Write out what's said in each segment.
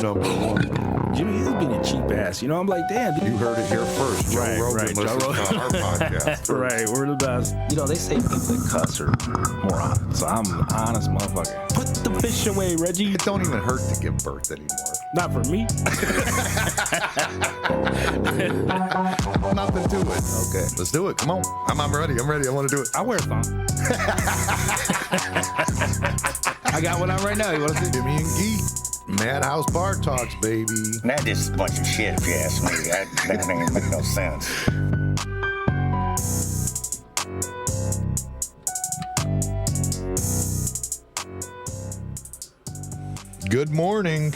number one. Jimmy, he's being a cheap ass. You know, I'm like, damn. You heard it here first. Joe Right, Rogan right, listens Joe to our podcast. Right, we're the best. You know, they say people that cuss are morons. So I'm an honest motherfucker. Put the fish away, Reggie. It don't even hurt to give birth anymore. Not for me. Nothing to it. Okay, let's do it. Come on. I'm ready. I'm ready. I want to do it. I wear a thong. I got one on right now. You want to see? Jimmy and Geek. Madhouse Bar Talks, baby. That is a bunch of shit, if you ask me. That ain't make no sense. Good morning,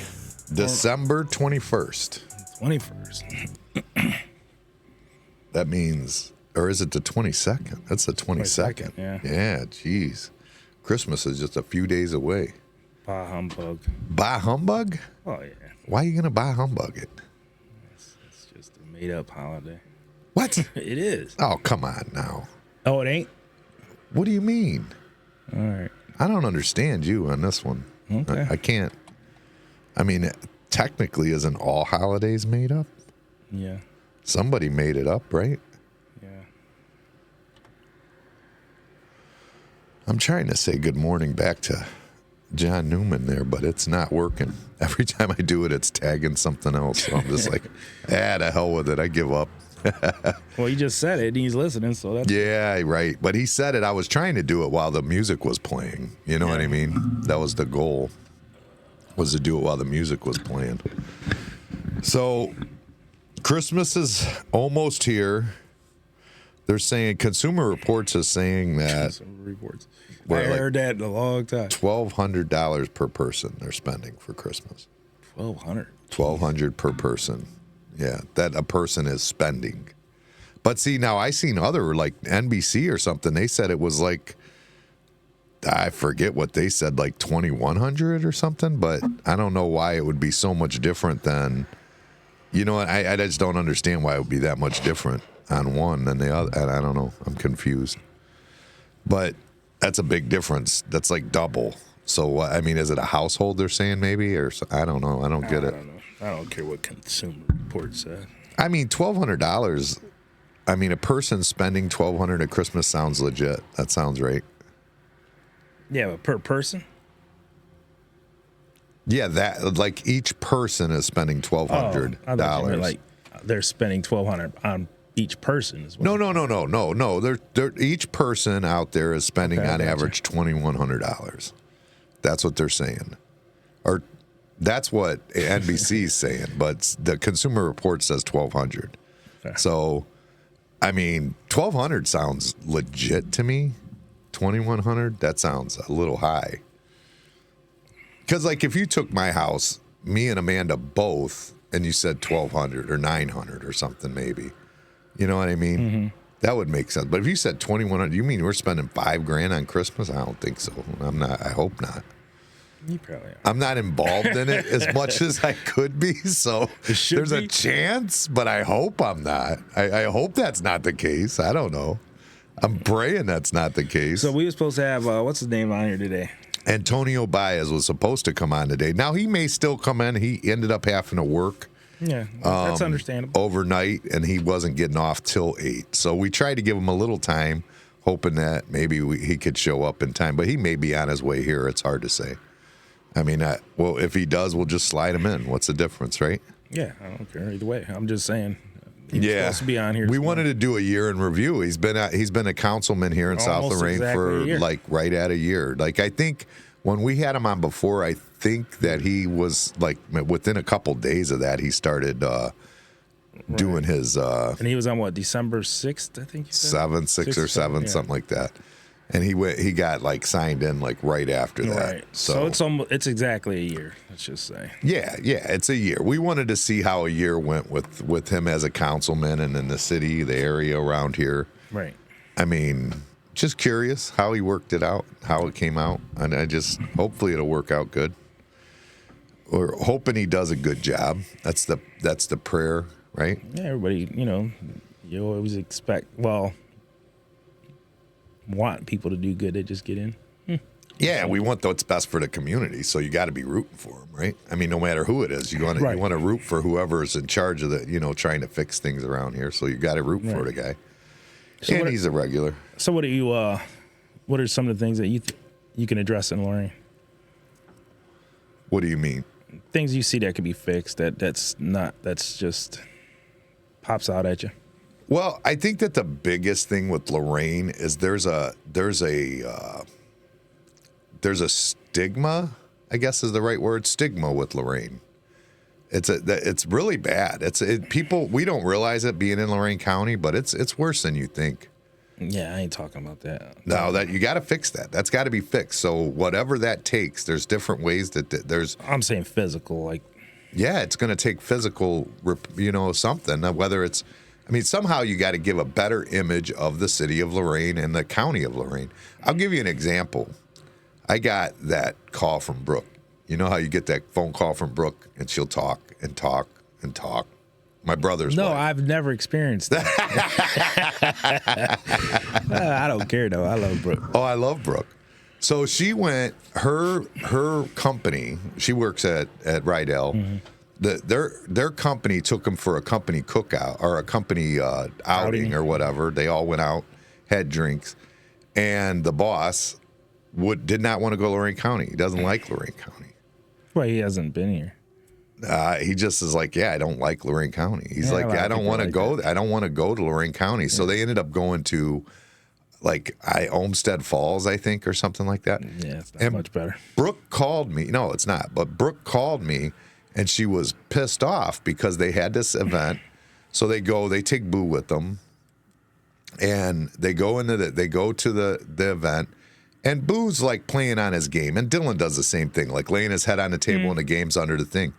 December 21st. 21st. That means, or is it the 22nd? That's the 22nd. Yeah. Yeah, jeez. Christmas is just a few days away. Bah humbug. Bah humbug? Oh, yeah. Why are you going to bah humbug it? It's just a made-up holiday. What? It is. Oh, come on now. Oh, it ain't? What do you mean? All right. I don't understand you on this one. Okay. I can't. I mean, technically, isn't all holidays made up? Yeah. Somebody made it up, right? Yeah. I'm trying to say good morning back to John Newman there, but it's not working. Every time I do it, it's tagging something else. So I'm just like, the hell with it. I give up. Well, you just said it, and he's listening, so that's... Yeah, right. But he said it. I was trying to do it while the music was playing. You know what I mean? That was the goal, was to do it while the music was playing. So Christmas is almost here. They're saying, Consumer Reports is saying that... Some reports. I Well, like heard that in a long time. $1,200 per person they're spending for Christmas. $1,200 per person. Yeah, that a person is spending. But see, now I seen other, like NBC or something, they said it was like, I forget what they said, like $2,100 or something, but I don't know why it would be so much different than, you know, I just don't understand why it would be that much different on one than the other. And I don't know. I'm confused. But that's a big difference. That's like double. So, I mean, is it a household they're saying maybe? Or I don't know. I don't get it. I don't know. I don't care what Consumer Reports said. I mean, $1,200. I mean, a person spending $1,200 at Christmas sounds legit. That sounds right. Yeah, but per person? Yeah, that like each person is spending $1,200. I thought you meant like they're spending $1,200 on each person as well. No. They're each person out there is spending on average $2,100. That's what they're saying, or that's what NBC is saying. But the Consumer Report says $1,200. Okay. So, I mean, $1,200 sounds legit to me. $2,100, that sounds a little high. Because, like, if you took my house, me and Amanda both, and you said $1,200 or $900 or something, maybe, you know what I mean? Mm-hmm. That would make sense. But if you said $2,100, you mean we're spending $5,000 on Christmas? I don't think so. I'm not. I hope not. You probably are. I'm not involved in it as much as I could be, so there's a chance, but I hope I'm not. I hope that's not the case. I don't know. I'm praying that's not the case. So we were supposed to have, what's his name on here today? Antonio Baez was supposed to come on today. Now, he may still come in. He ended up having to work. Yeah, that's understandable. Overnight, and he wasn't getting off till 8. So we tried to give him a little time, hoping that maybe he could show up in time. But he may be on his way here. It's hard to say. I mean, well, if he does, we'll just slide him in. What's the difference, right? Yeah, I don't care either way. I'm just saying. He's supposed to be on here. We wanted to do a year in review. He's been a councilman here in South Lorraine for like right at a year. Like, I think when we had him on before, I think that he was like within a couple days of that, he started doing his. And he was on what, December 6th, I think you said? 6th or 7th, something like that. And he got like signed in like right after that. Right. So it's exactly a year, let's just say. Yeah, it's a year. We wanted to see how a year went with him as a councilman and in the city, the area around here. Right. I mean, just curious how he worked it out, how it came out. And hopefully it'll work out good. We're hoping he does a good job. That's the prayer, right? Yeah, everybody, you always expect, want people to do good. They just get in. Yeah, we want what's best for the community, so you got to be rooting for them, right? I mean, no matter who it is, you want to root for whoever's in charge of the, trying to fix things around here. So you got to root for the guy, so and he's a regular. So what do you? What are some of the things that you can address in Lorain? What do you mean? Things you see that could be fixed. That's just pops out at you. Well, I think that the biggest thing with Lorain is there's a stigma, I guess is the right word, stigma with Lorain. It's really bad. People, we don't realize it being in Lorain County, but it's worse than you think. Yeah, I ain't talking about that. No, that you got to fix that. That's got to be fixed. So whatever that takes, there's different ways there's. I'm saying physical, like. Yeah, it's going to take physical, something. Whether it's, somehow you got to give a better image of the city of Lorain and the county of Lorain. I'll give you an example. I got that call from Brooke. You know how you get that phone call from Brooke and she'll talk and talk and talk. My brother's wife. I've never experienced that. I don't care though. I love Brooke. Oh, I love Brooke. So she went. Her company. She works at Rydell. Mm-hmm. Their company took them for a company cookout or a company outing or whatever. They all went out, had drinks, and the boss did not want to go to Lorain County. He doesn't like Lorain County. Well, he hasn't been here. He just is like, I don't like Lorain County. He's like, I don't want to go. I don't want to go to Lorain County. So they ended up going to, Olmsted Falls, I think, or something like that. Yeah, it's not much better. Brooke called me. No, it's not. But Brooke called me, and she was pissed off because they had this event. So they take Boo with them, and they go to the event. And Boo's like playing on his game, and Dylan does the same thing, like laying his head on the table and the game's under the thing.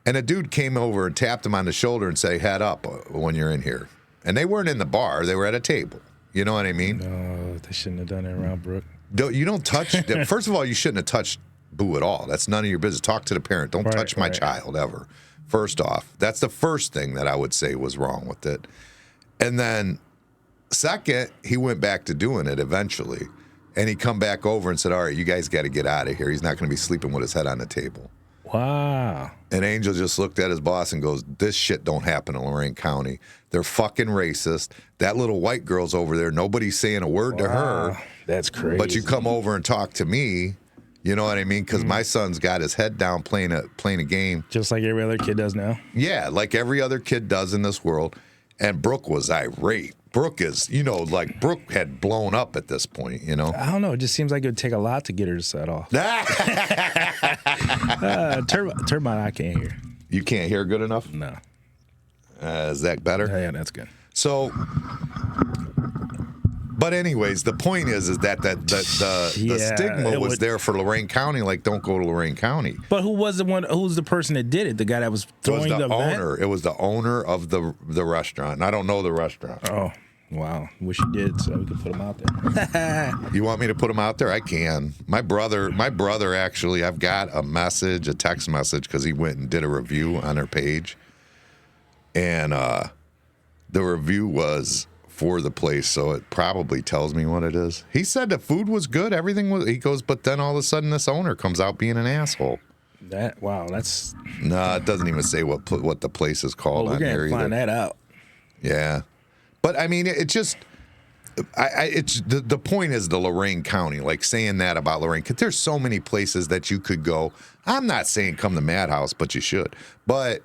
And a dude came over and tapped him on the shoulder and said, "Head up when you're in here." And they weren't in the bar; they were at a table. You know what I mean? No, they shouldn't have done it around Brooke. You don't touch. First of all, you shouldn't have touched Boo at all. That's none of your business. Talk to the parent. Don't touch my child ever. First off, that's the first thing that I would say was wrong with it. And then, second, he went back to doing it eventually. And he come back over and said, "All right, you guys got to get out of here. He's not going to be sleeping with his head on the table." Wow. And Angel just looked at his boss and goes, "This shit don't happen in Lorain County. They're fucking racist. That little white girl's over there. Nobody's saying a word to her. That's crazy. But you come over and talk to me. You know what I mean? Because my son's got his head down playing a game. Just like every other kid does now? Yeah, like every other kid does in this world. And Brooke was irate. Brooke is, Brooke had blown up at this point, I don't know. It just seems like it would take a lot to get her to set off. Turbine, I can't hear. You can't hear good enough? No. Is that better? Yeah, that's good. So, but anyways, the point is that the stigma was there for Lorain County. Like, don't go to Lorain County. But who was the person that did it? The guy that was throwing the owner. event? It was the owner of the restaurant. And I don't know the restaurant. Oh, wow. Wish you did so we could put him out there. You want me to put him out there? I can. My brother actually, I've got a text message because he went and did a review on her page. And the review was for the place, so it probably tells me what it is. He said the food was good, everything was. He goes, but then all of a sudden this owner comes out being an asshole. That's no, it doesn't even say what the place is called on here either. We're gonna find that out. Yeah, but I mean, it just. It's the point is the Lorain County, like saying that about Lorain, because there's so many places that you could go. I'm not saying come to Madhouse, but you should. But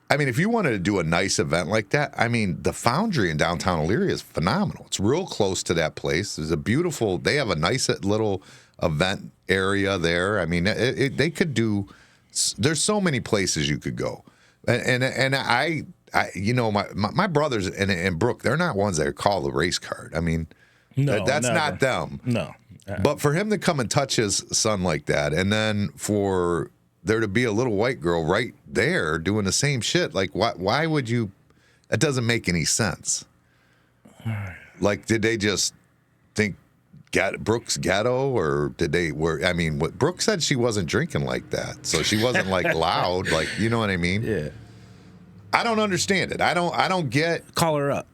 I mean, if you wanted to do a nice event like that, I mean, the Foundry in downtown Elyria is phenomenal. It's real close to that place. There's they have a nice little event area there. I mean, they could do. There's so many places you could go, and I my brothers and Brooke, they're not ones that call the race card. I mean, that's not them. No. But for him to come and touch his son like that, and then for there to be a little white girl right there doing the same shit, like why would you? That doesn't make any sense. Like, did they just think Brooke's ghetto, or did they? What Brooke said, she wasn't drinking like that, so she wasn't like loud, like, you know what I mean? Yeah. I don't understand it. I don't get. Call her up.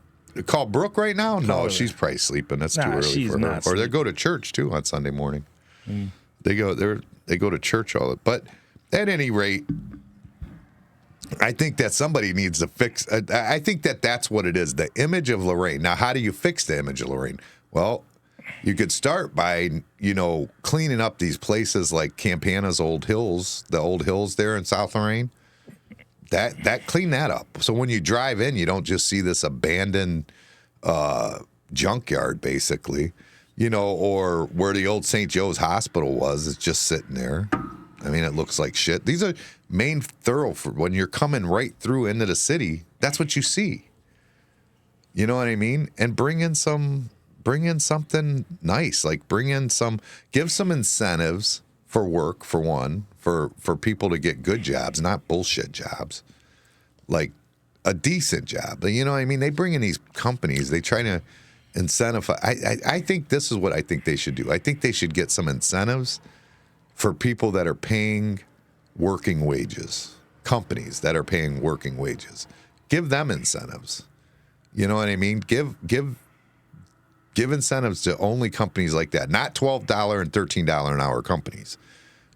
Call Brooke right now? No, she's probably sleeping. That's too early for her. Or they go to church too on Sunday morning. They go to church all. But at any rate, I think that somebody needs to fix. I think that that's what it is. The image of Lorain. Now, how do you fix the image of Lorain? Well, you could start by, cleaning up these places like Campana's Old Hills, the old hills there in South Lorraine. That clean that up. So when you drive in, you don't just see this abandoned junkyard, basically, or where the old St. Joe's Hospital was. It's just sitting there. I mean, it looks like shit. These are main thoroughfare. When you're coming right through into the city, that's what you see. You know what I mean? And bring in something nice. Like give some incentives for work, for one, for people to get good jobs, not bullshit jobs. Like a decent job. You know what I mean? They bring in these companies, they try to incentivize. I think this is what I think they should do. I think they should get some incentives for people that are paying working wages, companies that are paying working wages. Give them incentives. You know what I mean? Give incentives to only companies like that, not $12 and $13 an hour companies.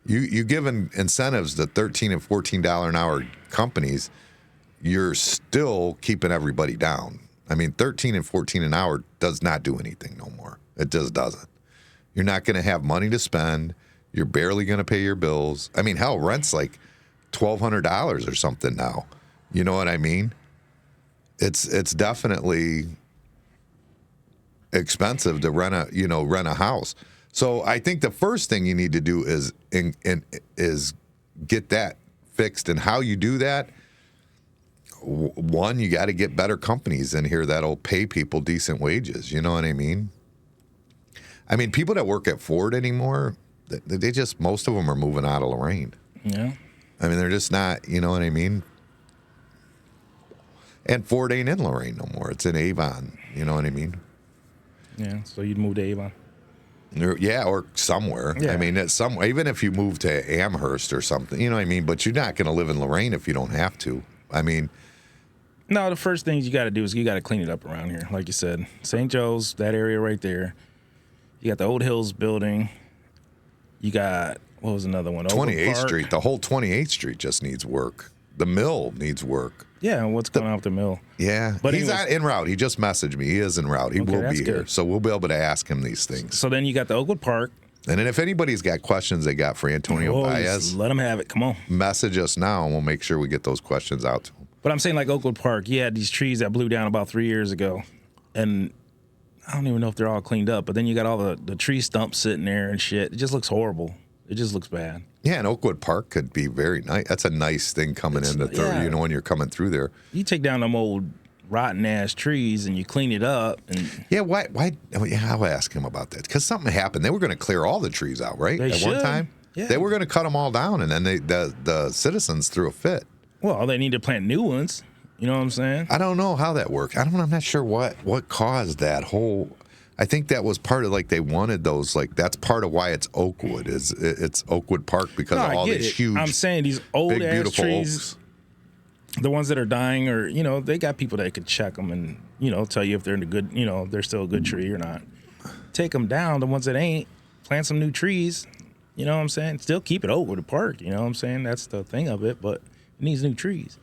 You give incentives to $13 and $14 an hour companies, you're still keeping everybody down. I mean, $13 and $14 an hour does not do anything no more. It just doesn't. You're not going to have money to spend. You're barely going to pay your bills. I mean, hell, rent's like $1,200 or something now. You know what I mean? It's definitely expensive to rent a house. So I think the first thing you need to do is get that fixed. And how you do that, one, you got to get better companies in here that'll pay people decent wages. You know what I mean? I mean, people that work at Ford anymore, they just, most of them are moving out of Lorain. Yeah. I mean, they're just not, you know what I mean? And Ford ain't in Lorain no more. It's in Avon. You know what I mean? Yeah, so you'd move to Avon. Yeah, or somewhere. Yeah. I mean, even if you move to Amherst or something, you know what I mean? But you're not going to live in Lorain if you don't have to. I mean... No, the first things you got to do is you got to clean it up around here. Like you said, St. Joe's, that area right there. You got the Old Hills building. You got, what was another one? 28th Street. The whole 28th Street just needs work. The mill needs work. Yeah, and what's going on with the mill? Yeah, but he's not en route. He just messaged me. He is en route. He will be here. So we'll be able to ask him these things. So then you got the Oakwood Park. And then if anybody's got questions they got for Antonio Baez, let them have it. Come on. Message us now, and we'll make sure we get those questions out to him. But I'm saying like Oakwood Park, you had these trees that blew down about 3 years ago. And I don't even know if they're all cleaned up. But then you got all the tree stumps sitting there and shit. It just looks horrible. It just looks bad. Yeah, and Oakwood Park could be very nice. That's a nice thing coming into third, when you're coming through there. You take down them old rotten ass trees and you clean it up. And yeah, why? I'll ask him about that because something happened. They were going to clear all the trees out, right? At one time, yeah. They were going to cut them all down, and then the citizens threw a fit. Well, they need to plant new ones. You know what I'm saying? I don't know how that worked. I'm not sure what caused that whole. I think that was part of they wanted those that's part of why it's Oakwood it's Oakwood Park because of all these huge. I'm saying these old big, ass trees, oaks. The ones that are dying, or they got people that could check them and tell you if they're in a good, they're still a good tree or not. Take them down. The ones that ain't, plant some new trees. You know what I'm saying? Still keep it Oakwood Park. You know what I'm saying? That's the thing of it, but it needs new trees.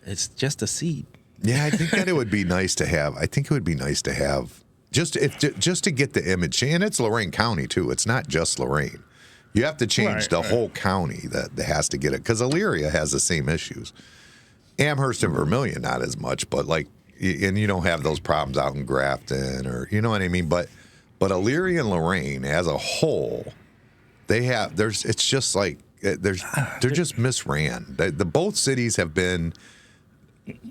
It's just a seed. Yeah, I think that it would be nice to have. I think it would be nice to have. Just to get the image, and it's Lorain County too. It's not just Lorain. You have to change the whole county that has to get it because Elyria has the same issues. Amherst and Vermilion not as much, but and you don't have those problems out in Grafton or you know what I mean. But Elyria and Lorain as a whole, they have it's just they're just misran. The both cities have been.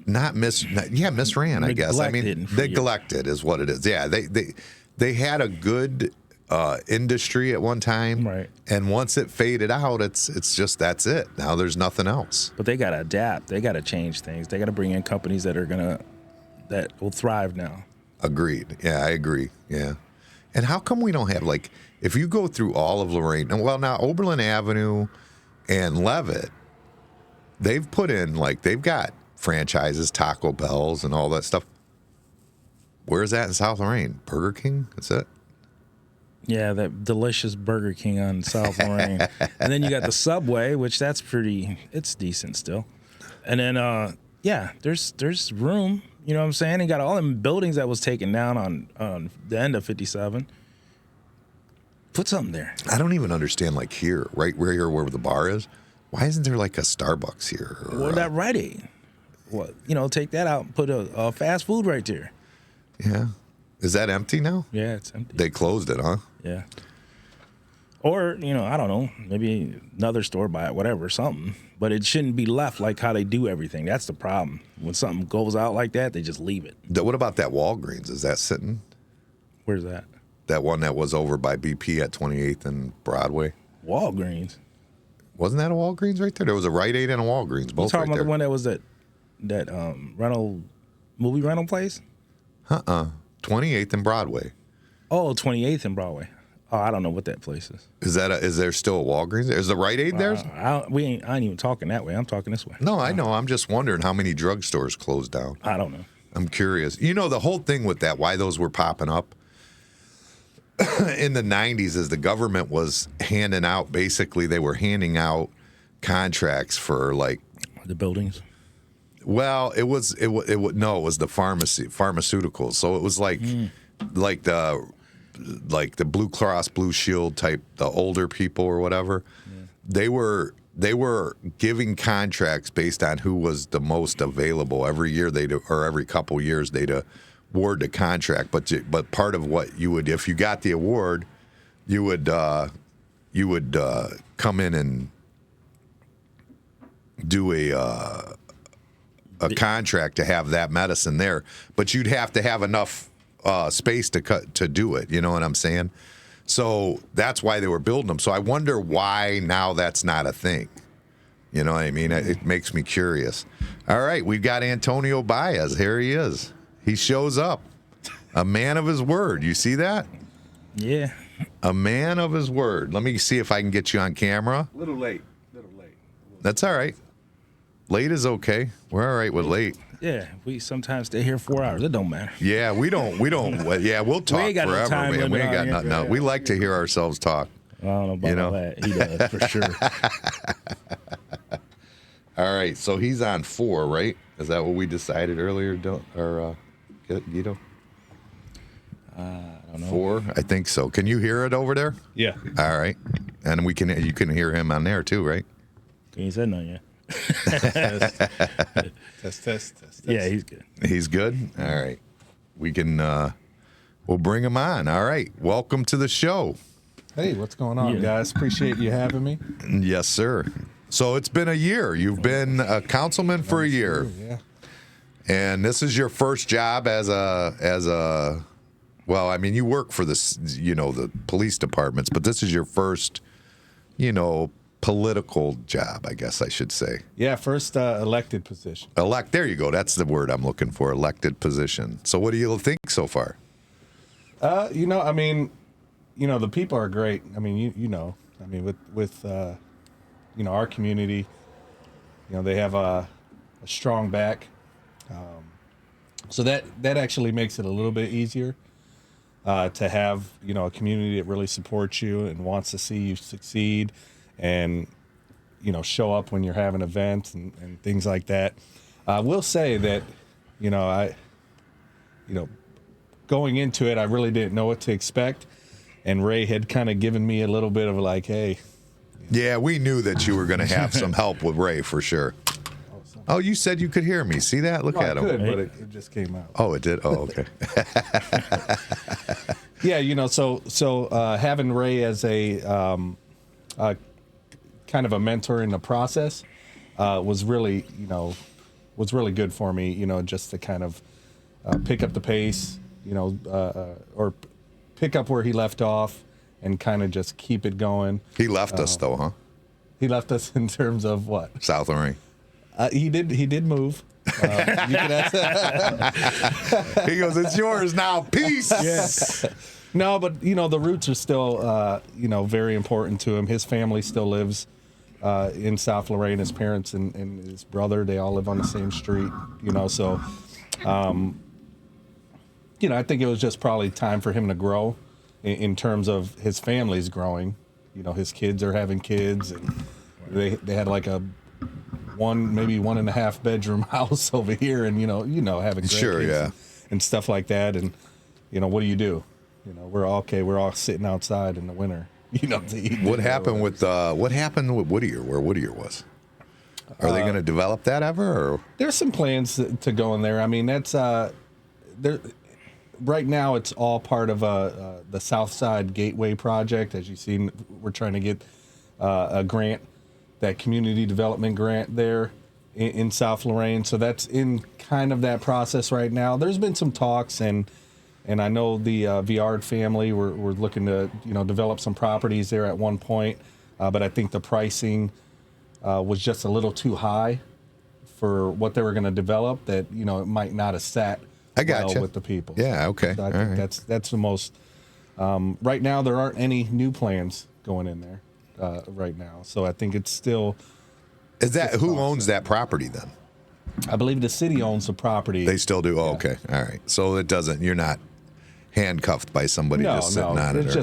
Misran, I guess. I mean, neglected is what it is. Yeah, they had a good industry at one time, right? And once it faded out, it's just that's it. Now there's nothing else. But they got to adapt. They got to change things. They got to bring in companies that will thrive now. Agreed. Yeah, I agree. Yeah. And how come we don't have if you go through all of Lorain? Well, now Oberlin Avenue and Levitt, they've put in they've got franchises, Taco Bells, and all that stuff. Where's that in South Lorraine? Burger King? That's it? Yeah, that delicious Burger King on South Lorraine. And then you got the Subway, which it's decent still. And then, there's room, you know what I'm saying? And got all them buildings that was taken down on the end of 57. Put something there. I don't even understand, like here, right where the bar is. Why isn't there like a Starbucks here? Well, that Rite Aid. What, take that out and put a fast food right there. Yeah. Is that empty now? Yeah, it's empty. They closed it, huh? Yeah. Or, I don't know, maybe another store buy it, whatever, something. But it shouldn't be left like how they do everything. That's the problem. When something goes out like that, they just leave it. What about that Walgreens? Is that sitting? Where's that? That one that was over by BP at 28th and Broadway? Walgreens. Wasn't that a Walgreens right there? There was a Rite Aid and a Walgreens, both You talking right about there. the one that was that movie rental place? 28th and Broadway. Oh, 28th and Broadway. Oh, I don't know what that place is. Is there still a Walgreens? Is the Rite Aid there? I ain't even talking that way. I'm talking this way. No, I know. I'm just wondering how many drugstores closed down. I don't know. I'm curious. The whole thing with that, why those were popping up in the 90s is the government was handing out, basically they were handing out contracts for like the buildings. Well, it was the pharmaceuticals. So it was like the Blue Cross Blue Shield type, the older people or whatever. Yeah. They were giving contracts based on who was the most available. Every year or every couple years they'd award the contract. But part of what you would, if you got the award, you would come in and do a contract to have that medicine there, but you'd have to have enough space to do it. You know what I'm saying? So that's why they were building them. So I wonder why now that's not a thing. You know what I mean? It makes me curious. All right, we've got Antonio Baez. Here he is. He shows up. A man of his word. You see that? Yeah. A man of his word. Let me see if I can get you on camera. Little late. That's all right. Late is okay. We're all right with late. Yeah, we sometimes stay here 4 hours. It don't matter. Yeah, we don't. Yeah, we'll talk ain't got no forever, time man. We ain't limit got on here. nothing else. We like to hear ourselves talk. I don't know about all that. He does, for sure. All right, so he's on 4, right? Is that what we decided earlier, Guido? I don't know. 4? I think so. Can you hear it over there? Yeah. All right. And you can hear him on there too, right? He ain't said nothing yet. Test. Yeah, he's good. He's good? All right. We can we'll bring him on. All right. Welcome to the show. Hey, what's going on, guys? Appreciate you having me. Yes, sir. So it's been a year. You've been a councilman for a year. Yeah. And this is your first job as a well, I mean, you work for the police departments, but this is your first, political job, I guess I should say. Yeah, first elected position. There you go. That's the word I'm looking for, elected position. So what do you think so far? The people are great. I mean, with our community, they have a strong back. So that actually makes it a little bit easier to have, a community that really supports you and wants to see you succeed and, show up when you're having events and things like that. I will say that, going into it, I really didn't know what to expect. And Ray had kind of given me a little bit of like, hey. Yeah, we knew that you were going to have some help with Ray for sure. Oh, you said you could hear me. See that? Look at him. I could, but it just came out. Oh, it did? Oh, okay. Yeah, so having Ray as a kind of a mentor in the process was really good for me, just to kind of pick up the pace, or pick up where he left off and kind of just keep it going. He left us though, huh? He left us in terms of what? South Lorraine. He did move. You could ask He goes, "It's yours now. Peace." Yes. No, but the roots are still very important to him. His family still lives in South Lorraine. His parents and his brother, they all live on the same street. So I think it was just probably time for him to grow in terms of his family's growing. You know, his kids are having kids, and they had like a maybe 1.5 bedroom house over here, and you know having grandkids and stuff like that. And you know, what do? You know, we're all sitting outside in the winter. You know, to eat. What happened with Whittier, where Whittier was? Are they going to develop that ever? Or? There's some plans to go in there. I mean, that's there. Right now, it's all part of the South Side Gateway project. As you've seen, we're trying to get a grant, that community development grant there in South Lorraine. So that's in kind of that process right now. There's been some talks, and I know the Viard family were looking to develop some properties there at one point, but I think the pricing was just a little too high for what they were going to develop. That it might not have sat well with the people. Yeah, okay. So I think that's the most. Right now, there aren't any new plans going in there right now, so I think it's still. Is that who owns that property then? I believe the city owns the property. They still do. Oh, okay, all right. So it doesn't. You're not handcuffed by somebody just sitting on it. It's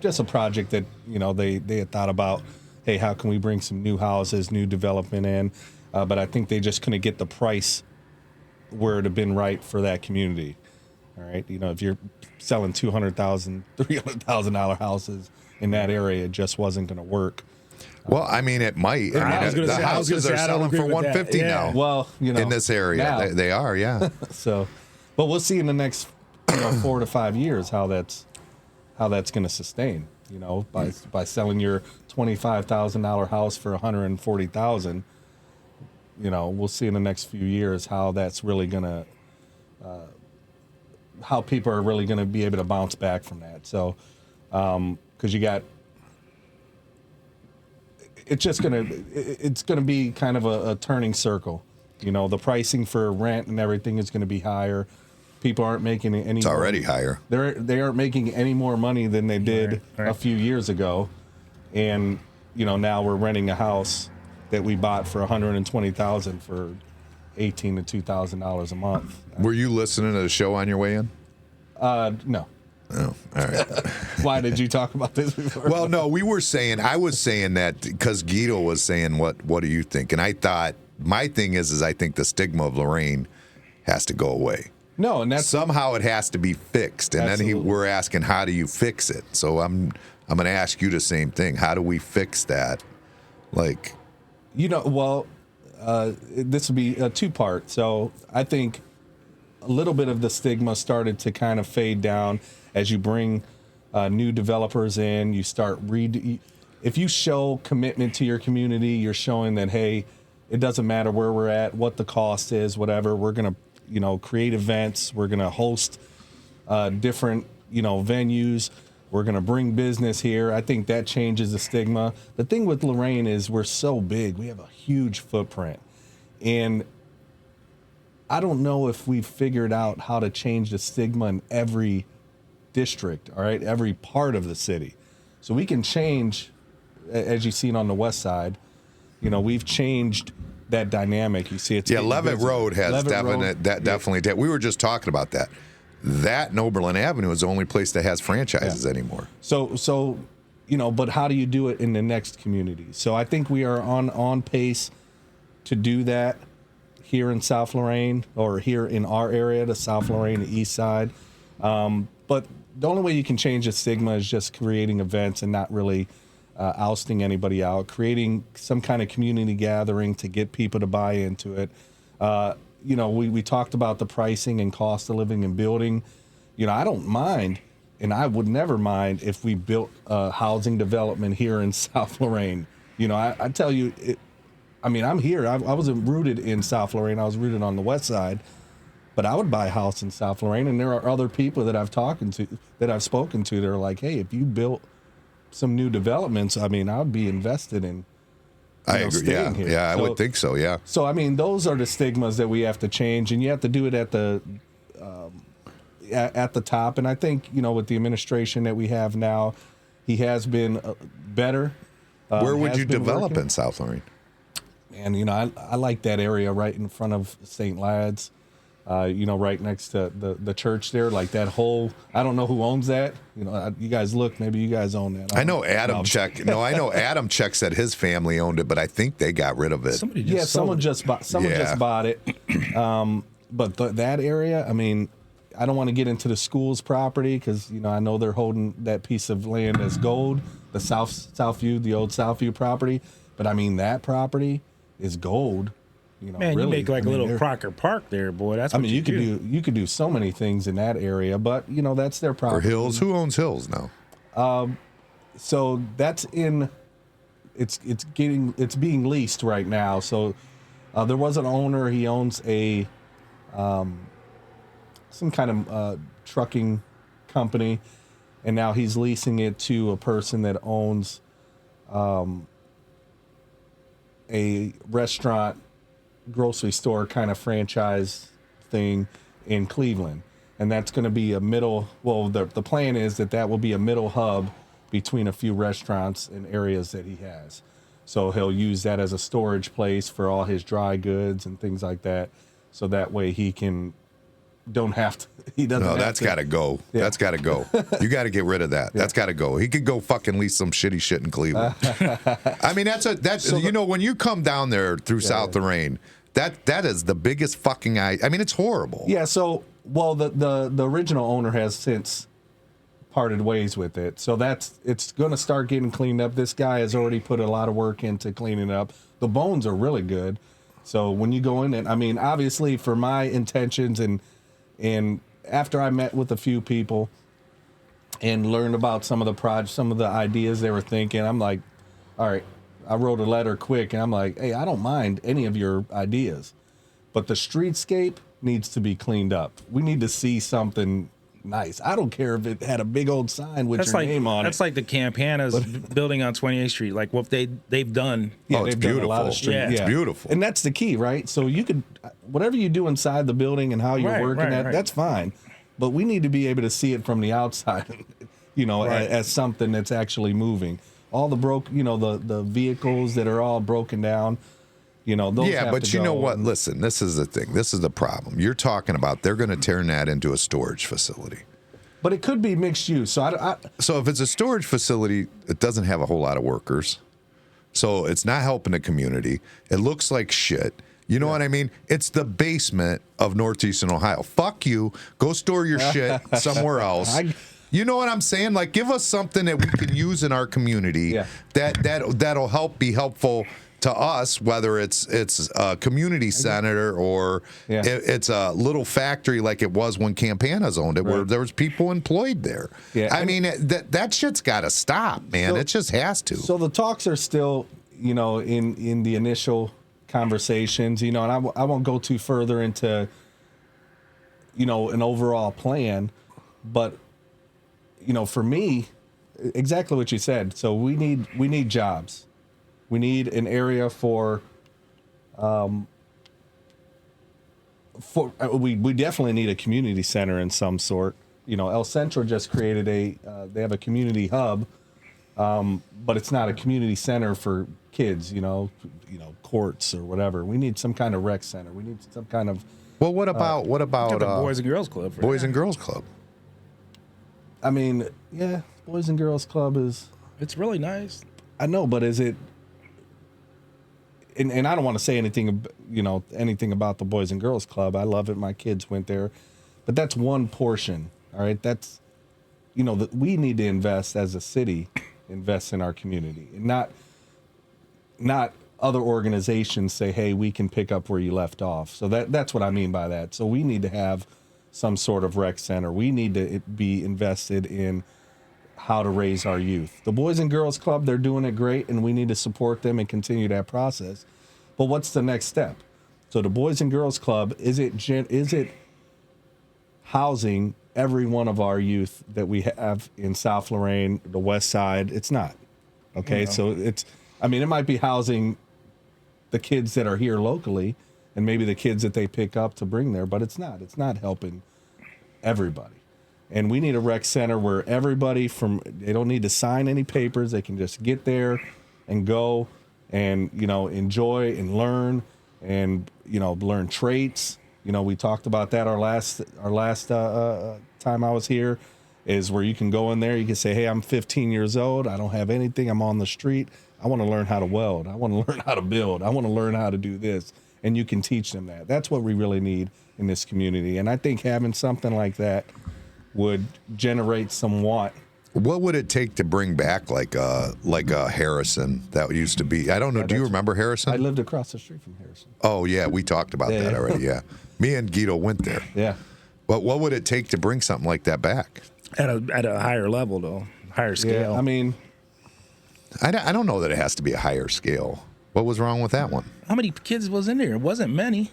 just a project that they had thought about. Hey, how can we bring some new houses, new development in? But I think they just couldn't get the price where it'd have been right for that community. All right, if you're selling $200,000, $300,000 houses in that area, it just wasn't going to work. Well, I mean, it might. The houses are selling for $150 now. Well, in this area, they are, yeah. So, but we'll see in the next 4 to 5 years how that's going to sustain. By selling your $25,000 house for $140,000. We'll see in the next few years how that's really going to, how people are really going to be able to bounce back from that. So, because it's going to be kind of a turning circle. The pricing for rent and everything is going to be higher. People aren't making any. It's already higher. They aren't making any more money than they did a few years ago, and now we're renting a house that we bought for $120,000 for $1,800 to $2,000 a month. Were you listening to the show on your way in? No. Oh, all right. Why did you talk about this before? Well, no, I was saying that because Guido was saying, what do you think? And I thought, my thing is I think the stigma of Lorain has to go away. No, and that's somehow it has to be fixed. And absolutely. Then we're asking, how do you fix it? So I'm going to ask you the same thing. How do we fix that? Like, this would be a two-part. So I think a little bit of the stigma started to kind of fade down as you bring new developers in. You start if you show commitment to your community, you're showing that, hey, it doesn't matter where we're at, what the cost is, whatever. We're going to create events. We're going to host different venues. We're going to bring business here. I think that changes the stigma. The thing with Lorain is we're so big. We have a huge footprint. And I don't know if we've figured out how to change the stigma in every district, all right, every part of the city. So we can change, as you've seen on the west side, we've changed that dynamic. You see it's Levitt Road has definitely. We were just talking about that. That and Oberlin Avenue is the only place that has franchises anymore. So but how do you do it in the next community? So I think we are on pace to do that here in South Lorraine, or here in our area, the South Lorraine, the east side. But the only way you can change the stigma is just creating events and not really ousting anybody out, creating some kind of community gathering to get people to buy into it. We talked about the pricing and cost of living and building. I don't mind, and I would never mind if we built a housing development here in South Lorraine. I tell you, I'm here. I wasn't rooted in South Lorraine. I was rooted on the west side, but I would buy a house in South Lorraine. And there are other people that I've spoken to that are like, hey, if you built some new developments, I would be invested in. I agree. Staying here. Yeah, I would think so. Yeah. So those are the stigmas that we have to change, and you have to do it at the top. And I think with the administration that we have now, he has been better. Where would you develop in South Lorraine? And I like that area right in front of St. Lad's. right next to the church there, like that whole, I don't know who owns that. You guys look, maybe you guys own that. I know Adam Check. No, I know Adam Check said his family owned it, but I think they got rid of it. Someone just bought it. But that area, I mean, I don't want to get into the school's property because, I know they're holding that piece of land as gold, the Southview, the old Southview property. But I mean, that property is gold. Man, really, you make like a little Crocker Park there, boy. That's what you could do so many things in that area, but that's their property. Or Hills. Who owns Hills now? So that's it's being leased right now. So there was an owner. He owns a some kind of trucking company, and now he's leasing it to a person that owns a restaurant, grocery store kind of franchise thing in Cleveland. And that's going to be a middle, the plan is that will be a middle hub between a few restaurants and areas that he has. So he'll use that as a storage place for all his dry goods and things like that. So that way he doesn't have to. That's got to go. Yeah. That's got to go. You got to get rid of that. Yeah. That's got to go. He could go fucking lease some shitty shit in Cleveland. I mean, when you come down there through South Lorraine, that is the biggest fucking I mean, it's horrible. Yeah. So, the original owner has since parted ways with it. So it's going to start getting cleaned up. This guy has already put a lot of work into cleaning it up. The bones are really good. So when you go in, and I mean, obviously for my intentions and after I met with a few people and learned about some of the projects, some of the ideas they were thinking, I'm like, all right, I wrote a letter quick and I'm like, hey, I don't mind any of your ideas, but the streetscape needs to be cleaned up. We need to see something nice. I don't care if it had a big old sign with your name on it. That's like the Campanas building on 28th Street, like what they've done. Yeah, it's beautiful. A lot of street, It's beautiful. And that's the key, right? So you could, whatever you do inside the building and how you're working that's fine. But we need to be able to see it from the outside, as something that's actually moving. All the the vehicles that are all broken down, those have but to you go. know what? Listen, this is the thing. This is the problem. You're talking about they're going to turn that into a storage facility. But it could be mixed use. So So if it's a storage facility, it doesn't have a whole lot of workers. So it's not helping the community. It looks like shit. You know what I mean? It's the basement of Northeastern Ohio. Fuck you. Go store your shit somewhere else. You know what I'm saying? Like, give us something that we can use in our community that'll be helpful to us, whether it's a community center or it's a little factory like it was when Campanas owned it, where there was people employed there. Yeah. I mean, that shit's got to stop, man. It just has to. So the talks are still, in the initial conversations, and I won't go too further into, an overall plan, but, for me, exactly what you said. So we need jobs. We need an area for we definitely need a community center in some sort. El Centro just created they have a community hub, but it's not a community center for kids, courts or whatever. We need some kind of rec center. We need some kind of. Well, what about the Boys and Girls Club? Boys and Girls Club. I mean, yeah, Boys and Girls Club it's really nice. I know, but is it? And I don't want to say anything about the Boys and Girls Club. I love it. My kids went there, but that's one portion. All right, that's that we need to invest as a city, invest in our community, and not other organizations say, hey, we can pick up where you left off. So that's what I mean by that. So we need to have some sort of rec center. We need to be invested in how to raise our youth. The Boys and Girls Club, they're doing it great, and we need to support them and continue that process. But what's the next step? So the Boys and Girls Club, is it housing every one of our youth that we have in South Lorraine, the West Side? It's not. Okay, so it might be housing the kids that are here locally and maybe the kids that they pick up to bring there, but it's not. It's not helping everybody. And we need a rec center where everybody they don't need to sign any papers. They can just get there and go and, enjoy and learn and, learn traits, we talked about that our last time I was here, is where you can go in there, you can say, hey, I'm 15 years old, I don't have anything, I'm on the street, I want to learn how to weld, I want to learn how to build, I want to learn how to do this, and you can teach them that. That's what we really need in this community, and I think having something like that would generate some want. What would it take to bring back like a Harrison that used to be? I don't know. Do you remember Harrison? I lived across the street from Harrison. Oh yeah, we talked about that already. Yeah, me and Guido went there. Yeah. But what would it take to bring something like that back? At a higher level, though, higher scale. Yeah, I mean, I don't know that it has to be a higher scale. What was wrong with that one? How many kids was in there? It wasn't many.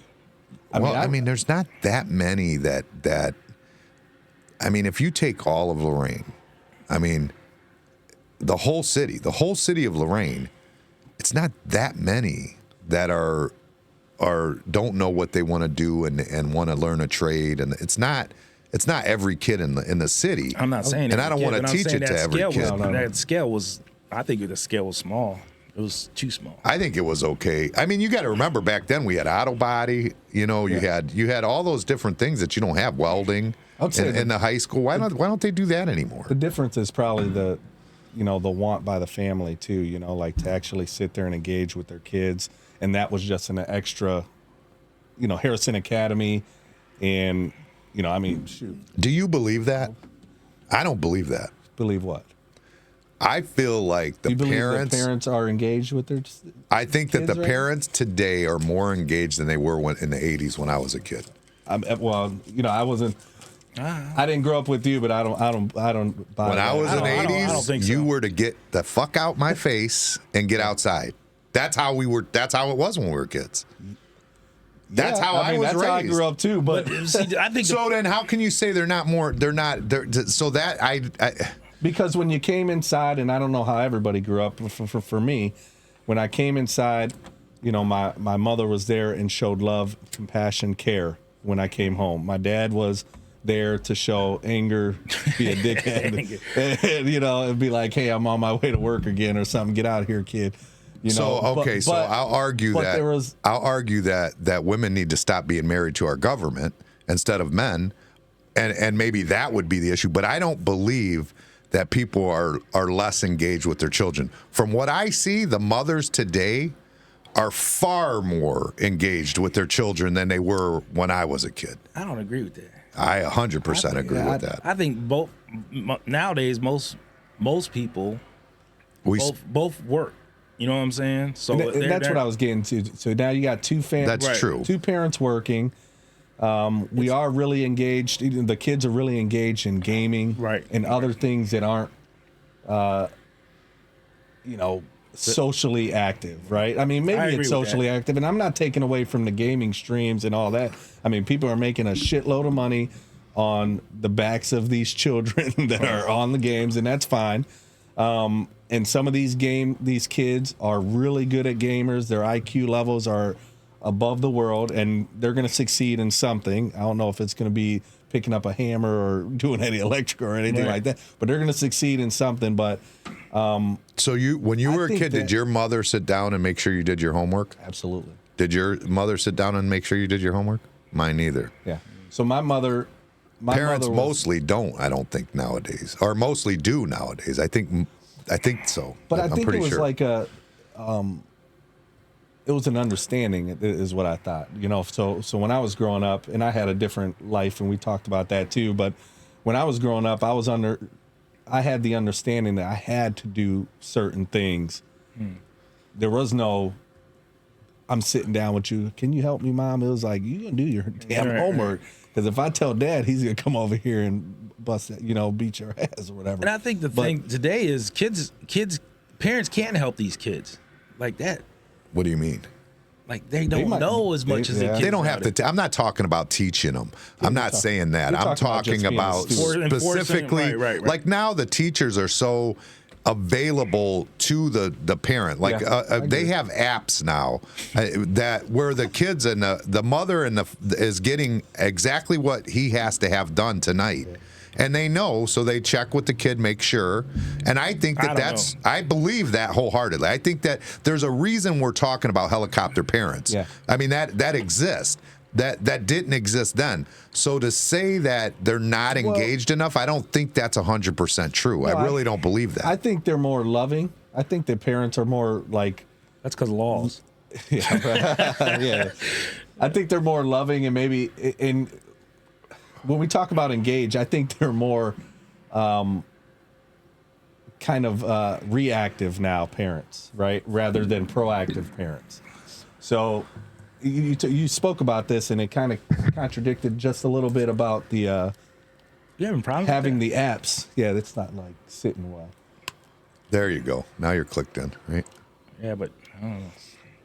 I mean, there's not that many that. I mean, if you take all of Lorain, I mean, the whole city of Lorain, it's not that many that are don't know what they want to do and want to learn a trade, and it's not every kid in the city. I'm not saying, and I don't want to teach it to every kid. That scale was, I think the scale was small. It was too small. I think it was okay. I mean, you got to remember back then we had auto body. You had all those different things that you don't have, welding in the high school. Why don't they do that anymore? The difference is probably the want by the family too. Like to actually sit there and engage with their kids, and that was just an extra. Harrison Academy, and I mean, shoot. Do you believe that? I don't believe that. Believe what? I feel like the parents are engaged with their. I think that the right? parents today are more engaged than they were in the '80s when I was a kid. I wasn't. I didn't grow up with you, but I don't buy when that. I was in the I don't '80s, think so. you were to get the fuck out my face and get outside. That's how we were. That's how it was when we were kids. That's how I was that's raised. how I grew up too. But see, I think so. Then how can you say they're not more? They're not. So that I because when you came inside, and I don't know how everybody grew up. For me, when I came inside, my mother was there and showed love, compassion, care when I came home. My dad was there to show anger, be a dickhead, and and be like, "Hey, I'm on my way to work again," or something. Get out of here, kid. So I'll argue that women need to stop being married to our government instead of men, and maybe that would be the issue. But I don't believe that people are less engaged with their children. From what I see, the mothers today are far more engaged with their children than they were when I was a kid. I don't agree with that. I 100% agree with that. I think nowadays most people both work. You know what I'm saying? So that's what I was getting to. So now you got two families. That's true. Two parents working. We are really engaged. The kids are really engaged in gaming, and other things that aren't, socially active, right? I mean, maybe it's socially active, and I'm not taking away from the gaming streams and all that. I mean, people are making a shitload of money on the backs of these children that are on the games, and that's fine. And some of these kids are really good at gamers. Their IQ levels are above the world, and they're going to succeed in something. I don't know if it's going to be picking up a hammer or doing any electric or anything like that, but they're going to succeed in something. But so when you were a kid, did your mother sit down and make sure you did your homework? Absolutely. Did your mother sit down and make sure you did your homework? Mine neither. Yeah. So my parents mostly don't. I don't think nowadays, or mostly do nowadays. I think so. But I'm I think pretty it was sure. like it was an understanding, is what I thought. So when I was growing up, and I had a different life, and we talked about that too. But when I was growing up, I had the understanding that I had to do certain things. There was no, I'm sitting down with you. Can you help me, Mom? It was like, you gonna do your damn homework. Because if I tell Dad, he's gonna come over here and bust, beat your ass or whatever. And I think the thing today is parents can't help these kids like that. What do you mean? Like they don't know as much as the kids. They don't have to. I'm not talking about teaching them. I'm not saying that. I'm talking about specifically. Like now, the teachers are so available to the parent. Like they have apps now that where the kids and the mother is getting exactly what he has to have done tonight. And they know, so they check with the kid, make sure. And I think I believe that wholeheartedly. I think that there's a reason we're talking about helicopter parents. Yeah. I mean, that exists. that didn't exist then. So to say that they're not engaged enough, I don't think that's 100% true. No, I really don't believe that. I think they're more loving. I think the parents are more like. That's because laws. Yeah. I think they're more loving, and maybe in when we talk about engage, I think they're more kind of reactive now parents, right, rather than proactive parents. So you spoke about this, and it kind of contradicted just a little bit about the You having problems having with the apps. Yeah, that's not like sitting well. There you go. Now you're clicked in, right? that? Yeah, but I don't know.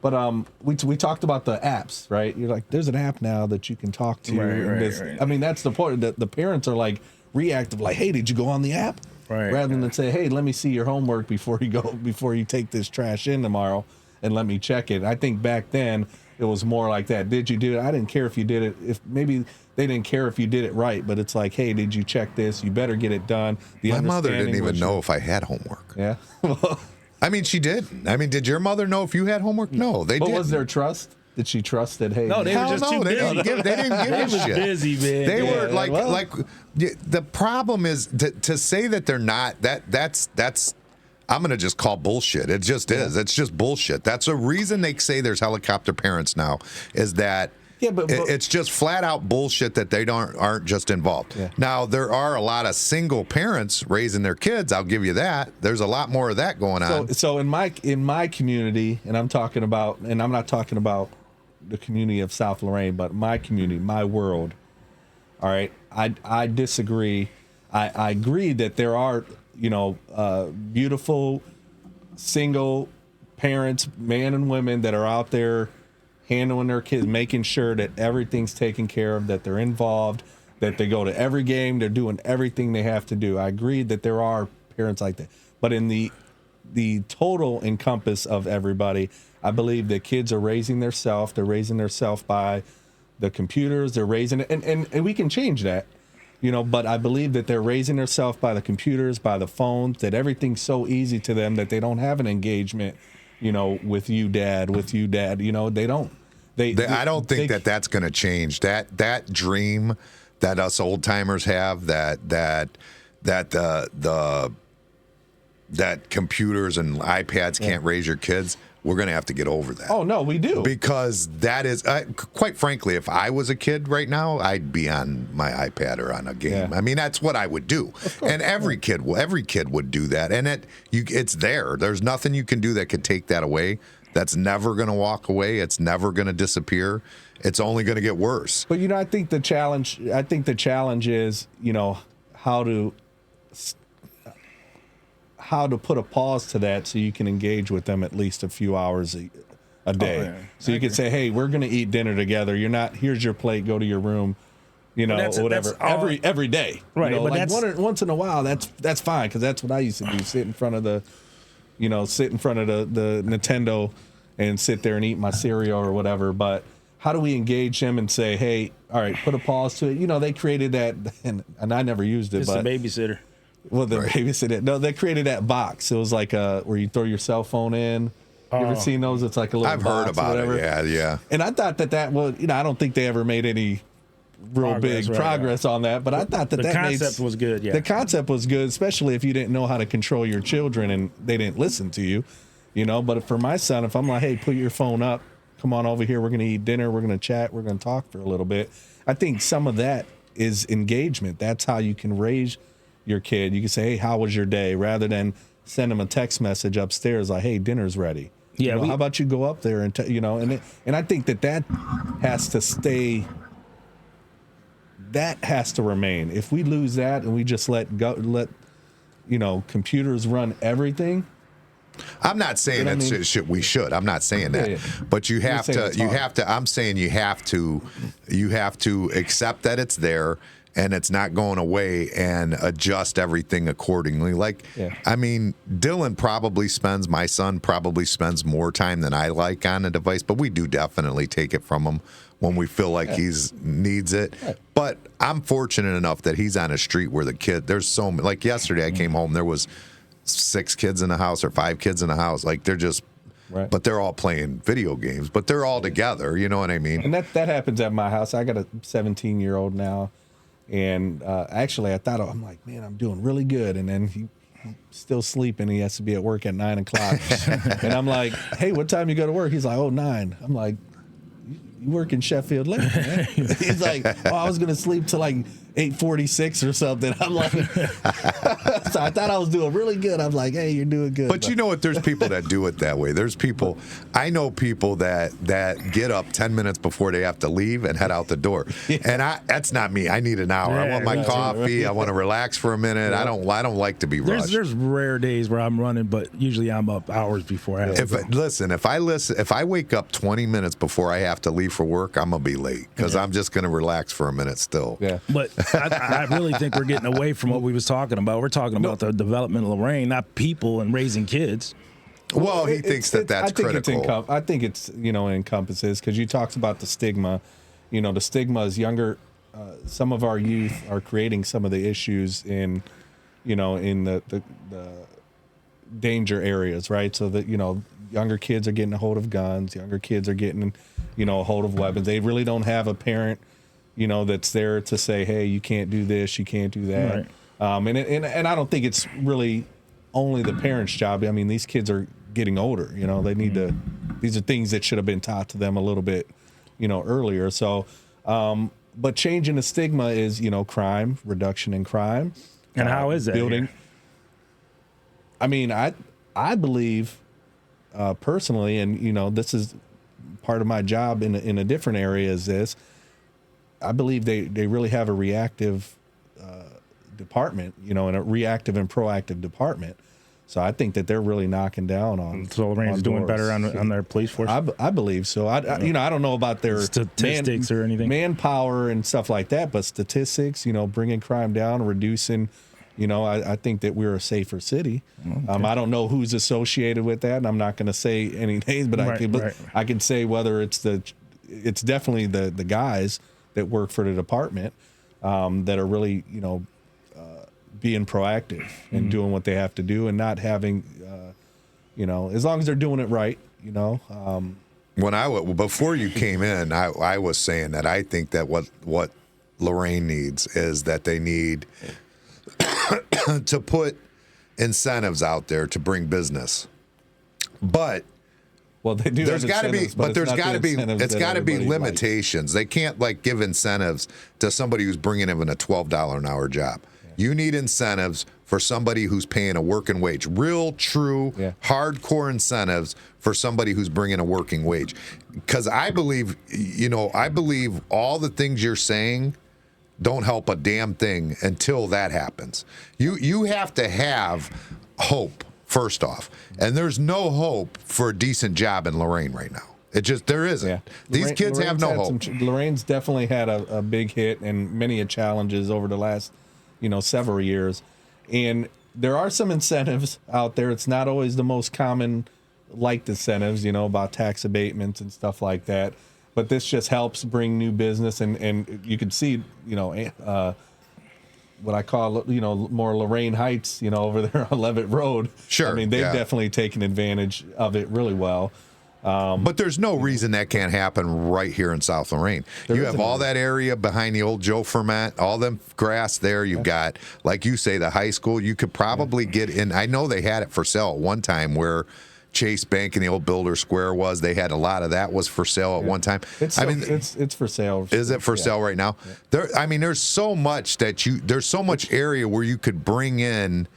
But we talked about the apps, right? You're like, there's an app now that you can talk to. Right. I mean, that's the point. The parents are like reactive, like, hey, did you go on the app? Right. Rather than say, hey, let me see your homework before you take this trash in tomorrow, and let me check it. I think back then it was more like that. Did you do it? I didn't care if you did it. If maybe they didn't care if you did it right, but it's like, hey, did you check this? You better get it done. My mother didn't even know if I had homework. Yeah. I mean, she did. I mean, did your mother know if you had homework? No, they didn't. But was there trust? Did she trust that? Hey, No, they were Hell just no, too they busy. didn't give, they didn't give a was shit. busy, man. They Yeah, were like the problem is to say that they're not. That's I'm gonna just call bullshit. It just is. It's just bullshit. That's a reason they say there's helicopter parents now. Is that but it's just flat out bullshit that they aren't just involved. Yeah. Now there are a lot of single parents raising their kids. I'll give you that. There's a lot more of that going on. So in my community, and I'm not talking about the community of South Lorraine, but my community, my world. All right, I disagree. I agree that there are beautiful single parents, men and women that are out there handling their kids, making sure that everything's taken care of, that they're involved, that they go to every game, they're doing everything they have to do. I agree that there are parents like that. But in the total encompass of everybody, I believe that kids are raising their self. They're raising their self by the computers. They're raising it, and we can change that, but I believe that they're raising their self by the computers, by the phones, that everything's so easy to them that they don't have an engagement, with you, Dad, they don't. I don't think that's going to change. That dream that us old timers have, that computers and iPads can't raise your kids. We're going to have to get over that. Oh no, we do. Because that is, quite frankly, if I was a kid right now, I'd be on my iPad or on a game. Yeah. I mean, that's what I would do. And every kid would do that. And it's there. There's nothing you can do that could take that away. That's never going to walk away. It's never going to disappear. It's only going to get worse. But I think the challenge is, how to put a pause to that so you can engage with them at least a few hours a day. Oh, yeah. So you can say, hey, we're going to eat dinner together. Here's your plate, go to your room, or whatever. Every day. Right. But like once in a while, that's fine. Cause that's what I used to do. Sit in front of the Nintendo and sit there and eat my cereal or whatever. But how do we engage them and say, hey, all right, put a pause to it. They created that, and I never used it. It's a babysitter. Well, the babysitter. No, they created that box. It was like where you throw your cell phone in. You ever seen those? It's like a little I've box heard about or whatever. it. Yeah. And I thought that was, I don't think they ever made any real big progress on that. But I thought that the concept was good. Yeah, the concept was good, especially if you didn't know how to control your children and they didn't listen to you. But for my son, if I'm like, hey, put your phone up, come on over here, we're going to eat dinner, we're going to chat, we're going to talk for a little bit. I think some of that is engagement. That's how you can raise your kid. You can say, hey, how was your day? Rather than send them a text message upstairs like, hey, dinner's ready. Yeah. How about you go up there and, and I think that has to stay. That has to remain. If we lose that and we just let computers run everything. I'm not saying we should. I'm not saying that. Yeah. But you have to. I'm saying you have to accept that it's there and it's not going away and adjust everything accordingly. I mean, my son probably spends more time than I like on a device, but we do definitely take it from him when we feel like he's needs it. Right. But I'm fortunate enough that he's on a street where there's so many. Like yesterday I came home, there was 6 kids in the house or 5 kids in the house. Like they're just Right. but they're all playing video games, but they're all together. You know what I mean? And that happens at my house. I got a 17-year-old now, and actually, I'm like, man, I'm doing really good, and then he's still sleeping. He has to be at work at 9:00, and I'm like, hey, what time you go to work? He's like, 9. I'm like, you work in Sheffield late, man. He's like, I was gonna sleep till like 8:46 or something. I'm like, so I thought I was doing really good. I'm like, hey, you're doing good. But you know what? There's people that do it that way. There's people, I know people that get up 10 minutes before they have to leave and head out the door. And that's not me. I need an hour. I want my coffee. I want to relax for a minute. I don't like to be rushed. There's rare days where I'm running, but usually I'm up hours before I have to go. If I wake up 20 minutes before I have to leave for work, I'm gonna be late because I'm just gonna relax for a minute still. Yeah. But I really think we're getting away from what we was talking about. We're talking about the development of Lorain, not people and raising kids. Well, he thinks that's critical. I think it's encompasses, because you talked about the stigma. The stigma is younger. Some of our youth are creating some of the issues in the danger areas, right? So that younger kids are getting a hold of guns. Younger kids are getting a hold of weapons. They really don't have a parent that's there to say, hey, you can't do this, you can't do that. Right. And I don't think it's really only the parents' job. I mean, these kids are getting older. They need to. These are things that should have been taught to them a little bit, earlier. So, but changing the stigma is crime, reduction in crime. And how is that building? Here? I mean, I believe personally, and this is part of my job in a different area, is this. I believe they really have a reactive department, and a reactive and proactive department. So I think that they're really knocking down on. So Lorain's doing better on their police force. I believe so. I don't know about their statistics or anything, manpower and stuff like that, but statistics, bringing crime down, reducing. I think that we're a safer city. Okay. I don't know who's associated with that, and I'm not going to say any names, but I can say whether it's definitely the guys that work for the department that are really, being proactive and doing what they have to do and not having, as long as they're doing it right, Before you came in, I was saying that I think that what Lorain needs is that they need to put incentives out there to bring business. But well, they do. There's got to be, but there's got to be. It's got to be limitations. They can't give incentives to somebody who's bringing in a $12 an hour job. Yeah. You need incentives for somebody who's paying a working wage. Real, true, hardcore incentives for somebody who's bringing a working wage. Because I believe all the things you're saying don't help a damn thing until that happens. You have to have hope. First off, and there's no hope for a decent job in Lorain right now. There isn't. Yeah. These kids have no hope. Lorain's definitely had a big hit and many challenges over the last, several years. And there are some incentives out there. It's not always the most common incentives, about tax abatements and stuff like that. But this just helps bring new business, and you can see, what I call, more Lorain Heights, over there on Levitt Road. Sure. I mean, they've definitely taken advantage of it really well. But there's no reason that can't happen right here in South Lorraine. You have all that area behind the old Joe Fermat, all them grass there. You've got, like you say, the high school. You could probably get in. I know they had it for sale at one time where Chase Bank and the old Builder Square was. They had a lot of that was for sale at one time. It's for sale. Is it for sale right now? Yeah. There's so much there's so much area where you could bring in,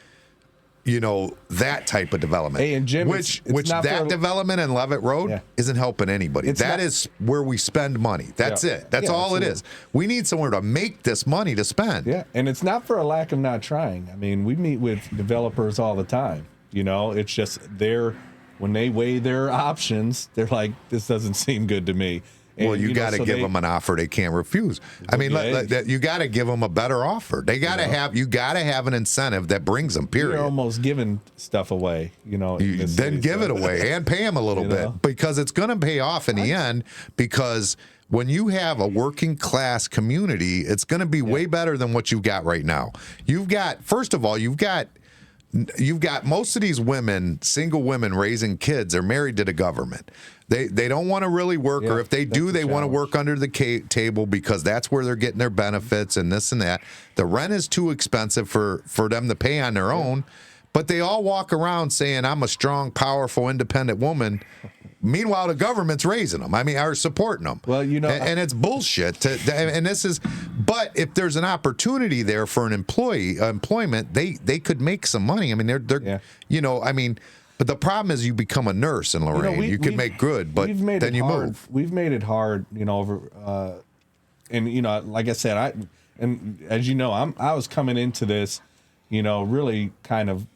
that type of development. Hey, and Jim, which that development in Levitt Road isn't helping anybody. That is where we spend money. That's it. That's all absolutely. It is. We need somewhere to make this money to spend. Yeah, and it's not for a lack of not trying. I mean, we meet with developers all the time. It's just when they weigh their options, they're like, this doesn't seem good to me. And, well, you got to give them an offer they can't refuse. I mean, you got to give them a better offer. They got to have an incentive that brings them. Period. You're almost giving stuff away. Then give it away and pay them a little bit because it's going to pay off in the end. Because when you have a working class community, it's going to be way better than what you've got right now. First of all, you've got you've got most of these women, single women raising kids, are married to the government. They don't want to really work, or if they do, they want to work under the table because that's where they're getting their benefits and this and that. The rent is too expensive for them to pay on their own, but they all walk around saying, I'm a strong, powerful, independent woman. Meanwhile, the government's raising them. I mean, are supporting them. Well, you know, and it's bullshit. And this is, but if there's an opportunity there for an employment, they could make some money. I mean, they're you know, I mean, but the problem is you become a nurse in Lorain. You can make good, but then you move. We've made it hard, you know, over, and you know, like I said, and as you know, I was coming into this, you know, really kind of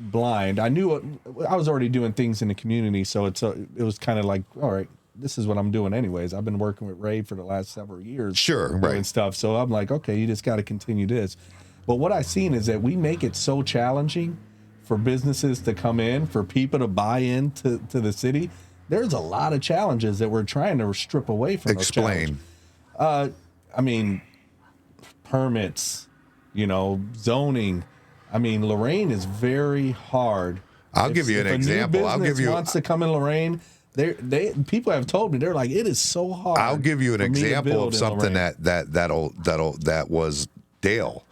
blind. I knew I was already doing things in the community, so it was kind of like, all right, this is what I'm doing anyways. I've been working with Ray for the last several years, doing stuff. So I'm like, okay, you just got to continue this. But what I've seen is that we make it so challenging for businesses to come in, for people to buy into the city. There's a lot of challenges that we're trying to strip away from. Explain. I mean, permits, you know, zoning. I mean, Lorain is very hard. I'll give you an example. I'll give you wants to come in Lorain. People have told me, they're like, it is so hard. I'll give you an example of something that was Dale.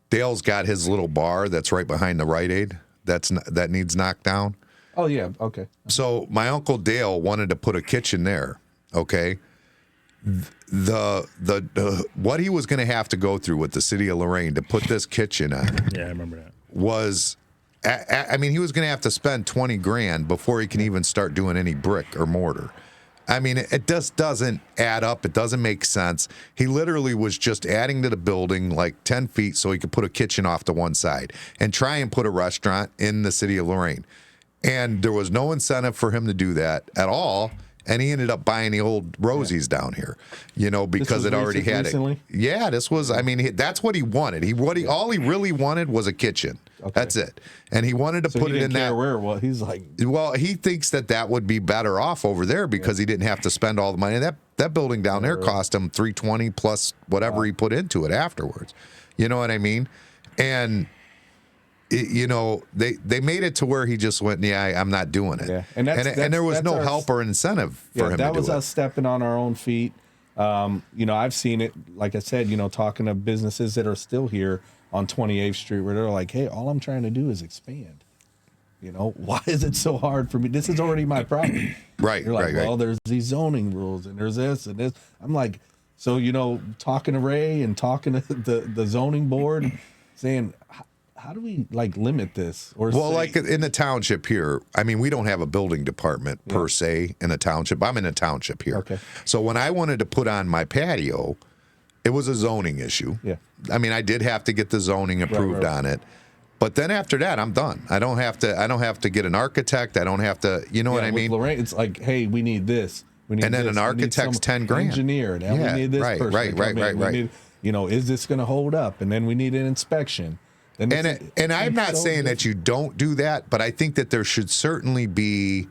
Dale's got his little bar that's right behind the Rite Aid that needs knocked down. Oh yeah, okay. So my uncle Dale wanted to put a kitchen there. Okay. The what he was going to have to go through with the city of Lorain to put this kitchen on. Yeah, I remember that. Was, I mean, he was going to have to spend $20,000 before he can even start doing any brick or mortar. I mean, it just doesn't add up. It doesn't make sense. He literally was just adding to the building like 10 feet so he could put a kitchen off to one side and try and put a restaurant in the city of Lorain. And there was no incentive for him to do that at all. And he ended up buying the old Rosie's down here, you know, because it already had recently? it. Yeah, this was, I mean, that's what he wanted. All he really wanted was a kitchen. Okay. That's it. And he wanted to put it in that. Well, he's like. Well, he thinks that would be better off over there because he didn't have to spend all the money. That building down there cost him $320 plus whatever he put into it afterwards. You know what I mean? And you know, they made it to where he just went, I'm not doing it. Yeah. And there was no help or incentive for him to do it. That was us stepping on our own feet. You know, I've seen it, like I said, you know, talking to businesses that are still here on 28th Street where they're like, hey, all I'm trying to do is expand. You know, why is it so hard for me? This is already my property. Right, You're like, right. well, there's these zoning rules and there's this and this. I'm like, so, you know, talking to Ray and talking to the zoning board, saying, how do we like limit this? Or like in the township here, I mean, we don't have a building department per se in a township. I'm in a township here. Okay. So when I wanted to put on my patio, it was a zoning issue. Yeah. I mean, I did have to get the zoning approved on it. But then after that, I'm done. I don't have to get an architect. I don't have to, you know what I mean? Lorain, it's like, hey, we need this. We need and then an architect's $10,000. Engineer. Now we need this person. Right. Need, you know, is this going to hold up? And then we need an inspection. And I'm not saying that you don't do that, but I think that there should certainly be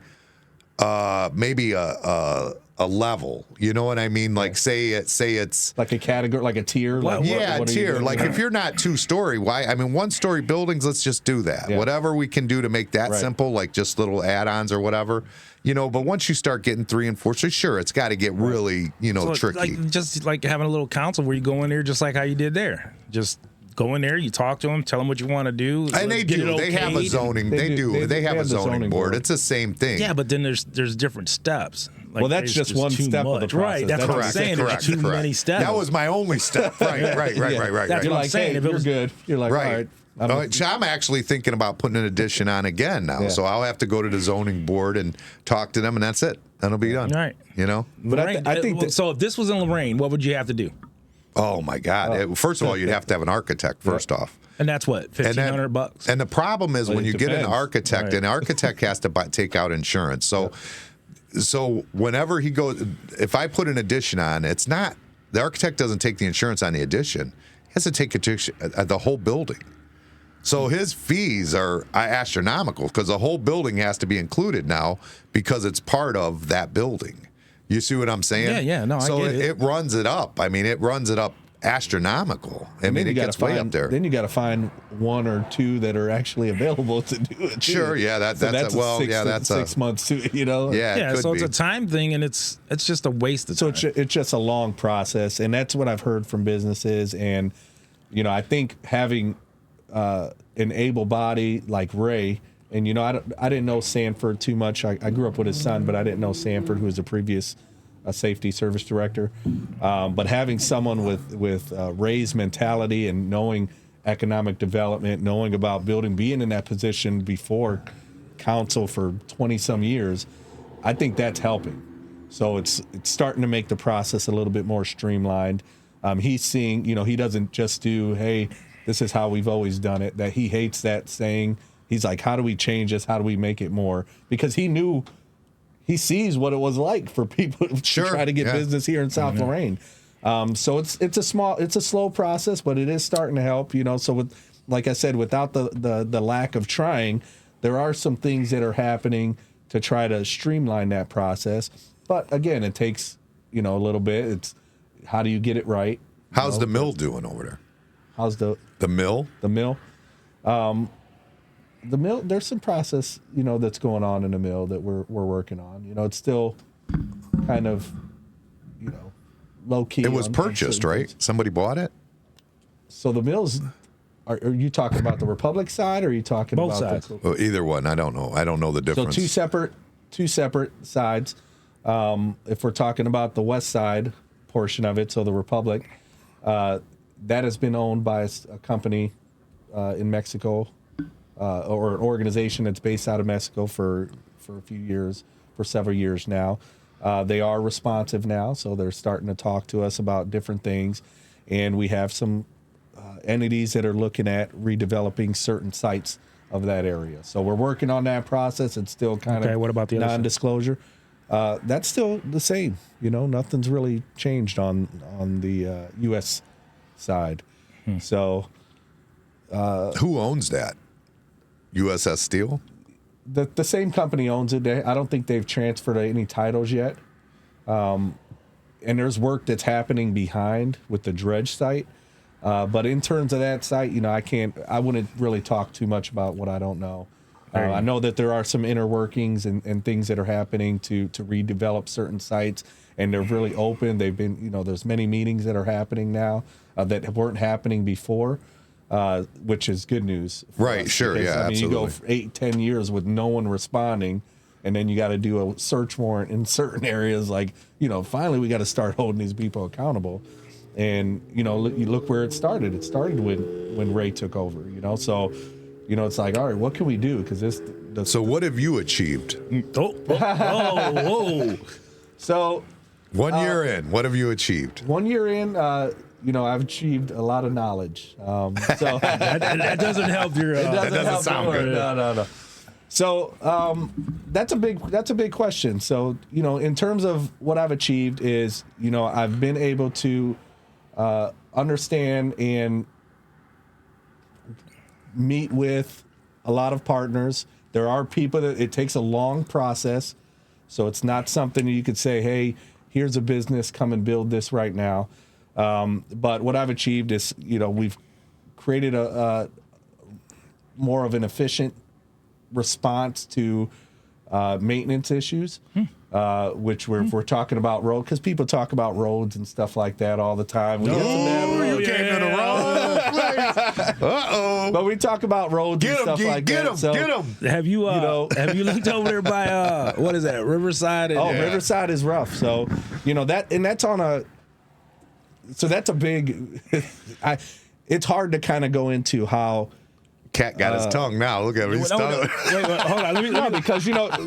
maybe a level. You know what I mean? Like say it's like a category, like a tier. Like a tier. Like if you're not 2-story, why? I mean, 1-story buildings. Let's just do that. Yeah. Whatever we can do to make that simple, like just little add-ons or whatever. You know, but once you start getting 3 and 4, so sure, it's got to get really, you know, tricky. Just like having a little council where you go in there, just like how you did there. Just go in there, you talk to them, tell them what you want to do. And they do. They have a zoning. They have a zoning board. It's the same thing. Yeah, but then there's different steps. Like, well, that's just one step of the process. Right, that's what I'm saying. There's too many steps. That was my only step. Right. That's You're what I'm saying. Hey, you're good. You're like, right. All right. I'm actually thinking about putting an addition on again now. So I'll have to go to the zoning board and talk to them, and that's it. That'll be done. Right. You know? But I think so if this was in Lorain, what would you have to do? Oh, my God. First of all, you'd have to have an architect first off. And that's what, $1,500? And the problem is when you get an architect, an architect has to take out insurance. So whenever he goes, if I put an addition on, it's not, the architect doesn't take the insurance on the addition. He has to take the whole building. So his fees are astronomical because the whole building has to be included now because it's part of that building. You see what I'm saying? Yeah. No, so I get it. It runs it up. I mean, it runs it up astronomical. I And mean, then it you gets gotta way find, up there. Then you got to find one or two that are actually available to do it. Too. Sure, yeah, that's that's 6 months too. You know, yeah, it Yeah, could so be. it's a time thing, and it's just a waste of So time. it's just a long process, and that's what I've heard from businesses. And I think having an able body like Ray, and I didn't know Sanford too much. I grew up with his son, but I didn't know Sanford, who was a previous safety service director. But having someone with Ray's mentality and knowing economic development, knowing about building, being in that position before council for 20 some years, I think that's helping. So it's starting to make the process a little bit more streamlined. He's seeing, he doesn't just do, hey, this is how we've always done it, that he hates that saying. He's like, how do we change this? How do we make it more? Because he sees what it was like for people to try to get business here in South Lorraine. So it's a slow process, but it is starting to help, so like I said, without the lack of trying, there are some things that are happening to try to streamline that process. But again, it takes, a little bit. It's how do you get it right? How's the mill doing over there? How's the mill? The mill? The mill, there's some process, that's going on in the mill that we're working on. It's still kind of, low key. It was purchased, right? Somebody bought it? So the mills, are you talking about the Republic side, or are you talking Both about sides. Well, either one. I don't know. I don't know the difference. So two separate sides. If we're talking about the west side portion of it, so the Republic, that has been owned by a company in Mexico, or an organization that's based out of Mexico for a few years, for several years now. They are responsive now, so they're starting to talk to us about different things, and we have some entities that are looking at redeveloping certain sites of that area. So we're working on that process. It's still kind of what about the other side? non-disclosure. That's still the same. Nothing's really changed on the U.S. side. So Who owns that? USS Steel? the same company owns it. I don't think they've transferred any titles yet. And there's work that's happening behind with the dredge site. But in terms of that site, I wouldn't really talk too much about what I don't know. I know that there are some inner workings and things that are happening to redevelop certain sites, and they're really open. They've been, there's many meetings that are happening now that weren't happening before, which is good news. Right, us, sure, because, yeah, I mean, you go absolutely. for 8-10 years with no one responding, and then you got to do a search warrant in certain areas. Like, finally we got to start holding these people accountable. And you look where it started. It started when Ray took over. So, it's like, all right, what can we do? Because So what have you achieved? Whoa. So 1 year in, what have you achieved? 1 year in, I've achieved a lot of knowledge. So that doesn't help your. it doesn't help sound the good. No. So that's a big question. So in terms of what I've achieved is I've been able to understand and meet with a lot of partners. There are people that it takes a long process, so it's not something that you could say, hey, here's a business, come and build this right now. But what I've achieved is we've created a more of an efficient response to maintenance issues, which we're talking about road, because people talk about roads and stuff like that all the time. We get some bad roads. You came to the wrong place. Uh-oh. But we talk about roads and stuff like that. So, get him. Have you have you looked over there by what is that, Riverside? Riverside is rough. So that, and that's on a. So that's a big. It's hard to kind of go into how. Cat got his tongue now. Look at him. He's Wait, hold on. Let me. No, because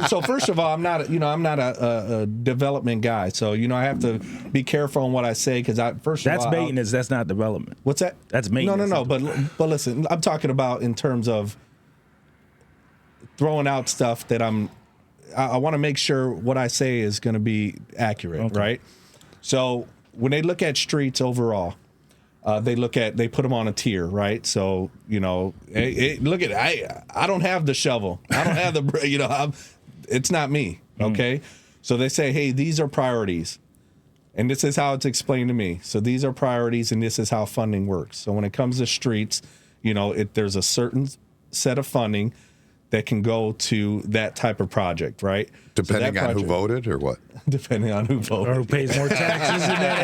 so first of all, I'm not a development guy, so I have to be careful on what I say, because That's maintenance. That's not development. What's that? That's maintenance. No. But listen, I'm talking about in terms of throwing out stuff that I want to make sure what I say is going to be accurate, right? So when they look at streets overall. They put them on a tier, right? So, look at I don't have the shovel. I don't have the, it's not me. Okay. So they say, hey, these are priorities. And this is how it's explained to me. So these are priorities, and this is how funding works. So when it comes to streets, there's a certain set of funding that can go to that type of project, right? Depending on who voted or what? Depending on who voted. Or who pays more taxes in that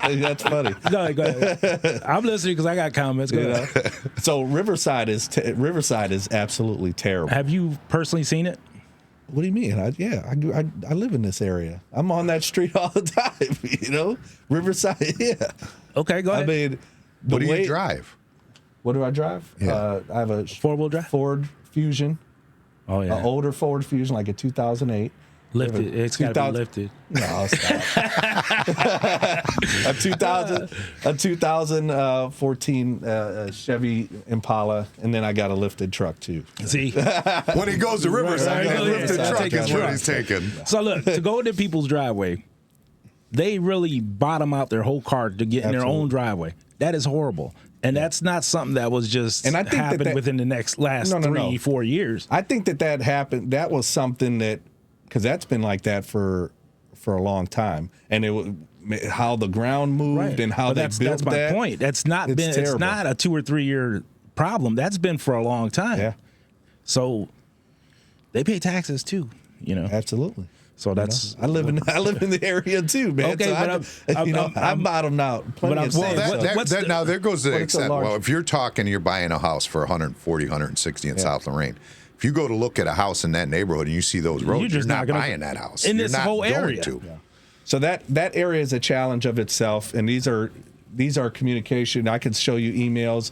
area. That's funny. No, go ahead. I'm listening because I got comments. Go ahead. So Riverside is absolutely terrible. Have you personally seen it? What do you mean? I live in this area. I'm on that street all the time. Riverside. Yeah. Okay, go ahead. I mean, What do you drive? What do I drive? Yeah. I have a Four-wheel drive? Ford Fusion. Oh, yeah. An older Ford Fusion, like a 2008. Lifted. It's got to be lifted. No, stop. a 2014 Chevy Impala, and then I got a lifted truck too. See? When he goes to Riverside, that lifted Yeah, truck take his is what truck. he's taking. So, look, to go into people's driveway, they really bottom out their whole car to get in their own driveway. That is horrible. And that's not something that was just And I think happened within the last 3-4 years. I think that happened. That was something that, because that's been like that for a long time, and it was how the ground moved and how But they built that's my point. That's not It's been. terrible. It's not a 2 or 3 year problem. That's been for a long time. Yeah, So they pay taxes too. absolutely. So that's I live in the area too, man. Okay, so but I'm bottomed out. Plenty I'm of saying, things. Now there goes the what's a extent. large- Well, if you're talking, you're buying a house for 140, 160 in South Lorraine. If you go to look at a house in that neighborhood and you see those roads, you're just not not gonna- buying that house. in You're this not whole going area. to. So that area is a challenge of itself, and these are communication. I could show you emails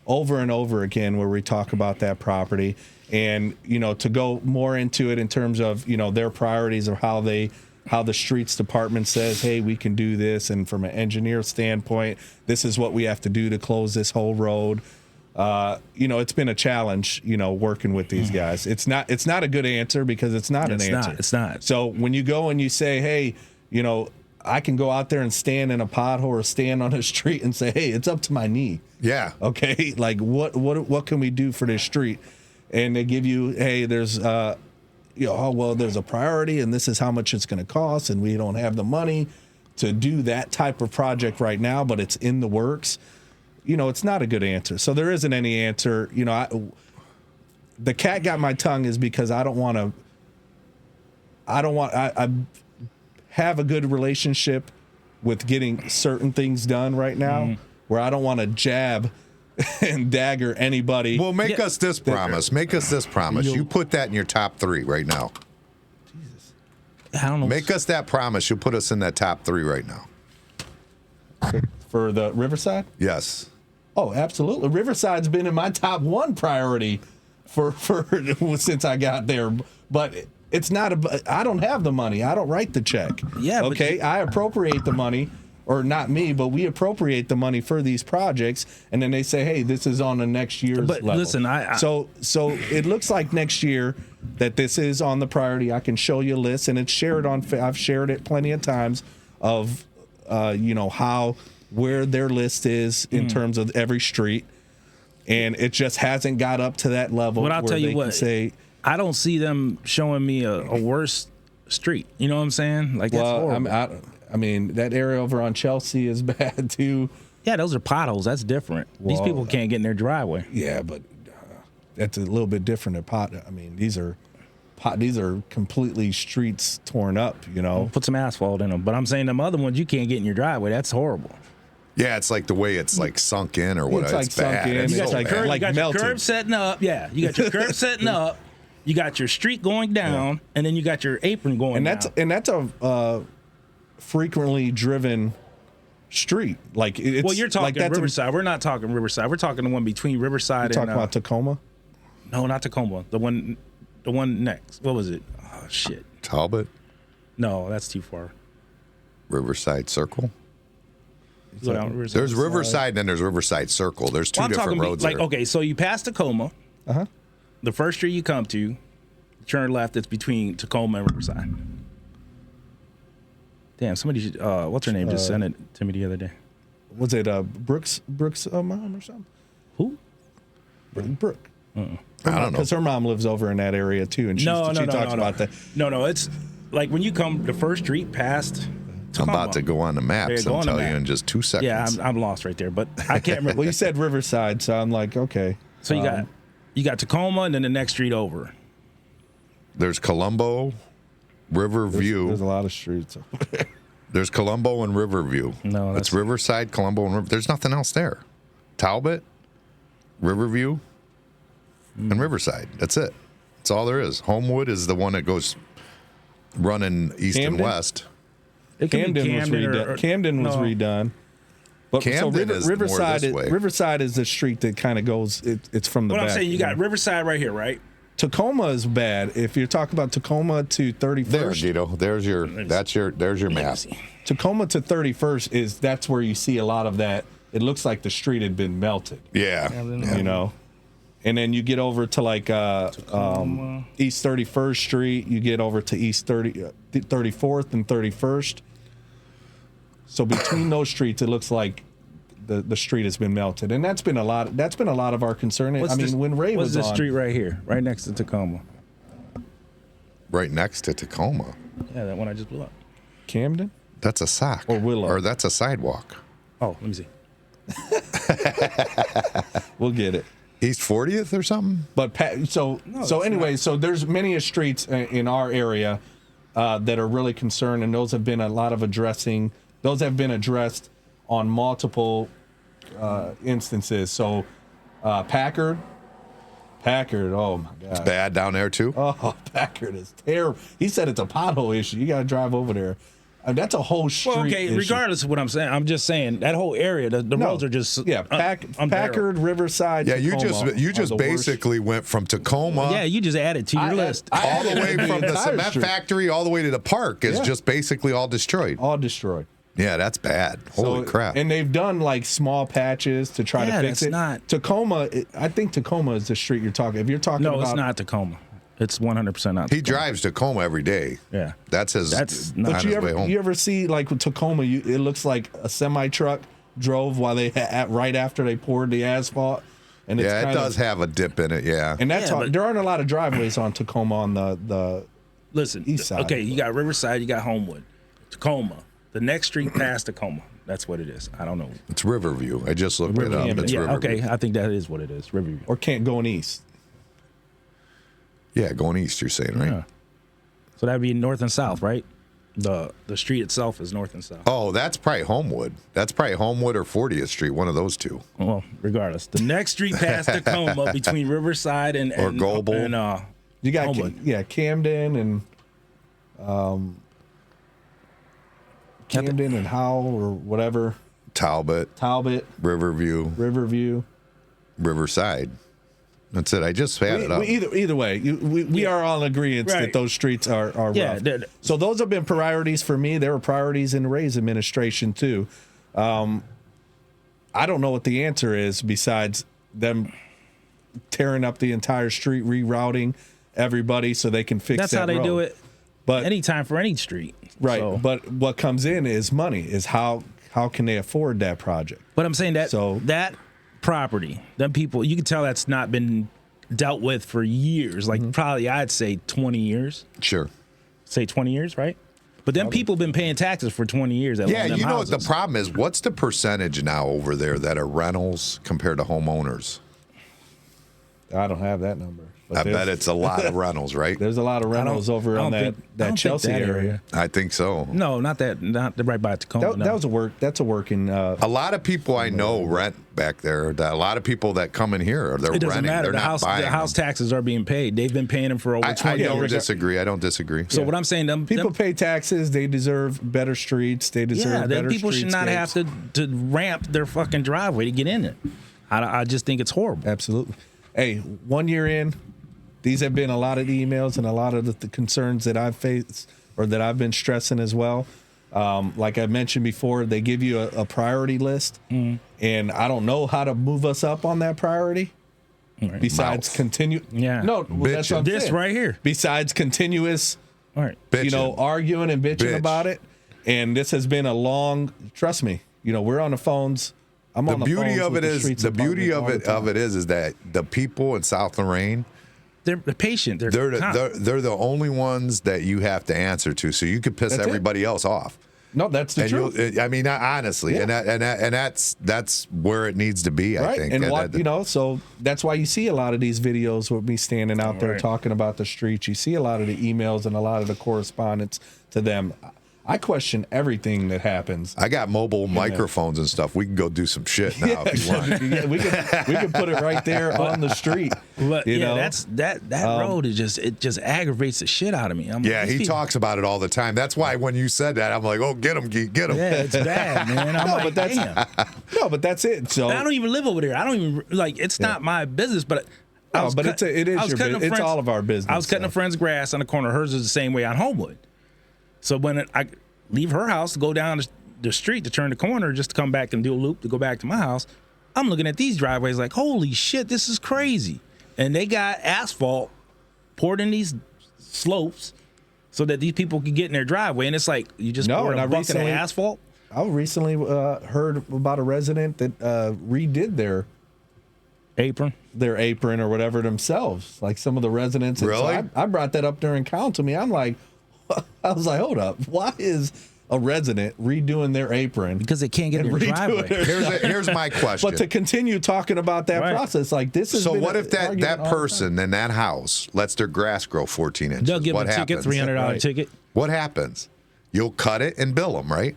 over and over again where we talk about that property, and to go more into it in terms of their priorities of how the streets department says, hey, we can do this, and from an engineer standpoint, this is what we have to do to close this whole road. It's been a challenge, working with these guys. It's not a good answer because it's not an answer. It's not. So when you go and you say, hey, I can go out there and stand in a pothole or stand on a street and say, hey, it's up to my knee. Yeah. Okay. Like what can we do for this street? And they give you, hey, there's, there's a priority and this is how much it's going to cost. And we don't have the money to do that type of project right now, but it's in the works. It's not a good answer. So there isn't any answer. The cat got my tongue is because I have a good relationship with getting certain things done right now where I don't want to jab and dagger anybody. Well, make us this promise. Make us this promise. You put that in your top 3 right now. I don't know. Make us that promise. You'll put us in that top 3 right now. For the Riverside? Yes. Oh, absolutely. Riverside's been in my top 1 priority for since I got there. But it's not I don't have the money. I don't write the check. Yeah. Okay. I appropriate the money, or not me, but we appropriate the money for these projects, and then they say, hey, this is on the next year's But level. listen, so it looks like next year that this is on the priority. I can show you a list, and it's shared on. I've shared it plenty of times of, where their list is in terms of every street, and it just hasn't got up to that level. But I'll where tell you they what, can say, I don't see them showing me a worse street. You know what I'm saying? Like, that's horrible. I mean, that area over on Chelsea is bad too. Yeah, those are potholes. That's different. These Well, people can't get in their driveway. Yeah, but that's a little bit different than I mean, these are completely streets torn up. Put some asphalt in them. But I'm saying them other ones, you can't get in your driveway. That's horrible. Yeah, it's like the way it's like sunk in or what. It's like sunk bad. in. It's You got so your bad. curb, like you got melted. your curb setting up. Yeah, you got your curb setting up. You got your street going down, and then you got your apron going down. And that's a frequently driven street. Like it's Well, you're talking like that's Riverside. We're not talking Riverside. We're talking the one between Riverside You're and talking about Tacoma. no, not Tacoma. The one next. What was it? Oh shit. Talbot, No, that's too far. Riverside Circle. Go down Riverside. There's Riverside and then there's Riverside Circle. There's 2 Well, I'm different talking roads like there. okay, so you pass Tacoma. The first street you come to, turn left. It's between Tacoma and Riverside. Damn, somebody should. What's her name? Just sent it to me the other day. Was it Brooks mom or something? Who? Brooke. I don't know. Because her mom lives over in that area too, and she talks about that. No. It's like when you come the first street past. I'm about to go on the maps go and on the tell you map. in just 2 seconds. Yeah, I'm lost right there, but I can't remember. Well, you said Riverside, so I'm like, okay. So you got Tacoma and then the next street over. There's Colombo, Riverview. There's a lot of streets. There's Colombo and Riverview. No, it's Riverside, Colombo, and There's nothing else there. Talbot, Riverview, and Riverside. That's it. That's all there is. Homewood is the one that goes running east Camden? and west. It could be Camden was redone. But Camden is more Riverside this way. Riverside is the street that kind of goes. It's from the What back. I'm saying, you got Riverside right here, right? Tacoma is bad. If you're talking about Tacoma to 31st, There, Guido. There's your map. Tacoma to 31st that's where you see a lot of that. It looks like the street had been melted. Yeah. You know. And then you get over to like East 31st Street. You get over to East 34th and 31st. So between those streets, it looks like the street has been melted, and that's been a lot of our concern. When Ray was on, what's this street right here, right next to Tacoma? Right next to Tacoma. Yeah, that one I just blew up. Camden. That's a sock. Or Willow. Or that's a sidewalk. Oh, let me see. We'll get it. East 40th or something? But so there's many streets in our area that are really concerned, and those have been a lot of addressing. Those have been addressed on multiple instances. So Packard, oh my God. It's bad down there too? Oh, Packard is terrible. He said it's a pothole issue. You got to drive over there. That's a whole street. Well, okay, issue. regardless of what I'm saying, I'm just saying that whole area, the roads are just Packard, Riverside. Yeah, Tacoma you just basically went from Tacoma. Yeah, you just added to your list. all the way from the cement street. factory all the way to the park is just basically all destroyed. All destroyed. Yeah, that's bad. Holy crap. And they've done like small patches to try to fix it. Tacoma, I think Tacoma is the street you're talking. If you're talking about. No, it's not Tacoma. It's 100% not. He drives Tacoma every day. Yeah. That's his But his way home. you ever see like with Tacoma, it looks like a semi truck drove while they right after they poured the asphalt. And it's it does have a dip in it, yeah. And that's there aren't a lot of driveways on Tacoma on the east side. Okay, you got Riverside, you got Homewood, Tacoma. The next street past Tacoma. That's what it is. I don't know. It's Riverview. I just looked it up. It's Riverview. Okay, I think that is what it is. Riverview. Or can't going east. Yeah, going east, you're saying, right? Yeah. So that'd be north and south, right? The street itself is north and south. Oh, that's probably Homewood. That's probably Homewood or 40th Street, one of those two. Well, regardless. The next street past Tacoma between Riverside and Goble. And, you got Homewood. Camden and Camden and Howell or whatever. Talbot. Riverview. Riverside. That's it. I just had it up. Either way, we are all in agreement that those streets are rough. So those have been priorities for me. There were priorities in Ray's administration too. I don't know what the answer is besides them tearing up the entire street, rerouting everybody so they can fix that's that how they road. do it. But anytime for any street. Right. So. But what comes in is money. Is how can they afford that project? But I'm saying that that property, them people, you can tell that's not been dealt with for years. Like probably I'd say 20 years. Sure. Say 20 years, right? But then people been paying taxes for 20 years. Yeah, you know what the problem is? What's the percentage now over there that are rentals compared to homeowners? I don't have that number. I bet it's a lot of rentals, right? There's a lot of rentals over on that Chelsea area. I think so. No, not right by Tacoma. That's a working. A lot of people I know rent back there. A lot of people that come in here, they're renting. It doesn't matter. They're not buying the house taxes are being paid. They've been paying them for over 20 years. I don't disagree. So what I'm saying, people pay taxes. They deserve better streets. They deserve better people should not have to ramp their fucking driveway to get in it. I just think it's horrible. Absolutely. Hey, 1 year in. These have been a lot of the emails and a lot of the concerns that I've faced or that I've been stressing as well. Like I mentioned before, they give you a priority list, and I don't know how to move us up on that priority. Right. Besides continue, no, that's what I'm saying. Right here. Besides continuous, arguing and bitching about it, and this has been a long. Trust me, we're on the phones. The beauty of it is that the people in South Lorraine they're patient. They're the only ones that you have to answer to. So you could piss That's everybody else off. No, that's the truth. I mean, honestly, Yeah. and that's where it needs to be. I think. And what so that's why you see a lot of these videos with me standing out there Right. talking about the streets. You see a lot of the emails and a lot of the correspondence to them. I question everything that happens. I got mobile microphones and stuff. We can go do some shit now if you want. Yeah, we can put it right there on the street. But you know? that's that road is just aggravates the shit out of me. I'm like, Yeah, these he people- talks about it all the time. That's why when you said that, I'm like, oh, get him, Geek, get him. Yeah, it's bad, man. I'm like, damn. No, but that's it. So I don't even live over there. I don't even like. It's not my business, but. No, but it is I was your cutting a business. It's friend's- all of our business. I was cutting a friend's grass on the corner. Hers is the same way on Homewood. So when I leave her house to go down the street to turn the corner just to come back and do a loop to go back to my house, I'm looking at these driveways like, holy shit, this is crazy. And they got asphalt poured in these slopes so that these people can get in their driveway. And it's like, you just pour a bucket of asphalt. I recently heard about a resident that redid their apron or whatever themselves. Like some of the residents. And Really? So I brought that up during council meeting. I'm like, I was like, hold up. Why is a resident redoing their apron? Because they can't get in And their redo driveway. Here's my question. But to continue talking about that Right. process, like this is. So what if that person in that house lets their grass grow 14 inches? They'll give what them a ticket, happens? $300 Right. ticket. What happens? You'll cut it and bill them, right?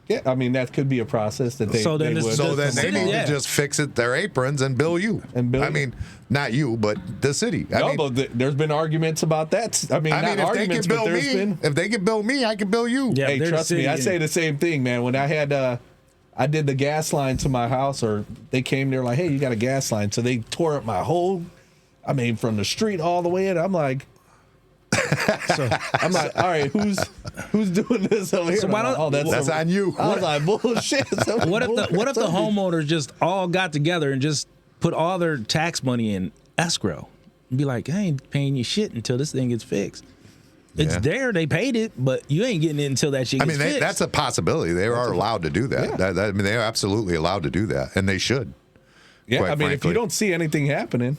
Yeah, I mean that could be a process that they. So then they this- would. So then they city, need yeah. to just fix it their aprons and bill you. And bill I you. mean, not you, but the city. I No, mean, but there's been arguments about that. I mean, not if they arguments, can but bill there's me, been. if they can bill me, I can bill you. Yeah, Hey, they're the trust me, city I and- say the same thing, man. When I had, I did the gas line to my house, or they came there like, hey, you got a gas line. So they tore up my whole, from the street all the way in. I'm like, all right, who's doing this over here? So why don't- That's on you. I was like, bullshit. What if the homeowners just all got together and just put all their tax money in escrow and be like, I ain't paying you shit until this thing gets fixed. It's Yeah. there, they paid it, but you ain't getting it until that shit I gets mean, fixed. that's a possibility. They are allowed to do that. Yeah. I mean, they are absolutely allowed to do that, and they should. Yeah, quite I mean, if frankly. you don't see anything happening,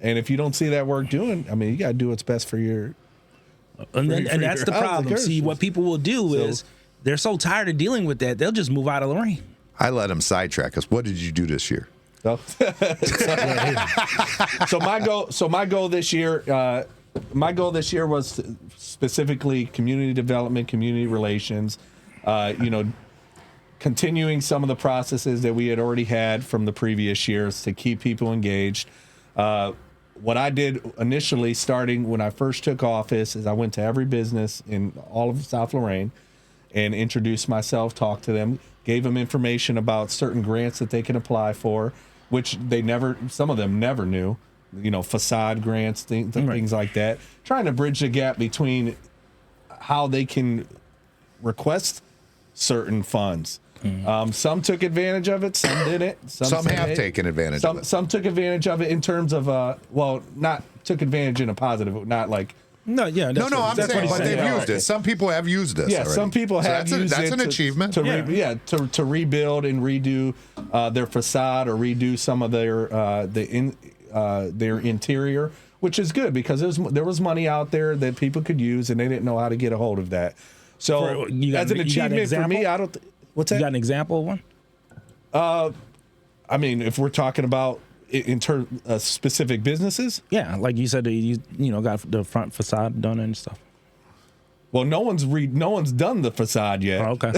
and if you don't see that work doing, I mean, you got to do what's best for your. and for that's your the house, problem. of See, course. what people will do is they're so tired of dealing with that, they'll just move out of Lorain. I let them sidetrack us. What did you do this year? So, so my goal this year was specifically community development, community relations, continuing some of the processes that we had already had from the previous years to keep people engaged. What I did initially, starting when I first took office, is I went to every business in all of South Lorraine and introduced myself, talked to them, gave them information about certain grants that they can apply for, which some of them never knew, facade grants, things like that, trying to bridge the gap between how they can request certain funds. Some took advantage of it, some didn't. Some said, have hey, taken advantage of it. Some took advantage of it in terms of, not took advantage in a positive, not like. No, yeah. No, I'm that's saying, what but he's they've saying. used it. Some people have used this. Yeah, already. some people So have used that's it an achievement. to rebuild and redo their facade or redo some of their interior, which is good because there was money out there that people could use and they didn't know how to get a hold of that. So as an achievement for me, I don't. What's that? You got an example of one? I mean, if we're talking about in terms of specific businesses, Yeah, like you said, you got the front facade done and stuff. well, no one's done the facade yet. Oh, okay.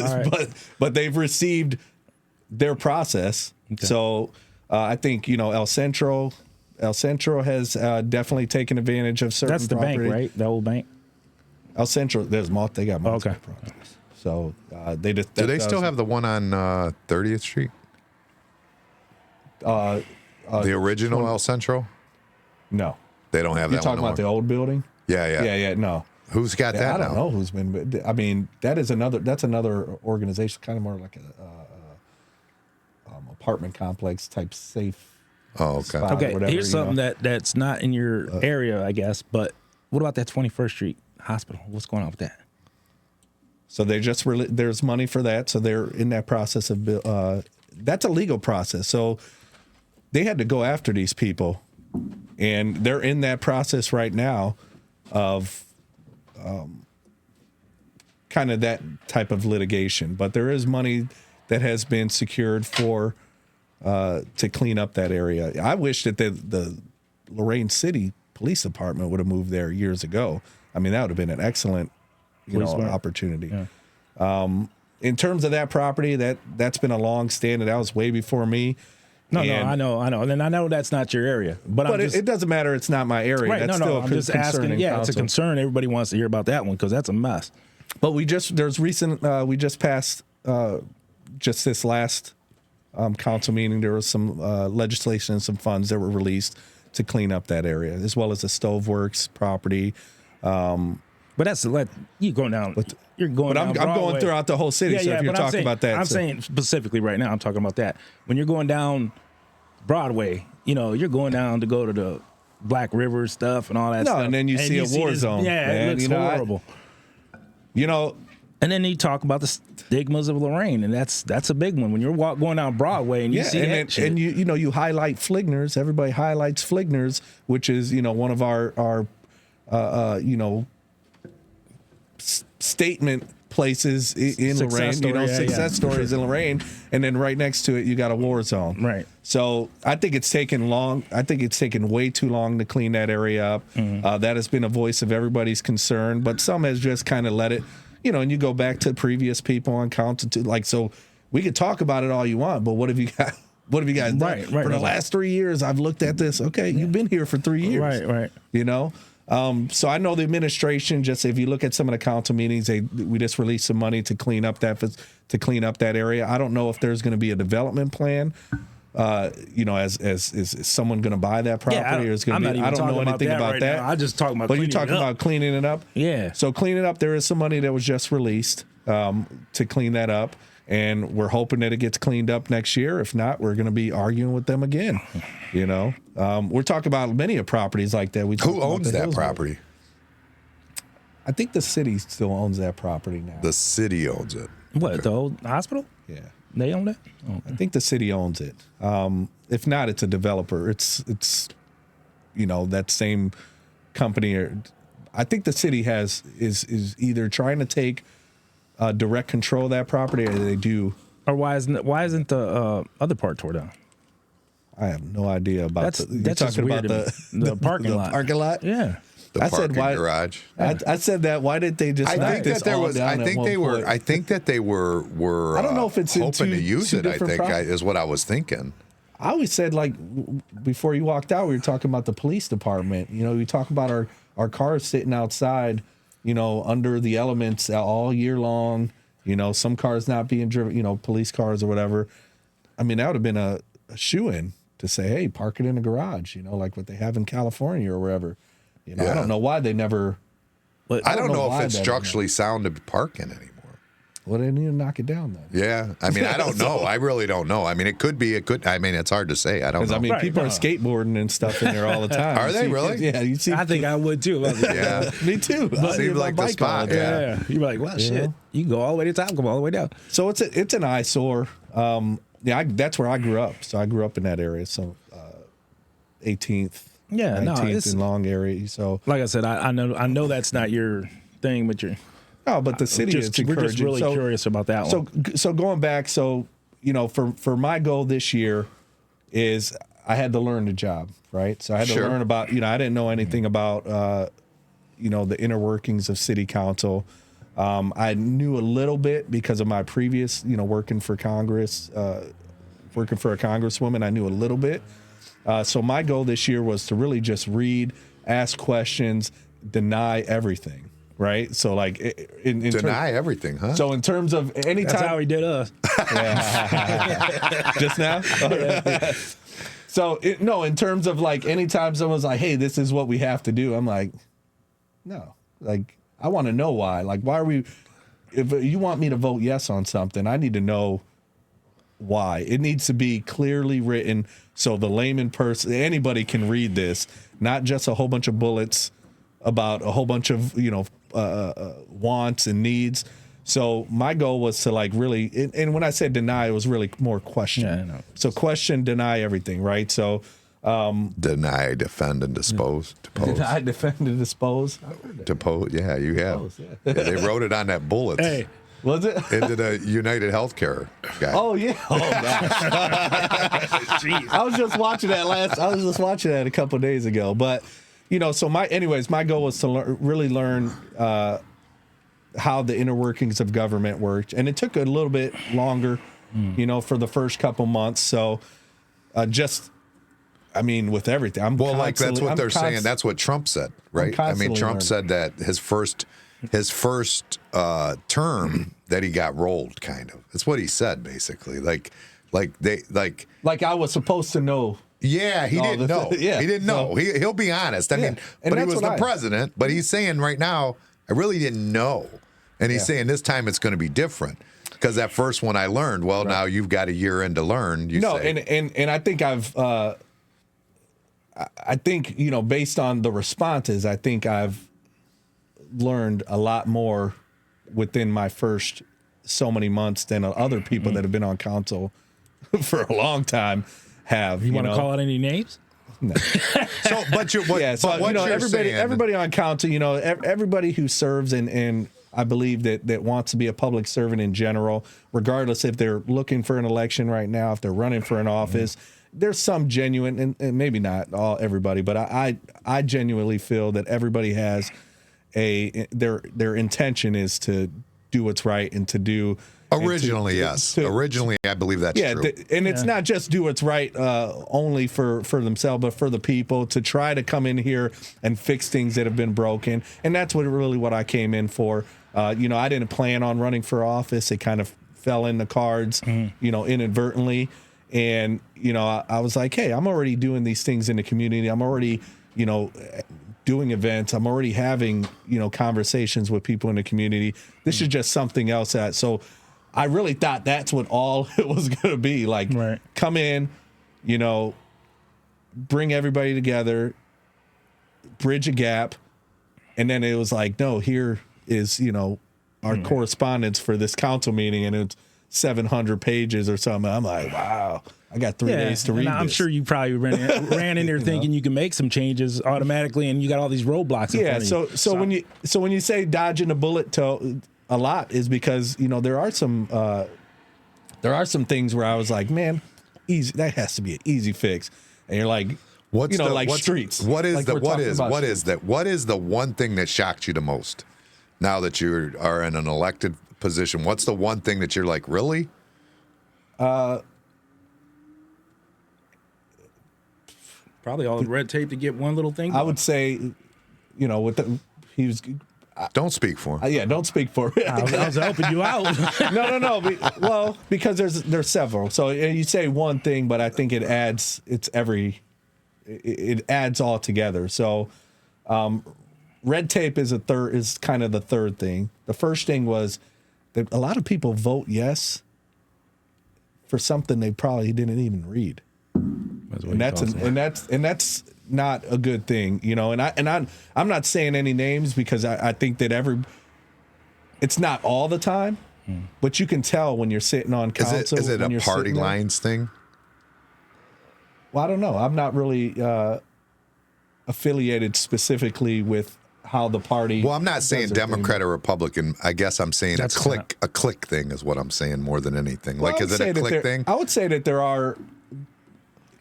All right. but they've received their process. Okay. So I think El Centro has definitely taken advantage of certain. That's the property. bank, right? The old bank. El Centro, they got multiple Okay. properties. So they just Do they still have the one on 30th Street? The original El Centro? No. They don't have You're that talking one. about the old building? Yeah. Yeah. No. Who's got Yeah, that I don't now? know who's been. But, I mean, that's another organization, kind of more like a apartment complex type safe. Oh, okay. spot or Okay, whatever, here's something that's not in your area, I guess. But what about that 21st Street Hospital? What's going on with that? So they just there's money for that. So they're in that process of that's a legal process. So they had to go after these people And they're in that process right now of kind of that type of litigation. But there is money that has been secured for to clean up that area. I wish that the Lorain City Police Department would have moved there years ago. I mean, that would have been an excellent opportunity. Yeah. In terms of that property, that's been a long standing. That was way before me. No, I know, and I know that's not your area, but it doesn't matter. It's not my area. Right? That's I'm just asking. Yeah, it's a concern. Everybody wants to hear about that one because that's a mess. But we just passed just this last council meeting. There was some legislation and some funds that were released to clean up that area, as well as the Stoveworks property. But that's you going down. You're going. But I'm going throughout the whole city. So if you're talking about that, I'm saying specifically right now. I'm talking about that. When you're going down Broadway, you're going down to go to the Black River stuff and all that. stuff. And then you see a war zone. Yeah, man. it looks horrible. And then you talk about the stigmas of Lorain, and that's a big one. When you're going down Broadway and you see that shit. And you highlight Fligner's. Everybody highlights Fligner's, which is one of our statement places in Lorain. Success stories in Lorain, and then right next to it you got a war zone. Right. So I think it's taken long. I think it's taken way too long to clean that area up. Mm-hmm. That has been a voice of everybody's concern, but some has just kind of let it. And you go back to previous people on council too. So we could talk about it all you want, but what have you got? What have you guys done? Right, for the last 3 years, I've looked at this. Okay, you've been here for 3 years. Right. So I know the administration. Just if you look at some of the council meetings, we just released some money to clean up that area. I don't know if there's going to be a development plan. Is someone going to buy that property, or is going to be? I don't know anything about that. I just talking about. But you're talking about cleaning it up. Yeah. So cleaning up, there is some money that was just released to clean that up, and we're hoping that it gets cleaned up next year. If not, we're going to be arguing with them again. We're talking about many of properties like that. Who owns that property? I think the city still owns that property now. The city owns it. What, the old hospital? Yeah. They own that? Okay. I think the city owns it. If not, it's a developer. It's that same company. I think the city is either trying to take direct control of that property, or they do. Or why isn't the other part tore down? I have no idea about that's talking about the parking lot. Parking lot? Yeah. The parking garage. I said that. Why didn't they just knock this all down? I think that they were. I don't know if it's hoping to use it. I think is what I was thinking. I always said, before you walked out, we were talking about the police department. We talk about our cars sitting outside, under the elements all year long. Some cars not being driven. Police cars or whatever. I mean, that would have been a shoo-in to say, hey, park it in the garage. Like what they have in California or wherever. I don't know why they never. I don't know if it's structurally sound to park in anymore. Well, they need to knock it down then. Yeah, I mean, I don't know. I really don't know. I mean, it could be. It could. I mean, it's hard to say. I don't know. I mean, people are skateboarding and stuff in there all the time. Are they really? Yeah, you see. I think I would too. Yeah, me too. Seems like the spot. Yeah. You're like, well, shit. You can go all the way to the top, come all the way down. So it's an eyesore. That's where I grew up. So I grew up in that area. So 18th. Yeah, 19th and Long area. So, like I said, I know that's not your thing, but you're. No, but the city is encouraging. We're just really curious about that one. So going back, for my goal this year is I had to learn the job, right? So I had to learn about, I didn't know anything about, the inner workings of city council. I knew a little bit because of my previous, working for Congress, working for a congresswoman. I knew a little bit. So my goal this year was to really just read, ask questions, deny everything, right? So deny everything, huh? So in terms of anytime, that's how he did us. Just now. So in terms of anytime someone's like, hey, this is what we have to do, I'm like, no, I want to know why. Why are we? If you want me to vote yes on something, I need to know why. It needs to be clearly written so the layman person, anybody can read this, not just a whole bunch of bullets about a whole bunch of wants and needs. So my goal was to really, and when I said deny, it was really more question. Yeah, I know. So question, deny everything, right? So Deny, defend, and dispose. Depose. Deny, defend, and dispose. Depose. Yeah, you have. Depose, yeah. Yeah, they wrote it on that bullet. Hey, Was it? Into the United Healthcare guy. Oh yeah. Oh gosh. jeez. I was just watching that a couple of days ago. But so my goal was to really learn how the inner workings of government worked, and it took a little bit longer, for the first couple months. So with everything, That's what they're saying. That's what Trump said, right? Trump learning. said that his first term that he got rolled, kind of. That's what he said, basically. Like I was supposed to know. Yeah, he didn't know. Yeah, he didn't know. He'll be honest. I mean, and but he that's was the president. But he's saying right now, I really didn't know, and he's saying this time it's going to be different. Because that first one I learned. Well, now you've got a year in to learn. And I think based on the responses, I think I've learned a lot more within my first so many months than other people that have been on council for a long time have. You want to call out any names? No. Everybody everybody on council, everybody who serves and I believe that wants to be a public servant in general, regardless if they're looking for an election right now, if they're running for an office, there's some genuine, and maybe not everybody, but I genuinely feel that everybody has their intention is to do what's right and to do. Originally, yes. Originally, I believe that's true. It's not just do what's right only for themselves, but for the people, to try to come in here and fix things that have been broken. And that's what I came in for. I didn't plan on running for office. It kind of fell in the cards, inadvertently. And, I was like, hey, I'm already doing these things in the community. I'm already, doing events. I'm already having, conversations with people in the community. This is just something else so I really thought that's what all it was going to be. Like, come in, bring everybody together, bridge a gap. And then it was like, no, here is, our correspondence for this council meeting. And it's 700 pages or something. I'm like, wow, I got 3 days to read this. I'm sure you probably ran in there thinking you can make some changes automatically, and you got all these roadblocks in front of you. So when you say dodging a bullet a lot is because, there are some things where I was like, man, easy, that has to be an easy fix. And you're like, streets. What is the one thing that shocked you the most now that you are in an elected position? What's the one thing that you're like, really? Probably all the red tape to get one little thing. I would say, he was. Don't speak for him. Don't speak for him. I was helping you out. No. Well, because there's several. So you say one thing, but I think it adds. It adds all together. So, red tape is kind of the third thing. The first thing was that a lot of people vote yes for something they probably didn't even read. And that's not a good thing, and I'm not saying any names because I think that it's not all the time, but you can tell when you're sitting on council. Is it a party lines thing? Well, I don't know. I'm not really affiliated specifically with how the party. Well, I'm not saying Democrat or Republican. I guess I'm saying a click thing is what I'm saying more than anything. Well, is it a click thing? I would say that there are.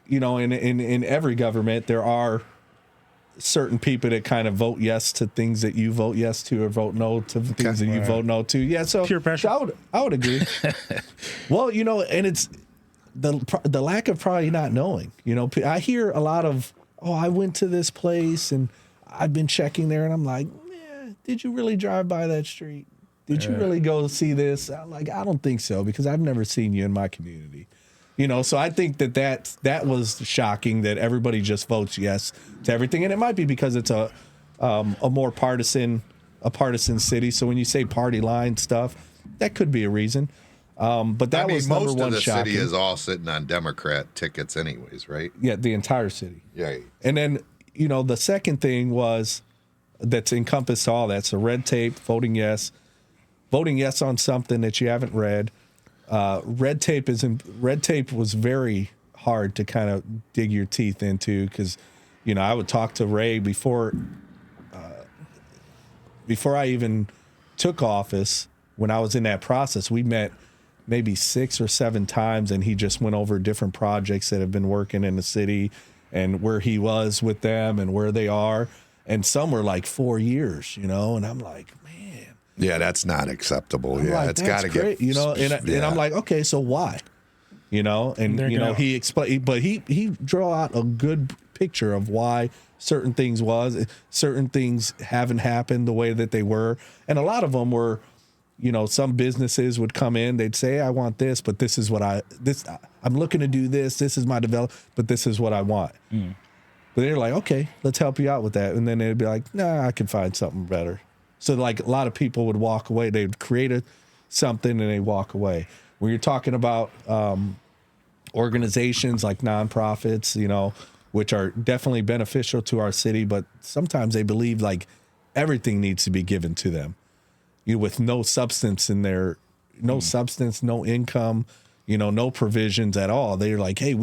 In every government, there are certain people that kind of vote yes to things that you vote yes to, or vote no to things that you vote no to. Yeah, so peer pressure. So I would agree. Well, and it's the lack of probably not knowing. I hear a lot of, I went to this place and I've been checking there, and I'm like, did you really drive by that street? Did you really go see this? I'm like, I don't think so, because I've never seen you in my community. So I think that was shocking that everybody just votes yes to everything, and it might be because it's a more partisan city. So when you say party line stuff, that could be a reason. But that was number one shocking. Most of the city is all sitting on Democrat tickets, anyways, right? Yeah, the entire city. Yeah. And then the second thing was that's encompassed all that. So red tape, voting yes on something that you haven't read. Red tape was very hard to kind of dig your teeth into because, you know, I would talk to Ray before I even took office. When I was in that process, we met maybe 6 or 7 times, and he just went over different projects that have been working in the city and where he was with them and where they are. And some were like 4 years, you know, and I'm like, man. Yeah, that's not acceptable. I'm yeah, like, it's got to great, get, you know, and I'm like, okay, so why? You know, and, you know, he explained, but he drew out a good picture of why certain things haven't happened the way that they were. And a lot of them were, you know, some businesses would come in, they'd say, I want this, but this is what I'm looking to do this is my development, but this is what I want. Mm. But they're like, okay, let's help you out with that. And then they'd be like, nah, I can find something better. So like a lot of people would walk away. They'd create something and they walk away. When you're talking about organizations like nonprofits, you know, which are definitely beneficial to our city, but sometimes they believe like everything needs to be given to them. You with no substance in there, no substance, no income, you know, no provisions at all. They're like, hey,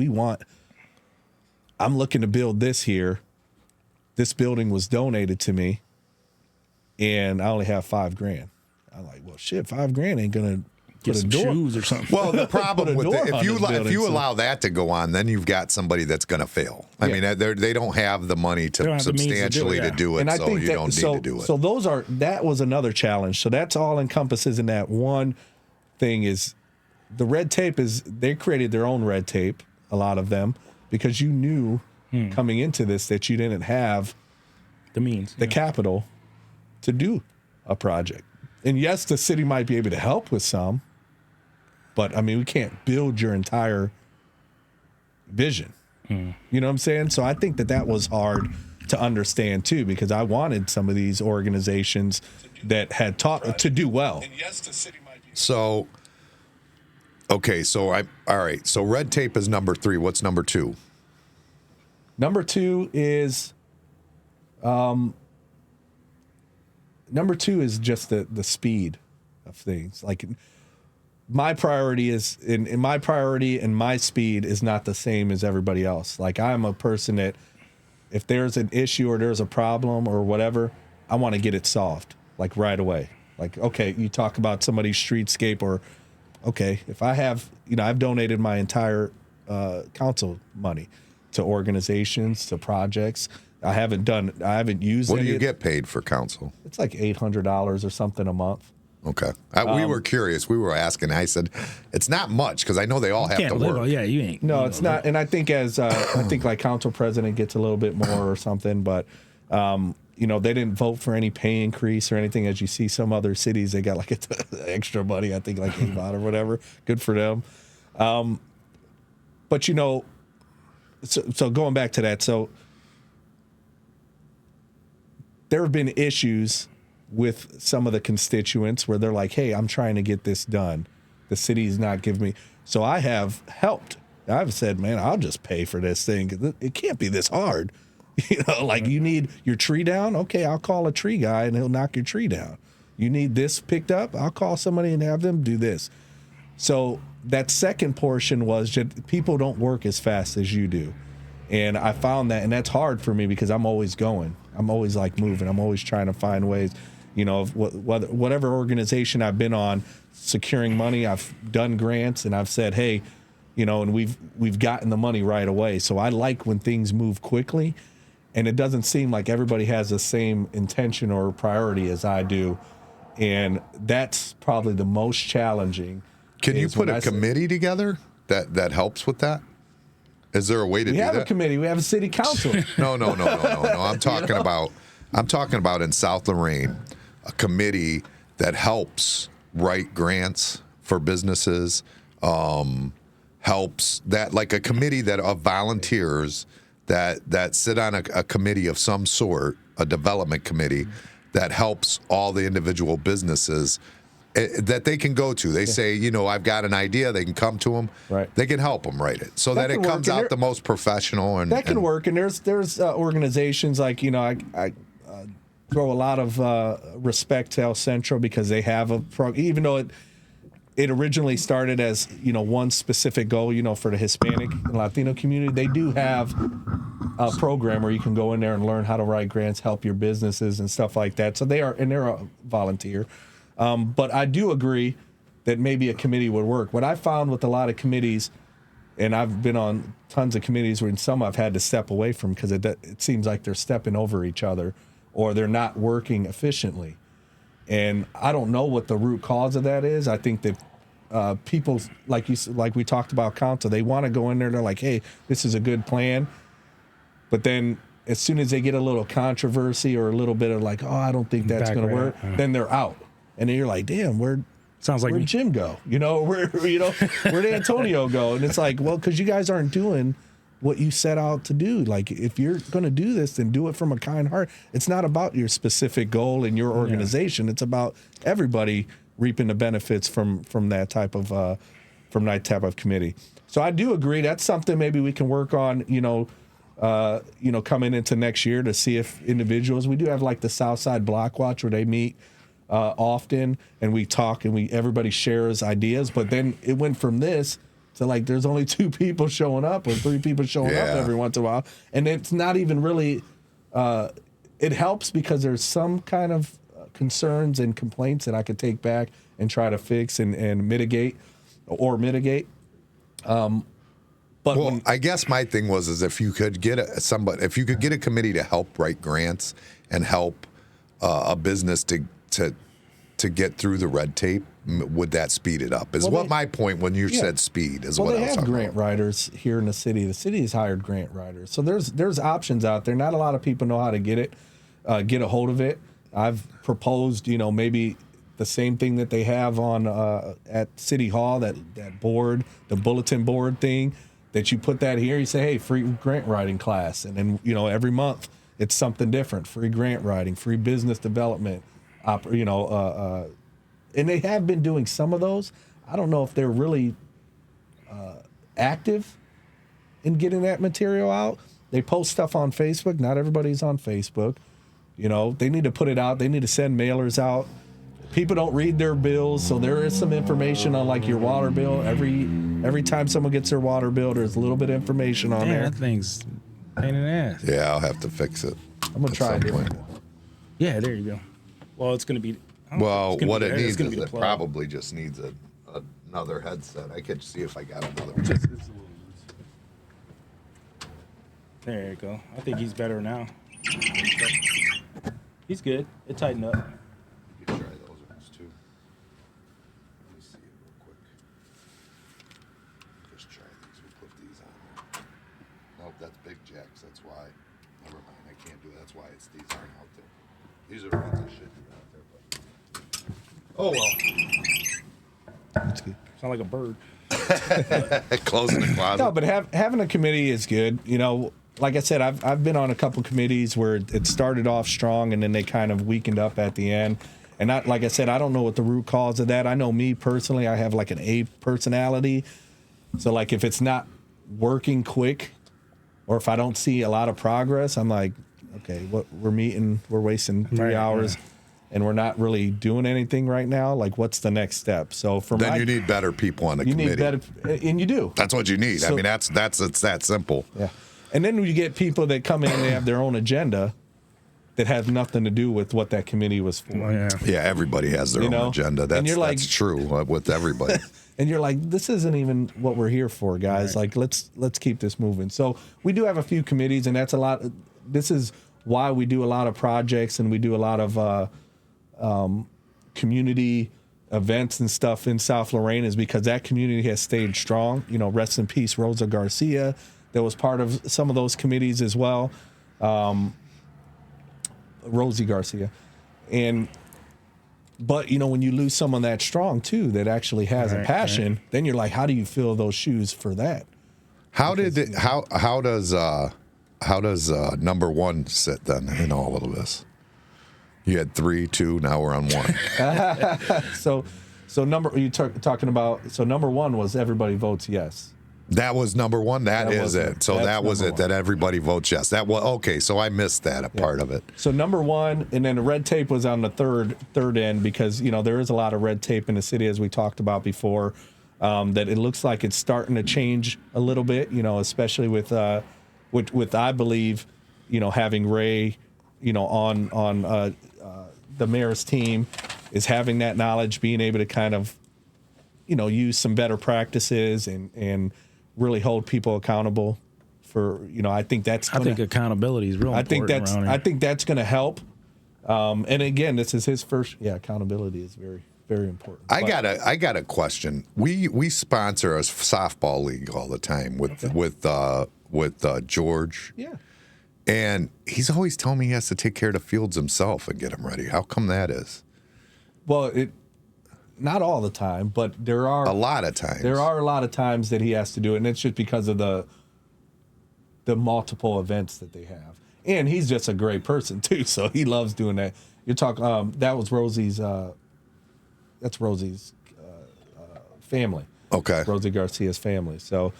I'm looking to build this here. This building was donated to me and I only have $5,000. I'm like, well, shit, $5,000 ain't going to get some shoes or something. Well, the problem with if you allow that to go on, then you've got somebody that's going to fail. I mean, they don't have the money to substantially to do it, and so you don't need to do it. So that was another challenge. So that's all encompasses in that one thing is the red tape they created their own red tape, a lot of them, because you knew coming into this that you didn't have the means, the capital to do a project. And yes, the city might be able to help with some, but I mean, we can't build your entire vision. You know what I'm saying? So I think that was hard to understand too, because I wanted some of these organizations that had taught to do well. And yes, the city might be. So, okay, all right. So red tape is number 3. What's number 2? Number 2 is, just the speed of things. Like my priority is in my priority and my speed is not the same as everybody else. Like I'm a person that if there's an issue or there's a problem or whatever, I want to get it solved like right away. Like, okay, you talk about somebody's streetscape or okay, if I have, you know, I've donated my entire council money to organizations, to projects. I haven't used What do you get paid for council? It's like $800 or something a month. Okay. We were curious. We were asking. I said, it's not much because I know they all have to work. Yeah, you ain't. No, it's not. And I think I think like council president gets a little bit more or something, but you know, they didn't vote for any pay increase or anything. As you see some other cities, they got like extra money, I think like $8 or whatever. Good for them. But you know, so going back to that, so there have been issues with some of the constituents where they're like, hey, I'm trying to get this done. The city's not giving me. So I have helped. I've said, man, I'll just pay for this thing. It can't be this hard. You know, like you need your tree down. Okay, I'll call a tree guy and he'll knock your tree down. You need this picked up. I'll call somebody and have them do this. So that second portion was just people don't work as fast as you do. And I found that, and that's hard for me because I'm always going. I'm always like moving. I'm always trying to find ways, you know, whatever organization I've been on, securing money, I've done grants, and I've said, hey, you know, and we've gotten the money right away. So I like when things move quickly, and it doesn't seem like everybody has the same intention or priority as I do, and that's probably the most challenging. Can you put a committee together that helps with that? Is there a way to do that? We have a committee. We have a city council. No. I'm talking about in South Lorraine, a committee that helps write grants for businesses, helps that like a committee of volunteers that sit on a committee of some sort, a development committee that helps all the individual businesses that they can go to. They say, you know, I've got an idea. They can come to them. Right. They can help them write it so that it comes out the most professional. And that can work. And there's organizations like, you know, I throw a lot of respect to El Centro because they have even though it originally started as, one specific goal, for the Hispanic and Latino community. They do have a program where you can go in there and learn how to write grants, help your businesses and stuff like that. So they're a volunteer. But I do agree that maybe a committee would work. What I found with a lot of committees, and I've been on tons of committees where in some I've had to step away from because it seems like they're stepping over each other or they're not working efficiently. And I don't know what the root cause of that is. I think that people, like we talked about council, they want to go in there. They're like, hey, this is a good plan. But then as soon as they get a little controversy or a little bit of like, oh, I don't think that's going to work, then they're out. And then you're like, damn, where'd Jim go? Where'd Antonio go? And it's like, well, because you guys aren't doing what you set out to do. Like, if you're going to do this, then do it from a kind heart. It's not about your specific goal and your organization. It's about everybody reaping the benefits from that type of committee. So I do agree. That's something maybe we can work on, coming into next year to see if individuals. We do have like the Southside Block Watch where they meet often and we talk and everybody shares ideas. But then it went from this to like there's only 2 people showing up or 3 people showing up every once in a while, and it's not even really. It helps because there's some kind of concerns and complaints that I could take back and try to fix and mitigate. But I guess my thing was if you could get a committee to help write grants and help a business to get through the red tape, would that speed it up? My point when you said speed is what I was talking about. They have grant writers here in the city. The city has hired grant writers, so there's options out there. Not a lot of people know how to get a hold of it. I've proposed, maybe the same thing that they have on at City Hall, that board, the bulletin board thing. That you put that here, you say, hey, free grant writing class. And then, every month it's something different. Free grant writing, free business development, and they have been doing some of those. I don't know if they're really active in getting that material out. They post stuff on Facebook. Not everybody's on Facebook. They need to put it out. They need to send mailers out. People don't read their bills, so there is some information on like your water bill. Every time someone gets their water bill, there's a little bit of information on there. That thing's pain in the ass. Yeah, I'll have to fix it. I'm gonna try it. Yeah, there you go. Well, it's gonna be. What it needs is it probably just needs another headset. I could see if I got another one. There you go. I think he's better now. He's good. It tightened up. You can try those ones too. Let me see it real quick. Just try these. We'll put these on there. Nope, that's big jacks. That's why. Never mind. I can't do that. That's why these aren't out there. These are the ones that should be out there. But... Oh well. That's good. Sound like a bird. Closing the closet. No, but having a committee is good. Like I said, I've been on a couple committees where it started off strong and then they kind of weakened up at the end. And like I said, I don't know what the root cause of that. I know me personally, I have like an A personality. So like if it's not working quick or if I don't see a lot of progress, I'm like, okay, we're meeting, we're wasting 3 hours and we're not really doing anything right now. Like what's the next step? So you need better people on the committee. You need better, and you do. That's what you need. So, I mean, it's that simple. Yeah. And then you get people that come in and they have their own agenda that has nothing to do with what that committee was for. Yeah, everybody has their own agenda. That's true with everybody. And you're like, this isn't even what we're here for, guys. Right. Like, let's keep this moving. So we do have a few committees, and that's a lot. This is why we do a lot of projects and we do a lot of community events and stuff in South Lorraine is because that community has stayed strong. Rest in peace, Rosa Garcia. That was part of some of those committees as well, Rosie Garcia. But when you lose someone that strong too, that actually has a passion, then you're like, how do you fill those shoes for that? How does number one sit then in all of this? You had 3, 2, now we're on 1. So number one was everybody votes yes. That was number one. That is it. So that was it. That everybody votes yes. That was okay. So I missed that part of it. So number one, and then the red tape was on the third end because there is a lot of red tape in the city as we talked about before. That it looks like it's starting to change a little bit. Especially with I believe having Ray on the mayor's team is having that knowledge, being able to kind of use some better practices and really hold people accountable for, I think accountability is real important around here. I think that's going to help. And again, this is his first, accountability is very, very important. I got a question. We sponsor a softball league all the time with George. Yeah. And he's always telling me he has to take care of the fields himself and get them ready. How come that is? Well, not all the time, but there are a lot of times. There are a lot of times that he has to do it, and it's just because of the multiple events that they have. And he's just a great person too, so he loves doing that. You're talking that was Rosie's. That's Rosie's family. Okay. Rosie Garcia's family. So.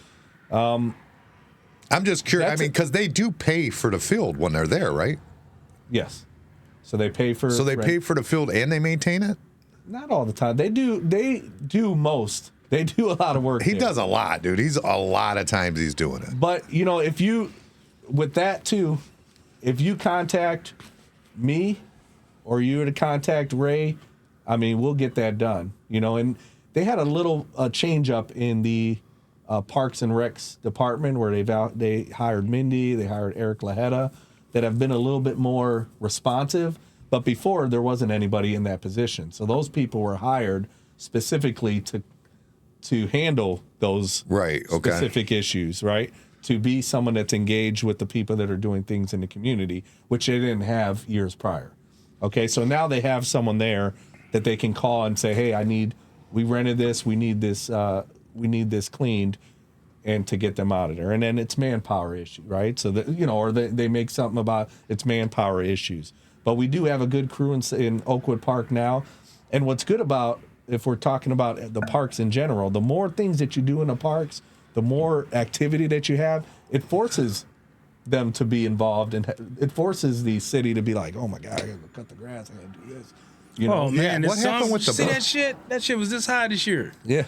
I'm just curious. Because they do pay for the field when they're there, right? Yes. So they pay for. So they pay for the field and they maintain it. Not all the time. They do most. They do a lot of work. He does a lot, dude. He's a lot of times he's doing it. But if you, with that too, if you contact me, or you were to contact Ray, we'll get that done. And they had a little change up in the Parks and Recs department where they hired Mindy, they hired Eric Laheta, that have been a little bit more responsive. But before, there wasn't anybody in that position. So those people were hired specifically to handle those specific issues, right? To be someone that's engaged with the people that are doing things in the community, which they didn't have years prior. Okay, so now they have someone there that they can call and say, hey, we rented this, we need this cleaned, and to get them out of there. And then it's manpower issue, right? So that, or they make something about it's manpower issues. But we do have a good crew in Oakwood Park now. And what's good about, if we're talking about the parks in general, the more things that you do in the parks, the more activity that you have, it forces them to be involved. And it forces the city to be like, oh my God, I got to cut the grass, I got to do this. Oh, man. What happened with the see that shit? That shit was this high this year. Yeah.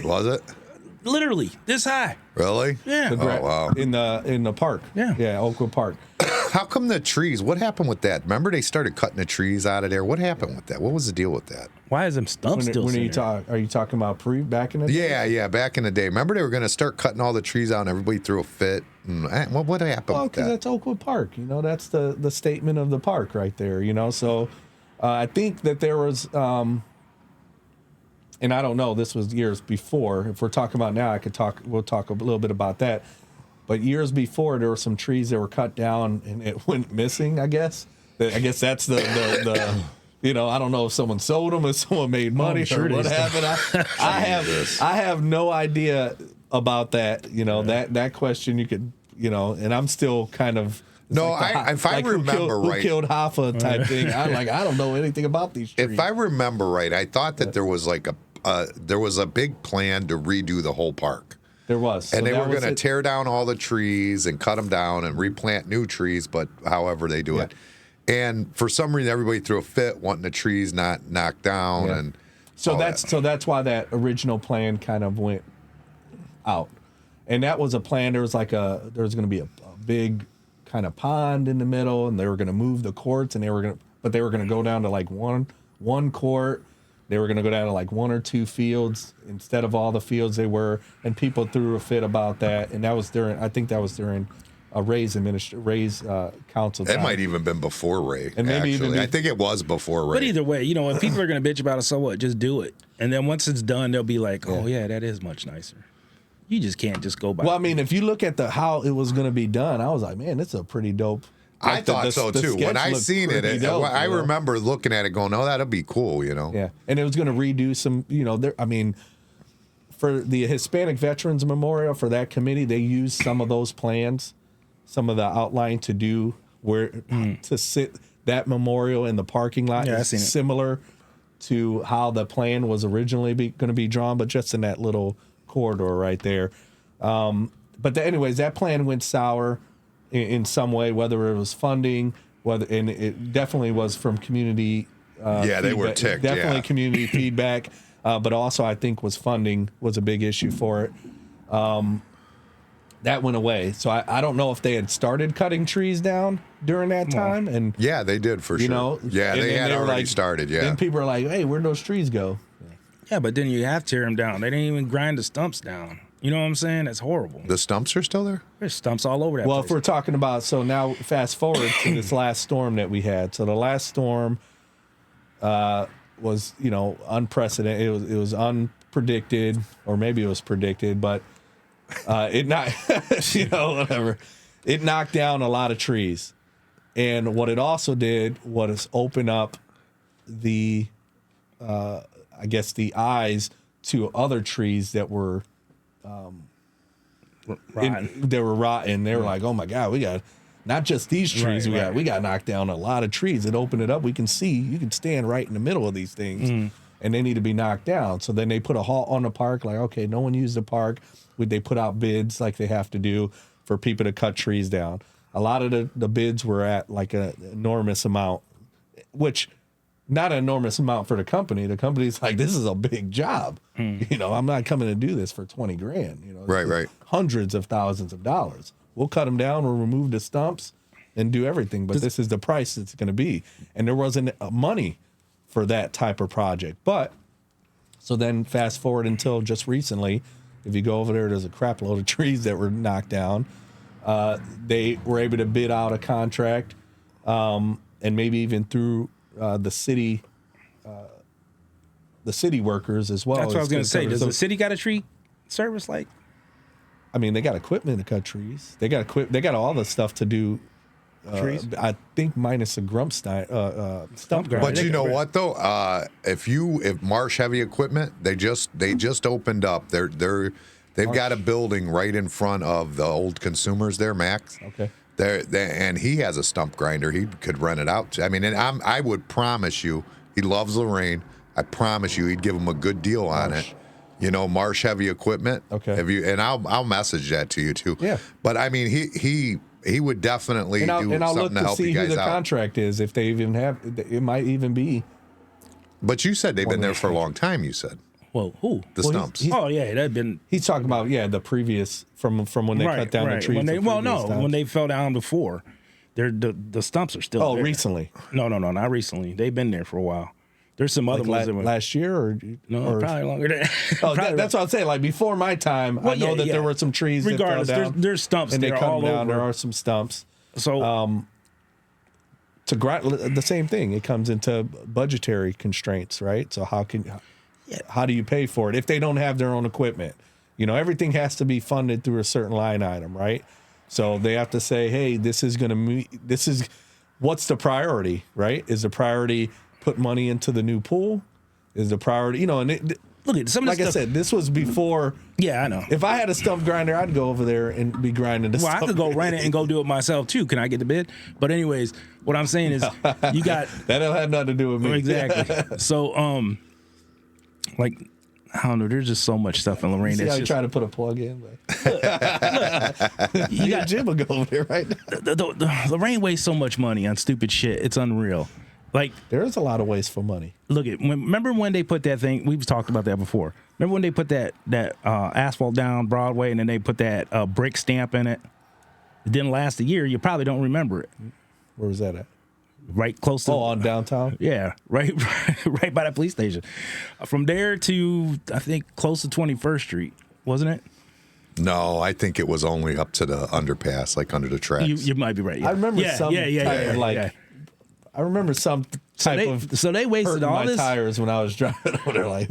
Was it? Literally, this high. Really? Yeah. Wow. In the park. Yeah. Yeah, Oakwood Park. How come the trees? What happened with that? Remember they started cutting the trees out of there? What happened with that? What was the deal with that? Why is them stumps still sitting there? Are you talking about back in the day? Yeah, back in the day. Remember they were going to start cutting all the trees out and everybody threw a fit? What happened with that? Because that's Oakwood Park. That's the statement of the park right there, So I think that there was, and I don't know, this was years before. If we're talking about now, we'll talk a little bit about that. But years before, there were some trees that were cut down and it went missing, I guess. I guess that's the I don't know if someone sold them, if someone made money, or what happened. I have no idea about that. That question you could, and I'm still kind of. No, if I remember right, who killed Hoffa type thing. I don't know anything about these trees. If I remember right, I thought that there was a big plan to redo the whole park. There was, and they were going to tear down all the trees and cut them down and replant new trees. But however they do it, and for some reason everybody threw a fit wanting the trees not knocked down, and so that's why that original plan kind of went out. And that was a plan. There was going to be a big kind of pond in the middle, and they were going to move the courts, and they were going to go down to like one court. They were going to go down to like one or two fields instead of all the fields they were, and people threw a fit about that. And that was during Ray's council time. It might even been before Ray. And maybe I think it was before Ray. But either way, if people are going to bitch about it, so what? Just do it. And then once it's done, they'll be like, oh yeah, that is much nicer. You just can't just go by. Well, if you look at how it was going to be done, I was like, man, it's a pretty dope. I thought so too. When I seen it, dope, I remember looking at it going, oh, that'll be cool, Yeah, and it was going to redo some, for the Hispanic Veterans Memorial, for that committee, they used some of those plans, some of the outline to do to sit that memorial in the parking lot. Yeah, is similar to how the plan was originally going to be drawn, but just in that little corridor right there. But anyways, that plan went sour in some way, whether it was funding, and it definitely was from community. They were ticked. Definitely community feedback, but also I think funding was a big issue for it. That went away. So I don't know if they had started cutting trees down during that time. And yeah, they did for you sure. know, Yeah, they had already started. Yeah. Then people are like, "Hey, where'd those trees go?" Yeah, but then you have to tear them down. They didn't even grind the stumps down. You know what I'm saying? That's horrible. The stumps are still there? There's stumps all over that Well, place. if we're talking about, so now fast forward to this last storm that we had. So the last storm was, unprecedented. It was unpredicted, or maybe it was predicted, but it not, whatever. It knocked down a lot of trees, and what it also did was open up the, the eyes to other trees that were rotten. They were rotten. They were like, "Oh my God, we got not just these trees. We got knocked down a lot of trees." It opened it up. We can see. You can stand right in the middle of these things, and they need to be knocked down. So then they put a halt on the park. Like, okay, no one used the park. They put out bids like they have to do for people to cut trees down. A lot of the bids were at like an enormous amount, which. Not an enormous amount for the company. The company's like, this is a big job. I'm not coming to do this for $20,000. Right. Hundreds of thousands of dollars. We'll cut them down. We'll remove the stumps and do everything. But this is the price it's going to be. And there wasn't money for that type of project. But so then fast forward until just recently, if you go over there's a crap load of trees that were knocked down. They were able to bid out a contract, and maybe even through the city workers as well. That's what I was going to say. Does the city got a tree service? Like, I mean, they got equipment to cut trees. They got all the stuff to do. Trees? I think minus a stump grinder. But you know what though? If Marsh Heavy Equipment, they just opened up. They've got a building right in front of the old Consumers there, Max. Okay. And he has a stump grinder. He could rent it out. I mean, and I would promise you, he loves Lorain. I promise you, he'd give him a good deal on it. Marsh Heavy Equipment. Okay. And I'll message that to you too. Yeah. But I mean, he would definitely do I'll something look to help see you guys who the out. contract is, if they even have. It might even be. But you said they've been there for a long time. You said well, who? the stumps. That'd been. He's talking about the previous from when they cut down the trees. When they fell down before, the stumps are still. Oh, there. recently? No, not recently. They've been there for a while. There's some other ones that went last year or probably longer. That's what I'm saying. Like before my time, I know that there were some trees. Regardless, that fell down, there's stumps and they there cut all them down. over. There are some stumps. So to grind the same thing. It comes into budgetary constraints, right? So how do you pay for it if they don't have their own equipment? Everything has to be funded through a certain line item, right? So they have to say, hey, this is what's the priority, right? Is the priority put money into the new pool? Is the priority, and look at some of like I said, this was before. Yeah, I know. If I had a stump grinder, I'd go over there and be grinding the stump. I could go rent it and go do it myself too. Can I get the bid? But anyways, what I'm saying is, you got that don't have nothing to do with me. Exactly. So, like, I don't know. There's just so much stuff in Lorain. See how you try to put a plug in? You got Jim will go over there right now. The Lorain wastes so much money on stupid shit. It's unreal. Like, there is a lot of wasteful money. Look at remember when they put that thing? We've talked about that before. Remember when they put that asphalt down Broadway and then they put that brick stamp in it? It didn't last a year. You probably don't remember it. Where was that at? Right close to on downtown. Yeah, right by the police station. From there to I think close to 21st Street, wasn't it? No, I think it was only up to the underpass, like under the tracks. You might be right. Yeah. I remember some I remember some type of. So they wasted all this tires when I was driving over there. Like,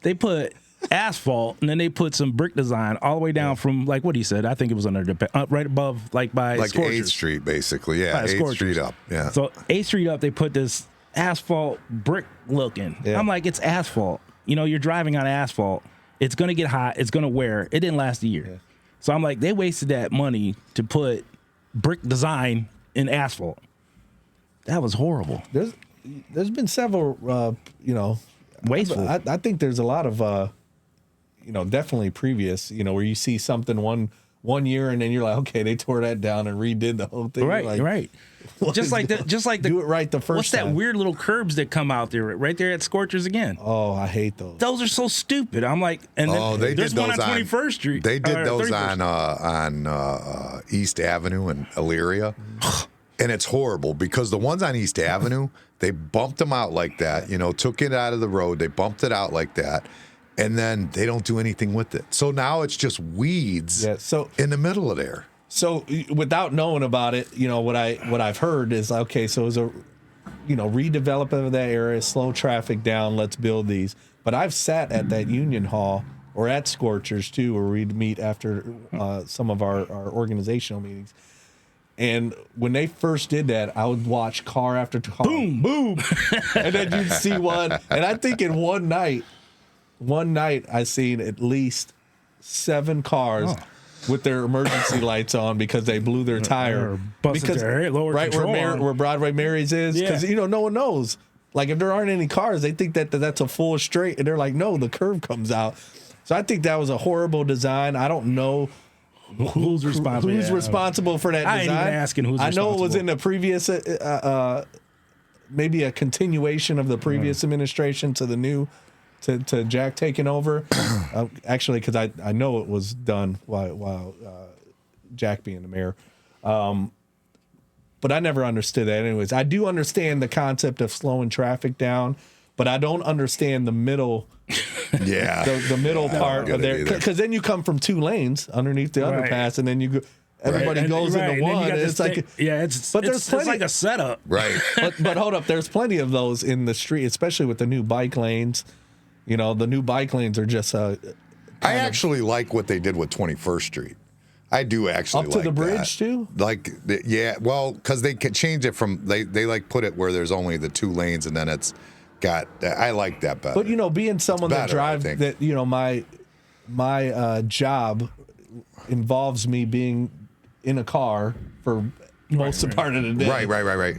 they put asphalt and then they put some brick design all the way down from like what he said. I think it was under the right above by Scorchers. 8th Street, basically. Yeah, 8th Street up. Yeah. So 8th Street up, they put this asphalt brick looking. Yeah. I'm like, it's asphalt. You're driving on asphalt. It's gonna get hot. It's gonna wear. It didn't last a year. Yeah. So I'm like, they wasted that money to put brick design in asphalt. That was horrible. There's been several, wasteful. I think there's a lot of, definitely previous, where you see something one year and then you're like, okay, they tore that down and redid the whole thing. Right, like, right. Just like do it right the first what's time. that weird little curbs that come out there right there at Scorchers again? Oh, I hate those. Those are so stupid. I'm like, and then they there's did one those on 21st Street. They did those 31st. on East Avenue in Elyria. And it's horrible because the ones on East Avenue, they bumped them out like that, took it out of the road. They bumped it out like that. And then they don't do anything with it. So now it's just weeds in the middle of there. So without knowing about it, what I've heard is, okay, so it was a, redevelopment of that area, slow traffic down, let's build these. But I've sat at that Union Hall or at Scorchers too, where we'd meet after some of our organizational meetings. And when they first did that, I would watch car after car. Boom, boom. And then you'd see one. And I think in one night I seen at least 7 cars with their emergency lights on because they blew their tire. Because right where Broadway Mary's is. Because, no one knows. Like, if there aren't any cars, they think that that's a full straight. And they're like, no, the curve comes out. So I think that was a horrible design. I don't know who's responsible. Who's responsible for that design? I ain't even asking who's responsible. I know it was in the previous, maybe a continuation of the previous administration to the new, to Jack taking over. Actually, because I know it was done while Jack being the mayor. But I never understood that. Anyways, I do understand the concept of slowing traffic down, but I don't understand the middle. The middle part of there, because then you come from 2 lanes underneath the underpass, and then you go. Everybody goes into one. And it's like it's like a setup, right? but hold up, there's plenty of those in the street, especially with the new bike lanes. The new bike lanes are just. I actually like what they did with 21st Street. I do actually up to the bridge too. Because they can change it from they like put it where there's only the 2 lanes, and then it's. I like that better. But being someone that drives that, my job involves me being in a car for most of the part of the day. Right.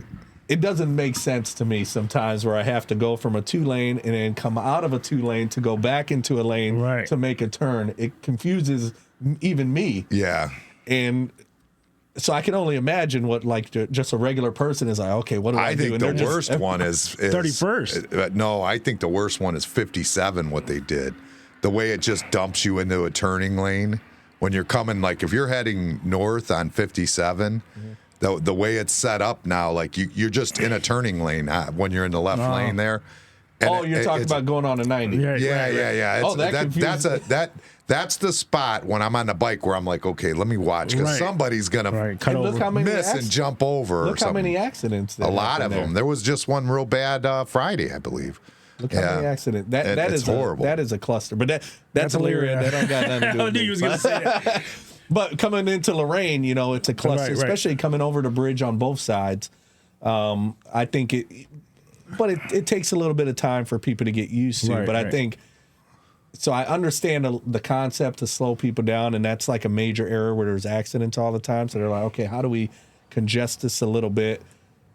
It doesn't make sense to me sometimes where I have to go from a 2-lane and then come out of a 2-lane to go back into a lane to make a turn. It confuses even me. Yeah. And so I can only imagine what just a regular person is like. Okay, what do I do? I think the worst one is 31st. No, I think the worst one is 57. What they did, the way it just dumps you into a turning lane when you're coming. Like if you're heading north on 57, the way it's set up now, like you're just in a turning lane when you're in the left lane there. And you're talking about going on a 90. Yeah. That's the spot when I'm on the bike where I'm like, okay, let me watch because somebody's gonna miss and jump over. Look how many accidents. A lot of them. There was just one real bad Friday, I believe. Look how many accidents. That is horrible. That is a cluster. But that's hilarious. That don't got nothing to do with I knew you was gonna say that. But coming into Lorain, it's a cluster, especially coming over the bridge on both sides. I think it takes a little bit of time for people to get used to. I think. So I understand the concept to slow people down, and that's like a major error where there's accidents all the time. So they're like, okay, how do we congest this a little bit?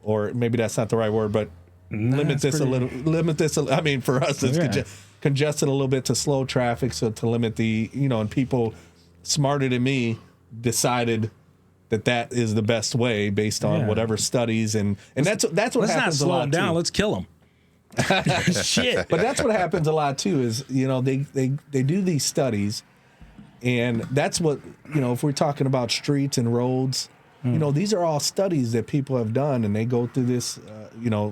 Or maybe that's not the right word, but limit this a little. I mean, for us, it's congested a little bit to slow traffic, so to limit the, and people smarter than me decided that is the best way based on whatever studies, and that's what let's happens a lot. Let's not slow them down. Let's kill them. Shit. But that's what happens a lot too is, they do these studies, and that's what, if we're talking about streets and roads, these are all studies that people have done, and they go through this,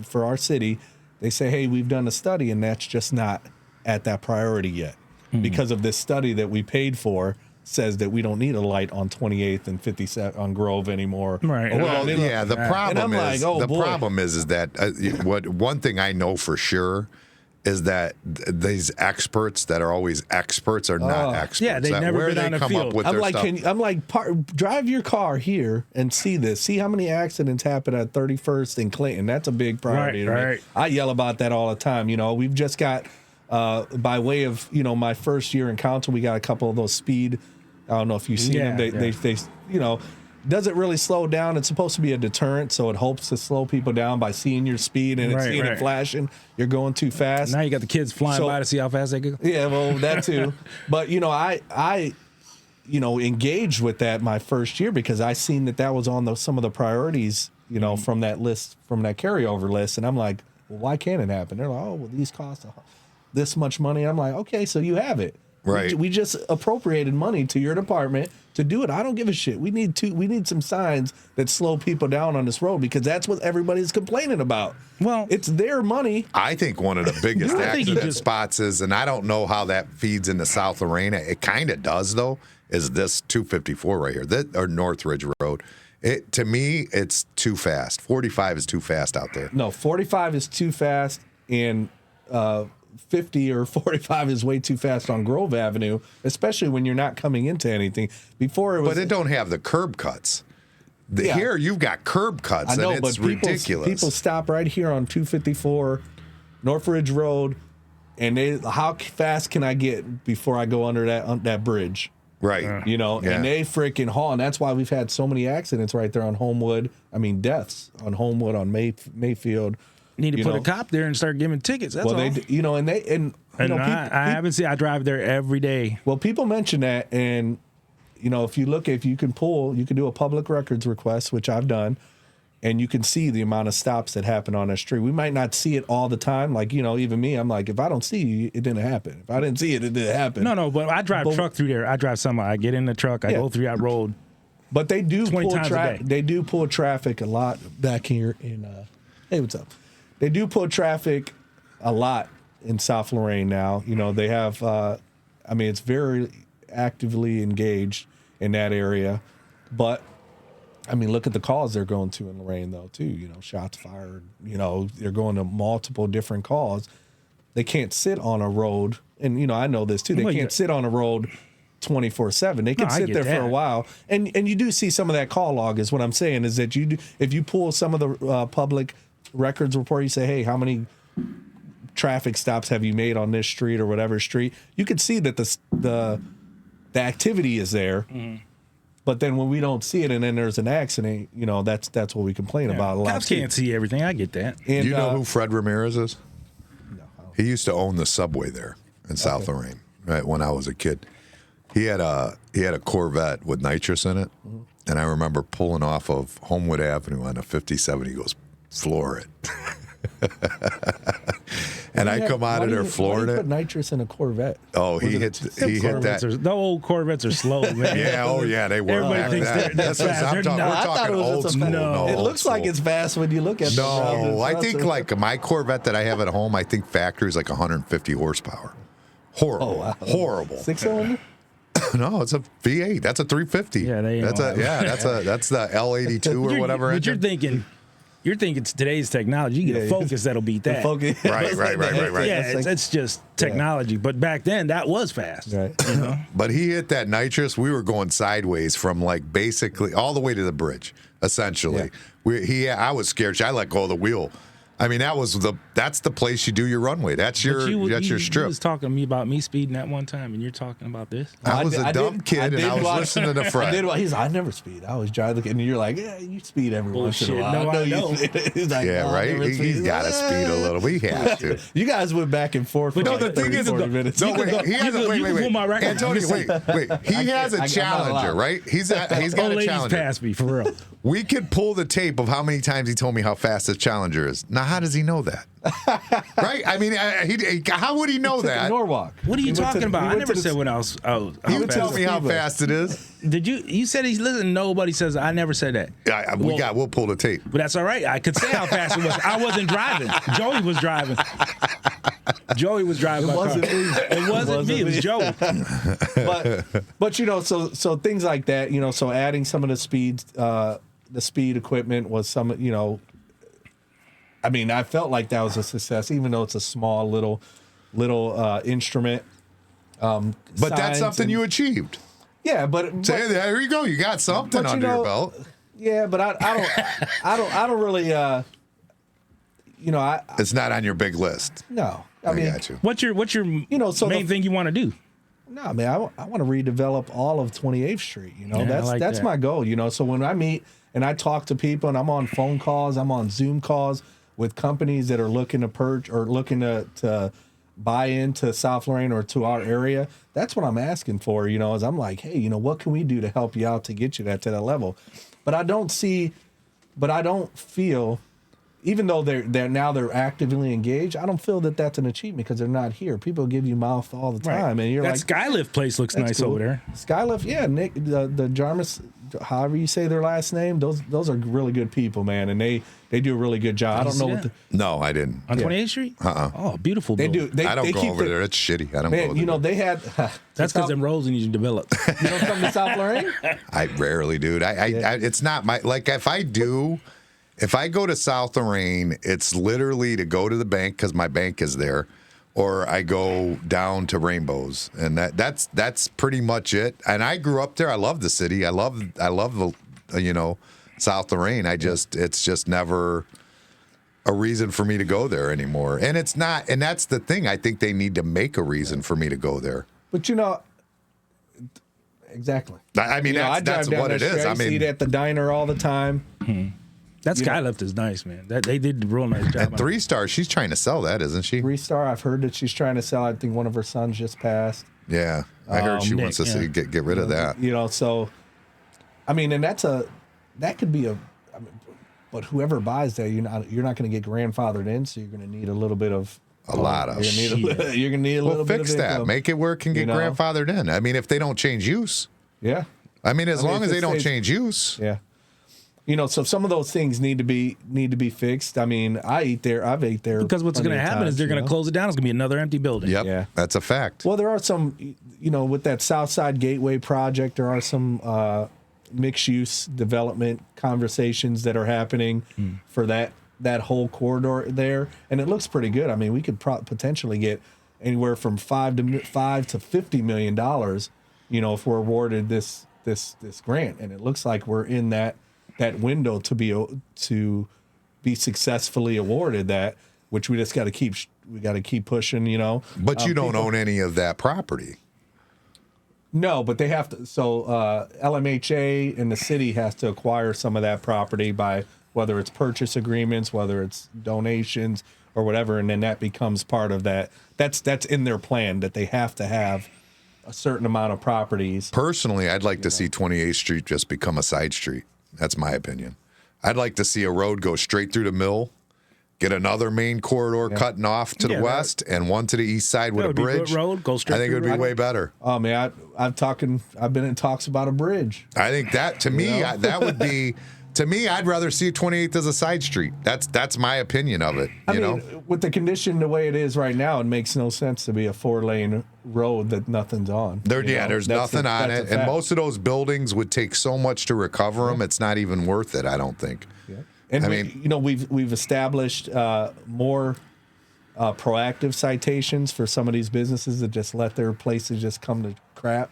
for our city, they say, hey, we've done a study, and that's just not at that priority yet because of this study that we paid for says that we don't need a light on 28th and 57 on Grove anymore. Right. Well, the problem is that one thing I know for sure is that these experts that are always experts are not experts. Yeah, they've never been on a field. I'm like, drive your car here and see this. See how many accidents happen at 31st and Clinton. That's a big priority to me. I yell about that all the time. We've just got, by way of, my first year in council, we got a couple of those speed. I don't know if you've seen them. They doesn't really slow down. It's supposed to be a deterrent, so it hopes to slow people down by seeing your speed and seeing it flashing. You're going too fast. Now you got the kids flying by to see how fast they go. Yeah, well, that too. But, I engaged with that my first year because I seen that was on some of the priorities, from that list, from that carryover list. And I'm like, well, why can't it happen? They're like, oh, well, these cost this much money. I'm like, okay, so you have it. Right. We just appropriated money to your department to do it. I don't give a shit. We need some signs that slow people down on this road because that's what everybody's complaining about. Well, it's their money. I think one of the biggest accident spots is, and I don't know how that feeds into South Lorraine. It kind of does, though, is this 254 right here, or Northridge Road. To me, it's too fast. 45 is too fast out there. No, 45 is too fast, and 50 or 45 is way too fast on Grove Avenue, especially when you're not coming into anything. Before it was, but it don't have the curb cuts. Here you've got curb cuts, I know, and it's but ridiculous. People stop right here on 254, Northridge Road, and how fast can I get before I go under that bridge? Right. And they freaking haul, and that's why we've had so many accidents right there on Homewood. I mean, deaths on Homewood, on Mayfield. Need to put a cop there and start giving tickets. That's all. I haven't seen. I drive there every day. Well, people mention that, and if you can do a public records request, which I've done, and you can see the amount of stops that happen on that street. We might not see it all the time. Like, even me, I'm like, if I don't see you, it didn't happen. If I didn't see it, it didn't happen. No, but I drive truck through there. I drive some. I get in the truck. I go through that road. But they do 20 pull times a day. They do pull traffic a lot back here in. Hey, what's up? They do pull traffic a lot in South Lorraine now. They have. It's very actively engaged in that area, but. Look at the calls they're going to in Lorain, though, too. Shots fired. They're going to multiple different calls. They can't sit on a road. And, I know this, too. They can't sit on a road 24/7. They can sit there for a while. And you do see some of that call log is what I'm saying, is that if you pull some of the public records report, you say, hey, how many traffic stops have you made on this street or whatever street? You can see that the activity is there. Mm-hmm. But then when we don't see it and then there's an accident, that's what we complain about a lot. Cops can't see everything. I get that. And, you know who Fred Ramirez is? No. He used to own the subway there in South Lorraine, right, when I was a kid. He had a Corvette with nitrous in it, and I remember pulling off of Homewood Avenue on a 57. He goes, floor it. And I come out of there flooring it. Put nitrous in a Corvette. Oh, he hit that. The old Corvettes are slow, man. Yeah, they were. Everybody thinks they're fast. We're talking old school. No. It looks like it's fast when you look at it. No, I think like my Corvette that I have at home, I think factory is like 150 horsepower. Horrible. Oh, wow. Horrible. 6-cylinder? No, it's a V8. That's a 350. Yeah, that's the L82 or whatever. But you're thinking it's today's technology. You get a Focus that'll beat that. Right. Yeah, it's just technology. But back then, that was fast. Right. But he hit that nitrous. We were going sideways from like basically all the way to the bridge, essentially. Yeah. I was scared. I let go of the wheel. I mean, that's the place you do your runway. That's your strip. You was talking to me about me speeding that one time, and you're talking about this. I was a dumb kid, and I was listening to Fred. I never speed. I always drive, and you're like, yeah, you speed every once in a while. No, I know. He's like, yeah, right. He's got to speed a little. We have to. You guys went back and forth. But no, the thing is, he has a wait. Antonio, wait. He has a Challenger, right? He's got a Challenger. Pass me for real. We could pull the tape of how many times he told me how fast his Challenger is. Now, how does he know that? Right? I mean, how would he know that? Norwalk. What are you talking about? I never said when I was. He would tell me how fast it is. Did you? You said he's listening. Nobody says. I never said that. We'll pull the tape. But that's all right. I could say how fast it was. I wasn't driving. Joey was driving. It wasn't me. It wasn't me. It was Joey. But so things like that. So adding some of the speeds. The speed equipment was some, I mean, I felt like that was a success, even though it's a small little instrument. But that's something you achieved. Yeah, but there you go. You got something under your belt. Yeah, but I don't really. It's not on your big list. No, I got you. What's your main thing you want to do? No, man, I want to redevelop all of 28th Street. You know, Yeah, that's that. my goal. You know, so when I meet and I talk to people, and I'm on phone calls, I'm on Zoom calls with companies that are looking to purge or looking to buy into South Lorraine or to our area, that's what I'm asking for. You know, is I'm like, hey, you know, what can we do to help you out to get you to that level? But I don't feel. Even though they're actively engaged, I don't feel that that's an achievement because they're not here. People give you mouth all the time, and you're that like, Skylift place looks nice cool. over there. Skylift, yeah, Nick, the Jarmus, however you say their last name, those are really good people, man, and they do a really good job. I don't know what No, I didn't. On 28th Street? Oh, beautiful. they do. I don't go over there. It's shitty. I don't go over there. You know, they had. That's because them roads need to develop. You don't come to South Lorraine? I rarely, dude. I it's not my like. If I go to South Lorraine, it's literally to go to the bank because my bank is there, or I go down to Rainbows, and that's pretty much it. And I grew up there. I love the city. I love the South Lorraine. It's just never a reason for me to go there anymore. And it's not. And that's the thing. I think they need to make a reason for me to go there. But you know. Exactly. I mean, that's what it is. I mean, eat at the diner all the time. Mm-hmm. That Skylift is nice, man. They did a real nice job. And 3 Star, she's trying to sell that, isn't she? 3 Star, I've heard that she's trying to sell. I think one of her sons just passed. Yeah, I heard she wants to get rid of that. You know, so I mean, and that could be but whoever buys that, you're not going to get grandfathered in, so you're going to need a little bit of. A lot of. You're going to need a little bit of. Fix that. Income. Make it where it can get grandfathered in. I mean, if they don't change use. Yeah. I mean, as long as they don't change use. Yeah. You know, so some of those things need to be fixed. I mean, I've ate there. Because what's going to happen is they're going to close it down. It's going to be another empty building. Yep, yeah, that's a fact. Well, there are some, you know, with that Southside Gateway project, there are some mixed-use development conversations that are happening for that whole corridor there, and it looks pretty good. I mean, we could potentially get anywhere from $5 to $50 million, you know, if we're awarded this grant, and it looks like we're in that window to be successfully awarded that, which we just got to keep pushing, you know. But you don't own any of that property. No, but they have to. So LMHA and the city has to acquire some of that property by whether it's purchase agreements, whether it's donations or whatever, and then that becomes part of that. That's in their plan that they have to have a certain amount of properties. Personally, I'd like to see 28th Street just become a side street. That's my opinion. I'd like to see a road go straight through the mill, get another main corridor cutting off to the west, and one to the east side with a bridge. Road, go straight I think it would be way better. Oh man, I've been in talks about a bridge. I think that to me that would be. To me, I'd rather see 28th as a side street. That's my opinion of it. You know, with the condition the way it is right now, it makes no sense to be a 4-lane road that nothing's on. There's nothing on it, and most of those buildings would take so much to recover them. It's not even worth it. I don't think. Yeah. And we've established more proactive citations for some of these businesses that just let their places just come to crap.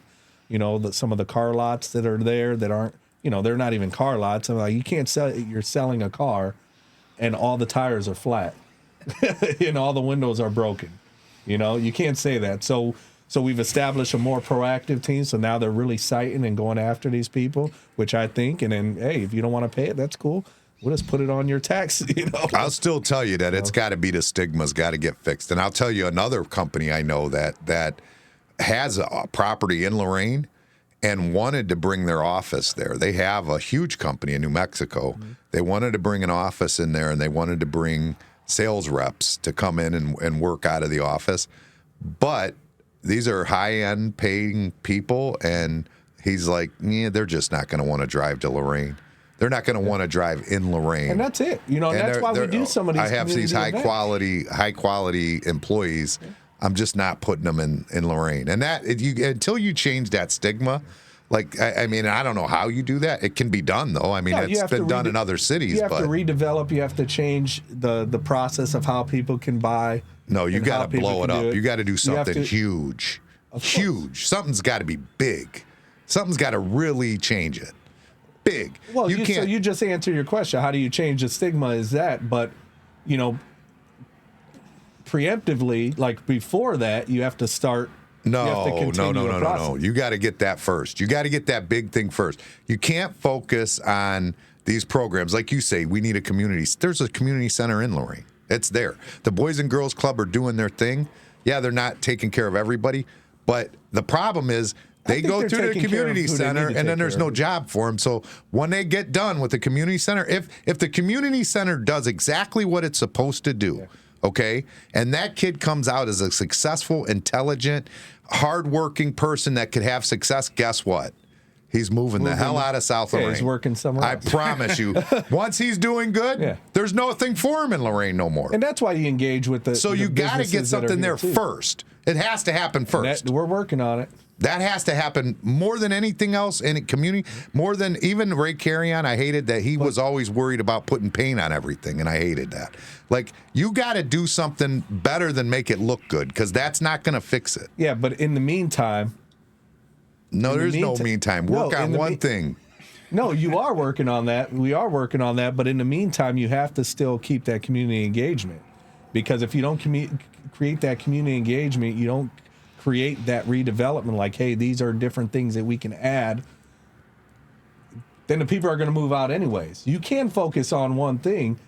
You know, some of the car lots that are there that aren't. You know, they're not even car lots. I'm like, you can't sell. You're selling a car, and all the tires are flat, and all the windows are broken. You know, you can't say that. So we've established a more proactive team. So now they're really citing and going after these people, which I think. And then, hey, if you don't want to pay it, that's cool. We'll just put it on your tax. You know, I'll still tell you that it's got to be the stigma's got to get fixed. And I'll tell you another company I know that has a property in Lorain and wanted to bring their office there. They have a huge company in New Mexico. Mm-hmm. They wanted to bring an office in there, and they wanted to bring sales reps to come in and work out of the office. But these are high-end paying people, and he's like, yeah, they're just not going to want to drive to Lorain. They're not going to want to drive in Lorain. And that's it. You know, and that's why we do some of these. I have these high quality employees. Yeah. I'm just not putting them in Lorain. And that until you change that stigma, like I mean, I don't know how you do that. It can be done though. I mean, it's been done in other cities. You have to redevelop. You have to change the process of how people can buy. No, you got to blow it up. You got to do something huge. Huge. Something's got to be big. Something's got to really change it. Big. Well, you can't. So you just answer your question. How do you change the stigma? Is that, but you know, preemptively, like before that, you have to start No. You got to get that first. You got to get that big thing first. You can't focus on these programs. Like you say, we need a community. There's a community center in Lorain. It's there. The Boys and Girls Club are doing their thing. Yeah, they're not taking care of everybody. But the problem is they go to the community center and then there's no job for them. So when they get done with the community center, if the community center does exactly what it's supposed to do, okay, and that kid comes out as a successful, intelligent, hardworking person that could have success, guess what? He's moving the hell out of South Lorraine. He's working somewhere else. I promise you. Once he's doing good, there's nothing for him in Lorain no more. And that's why you engage with the. So you got to get something there first. It has to happen first. We're working on it. That has to happen more than anything else in a community, more than even Ray Carrion. I hated that he was always worried about putting paint on everything, and I hated that. Like, you got to do something better than make it look good, because that's not going to fix it. Yeah, but in the meantime. No, there's no meantime. Work on one thing. No, you are working on that. We are working on that. But in the meantime, you have to still keep that community engagement. Because if you don't create that community engagement, you don't create that redevelopment like, hey, these are different things that we can add, then the people are going to move out anyways. You can focus on one thing,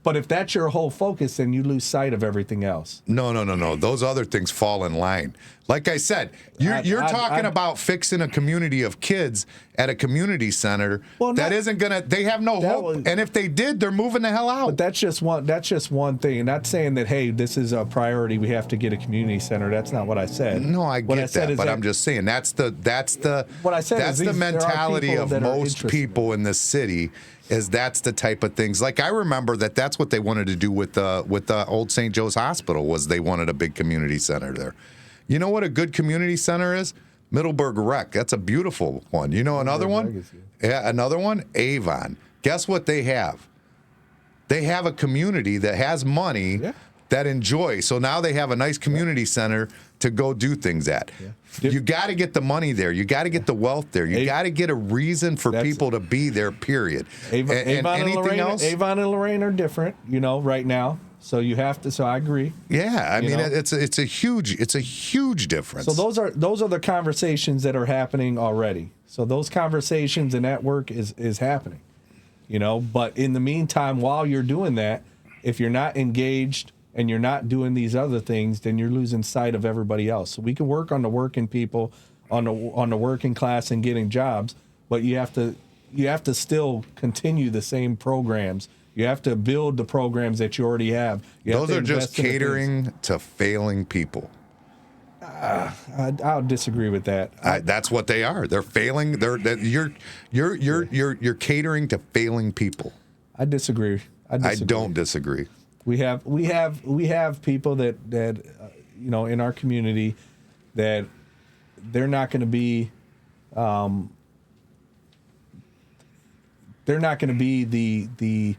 but if that's your whole focus, then you lose sight of everything else. No. Those other things fall in line. Like I said, you're talking about fixing a community of kids at a community center that isn't going to, they have no hope. And if they did, they're moving the hell out. But that's just one thing. And not saying that, hey, this is a priority, we have to get a community center. That's not what I said. No, I get that, but I'm just saying that's the mentality of most people in this city. Is that's the type of things. Like, I remember that's what they wanted to do with the old St. Joe's Hospital, was they wanted a big community center there. You know what a good community center is? Middleburg Rec. That's a beautiful one. You know another one? Yeah, another one? Avon. Guess what they have? They have a community that has money that enjoy. So now they have a nice community center to go do things at. Yeah. You got to get the money there. You got to get the wealth there. You got to get a reason for people to be there, period. Avon and Lorain are different, right now. So you have to. So I agree. Yeah, I mean, it's a huge difference. So those are the conversations that are happening already. So those conversations and that work is happening. But in the meantime, while you're doing that, if you're not engaged and you're not doing these other things, then you're losing sight of everybody else. So we can work on the working people, on the working class and getting jobs, but you have to still continue the same programs. You have to build the programs that you already have. Those are just catering to failing people. I'll disagree with that. That's what they are. They're failing. You're catering to failing people. I disagree. I don't disagree. We have people that in our community that they're not going to be the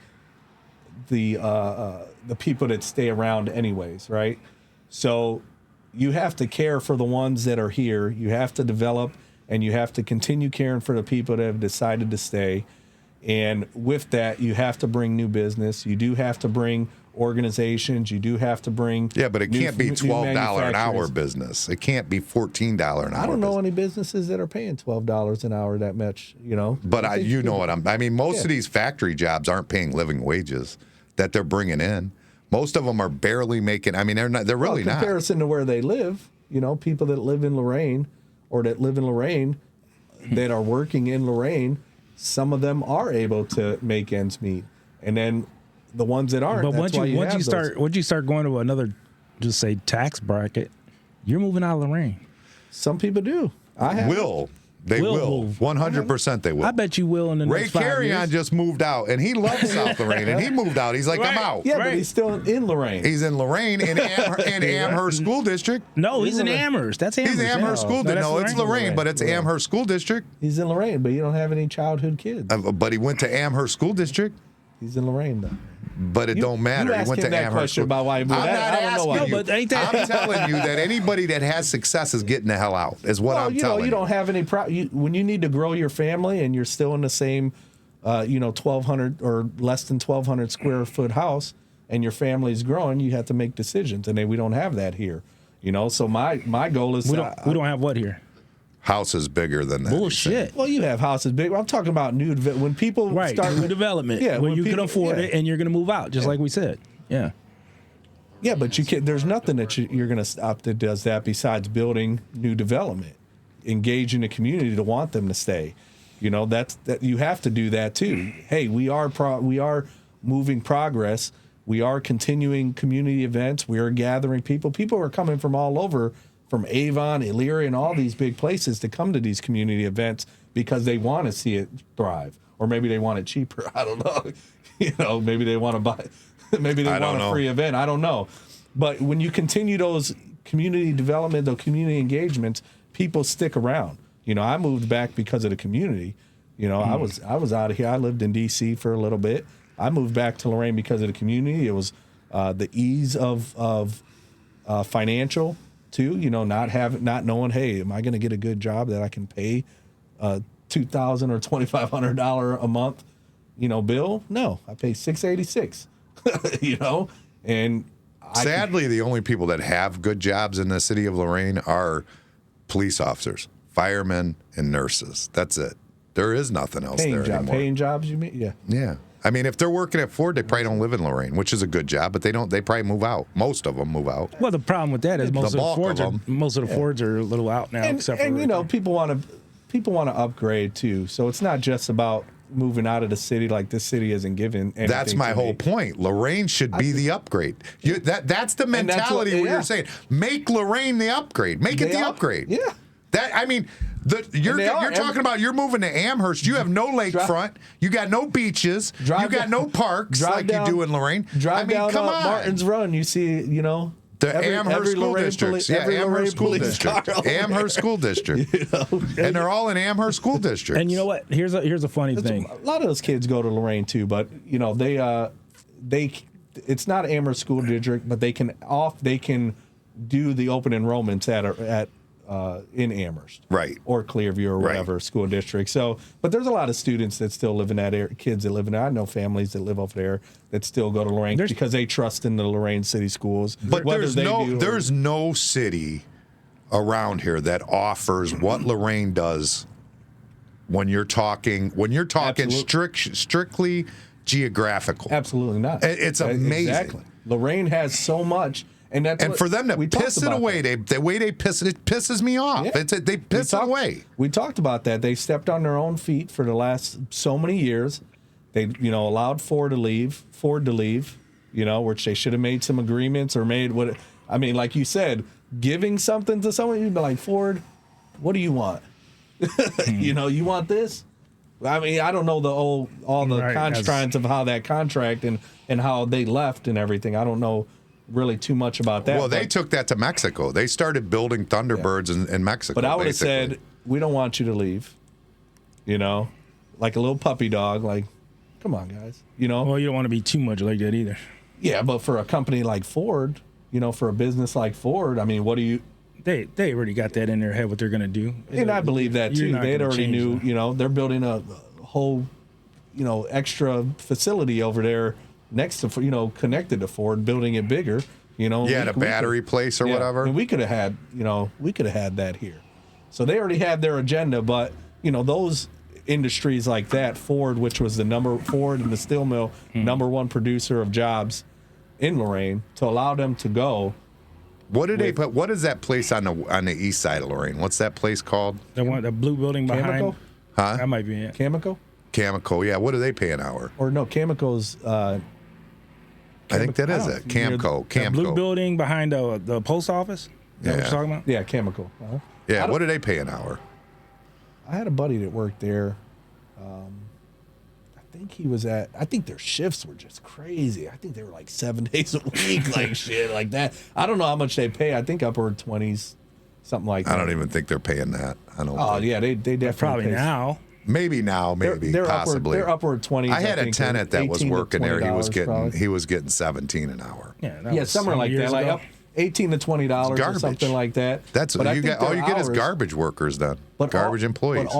people that stay around anyways, right? So you have to care for the ones that are here. You have to develop, and you have to continue caring for the people that have decided to stay. And with that, you have to bring new business. You do have to bring organizations. You do have to bring but it can't be $12 an hour business. It can't be $14 an hour. I don't know any businesses that are paying $12 an hour that much. But most of these factory jobs aren't paying living wages that they're bringing in. Most of them are barely making. I mean, they're not. They're really not. In comparison to where they live, people that live in Lorain or that live in Lorain that are working in Lorain, some of them are able to make ends meet, and then the ones that aren't. But once you start going to another, just say tax bracket, you're moving out of Lorain. Some people do. They will. 100% they will. I bet you will in the next 5 years. Ray Carrion just moved out, and he loves South Lorraine, and he moved out. He's like, I'm out. Yeah, but he's still in Lorain. He's in Lorain in Amherst School District. No, he's in Amherst. That's Amherst. He's Amherst School District. No, it's Lorain, but it's Amherst School District. He's in Lorain, but you don't have any childhood kids. But he went to Amherst School District. He's in Lorain, though. But it don't matter. He went to Amherst. Question about why he moved. I'm not asking you. No, but ain't that... I'm telling you that anybody that has success is getting the hell out. Is what I'm telling you. You don't have any when you need to grow your family and you're still in the same, 1,200 or less than 1,200 square foot house, and your family's growing. You have to make decisions, and we don't have that here. So my goal is we don't have what here? Houses bigger than that. Bullshit. Well, you have houses big. I'm talking about when people start new development. Yeah, when you people, can afford it and you're going to move out, just like we said. Yeah. Yeah, but you can't. There's nothing that you're going to stop that does that besides building new development, engaging the community to want them to stay. That you have to do that too. Hey, we are moving progress. We are continuing community events. We are gathering people. People are coming from all over, from Avon, Elyria, and all these big places to come to these community events because they want to see it thrive, or maybe they want it cheaper. I don't know. Maybe they want to buy. Maybe they want a free event. I don't know. But when you continue those community development, those community engagements, people stick around. I moved back because of the community. I was out of here. I lived in D.C. for a little bit. I moved back to Lorain because of the community. It was the ease of financial too. Not knowing, hey, am I going to get a good job that I can pay $2,000 or $2,500 a month, bill? No, I pay $686. And sadly, the only people that have good jobs in the city of Lorain are police officers, firemen, and nurses. That's it. There is nothing else there anymore. Paying jobs, you mean? Yeah. Yeah. I mean, if they're working at Ford, they probably don't live in Lorain, which is a good job, but they probably move out. Most of them move out. Well, the problem with that is most of the Fords are a little out now. And people want to upgrade too. So it's not just about moving out of the city. Like this city isn't giving anything. That's my whole point. Lorain should be the upgrade. That's the mentality where you're saying, make Lorain the upgrade. Make it the upgrade. Yeah. You're talking about you're moving to Amherst. You have no lakefront. You got no beaches. You got no parks like you do in Lorain. Drive down Martin's Run. You see, the Amherst School Districts. Amherst School District. Amherst School District. And they're all in Amherst School District. And you know what? Here's a funny thing. A lot of those kids go to Lorain too, but they it's not Amherst School District, but they can do the open enrollments at in Amherst, right, or Clearview or whatever school district. So, but there's a lot of students that still live in that area, kids that live in there. I know families that live over there that still go to Lorain because they trust in the Lorain city schools. But there's no city around here that offers what Lorain does when you're talking strictly geographical. Absolutely not. It's amazing. Exactly. Lorain has so much. And for them to piss it away, the way they piss it pisses me off. Yeah. They piss it away. We talked about that. They stepped on their own feet for the last so many years. They, allowed Ford to leave, which they should have made some agreements or made like you said, giving something to someone, you'd be like, Ford, what do you want? You want this? I mean, I don't know all the constraints of how that contract and how they left and everything. I don't know really too much about that. Well, they took that to Mexico. They started building Thunderbirds in Mexico. But I would have said, we don't want you to leave. Like a little puppy dog. Like, come on, guys. Well, you don't want to be too much like that either. Yeah, but for a company like Ford, for a business like Ford, I mean, what do you? They already got that in their head what they're going to do. And I believe that too. They already knew. They're building a whole, extra facility over there next to, connected to Ford, building it bigger, a battery place or whatever. And we could have had, that here. So they already had their agenda, but, those industries like that, Ford, which was Ford and the steel mill, number one producer of jobs in Lorain, to allow them to go. What is that place on the east side of Lorain? What's that place called? The blue building behind. Cameco? Huh? That might be it. Cameco, yeah. What do they pay an hour? Or no, Cameco's. I think that is it. Camco. The blue building behind the post office? Is that what you're talking about? Yeah, Cameco. Uh-huh. Yeah, what do they pay an hour? I had a buddy that worked there. I think their shifts were just crazy. I think they were like 7 days a week, like shit, like that. I don't know how much they pay. I think upward 20s, something like that. I don't even think they're paying that. Yeah, they definitely probably pay. Now. Maybe now, possibly. They're upward 20s. I had a tenant that was working there. He was getting 17 an hour. Yeah, somewhere like that, like up $18 to $20 or something like that. That's all you get is garbage workers then. Garbage employees. But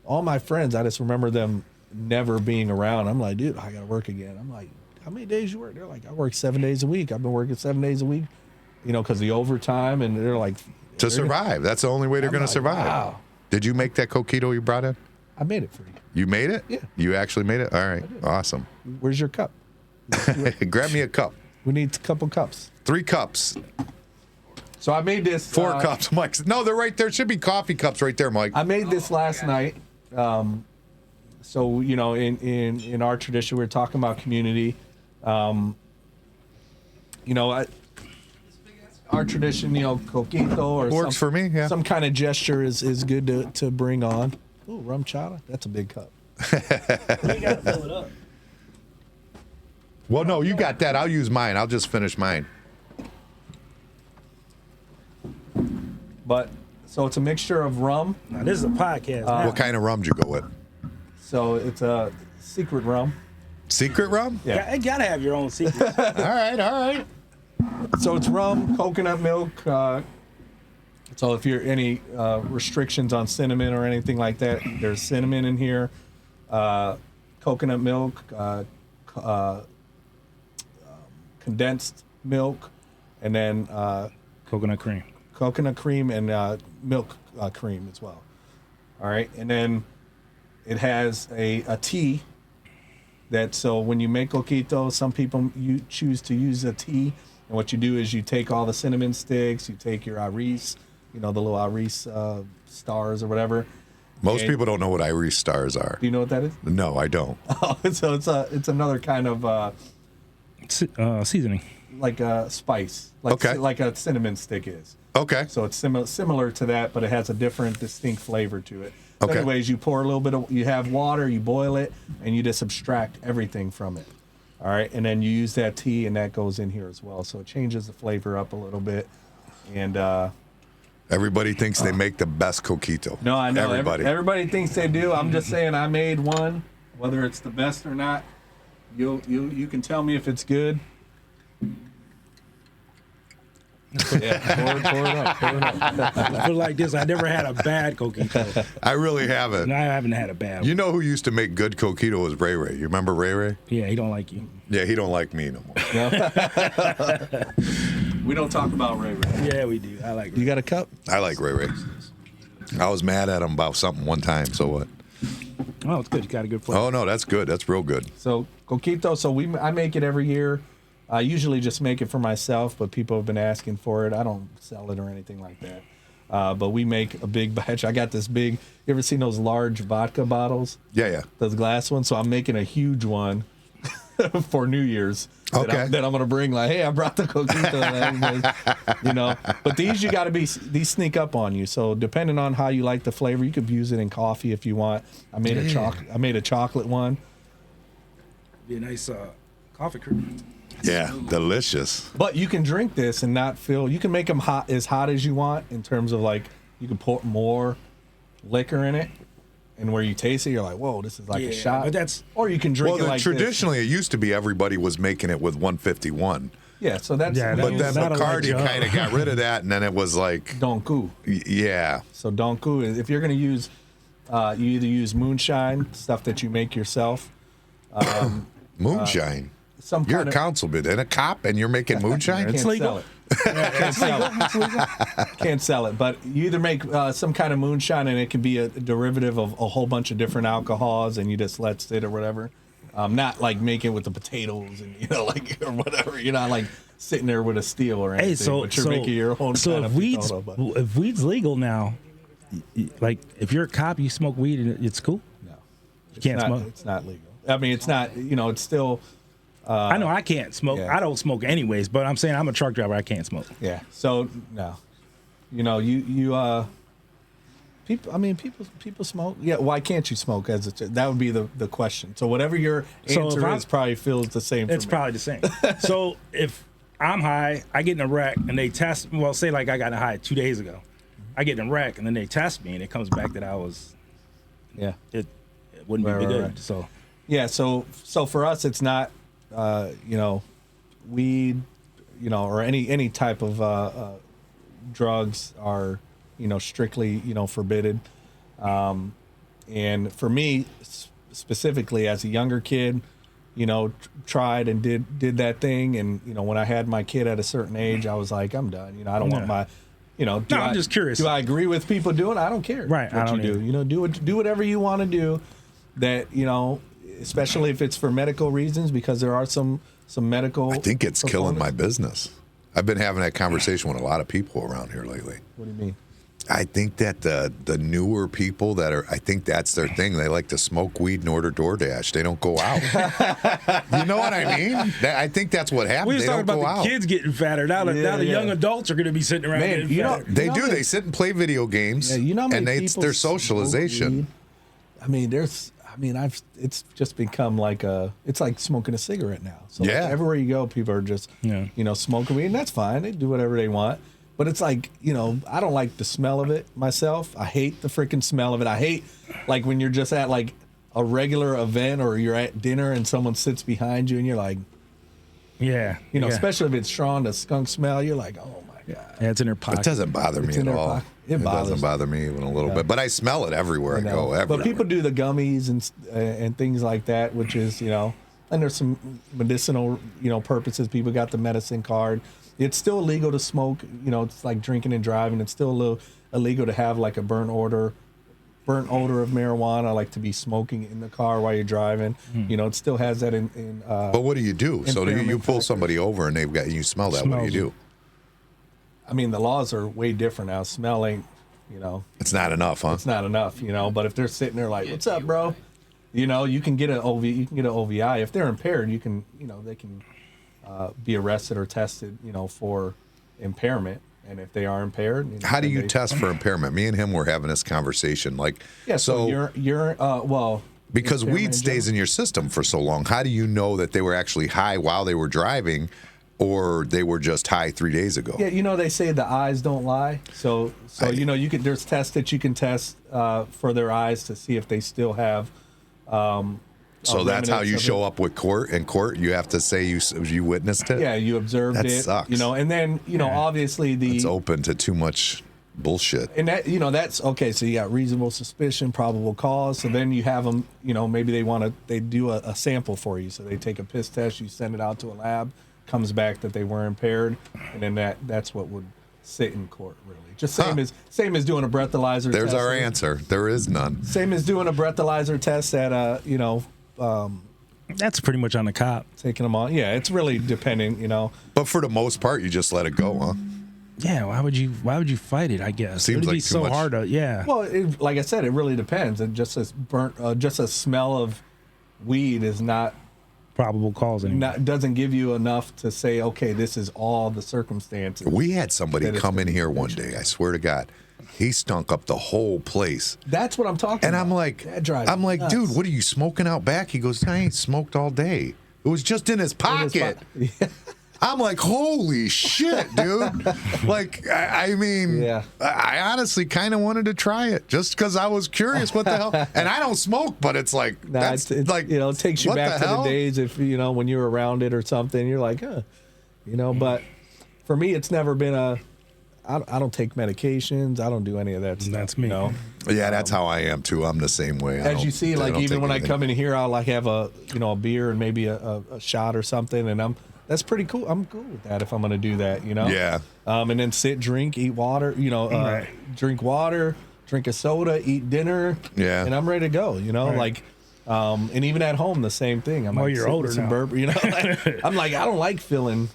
all my friends, I just remember them never being around. I'm like, dude, I gotta work again. I'm like, how many days you work? They're like, I work 7 days a week. I've been working 7 days a week, because the overtime, and they're like To survive. That's the only way they're going to survive. Wow. Did you make that coquito you brought in? I made it for you. You made it? Yeah. You actually made it? All right. Awesome. Where's your cup? Grab me a cup. We need a couple cups. 3 cups. So I made this. 4 cups, Mike. No, they're right there. Should be coffee cups right there, Mike. I made this last night. So in our tradition, we're talking about community. Our tradition, coquito or Works for me, yeah. Some kind of gesture is good to bring on. Oh, rum chata. That's a big cup. You gotta fill it up. Well, no, you got that. I'll use mine. I'll just finish mine. But so it's a mixture of rum. Now, this is a podcast. now. What kind of rum did you go with? So it's a secret rum. Secret rum? Yeah. You gotta have your own secrets. All right. So it's rum, coconut milk. So if you're any restrictions on cinnamon or anything like that, there's cinnamon in here. Coconut milk, condensed milk, and then Coconut cream. coconut cream and milk cream as well. All right, and then it has a tea. So when you make coquito, some people you choose to use a tea, and what you do is you take all the cinnamon sticks, you take your iris, the little iris stars or whatever. Most people don't know what Irish stars are. Do you know what that is? No, I don't. So it's another kind of Seasoning. like a spice, Okay. like a cinnamon stick is. Okay. So it's similar to that, but it has a different, distinct flavor to it. So Okay. anyways, you pour a little bit of, you have water, you boil it, and you just abstract everything from it. All right, and then you use that tea, and that goes in here as well. So it changes the flavor up a little bit. And Everybody thinks they make the best coquito. no, I know Everybody. everybody thinks they do. I'm just saying I made one, whether it's the best or not. You can tell me if it's good. Yeah, pour it up. I feel like this. I never had a bad coquito. I really haven't. No, I haven't had a bad one. You know who used to make good coquito was Ray Ray. You remember Ray Ray? Yeah, he don't like you. Yeah, he don't like me no more. We don't talk about Ray Ray. Yeah, we do. I like You it. got a cup? I like Ray Ray. I was mad at him about something one time, so what? Oh, it's good. You got a good flavor. Oh, no, that's good. That's real good. So coquito. So I make it every year. I usually just make it for myself, but people have been asking for it. I don't sell it or anything like that. But we make a big batch. I got this big. You ever seen those large vodka bottles? Yeah. Those glass ones. So I'm making a huge one for New Year's. Okay. That I'm gonna bring. Like, hey, I brought the coquito. But these these sneak up on you. So depending on how you like the flavor, you could use it in coffee if you want. I made a chocolate one. Be a nice coffee cream. Yeah, delicious. But you can drink this and not feel. You can make them hot as you want in terms of like you can put more liquor in it, and where you taste it, you're like, whoa, this is like a shot. But that's or you can drink Well, it like traditionally, it used to be everybody was making it with 151. this. Yeah, so that's Yeah, But then Not a Bacardi light kind of got rid of that, and then it was like, Donku. yeah. So Donku is if you're gonna use, you either use moonshine stuff that you make yourself. Moonshine. Some You're kind a of, councilman and a cop, and you're making moonshine? can't It's legal. sell it. Can't sell it. Can't sell it. But you either make some kind of moonshine, and it can be a derivative of a whole bunch of different alcohols, and you just let sit or whatever. Not like making with the potatoes and like or whatever. You're not like sitting there with a steel or anything. Hey, so but you're making your own. So kind if of weed's potato, but if weed's legal now, like if you're a cop, you smoke weed and it's cool. no, You can't smoke. It's not legal. I mean, it's not. It's still. I know I can't smoke. yeah. I don't smoke anyways, but I'm saying I'm a truck driver. I can't smoke. Yeah. So no, people. I mean, people smoke. Yeah. Why can't you smoke? That would be the question. So whatever your So answer if is, probably feels the same. It's for me. probably the same. So if I'm high, I get in a wreck and they test. Well, say like I got in a high 2 days ago. I get in a wreck and then they test me and it comes back that I was. Yeah. It wouldn't Right, be right, good. right. So Yeah. So for us, it's not. Weed, or any type of drugs are, strictly, forbidden. And for me specifically, as a younger kid, tried and did that thing. And, when I had my kid at a certain age, I was like, I'm done. I don't want my, I'm just curious. Do I agree with people doing it? I don't care. Right. What I don't do. Do whatever you want to do that, especially if it's for medical reasons, because there are some medical. I think it's killing my business. I've been having that conversation with a lot of people around here lately. What do you mean? I think that the newer people I think that's their thing. They like to smoke weed and order DoorDash. They don't go out. You know what I mean? I think that's what happens. We were they talking don't about go the out. kids getting fatter. Now the young adults are going to be sitting around getting fatter. They do. They sit and play video games. Yeah, and it's their socialization. It's just become it's like smoking a cigarette now. So everywhere you go, people are just, smoking weed, and that's fine. They do whatever they want. But it's like, I don't like the smell of it myself. I hate the freaking smell of it. I hate, when you're just at, a regular event or you're at dinner and someone sits behind you and you're like, especially if it's strong, the skunk smell, you're like, oh, my God. Yeah, it's in their pocket. It doesn't bother me at all. It doesn't bother me even a little bit. But I smell it everywhere I go. Everywhere. But people do the gummies and things like that, which is, and there's some medicinal, purposes. People got the medicine card. It's still illegal to smoke. It's like drinking and driving. It's still illegal to have a burnt odor of marijuana, like to be smoking in the car while you're driving. It still has that in but what do you do? So you pull somebody over and you smell that. What do you do? I mean, the laws are way different now. Smell ain't, It's not enough, huh? It's not enough, But if they're sitting there like, "What's up, bro?" You can get an OVI. If they're impaired, you can, they can be arrested or tested, for impairment. And if they are impaired, how do you test for impairment? Me and him were having this conversation. So you're because weed stays in your system for so long. How do you know that they were actually high while they were driving, or they were just high 3 days ago? Yeah, they say the eyes don't lie. So you can. There's tests that you can test for their eyes to see if they still have. So that's how you show up with court. In court, you have to say you witnessed it. Yeah, you observed it. That sucks. And then obviously it's open to too much bullshit. And that that's okay. So you got reasonable suspicion, probable cause. So then you have them. Maybe they do a sample for you. So they take a piss test. You send it out to a lab. Comes back that they were impaired, and then that's what would sit in court. Really, just same as doing a breathalyzer. There's test. our answer. There is none. Same as doing a breathalyzer test at that's pretty much on the cop. Taking them on. Yeah, it's really depending, But for the most part, you just let it go, huh? Yeah, why would you fight it? I guess seems it'd like be so much. hard to. Yeah. Well, like I said, it really depends. And just a smell of weed is not probable cause anymore. Doesn't give you enough to say, okay, this is all the circumstances. We had somebody come in here one day. I swear to God, he stunk up the whole place. That's what I'm talking and about. I'm like, dude, what are you smoking out back? He goes, I ain't smoked all day. It was just in his pocket. I'm like, holy shit, dude. I honestly kind of wanted to try it just because I was curious what the hell. And I don't smoke, but it's like, it takes you back to the days if, when you were around it or something, you're like, but for me, it's never been I don't take medications. I don't do any of that stuff. That's me. Yeah, that's how I am too. I'm the same way. As you see, even when I come in here, I'll have a beer and maybe a shot or something, and that's pretty cool. I'm cool with that if I'm going to do that, Yeah. And then sit, drink, eat water, Right. Drink water, drink a soda, eat dinner. Yeah. And I'm ready to go, Right. And even at home, the same thing. I'm like, you're older now. I'm like, I don't like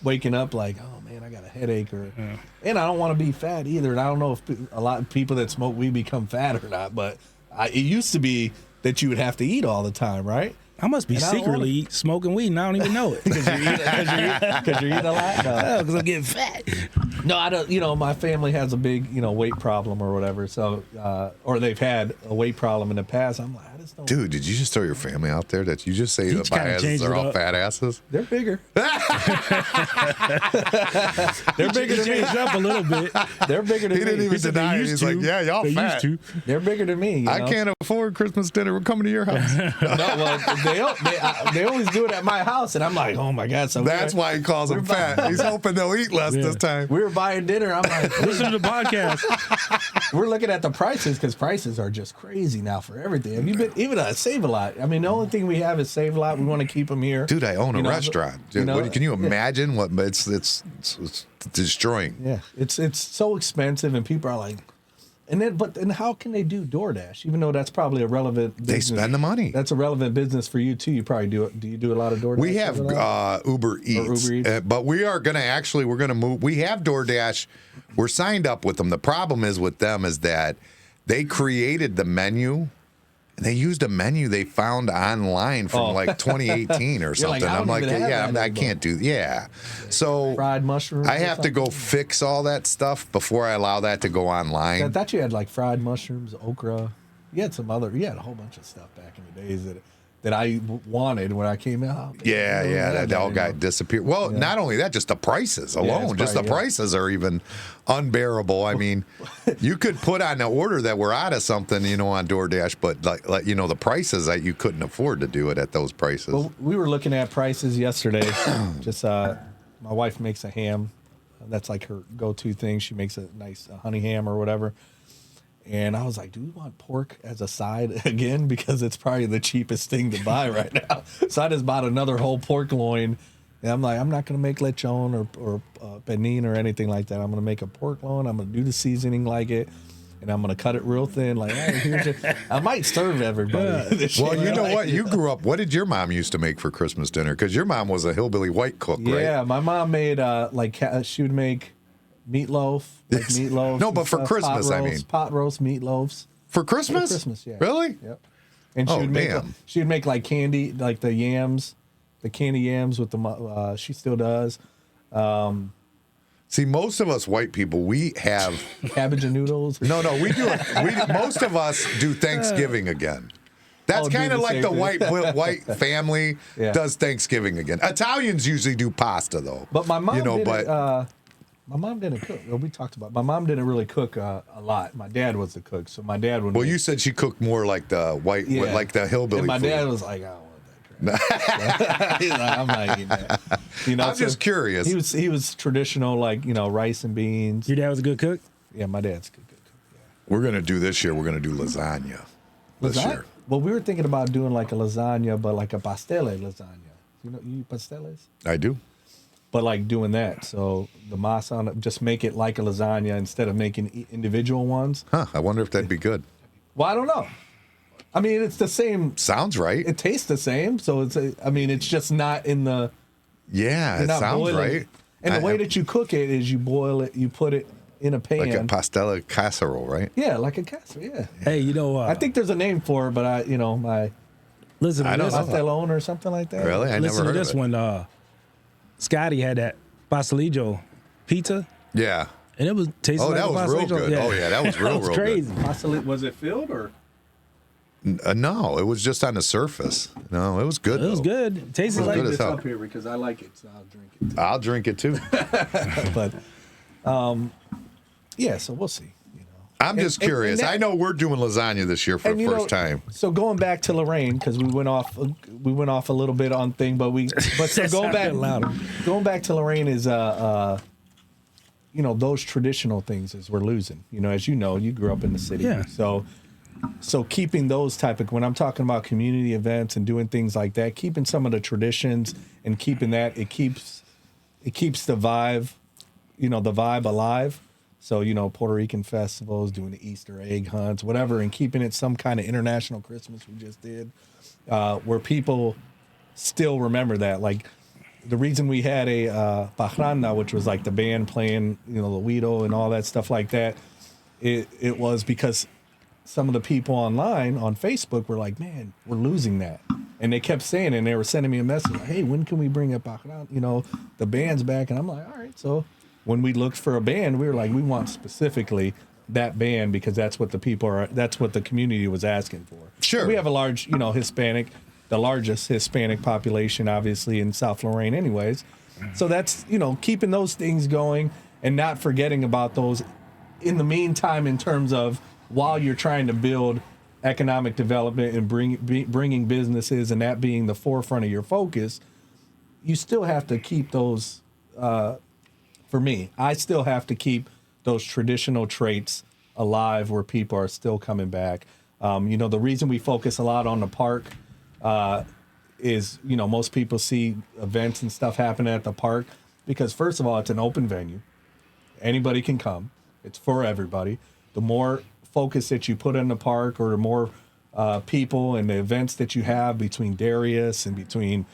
waking up like, oh man, I got a headache and I don't want to be fat either. And I don't know if a lot of people that smoke weed become fat or not, but it used to be that you would have to eat all the time, right? I must be secretly smoking weed and I don't even know it. Because you're eating a lot? No, because I'm getting fat. No, I don't. My family has a big, weight problem or whatever. So, or they've had a weight problem in the past. I'm like, I just don't. Dude, did you just throw your family out there? That you just say the Baez's are all fat asses? They're bigger. They're bigger than me. Up a little bit. They're bigger than me. He didn't even deny it. He's like, yeah, y'all fat. They're bigger than me. I can't afford Christmas dinner. We're coming to your house. They always do it at my house, and I'm like, oh my God. So that's why he calls them fat. He's hoping they'll eat less this time. We were buying dinner. I'm like, listen to the podcast. We're looking at the prices because prices are just crazy now for everything. Have you been? even Save a Lot. I mean, the only thing we have is Save a Lot. We want to keep them here. Dude, I own a restaurant. Dude, can you imagine what it's destroying? Yeah, it's so expensive, and people are like, and then how can they do DoorDash? Even though that's probably a relevant business. They spend the money. That's a relevant business for you too. You probably do it. Do you do a lot of DoorDash? We have Uber Eats, but we are going to we're going to move. We have DoorDash. We're signed up with them. The problem is with them is that they created the menu. And they used a menu they found online from like 2018 or something. Like, I'm like, I can't do. Yeah, so fried mushrooms. I have to go fix all that stuff before I allow that to go online. I thought you had like fried mushrooms, okra. You had a whole bunch of stuff back in the days that I wanted when I came out. That all got disappeared. Well, not only that, just the prices alone. The prices are even unbearable. I mean, you could put on the order that we're out of something, on DoorDash, but like the prices that you couldn't afford to do it at those prices. Well, we were looking at prices yesterday. Just my wife makes a ham. That's like her go-to thing. She makes a nice honey ham or whatever. And I was like, do we want pork as a side again? Because it's probably the cheapest thing to buy right now. So I just bought another whole pork loin. And I'm like, I'm not going to make lechon or pernil or anything like that. I'm going to make a pork loin. I'm going to do the seasoning like it. And I'm going to cut it real thin. Like, hey, I might serve everybody. Well, you know what? You grew up. What did your mom used to make for Christmas dinner? Because your mom was a hillbilly white cook, right? Yeah, my mom made, she would make meatloaf, meatloaf. No, but for Christmas, pot roast meatloafs. For Christmas? For Christmas, yeah. Really? Yep. And she would make like candy, like the yams, the candy yams with the. She still does. See, most of us white people, we have cabbage and noodles. No, we do it. Most of us do Thanksgiving again. That's kind of like the white family does Thanksgiving again. Italians usually do pasta though. But my mom my mom didn't cook. Well, we talked about my mom didn't really cook a lot. My dad was the cook, so my dad would. Well, you said she cooked more like the white, like the hillbilly. And my food. dad was like, I don't want that crap. He's like, I'm not eating that. I'm just curious. He was traditional, like rice and beans. Your dad was a good cook. Yeah, my dad's a good cook. Yeah. We're gonna do this year. We're gonna do lasagna. This year. Well, we were thinking about doing like a lasagna, but like a pastele lasagna. You eat pasteles? I do. But like doing that, so the masa on it, just make it like a lasagna instead of making individual ones. Huh? I wonder if that'd be good. Well, I don't know. I mean, it's the same. Sounds right. It tastes the same, so it's just not in the. Yeah, it sounds boiling. Right. And the way that you cook it is you boil it, you put it in a pan. Like a pastella casserole, right? Yeah, like a casserole. Yeah. Hey, I think there's a name for it, but listen to this pastelone or something like that. Really, I never heard of this it. When Scotty had that pastelillo pizza. Yeah. And it was tasting like that was real good. Yeah. Oh yeah, that was real crazy. Good. Was it filled or? No, it was just on the surface. No, it was good. It was good. It tasted like this up here because I like it, so I'll drink it. I'll drink it too. But, yeah. So we'll see. I'm just curious. I know we're doing lasagna this year for the first time. So going back to Lorain, because we went off a going back to Lorain is those traditional things is we're losing. As you know, you grew up in the city. Yeah. So keeping those type of, when I'm talking about community events and doing things like that, keeping some of the traditions and keeping that, it keeps the vibe, the vibe alive. So, Puerto Rican festivals, doing the Easter egg hunts, whatever, and keeping it some kind of international Christmas we just did, where people still remember that. Like, the reason we had a parranda, which was like the band playing, the Luido and all that stuff like that, it was because some of the people online on Facebook were like, man, we're losing that. And they kept saying it, and they were sending me a message, like, hey, when can we bring it back? The band's back. And I'm like, all right, so when we looked for a band, we were like, we want specifically that band because that's what the community was asking for. Sure. We have a large, the largest Hispanic population, obviously, in South Lorraine anyways. So that's, keeping those things going and not forgetting about those in the meantime in terms of while you're trying to build economic development and bringing businesses and that being the forefront of your focus, you still have to keep those, for me, I still have to keep those traditional traits alive where people are still coming back. The reason we focus a lot on the park is, most people see events and stuff happening at the park because, first of all, it's an open venue. Anybody can come. It's for everybody. The more focus that you put in the park, or the more people and the events that you have between Darius and between,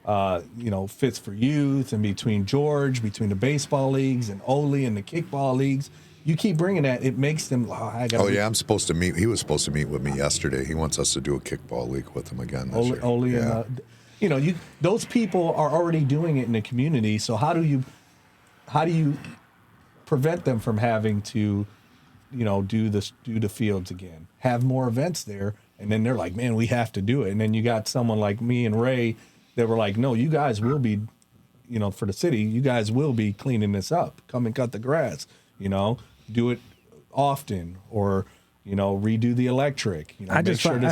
Fits for Youth and between George, between the baseball leagues and Ole and the kickball leagues, you keep bringing that. It makes them. I'm supposed to meet. He was supposed to meet with me yesterday. He wants us to do a kickball league with him again this year. Ole yeah. And those people are already doing it in the community. So how do you prevent them from having to, do the fields again? Have more events there, and then they're like, man, we have to do it. And then you got someone like me and Ray that were like, no, you guys will be, for the city, you guys will be cleaning this up. Come and cut the grass. Do it often, or redo the electric. I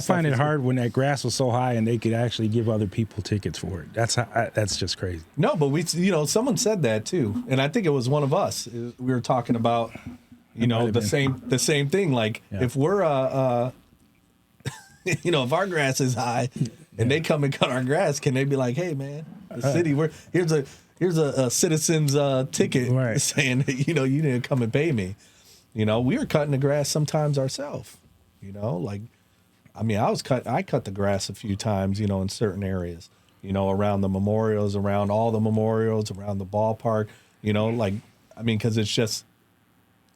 find it hard when that grass was so high and they could actually give other people tickets for it. That's just crazy. No, but someone said that too, and I think it was one of us. We were talking about the same thing. Like if we're if our grass is high and they come and cut our grass, can they be like, hey man, the city, here's a citizen's ticket saying that, you didn't come and pay me. We were cutting the grass sometimes ourselves. I cut the grass a few times, in certain areas, around the memorials, around all the memorials, around the ballpark, because it's just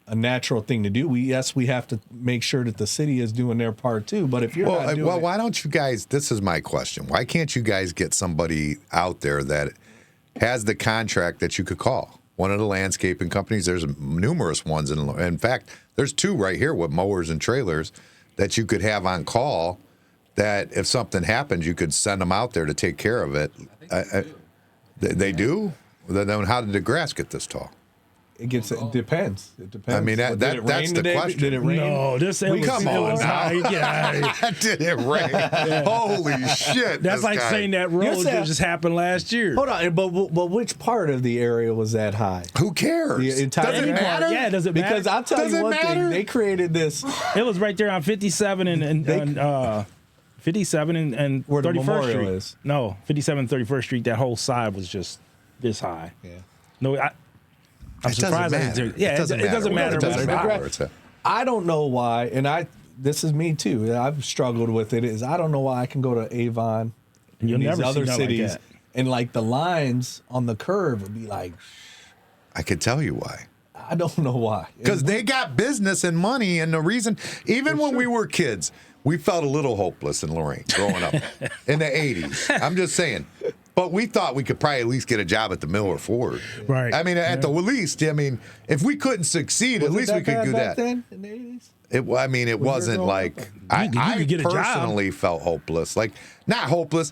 a natural thing to do. We have to make sure that the city is doing their part too. But if you're not doing it, why don't you guys? This is my question. Why can't you guys get somebody out there that has the contract that you could call? One of the landscaping companies. There's numerous ones. In fact, there's two right here with mowers and trailers that you could have on call, that if something happens, you could send them out there to take care of it. They do? Then how did the grass get this tall? It depends. It depends. I mean, that's the question. Did it rain? No, Come on now. Did it rain? Holy shit. That's like saying that road just happened last year. Hold on, but which part of the area was that high? Who cares? The entire does it matter? Yeah, does it matter? Because I'll tell you one thing. They created this. It was right there on 57 and 57 and where the 31st memorial Street. is. No, 57 and 31st Street, that whole side was just this high. Yeah. No, I'm surprised. It doesn't matter. I don't know why, and this is me too. I've struggled with it. I don't know why I can go to Avon and these other cities, like and like the lines on the curve would be like. I could tell you why. I don't know why. Because they got business and money, and the reason, even when we were kids, we felt a little hopeless in Lorain growing up in the 80s. I'm just saying. But we thought we could probably at least get a job at the mill or Ford. Right. I mean, at the least, if we couldn't succeed, at least we could do that. Then, in the 80s? It wasn't like I personally felt hopeless. Like, not hopeless.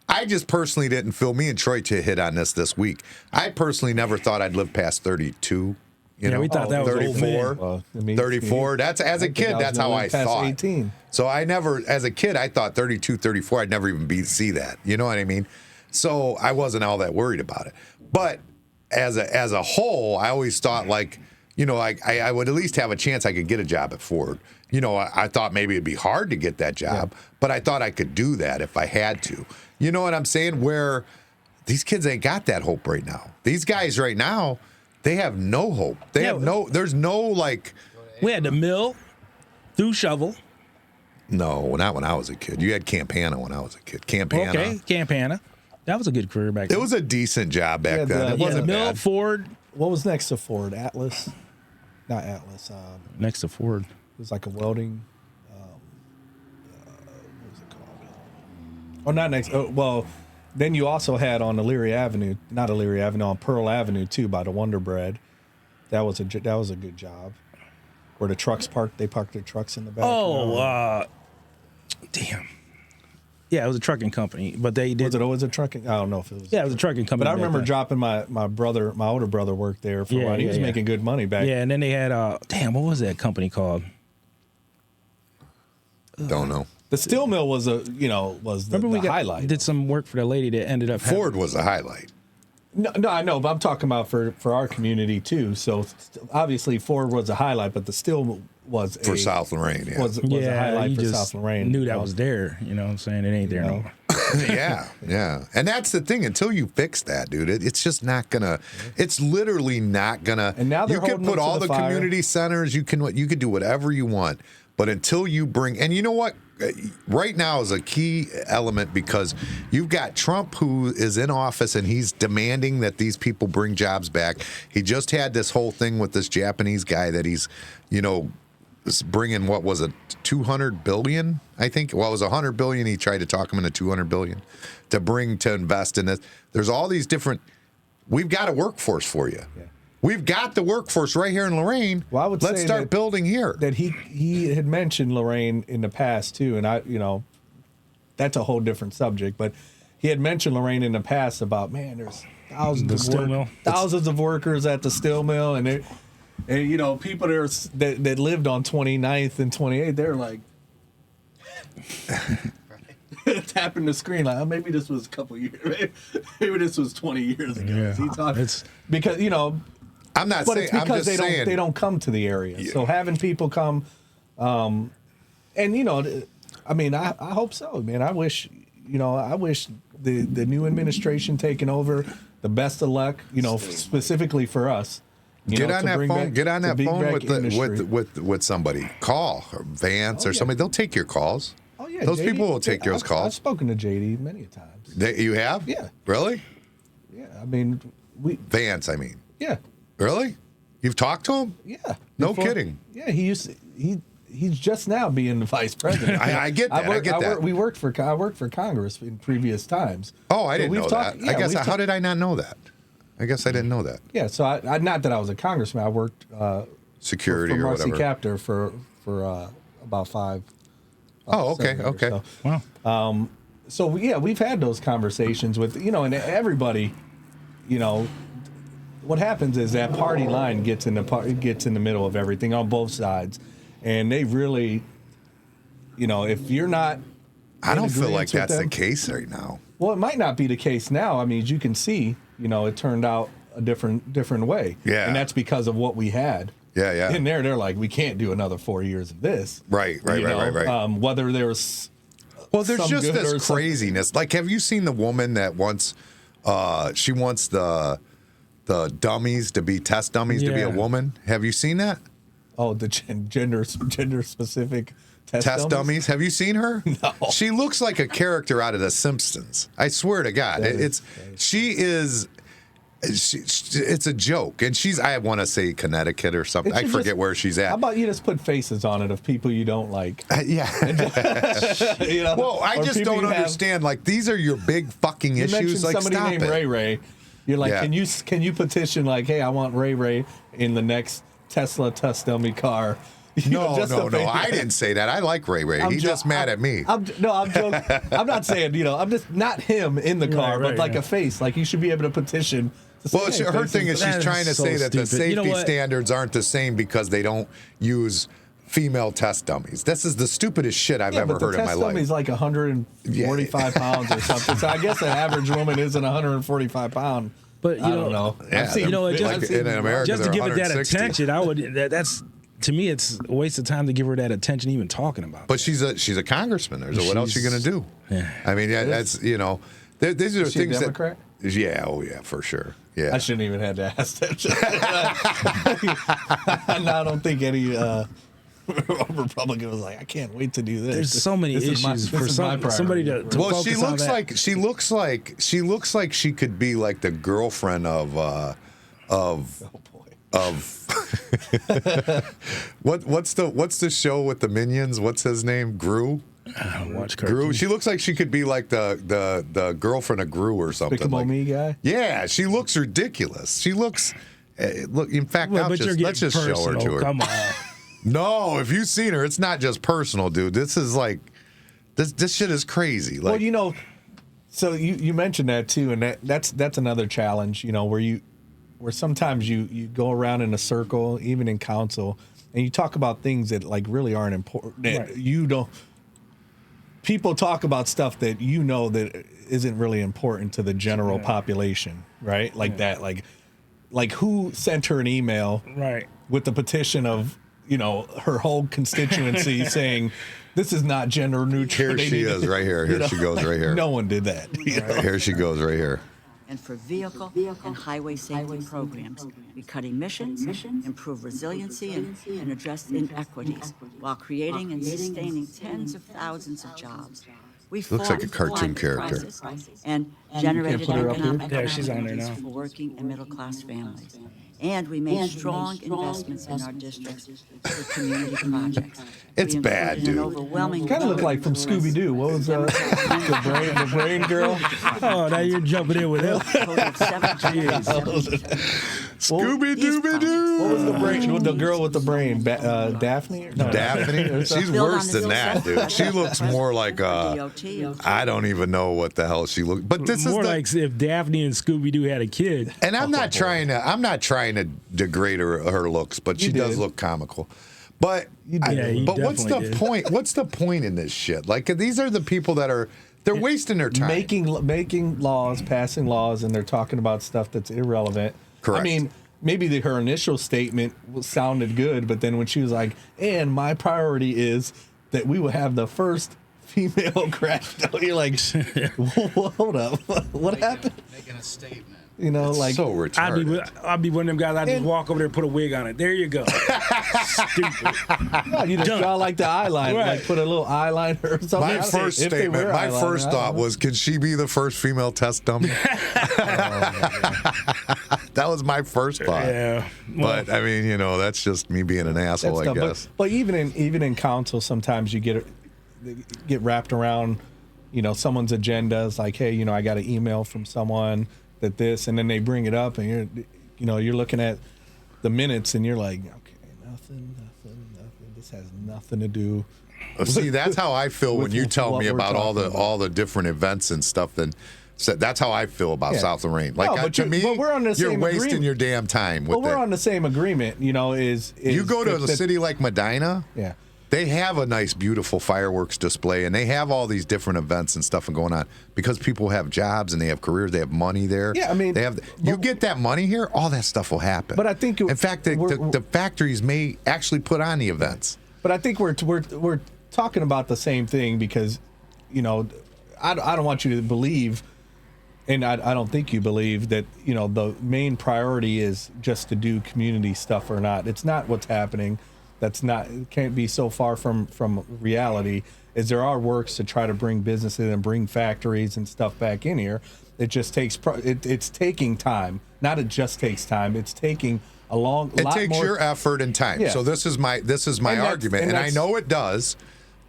I just personally didn't feel. Me and Troy hit on this week. I personally never thought I'd live past 32. We thought that was 34. Old man. 34. That's as a kid. That's how I thought. 18. So I never, as a kid, I thought 32, 34. I'd never even see that. You know what I mean? So I wasn't all that worried about it. But as a whole, I always thought I would at least have a chance I could get a job at Ford. I thought maybe it'd be hard to get that job, but I thought I could do that if I had to. You know what I'm saying? Where these kids ain't got that hope right now. These guys right now, they have no hope. There's no like. We had the mill through shovel. No, not when I was a kid. You had Campana when I was a kid. Campana. Okay, Campana. That was a good career back then. It was a decent job back then. It wasn't Mill, bad. Ford. What was next to Ford? Atlas? Not Atlas. Next to Ford. It was like a welding. What was it called? Oh, not next. Well, then you also had on Elyria Avenue, not Elyria Avenue, on Pearl Avenue too, by the Wonder Bread. That was a good job. Where the trucks parked, they parked their trucks in the back. Oh, damn. Yeah, it was a trucking company, but they did. Was it always a trucking? I don't know if it was. Yeah, it was a trucking company. But I remember dropping my older brother worked there for a while. He was making good money back. Yeah, and then they had what was that company called? Don't know. The steel mill was the highlight. Did some work for the lady that ended up. Ford was the highlight. No, I know, but I'm talking about for our community too. So obviously Ford was a highlight, but the still was For South Lorraine, yeah. was a highlight you for just South Lorraine. knew that was there. You know what I'm saying? It ain't there no more. Yeah. And that's the thing. Until you fix that, dude, it's just not gonna. It's literally not gonna. And now they're you can holding put them to all the the fire. community centers. You can do whatever you want, but until you bring, and you know what, right now is a key element because you've got Trump who is in office and he's demanding that these people bring jobs back. He just had this whole thing with this Japanese guy that he's, bringing, what was it, 200 billion, I think. Well, it was 100 billion. He tried to talk him into 200 billion to invest in this. There's all these different. We've got a workforce for you. Yeah. We've got the workforce right here in Lorain. Well, I would Let's say start building here. That he had mentioned Lorain in the past too, and that's a whole different subject. But he had mentioned Lorain in the past about, man, there's thousands of workers at the steel mill, and people there that lived on 29th and 28th, they're like tapping the screen like, oh, maybe this was a couple years, maybe this was 20 years ago. Yeah. He talked, It's because I'm not but saying. it's because I'm just they don't come to the area. Yeah. So having people come, and I hope so, man. I wish the new administration taking over the best of luck, specifically for us. Get on that phone with somebody. Call or Vance or somebody. They'll take your calls. Oh yeah, those JD, people will take your calls. I've spoken to JD many times. You have? Yeah. Really? Yeah, I mean Vance, I mean. Yeah. Really? You've talked to him? Yeah. No kidding. Yeah, he's just now being the vice president. I get that. I get that. I worked for Congress in previous times. Oh, I didn't know that. I guess how did I not know that? I guess I didn't know that. Yeah, so I not that I was a congressman. I worked security for or Marcy whatever. Captor for about 5. Oh, okay, 7 years. okay. So, wow. So yeah, we've had those conversations with and everybody. What happens is that party line gets in the middle of everything on both sides, and they really, if you're not, I don't feel like agreeance with that's the them- case right now. Well, it might not be the case now. I mean, as you can see, it turned out a different way. Yeah. And that's because of what we had. Yeah. In there, they're like, we can't do another 4 years of this. Right. Whether there's There's some just good or this some- craziness. Like, have you seen the woman that wants? She wants the dummies to be test dummies to be a Yeah. woman. Have you seen that? Oh, the gender specific Test dummies. Have you seen her? No. She looks like a character out of The Simpsons. I swear to God, it's a joke, and I want to say Connecticut or something. I forget where she's at. How about you just put faces on it of people you don't like? Yeah. Well, I Or just people don't you have- understand. Like, these are your big fucking You issues. mentioned Like, somebody stop named it. Ray. You're like, Yeah. can you petition like, hey, I want Ray in the next Tesla test dummy car? No. face. I didn't say that. I like Ray. He's just mad at me. I'm joking. I'm not saying, I'm just not him in the car, but like a face. Like, you should be able to petition. To say, Well, hey, her thing is That she's is trying to so say that the stupid. You know safety what? standards aren't the same because they don't use female test dummies. This is the stupidest shit I've ever heard in my Test life. dummy's like 145 pounds or something. So I guess an average woman isn't 145 pound. But I don't know. Yeah, I've seen, like in America, just to they're give it that 160. attention, that's to me, it's a waste of time to give her that attention even talking about. But she's a congressman. What else are you going to do? Yeah. I mean, that's these are the Is she a things Democrat? that. Yeah. Oh yeah, for sure. Yeah. I shouldn't even have to ask that. No, I don't think any Republican was like, I can't wait to do this. There's so many This is issues my for somebody to Well, she focus on that. looks like she could be like the girlfriend of what's the show with the Minions? What's his name? Gru. I don't watch Gru. cartoons. She looks like she could be like the girlfriend of Gru or something. Despicable Me guy? Yeah, she looks ridiculous. She looks. Look, in fact, Well, but you're let's just getting show her to personal. her. Come on. No, if you've seen her, it's not just personal, dude. This is like, this shit is crazy. Like, Well, so you mentioned that too, and that's another challenge, where sometimes you go around in a circle, even in council, and you talk about things that like really aren't important. That Right. you don't. people talk about stuff that that isn't really important to the general population, right? Like that, like who sent her an email with the petition of her whole constituency saying this is not gender neutral. Here she is right here. Here she goes right here. No one did that. Here she goes right here. And for vehicle and highway safety programs, we cut emissions, improve resiliency, and address inequities while creating and sustaining tens of thousands of jobs. We Looks like a cartoon character. And generated economic Yeah, she's on there opportunities now. for working and middle-class families. And we made strong investments in our districts for community projects. It's We bad, included an dude. overwhelming Kind of look like from Scooby Doo. What was the brain girl? Oh, now you're jumping in with him. Scooby Dooby Doo. What was the brain? The girl with the brain, Daphne? No, Daphne? She's worse than that, dude. She looks more like I don't even know what the hell she looks. But this More is like if Daphne and Scooby Doo had a kid. and I'm not trying to degrade her looks, but she does look comical. But you but what's the definitely did. point? What's the point in this shit? Like these are the people that they're wasting their time. making laws, passing laws, and they're talking about stuff that's irrelevant. Correct. I mean, maybe her initial statement sounded good, but then when she was like, "And my priority is that we will have the first female crash," you're like, "Hold up, what happened?" Making a statement. Like so retarded. I'd be one of them guys. I just walk over there, put a wig on it. There you go. Stupid. no, you just draw like the eyeliner, Right. like put a little eyeliner or something. My first If they statement, wear my eyeliner, first I don't thought know. was, can she be the first female test dummy? That was my first thought. Yeah. Well, But I mean, that's just me being an asshole, I That's guess. tough. But even in council, sometimes you get wrapped around, someone's agenda. It's like, hey, I got an email from someone that this, and then they bring it up, and you're looking at the minutes, and you're like, okay, nothing. This has nothing to do. See, that's how I feel when with you tell what me we're about talking about. all the different events and stuff. And so that's how I feel about Yeah. South Lorraine. Like No, but to me, but we're on the you're same wasting agreement. your damn time with Well, we're it. on the same agreement. Is You go to a that- city like Medina. Yeah. They have a nice, beautiful fireworks display, and they have all these different events and stuff going on because people have jobs and they have careers, they have money there. Yeah, I mean, they have. You get that money here, all that stuff will happen. But I think in fact, the factories may actually put on the events. But I think we're talking about the same thing because, I don't want you to believe, and I don't think you believe that the main priority is just to do community stuff or not. It's not what's happening. It can't be so far from reality. Is there are works to try to bring businesses and bring factories and stuff back in here. It just takes it's taking time. Not it just takes time. It's taking a lot takes more. your effort and time. Yeah. So this is my argument, and I know it does.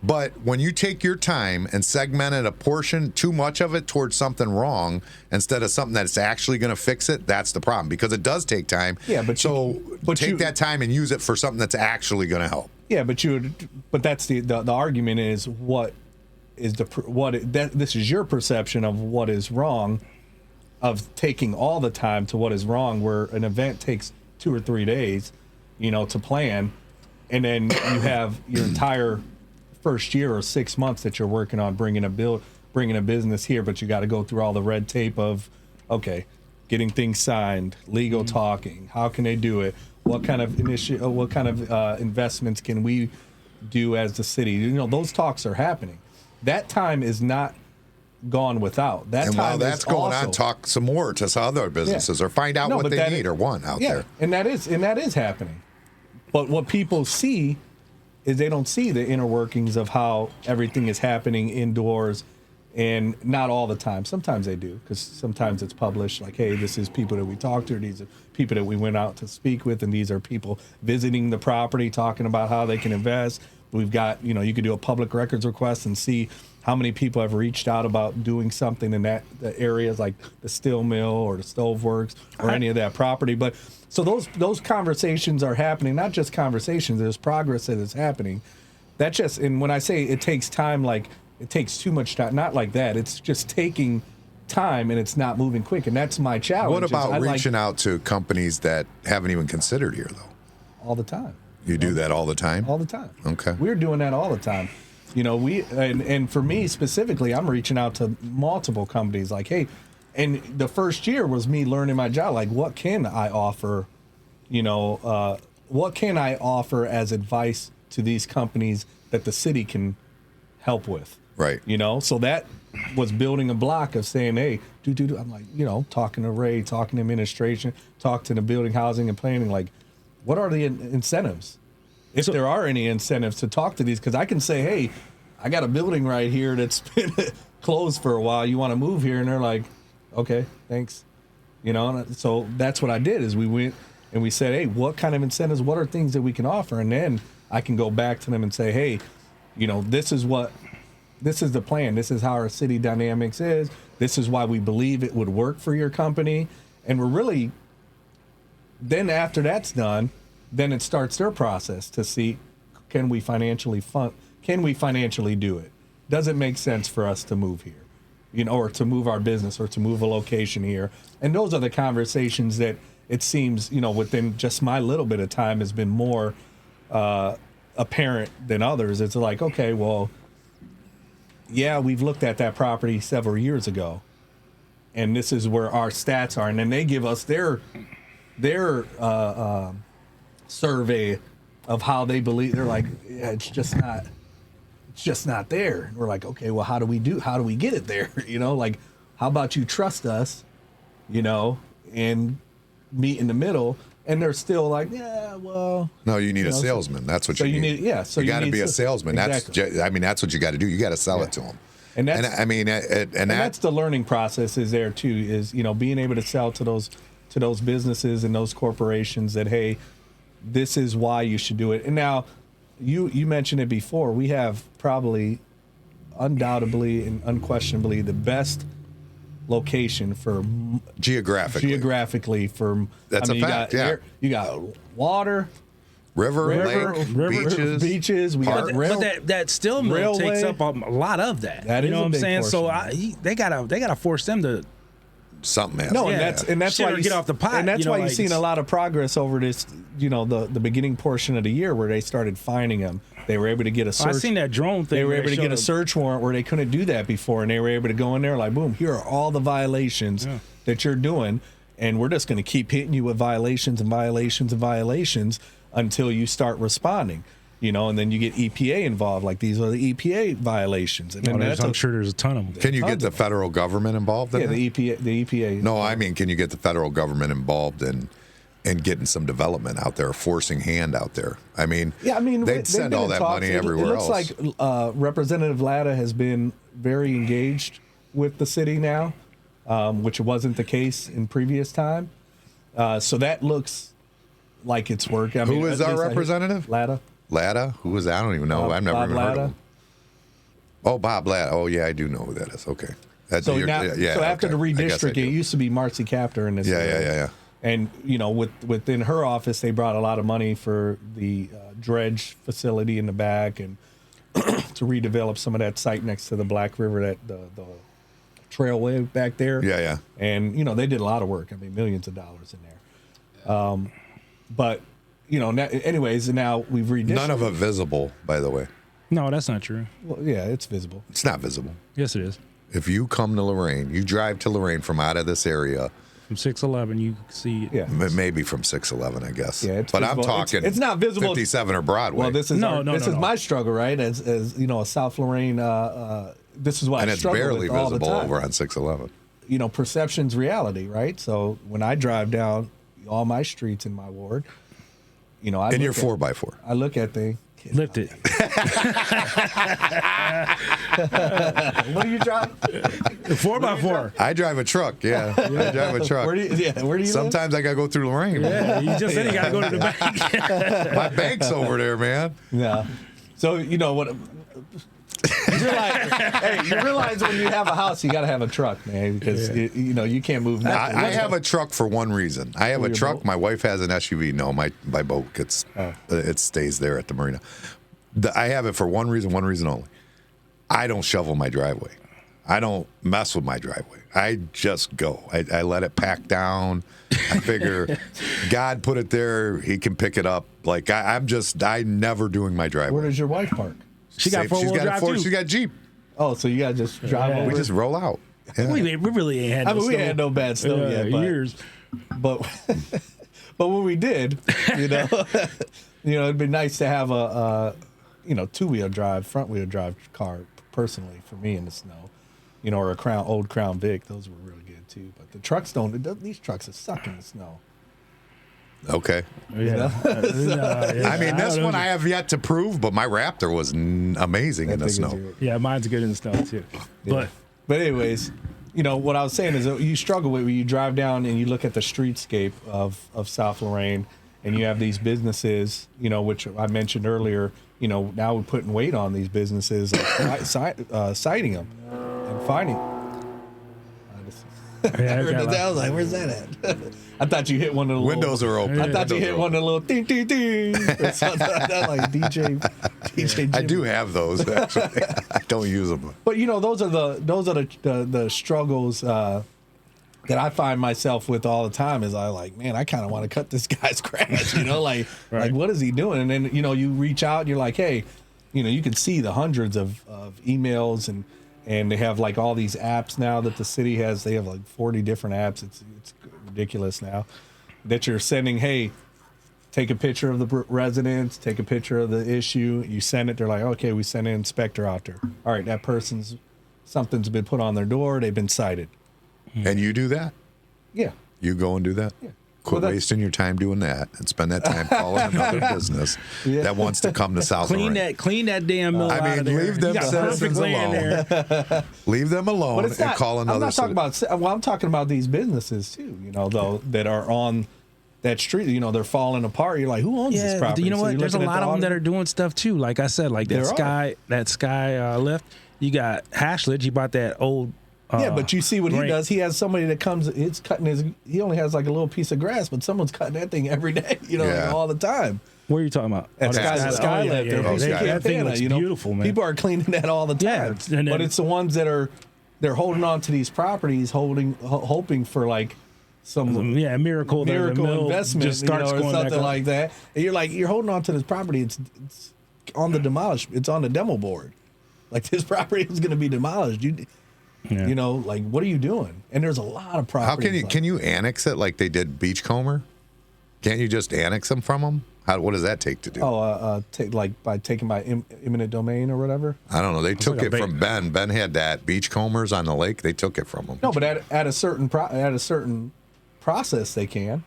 But when you take your time and segment it, a portion too much of it towards something wrong instead of something that's actually going to fix it, that's the problem because it does take time. Yeah, but take that time and use it for something that's actually going to help. Yeah, but that's the argument is this is your perception of what is wrong, of taking all the time to what is wrong, where an event takes 2 or 3 days, to plan, and then you have your entire first year or 6 months that you're working on bringing a business here, but you got to go through all the red tape of, okay, getting things signed, legal talking, how can they do it, what kind of investments can we do as the city? Those talks are happening. That time is not gone without. That And time while that's is going also, on, talk some more to some other businesses or find out what they need or want out there. and that is happening. But what people see is they don't see the inner workings of how everything is happening indoors, and not all the time. Sometimes they do, because sometimes it's published like, hey, this is people that we talked to, these are people that we went out to speak with, and these are people visiting the property, talking about how they can invest. We've got, you could do a public records request and see how many people have reached out about doing something in the areas like the steel mill or the stove works or any of that property. But so those conversations are happening, not just conversations, there's progress that is happening. And when I say it takes time, like it takes too much time, not like that. It's just taking time and it's not moving quick. And that's my challenge. What about reaching out to companies that haven't even considered here, though? All the time. You do that all the time? All the time. Okay. We're doing that all the time. You know, and for me specifically, I'm reaching out to multiple companies like, hey, and the first year was me learning my job. Like, what can I offer? You know, what can I offer as advice to these companies that the city can help with? Right. You know, so that was building a block of saying, hey, I'm like, you know, talking to Ray, talking to administration, talk to the building, housing, and planning. Like, what are the incentives? If there are any incentives to talk to these, because I can say, hey, I got a building right here that's been closed for a while. You want to move here? And they're like, okay, thanks. You know, and so that's what I did is we went and we said, hey, what kind of incentives, what are things that we can offer? And then I can go back to them and say, hey, you know, this is the plan. This is how our city dynamics is. This is why we believe it would work for your company. And we're really, then after that's done, then it starts their process to see, can we financially do it? Does it make sense for us to move here? You know, or to move our business or to move a location here? And those are the conversations that it seems, you know, within just my little bit of time has been more apparent than others. It's like, okay, well, yeah, we've looked at that property several years ago, and this is where our stats are. And then they give us their survey of how they believe. They're like, yeah, it's just not there. And we're like, okay, well, how do we get it there? You know, like, how about you trust us, you know, and meet in the middle? And they're still like, yeah, well. No, you need a salesman. That's what you need. So you got to be a salesman. Exactly. That's what you got to do. You got to sell it to them. And that's, that's the learning process is there too, is, you know, being able to sell to those businesses and those corporations that, hey, this is why you should do it. And now you mentioned it before. We have probably undoubtedly and unquestionably the best location for geographically for that's a fact. You got water, river, beaches. We got but that still mill takes up a lot of that. You know what I'm saying? So they gotta force them to something else. No, and that's why you get off the pot. And that's why you've seen a lot of progress over this. You know, the beginning portion of the year where they started finding them. They were able to get a search. I seen that drone thing. They were able to get a search warrant where they couldn't do that before, and they were able to go in there like, boom, here are all the violations that you're doing, and we're just going to keep hitting you with violations and violations and violations until you start responding. You know, and then you get EPA involved. Like, these are the EPA violations. And I'm sure there's a ton of them. Can you get the federal government involved? Yeah, the EPA. No, I mean, can you get the federal government involved in getting some development out there, forcing hand out there? I mean, they'd send all that money everywhere else. It looks like Representative Latta has been very engaged with the city now, which wasn't the case in previous time. So that looks like it's working. Who is our representative? Latta. Who is that? I don't even know. I've never Bob even heard Latta. of him. Oh, Bob Latta. Oh, yeah, I do know who that is. Okay. So after the redistricting, it used to be Marcy Captor in this. Yeah. And, you know, within her office, they brought a lot of money for the dredge facility in the back and to redevelop some of that site next to the Black River, that the trailway back there. Yeah. And, you know, they did a lot of work. I mean, millions of dollars in there. But, you know, anyways, now we've redistricted. None of it visible, by the way. No, that's not true. Well, yeah, it's visible. It's not visible. Yes, it is. If you come to Lorain, you drive to Lorain from out of this area. From 611, you can see it. Yeah. Maybe from 611, I guess. Yeah, it's but visible. I'm talking. It's not visible. 57 or Broadway. Well, this is my struggle, right? As you know, a South Lorraine. This is what I struggle with all the time. And it's barely visible over on 611. You know, perception's reality, right? So when I drive down all my streets in my ward, you know, in your 4x4, I look at the. Lift it. What do you drive? 4x4. I drive a truck. Yeah, I drive a truck. Where do you Sometimes live? I gotta go through Lorain. Yeah, you just said you gotta go to the bank. My bank's over there, man. Yeah. So you know what? You realize when you have a house, you got to have a truck, man, because you know you can't move nothing. I have a truck for one reason. I have a truck. Boat? My wife has an SUV. No, my boat gets it stays there at the marina. I have it for one reason only. I don't shovel my driveway. I don't mess with my driveway. I just go. I let it pack down. I figure God put it there. He can pick it up. Like I'm never doing my driveway. Where does your wife park? She got She's 4-wheel got a drive Ford. too. She got Jeep. Oh, so you gotta just drive Yeah. over. We just roll out. Yeah. We really ain't had. I no mean, we snow. had no bad snow yet, but years. but but when we did, you know, it'd be nice to have a 2-wheel drive, front-wheel drive car personally for me in the snow, or a old Crown Vic. Those were really good too. But the trucks these trucks are suck in the snow. Okay. Yeah. I mean, this one I have yet to prove, but my Raptor was amazing in the snow. Yeah, mine's good in the snow too. But anyways, what I was saying is that you struggle with when you drive down and you look at the streetscape of South Lorraine, and you have these businesses, which I mentioned earlier. Now we're putting weight on these businesses, citing them and finding. I heard that. I was like, "Where's that at?" I thought you hit one of the Windows are open. I thought you hit one of the little ding ding ding. Or something like that, like DJ Jimmy. I do have those actually. I don't use them. But those are the struggles that I find myself with all the time. Is I kind of want to cut this guy's grass. Like what is he doing? And then you reach out and you're like, hey, you can see the hundreds of emails and they have like all these apps now that the city has. They have like 40 different apps. It's ridiculous now that you're sending. Hey, take a picture of the residents, take a picture of the issue. You send it. They're like, okay, we sent an inspector out there. All right, something's been put on their door. They've been cited. And you do that? Yeah. You go and do that? Yeah. Quit wasting your time doing that and spend that time calling another business that wants to come to South Lorraine. Clean that damn mill out I mean, of there. leave them You got citizens perfect land alone. Leave them alone But it's and not, call another. I'm not talking about. Well, I'm talking about these businesses too. Though that are on that street. They're falling apart. You're like, who owns this Yeah, property? but you know So what? you're There's a looking at lot the of them that are doing stuff too. Like I said, like There that sky lift. You got Hashlet. You bought that old. Yeah, but you see what he does. He has somebody that comes. It's cutting he only has like a little piece of grass, but someone's cutting that thing every day. Yeah. all the time. What are you talking about? At Skylift. That thing looks beautiful, man. People are cleaning that all the time. Yeah, but it's the ones that they're holding on to these properties, hoping for like some miracle investment, just starts or going something back like that. And you're holding on to this property. It's on the it's on the demo board. Like this property is going to be demolished. Like what are you doing? And there's a lot of properties. How can you annex it like they did Beachcomber? Can't you just annex them from them? What does that take to do? By taking by eminent domain or whatever. I don't know. They took it from Ben. Ben had that Beachcombers on the lake. They took it from him. No, but at a certain process they can.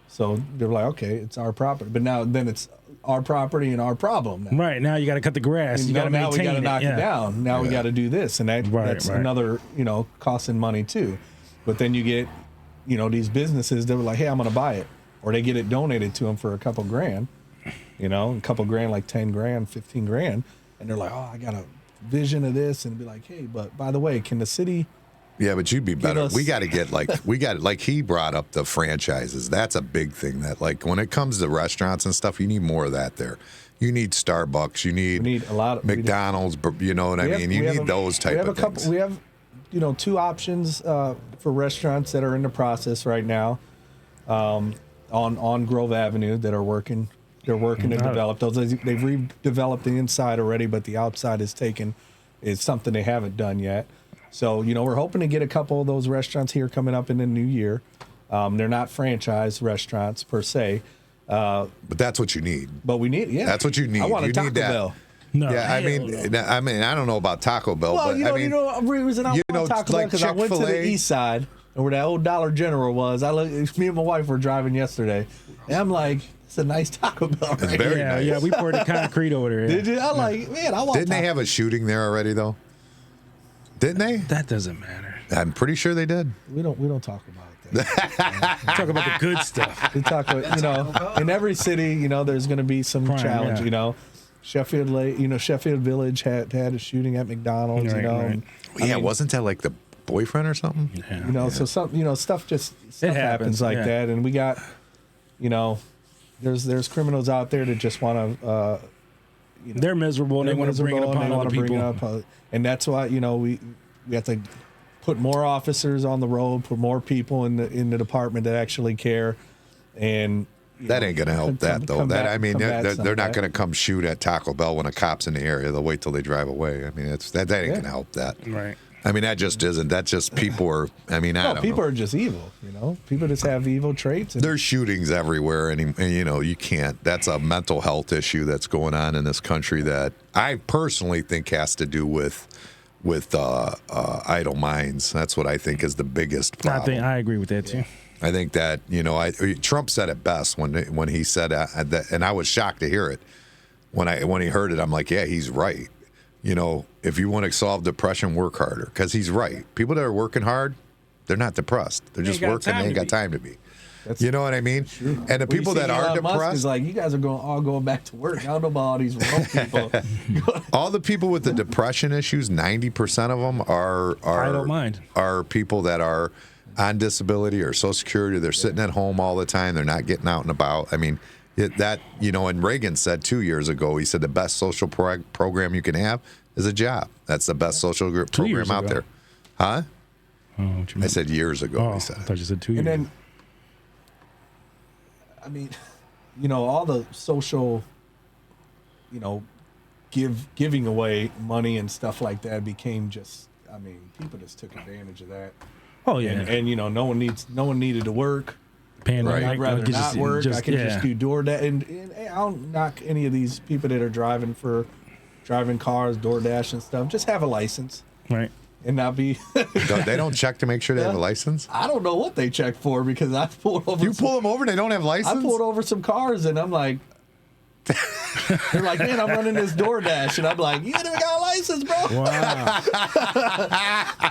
So they're like, okay, it's our property, but then it's our property and our problem. Now. Right now, you got to cut the grass. And you got to now we maintain got to knock it down. Now we got to do this, and that's another costing money too. But then you get these businesses that were like, hey, I'm going to buy it, or they get it donated to them for a couple grand, a couple grand, like 10 grand, 15 grand, and they're like, oh, I got a vision of this, and be like, hey, but by the way, can the city? Yeah, but you'd be better. We got to get like he brought up the franchises. That's a big thing. That like when it comes to restaurants and stuff, you need more of that there. You need Starbucks. You need a lot of McDonald's. You know what I mean? You need those type of things. We have 2 options for restaurants that are in the process right now on Grove Avenue that are working. They're working to develop those. They've redeveloped the inside already, but the outside is something they haven't done yet. So, we're hoping to get a couple of those restaurants here coming up in the new year. They're not franchise restaurants per se. But that's what you need. But we need, yeah. That's what you need. I want a Taco Bell. No, yeah, I mean, I don't know about Taco Bell, Well, but I mean, the reason I want Taco Bell because I went to the east side where that old Dollar General was. Me and my wife were driving yesterday, and I'm like, it's a nice Taco Bell. Right? It's very nice. Yeah, we poured the concrete over there. Did you? I'm like, man, I want. Didn't they have a shooting there already though? Didn't they? That doesn't matter. I'm pretty sure they did. We don't talk about that. We talk about the good stuff. We talk about, in every city, there's going to be some Crime, challenge. yeah. Sheffield Village had a shooting at McDonald's. Right, right. Yeah, wasn't that like the boyfriend or something? Yeah. So stuff happens like yeah. that, and we got, there's criminals out there that just want to. They're miserable and they want to bring it upon other people. And that's why we have to put more officers on the road, put more people in the department that actually care, and That ain't gonna help that though. That I mean, they're not that. gonna come shoot at Taco Bell when a cop's in the area. They'll wait till they drive away. I mean, that ain't gonna help that. Right. I mean, that just isn't. That's just people are. I mean, I don't People know. are just evil. You know, people just have evil traits. And There's shootings everywhere, and you know you can't. That's a mental health issue that's going on in this country that I personally think has to do with idle minds. That's what I think is the biggest problem. I agree with that too. I think that Trump said it best when he said that, and I was shocked to hear it. When he heard it, I'm like, yeah, he's right. You know, if you want to solve depression, work harder, because he's right. People that are working hard, they're not depressed. They're just working. They ain't got time to be. You know what I mean? True. And the people that are depressed is like, you guys are all going back to work. I don't know about all these remote people. all the people with the depression issues, 90% of them I don't mind. are people that are on disability or Social Security. They're sitting at home all the time. They're not getting out and about. I mean, and Reagan said 2 years ago, he said the best social program you can have is a job. That's the best social program out there. Huh? Oh, what you mean? I said years ago. Oh, He I said. thought you said 2 years. And then, I mean, you know, all the social, you know, giving away money and stuff like that became just, I mean, people just took advantage of that. Oh yeah. And you know, no one needed to work. Pandemic, I'd rather not work. I can yeah. just do DoorDash. And I don't knock any of these people that are driving cars, DoorDash and stuff. Just have a license Right. and not be. They don't check to make sure they have a license? I don't know what they check for because I pulled over. You pull them over and they don't have license? I pulled over some cars and I'm like, they're like, man, I'm running this DoorDash, and I'm like, you ain't even got a license, bro. Wow.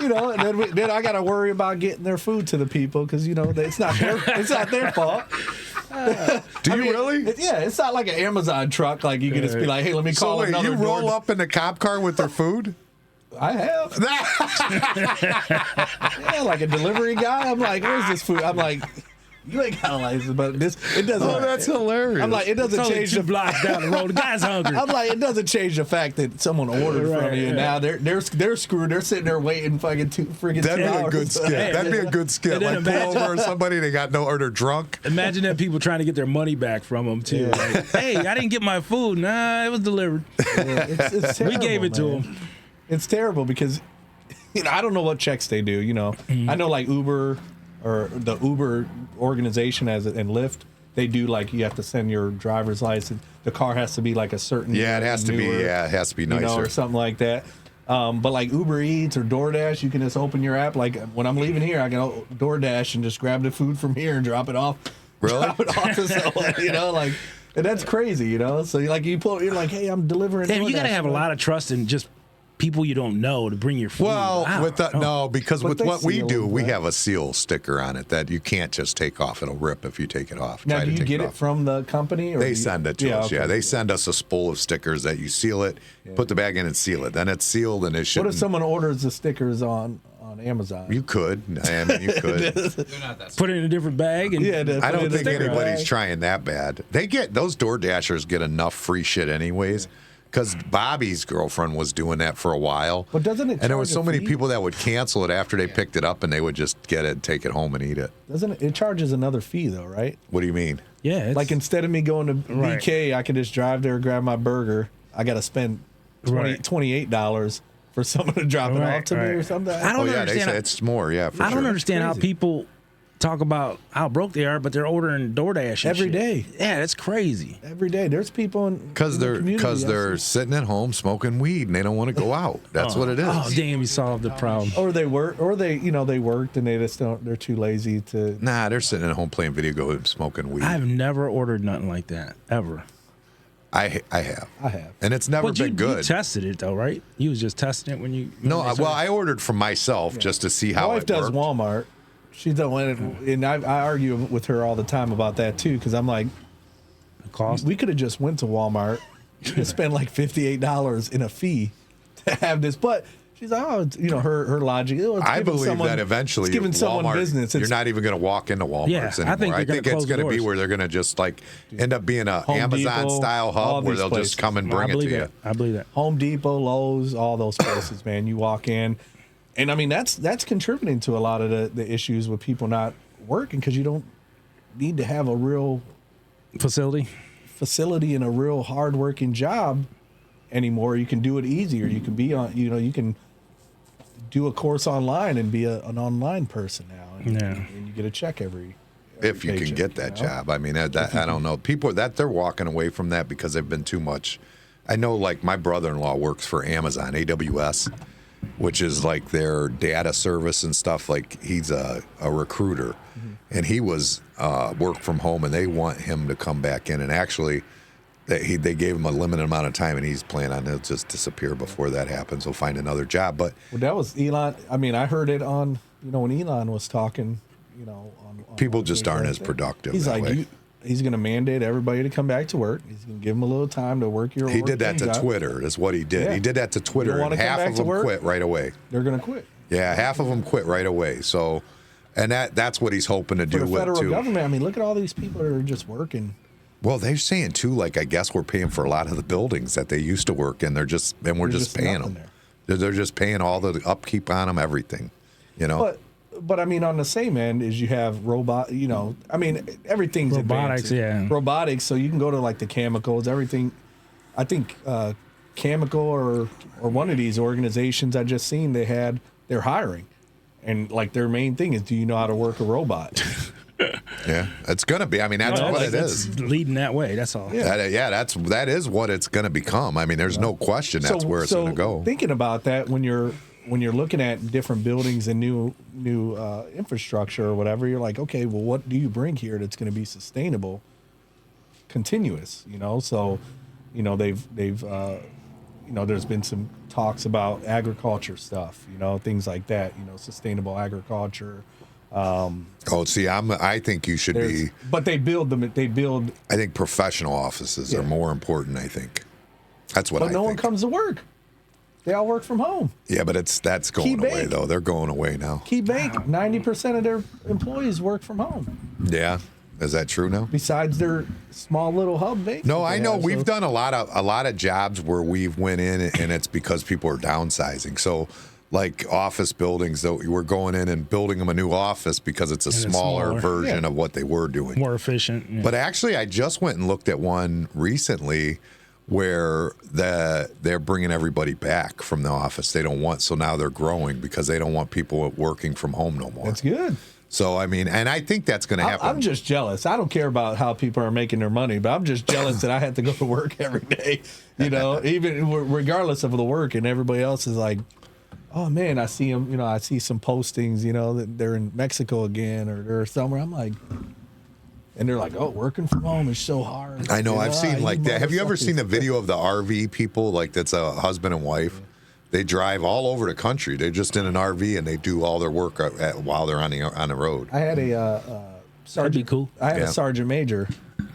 You know, and then I got to worry about getting their food to the people because you know it's not their fault. Do you really? It's not like an Amazon truck. Like you can just be like, hey, let me call So wait, another. you roll up in the cop car with their food? I have. Yeah, like a delivery guy. I'm like, where's this food? I'm like, you ain't got a license, but it doesn't. Oh, that's hilarious. I'm like, it doesn't It's only change 2 the blocks down the road. The guy's hungry. I'm like, it doesn't change the fact that someone ordered from you. Right. Now they're screwed. They're sitting there waiting fucking That'd 2 be hours. a good skit. That'd be a good skit. And then Like pull imagine- over somebody, they got no order drunk. Imagine that people trying to get their money back from them too. Yeah. Like, hey, I didn't get my food. Nah, it was delivered. It's We terrible, gave it to man. them. It's terrible because I don't know what checks they do. You know, I know like Uber or the Uber organization and Lyft. They do like you have to send your driver's license. The car has to be like a certain. Yeah, it has to be. newer, Yeah, it has to be you nicer. know, or something like that. But like Uber Eats or DoorDash, you can just open your app. Like when I'm leaving here, I can DoorDash and just grab the food from here and drop it off. Really? Drop it off to someone, you know, like, and that's crazy, you know. So like you're like, hey, I'm delivering. Damn, you DoorDash. gotta have a lot of trust in just people you don't know to bring your food. Well, I with don't the, know. no, because But with they what we seal do, we that. have a seal sticker on it that you can't just take off. It'll rip if you take it off. Now, Try do to you take get it off. from the company? Or They do you- send it to us. okay. Yeah, they send us a spool of stickers that you seal it, put the bag in and seal it. Then it's sealed and it should. What if someone orders the stickers on Amazon? You could. I mean, you could. Put it in a different bag. And Yeah, I don't think sticker anybody's bag. trying that bad. Those Door Dashers get enough free shit anyways. Because Bobby's girlfriend was doing that for a while. But doesn't it And there were charge a so many fee? people that would cancel it after they picked it up and they would just get it, take it home and eat it. Doesn't it charges another fee though, right? What do you mean? yeah, it's, Like instead of me going to Right. BK, I can just drive there, grab my burger. I got to spend Right. $28 for someone to drop it Right, off to me right. or something. I don't Oh, yeah, they understand. say it's more. Yeah, for I sure. don't understand how crazy. people talk about how broke they are, but they're ordering DoorDash and Every shit. day. Yeah, that's crazy. Every day, there's people in Because in the they're community that- sitting at home smoking weed and they don't want to go out. That's what it is. Oh, damn, you solved the problem. or they work, or they worked and they just don't. They're too lazy to. Nah, they're sitting at home playing video games, smoking weed. I've never ordered nothing like that ever. I have. I have. And it's never But been you good. tested it though, right? You was just testing it when you. No, when they well, started? I ordered from myself just to see how My wife it does worked. Walmart. She don't want it, and I argue with her all the time about that too. Because I'm like, cost. we could have just went to Walmart and spent like $58 in a fee to have this, but she's like, oh, you know, her logic. Oh, it's I giving believe someone- that eventually it's giving someone Walmart, business. you're not even going to walk into Walmart's Yeah, I anymore. think they're gonna it's close the going to be doors. where they're going to just like end up being a Home Amazon Depot, style all hub where these they'll places. just come and I bring it believe to that. you. I believe that. Home Depot, Lowe's, all those places, man. You walk in, and I mean that's contributing to a lot of the issues with people not working because you don't need to have a real facility and a real hard-working job anymore. You can do it easier. You can be on, you can do a course online and be an online person now. And you get a check every if you paycheck, can get that job. I mean, I don't know. People that they're walking away from that because they've been too much. I know, like, my brother-in-law works for Amazon, AWS, which is like their data service and stuff. Like, he's a recruiter, and he was work from home, and they want him to come back in. And actually, they gave him a limited amount of time, and he's planning on he'll just disappear before that happens. He'll find another job. But that was Elon. I mean, I heard it on, when Elon was talking, on people just aren't as productive. He's that like, way. He's going to mandate everybody to come back to work. He's going to give them a little time to work your. He did that to Twitter. Is what he did. Yeah. He did that to Twitter, and half of them quit right away. They're going to quit. Yeah, half of them quit right away. So, and that's what he's hoping to do For the with federal too. government, I mean, look at all these people that are just working. Well, they're saying too, like, I guess we're paying for a lot of the buildings that they used to work in. We're just paying them. They're just paying all the upkeep on them, everything. But I mean, on the same end is you have robot. I mean, everything's robotics. advancing. Yeah, robotics. So you can go to like the chemicals, everything. I think chemical or one of these organizations I just seen they're hiring, and like their main thing is, do you know how to work a robot? Yeah, it's gonna be. I mean, that's what it is. Leading that way. That's all. Yeah, that is what it's gonna become. I mean, there's no question that's where it's gonna go. Thinking about that when you're looking at different buildings and new infrastructure or whatever, you're like, okay, well, what do you bring here that's going to be sustainable, continuous? So, they've there's been some talks about agriculture stuff, things like that, sustainable agriculture. I think you should be. But they build. I think professional offices are more important. I think that's what. But no one comes to work. They all work from home. Yeah, but that's going away though. They're going away now. Key Bank, 90% of their employees work from home. Yeah, is that true now? Besides their small little hub bank. No, I know we've done a lot of jobs where we've went in and it's because people are downsizing. So, like office buildings, though, we're going in and building them a new office because it's a smaller version of what they were doing. More efficient. Yeah. But actually, I just went and looked at one recently where they're bringing everybody back from the office. They don't want, so now they're growing because they don't want people working from home no more. That's good. So, I mean, and I think that's going to happen. I'm just jealous. I don't care about how people are making their money, but I'm just jealous that I have to go to work every day, even regardless of the work, and everybody else is like, oh man, I see them, I see some postings, that they're in Mexico again or they're somewhere. I'm like, and they're like, oh, working from home is so hard. I know. I've seen like that. Have you ever seen the video of the RV people? Like that's a husband and wife. Yeah. They drive all over the country. They're just in an RV and they do all their work while they're on the road. I had a sergeant. That'd be cool. I had a sergeant major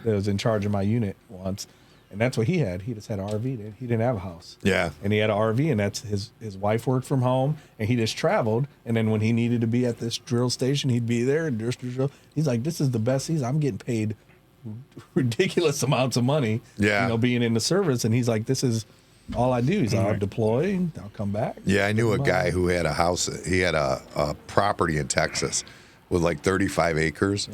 that was in charge of my unit once. And that's what he had. He just had an RV. He didn't have a house. Yeah. And he had an RV, and that's his wife worked from home, and he just traveled. And then when he needed to be at this drill station, he'd be there and just drill. He's like, this is the best. I'm getting paid ridiculous amounts of money. Yeah. Being in the service. And he's like, this is all I do. He's like, I'll deploy, and I'll come back. Yeah, I knew a guy who had a house. He had a property in Texas with like 35 acres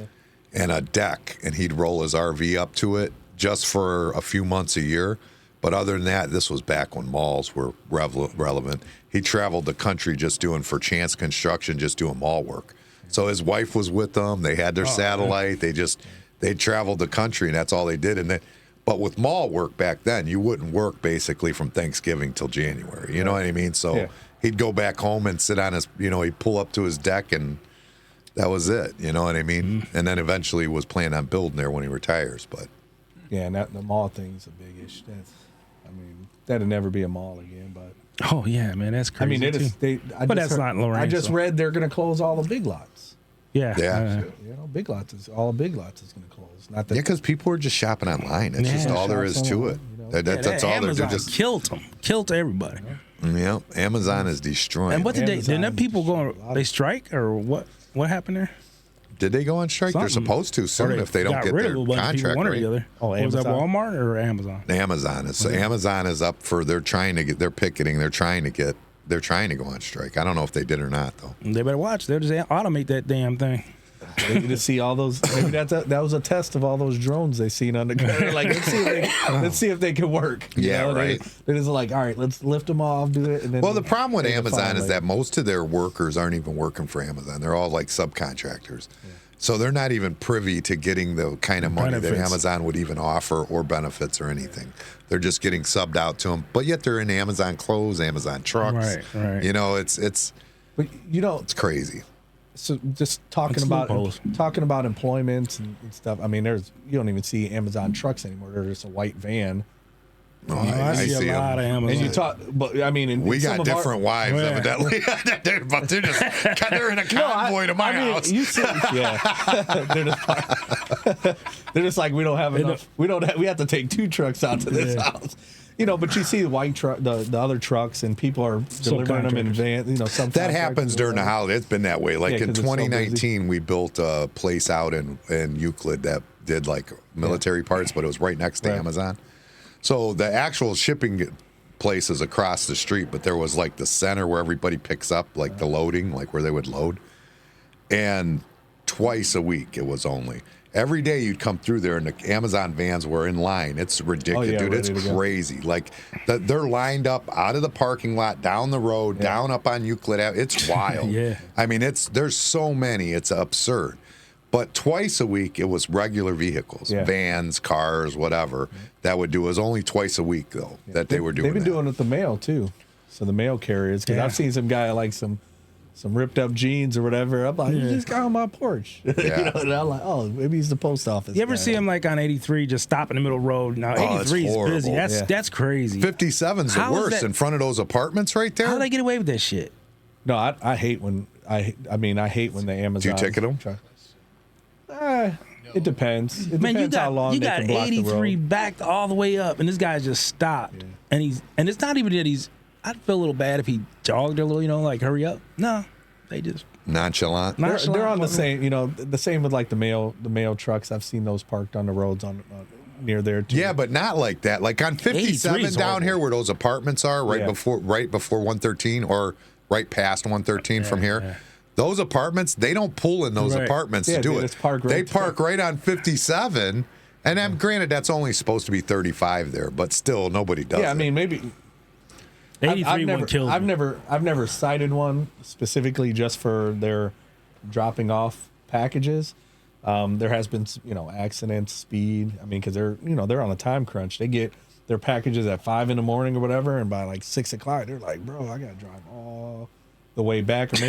and a deck, and he'd roll his RV up to it just for a few months a year. But other than that, this was back when malls were relevant. He traveled the country just doing for Chance Construction, just doing mall work. So his wife was with them. They had their satellite. They traveled the country, and that's all they did. But with mall work back then, you wouldn't work basically from Thanksgiving till January. You know what I mean? So he'd go back home and sit on his, he'd pull up to his deck, and that was it. You know what I mean? Mm-hmm. And then eventually was planning on building there when he retires. But yeah, and the mall thing's a big issue. That'd never be a mall again. But oh yeah, man, that's crazy. But that's not Lorain. I just read they're going to close all the Big Lots. Yeah. Big Lots is going to close. Not that. Yeah, because people are just shopping online. It's just all there is to it. That's all they're just killed them. Killed everybody. Yeah, Amazon is destroying. And what did that people go? They strike or what? What happened there? Did they go on strike? They're supposed to soon if they don't get their contract one or right. the other. Oh, was that Walmart or Amazon? Amazon is. So Amazon is up for. They're picketing. They're trying to go on strike. I don't know if they did or not though. They better watch. They'll just automate that damn thing. They get to see all those. Maybe that was a test of all those drones they seen on the ground. Like, let's see if they can work. You know? Right. They're just like, all right, let's lift them off, do it. And then Well, the problem with Amazon is later. that most of their workers aren't even working for Amazon. They're all like subcontractors. Yeah. So they're not even privy to getting the kind of money Benefits. that Amazon would even offer or benefits or anything. They're just getting subbed out to them. But yet they're in Amazon clothes, Amazon trucks. Right. You know, it's But it's crazy. So just talking It's about loopholes. employment and stuff. I mean, you don't even see Amazon trucks anymore. They're just a white van. Oh, I see a lot of Amazon. And you talk, but I mean, We got different wives, Yeah. evidently. they're in a convoy to my house. You see, yeah. they're just like, we don't have enough. We have to take 2 trucks out to this house. You know, but you see the white truck, the other trucks, and people are delivering them in van. You know, that happens during the holiday. It's been that way. Like in 'cause it's so 2019, we built a place out in Euclid that did like military parts, but it was right next to Amazon. So the actual shipping place is across the street, but there was like the center where everybody picks up like the loading, like where they would load. And twice a week it was only. Every day you'd come through there and the Amazon vans were in line. It's ridiculous, dude. It's crazy. Like they're lined up out of the parking lot, down the road, down up on Euclid Ave. It's wild. Yeah. I mean, there's so many. It's absurd. But twice a week it was regular vehicles, vans, cars, whatever. That would do. It was only twice a week though that they were doing. They've been doing it with the mail too. So the mail carriers, because I've seen some guy like some ripped up jeans or whatever. I'm like, you just got on my porch. Yeah. You know, and I'm like, oh, maybe he's the post office. You ever guy. see him like on 83 just stop in the middle of the road? Now 83 is busy. horrible. That's crazy. 57's the How is worst that- in front of those apartments right there. How do they get away with that shit? No, I hate when I hate when the Amazon. Do you ticket them? It depends. It Man, depends how long you they got can block the 83 road. backed all the way up, and this guy just stopped. And it's not even that he's. I'd feel a little bad if he jogged a little, like hurry up. No, they just Nonchalant. They're on the same, the same with like the mail trucks. I've seen those parked on the roads on near there too. Yeah, but not like that. Like on 57 83 is down horrible. here where those apartments are, right Yeah. before 113 or right past 113 from here. yeah. Those apartments, they don't pull in those Right. apartments Yeah, to do they it. just park right They there. park right on 57. And then, granted, that's only supposed to be 35 there, but still, nobody does Yeah, I it. mean maybe 83 one killed I've me. never cited one specifically just for their dropping off packages. There has been accidents, speed. I mean, because they're on a time crunch. They get their packages at 5 a.m. or whatever, and by like 6 o'clock, they're like, "Bro, I gotta drive all the way back." Or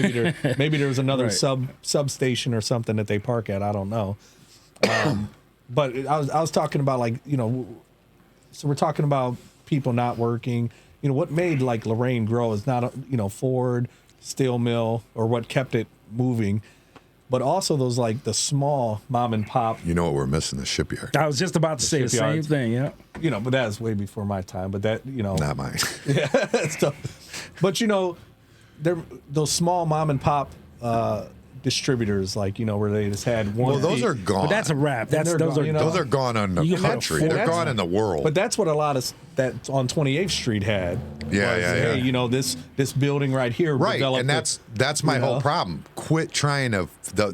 maybe there's another Right. substation or something that they park at. I don't know. But I was talking about so we're talking about people not working. What made like Lorain grow is not Ford, steel mill, or what kept it moving, but also those like the small mom and pop. You know what we're missing? The shipyard. I was just about to say the same shipyards. thing. Yeah. But that was way before my time. But that Not mine. so, but they're those small mom and pop distributors, like where they just had one. Well, those are gone. But that's a wrap. they're Those gone, are Those are gone in the You can country. afford They're that. gone in the world. But that's what a lot of that on 28th Street had. Yeah, was, yeah, hey, yeah. this building right here. Right, developed and that's my whole problem. Quit trying to.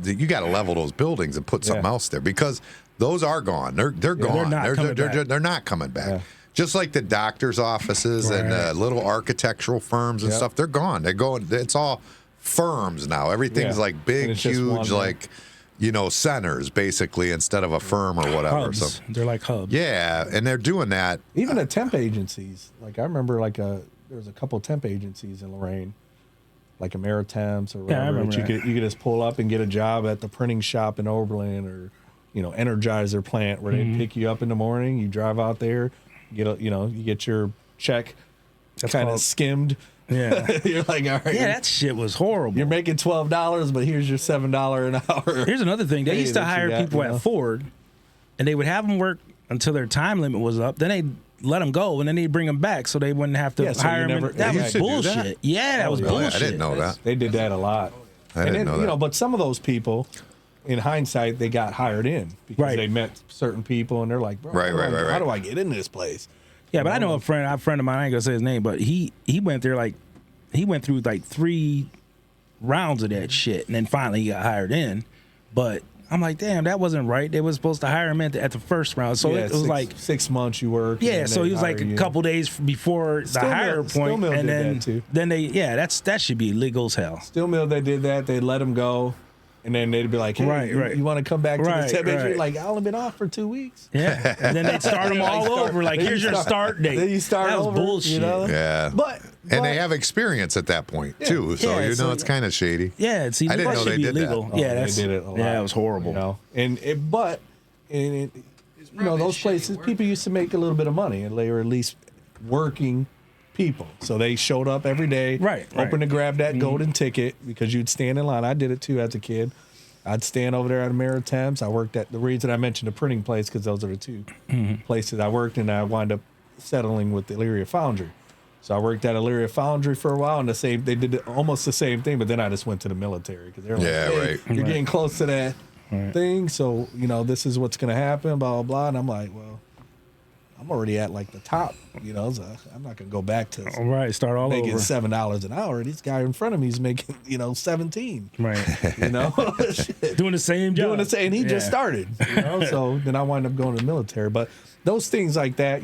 You got to level those buildings and put something else there because those are gone. They're gone. They're not coming back. Yeah. Just like the doctors' offices and little architectural firms and stuff. They're gone. They're going. It's all firms now. Everything's like And big, it's just one, huge, like centers basically instead of a firm or whatever. hubs. So They're like hubs. yeah, and they're doing that. Even the temp agencies. Like I remember, there was a couple temp agencies in Lorain, like Ameritemps or Yeah, I whatever. remember that that. you could just pull up and get a job at the printing shop in Oberlin or Energizer plant where they pick you up in the morning. You drive out there, you get your check, kind of called- skimmed. Yeah. You're like, all right, Yeah, that shit was horrible. you're making $12, but here's your $7 an hour. Here's another thing. They Hey, used to that you hire got, people at Ford, and they would have them work until their time limit was up. Then they'd let them go, and then they'd bring them back so they wouldn't have to Yeah, so hire you them. never- That They was used to do that? bullshit. Yeah, that was Really? bullshit. I didn't know that. They did that a lot. I didn't know that. But some of those people, in hindsight, they got hired in because Right. they met certain people, and they're like, bro, Right. how do I get in this place? Yeah, but I know a friend of mine. I ain't gonna say his name, but he went there he went through like 3 rounds of that shit, and then finally he got hired in. But I'm like, damn, that wasn't right. They were supposed to hire him at the first round. So it was like 6 months you work. Yeah, so he was like a couple days before the hire point, and then that should be illegal as hell. Steel Mill, they did that. They let him go, and then they'd be like, hey, you want to come back to the 10 days? You're like, I've only been off for 2 weeks. Yeah, and then they'd start them all over. Like, here's your start date. Then you start over. That was bullshit. You know? Yeah. And they have experience at that point, too. So, it's kind of shady. Yeah, it's illegal. I didn't know they did illegal. that. Yeah, they did it a lot. Yeah, it was horrible. You know? Those places, people used to make a little bit of money, and they were at least working people. So they showed up every day, hoping to grab that golden ticket because you'd stand in line. I did it, too, as a kid. I'd stand over there at Ameritams. I worked at the reason I mentioned the printing place because those are the two places I worked, and I wound up settling with the Elyria Foundry. So I worked at Elyria Foundry for a while, and they did almost the same thing, but then I just went to the military because they're like, hey, you're getting close to that thing, so this is what's going to happen, blah blah blah. And I'm like, well, I'm already at like the top, so I'm not going to go back to start all making over. $7 an hour. This guy in front of me is making 17. Right. Doing the same job. And he just started. So then I wind up going to the military. But those things like that,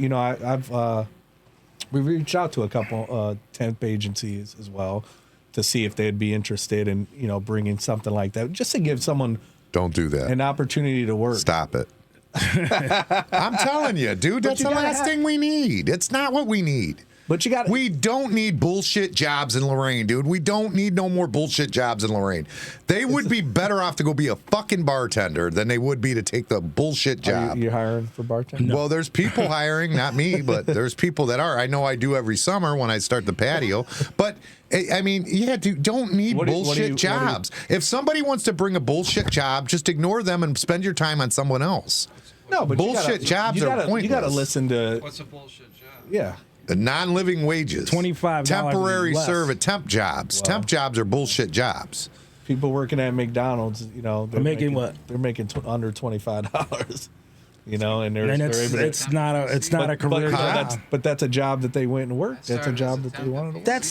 we reached out to a couple temp agencies as well to see if they'd be interested in bringing something like that, just to give someone don't do that an opportunity to work. Stop it. I'm telling you, dude, that's the last thing we need. It's not what we need. But we don't need bullshit jobs in Lorain, dude. We don't need no more bullshit jobs in Lorain. They would be better off to go be a fucking bartender than they would be to take the bullshit job. You hiring for bartender? Well, there's people hiring, not me, but there's people that are. I know I do every summer when I start the patio. But I mean, dude, don't need bullshit jobs. If somebody wants to bring a bullshit job, just ignore them and spend your time on someone else. No, but bullshit jobs are pointless. You got to listen to. What's a bullshit job? Yeah. The non-living wages. $25 temporary less. temp jobs. Temp jobs are bullshit jobs. People working at McDonald's, they're making what? They're making under $25. And it's not a career job. But that's a job that they went and worked. That's a job that they wanted to work.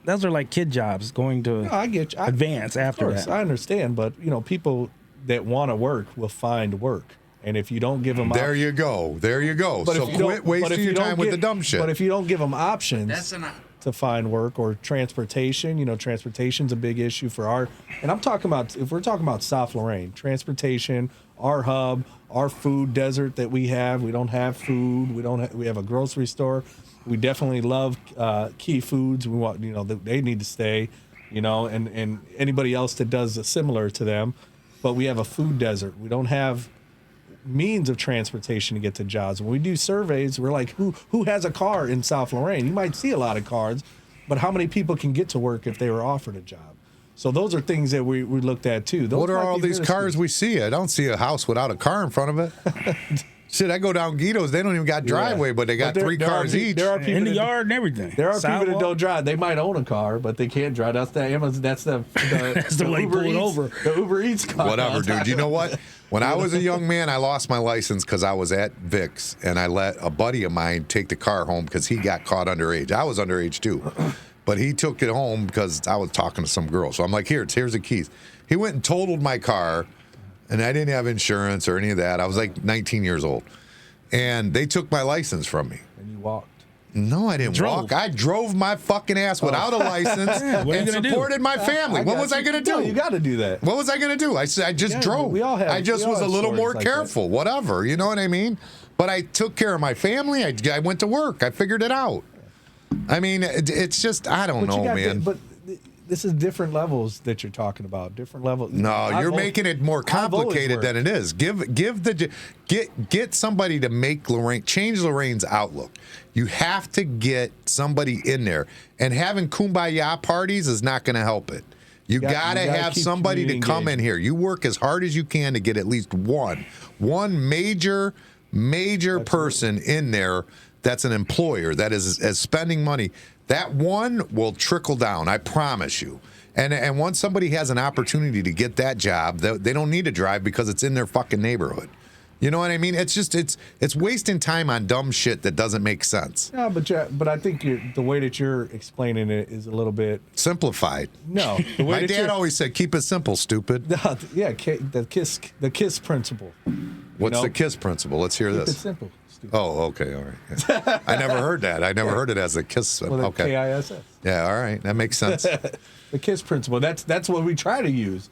Those are like kid jobs going to I get you. advance after that. I understand, but people that want to work will find work. And if you don't give them There you go. But so quit wasting your time with the dumb shit. But if you don't give them options to find work or transportation, transportation's a big issue for and I'm talking about, if we're talking about South Lorraine, transportation, our hub, our food desert that we have. We don't have food. We have a grocery store. We definitely love Key Foods. We want, they need to stay, and anybody else that does similar to them. But we have a food desert. We don't have means of transportation to get to jobs. When we do surveys, we're like, who has a car in South Lorraine? You might see a lot of cars, but how many people can get to work if they were offered a job? So those are things that we looked at too. What are all these cars we see? I don't see a house without a car in front of it. Shit, I go down Guido's. They don't even got driveway, but they got three cars each. There are people in the yard and everything. There are people that don't drive. They might own a car, but they can't drive. That's the Amazon. That's the Uber Eats, over. The Uber Eats car. Whatever, dude. You know what? When I was a young man, I lost my license because I was at Vic's, and I let a buddy of mine take the car home because he got caught underage. I was underage too, but he took it home because I was talking to some girl. So I'm like, here's the keys. He went and totaled my car, and I didn't have insurance or any of that. I was like 19 years old. And they took my license from me. And you walked. No, I didn't walk. I drove my fucking ass without a license and supported my family. What was I going to do? No, you got to do that. What was I going to do? I just drove. I just was a little more careful. Whatever. You know what I mean? But I took care of my family. I went to work. I figured it out. I mean, it's just, I don't know, man. But this is different levels that you're talking about. Different levels. No, you're making it more complicated than it is. Get somebody to make Lorain, change Lorain's outlook. You have to get somebody in there, and having kumbaya parties is not going to help it. You got to have somebody to come in here. You work as hard as you can to get at least one major person in there that's an employer that is spending money. That one will trickle down, I promise you. And once somebody has an opportunity to get that job, they don't need to drive because it's in their fucking neighborhood. You know what I mean? It's just it's wasting time on dumb shit that doesn't make sense. No, but I think the way that you're explaining it is a little bit Simplified. no. The way My that dad always said, "Keep it simple, stupid." yeah, the KISS principle. What's the KISS principle? Let's hear Keep it this. simple. Stupid. Oh, okay, all right. Yeah. I never heard that. I never heard it as a KISS. Well, Okay. KISS. Yeah, all right. That makes sense. The KISS principle. That's what we try to use,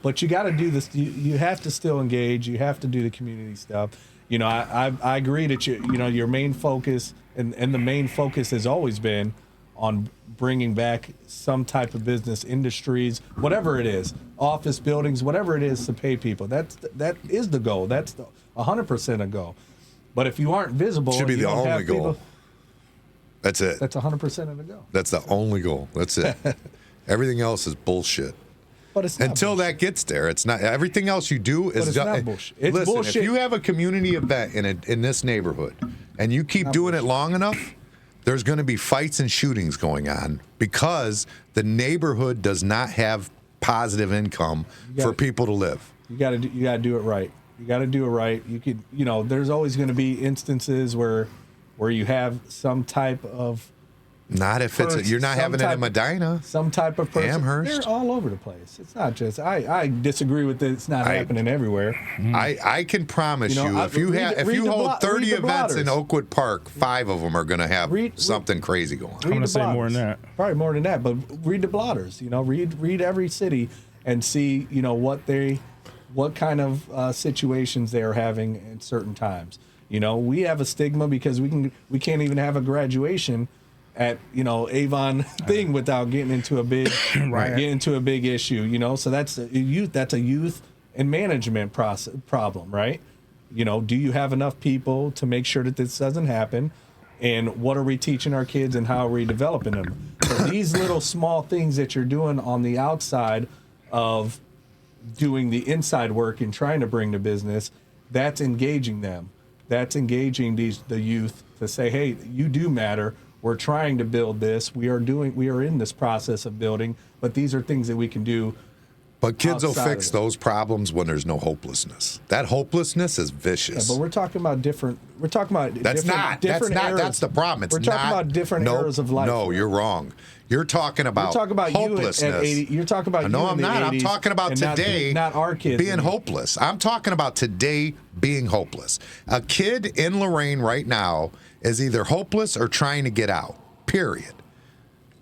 But you got to do this. You have to still engage. You have to do the community stuff. I agree that your main focus and the main focus has always been on bringing back some type of business, industries, whatever it is, office buildings, whatever it is to pay people. That is the goal. That's 100% a goal. But if you aren't visible, Should be you the don't only have goal. people, That's it. that's 100% of the goal. That's the only goal. That's it. Everything else is bullshit. But it's not Until bullshit. that gets there, it's not. Everything else you do is it's not bullshit. It's listen, bullshit. if you have a community event in this neighborhood and you keep doing it long enough, there's going to be fights and shootings going on because the neighborhood does not have positive income for people to live. You got to do it right. You got to do it right. You could, there's always going to be instances where you have some type of Not if it's you're not having it in Medina. some type of person. Amherst. They're all over the place. It's not just. I disagree with it. It's not happening everywhere. I can promise You know, if you read if the- you read the hold blo- 30 read the events in blotters. Oakwood Park, 5 of them are going to have something crazy going on. I'm gonna the say more than blotters. that. Probably more than that, but read the blotters. Read every city and see what kind of situations they are having at certain times. We have a stigma because we can't even have a graduation at Avon thing without getting into a big issue. So that's a youth and management problem, right? Do you have enough people to make sure that this doesn't happen? And what are we teaching our kids and how are we developing them? So these little small things that you're doing on the outside of doing the inside work and trying to bring the business, that's engaging them. That's engaging the youth to say, hey, you do matter. We're trying to build this. We are in this process of building, but these are things that we can do. But kids will outside fix of it. those problems when there's no hopelessness. That hopelessness is vicious. But we're talking about different. We're talking about That's not. That's different not. eras. That's the problem. It's we're talking not, about different nope, eras of life. No, you're wrong. You're talking about. We're talking about hopelessness. you at 80. You're talking about No, you I'm in the not. 80s I'm talking about and today. not our kids being anymore. hopeless. I'm talking about today being hopeless. A kid in Lorain right now is either hopeless or trying to get out. Period.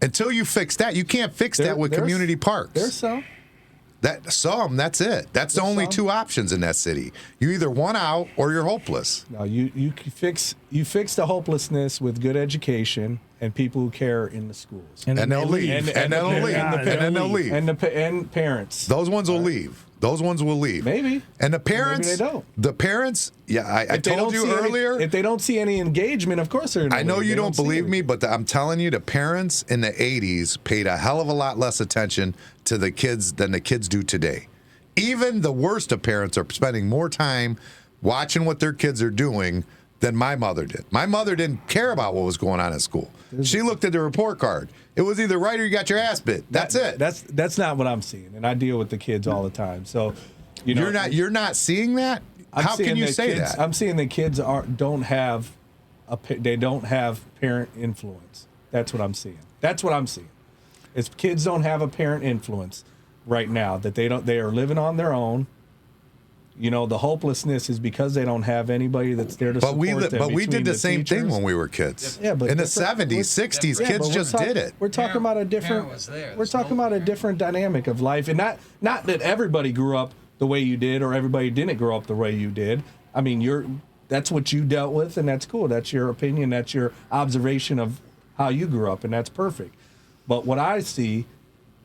Until you fix that, you can't fix that with There's- community parks. There's some. That's it. That's the only some. 2 options in that city. You either want out or you're hopeless. No, you fix the hopelessness with good education and people who care in the schools. And they'll leave. And then they'll leave. And then they'll leave. And parents. Those ones will leave. Those ones will leave. Maybe. And the parents. Maybe they don't. The parents. Yeah, I If they told don't you see any- earlier. if they don't see any engagement, of course they're going to I know leave. you They don't see believe me, anything. but I'm telling you, the parents in the 80s paid a hell of a lot less attention to the kids than the kids do today. Even the worst of parents are spending more time watching what their kids are doing than my mother did. My mother didn't care about what was going on at school. She looked at the report card. It was either right or you got your ass bit. That's it. That's not what I'm seeing, and I deal with the kids all the time. So, You're not seeing that? I'm How seeing can you that say kids, that? I'm seeing that kids don't have parent influence. That's what I'm seeing. That's what I'm seeing. Is kids don't have a parent influence right now. That they are living on their own. The hopelessness is because they don't have anybody that's there to support them. But we did between the same thing teachers. when we were kids. Yeah, but in the different- 70s, 60s, Yeah, kids but just did it. We're talking about a different. Parent was there. We're There's talking no about a different dynamic of life, and not that everybody grew up the way you did, or everybody didn't grow up the way you did. I mean, that's what you dealt with, and that's cool. That's your opinion. That's your observation of how you grew up, and that's perfect. But what I see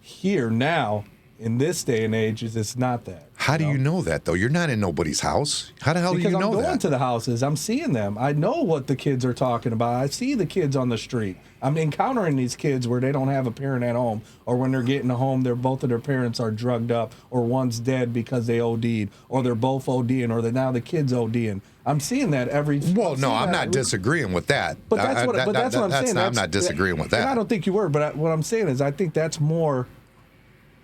here now in this day and age is it's not that. How do you know that, though? You're not in nobody's house. How the hell Because do you know I'm going that? to the houses. I'm seeing them. I know what the kids are talking about. I see the kids on the street. I'm encountering these kids where they don't have a parent at home, or when they're getting home, both of their parents are drugged up, or one's dead because they OD'd, or they're both ODing, or now the kid's ODing. I'm seeing that every. Well, no, I'm not disagreeing with that. But that's what I'm saying. I'm not disagreeing with And I that. don't think you were. But what I'm saying is, I think that's more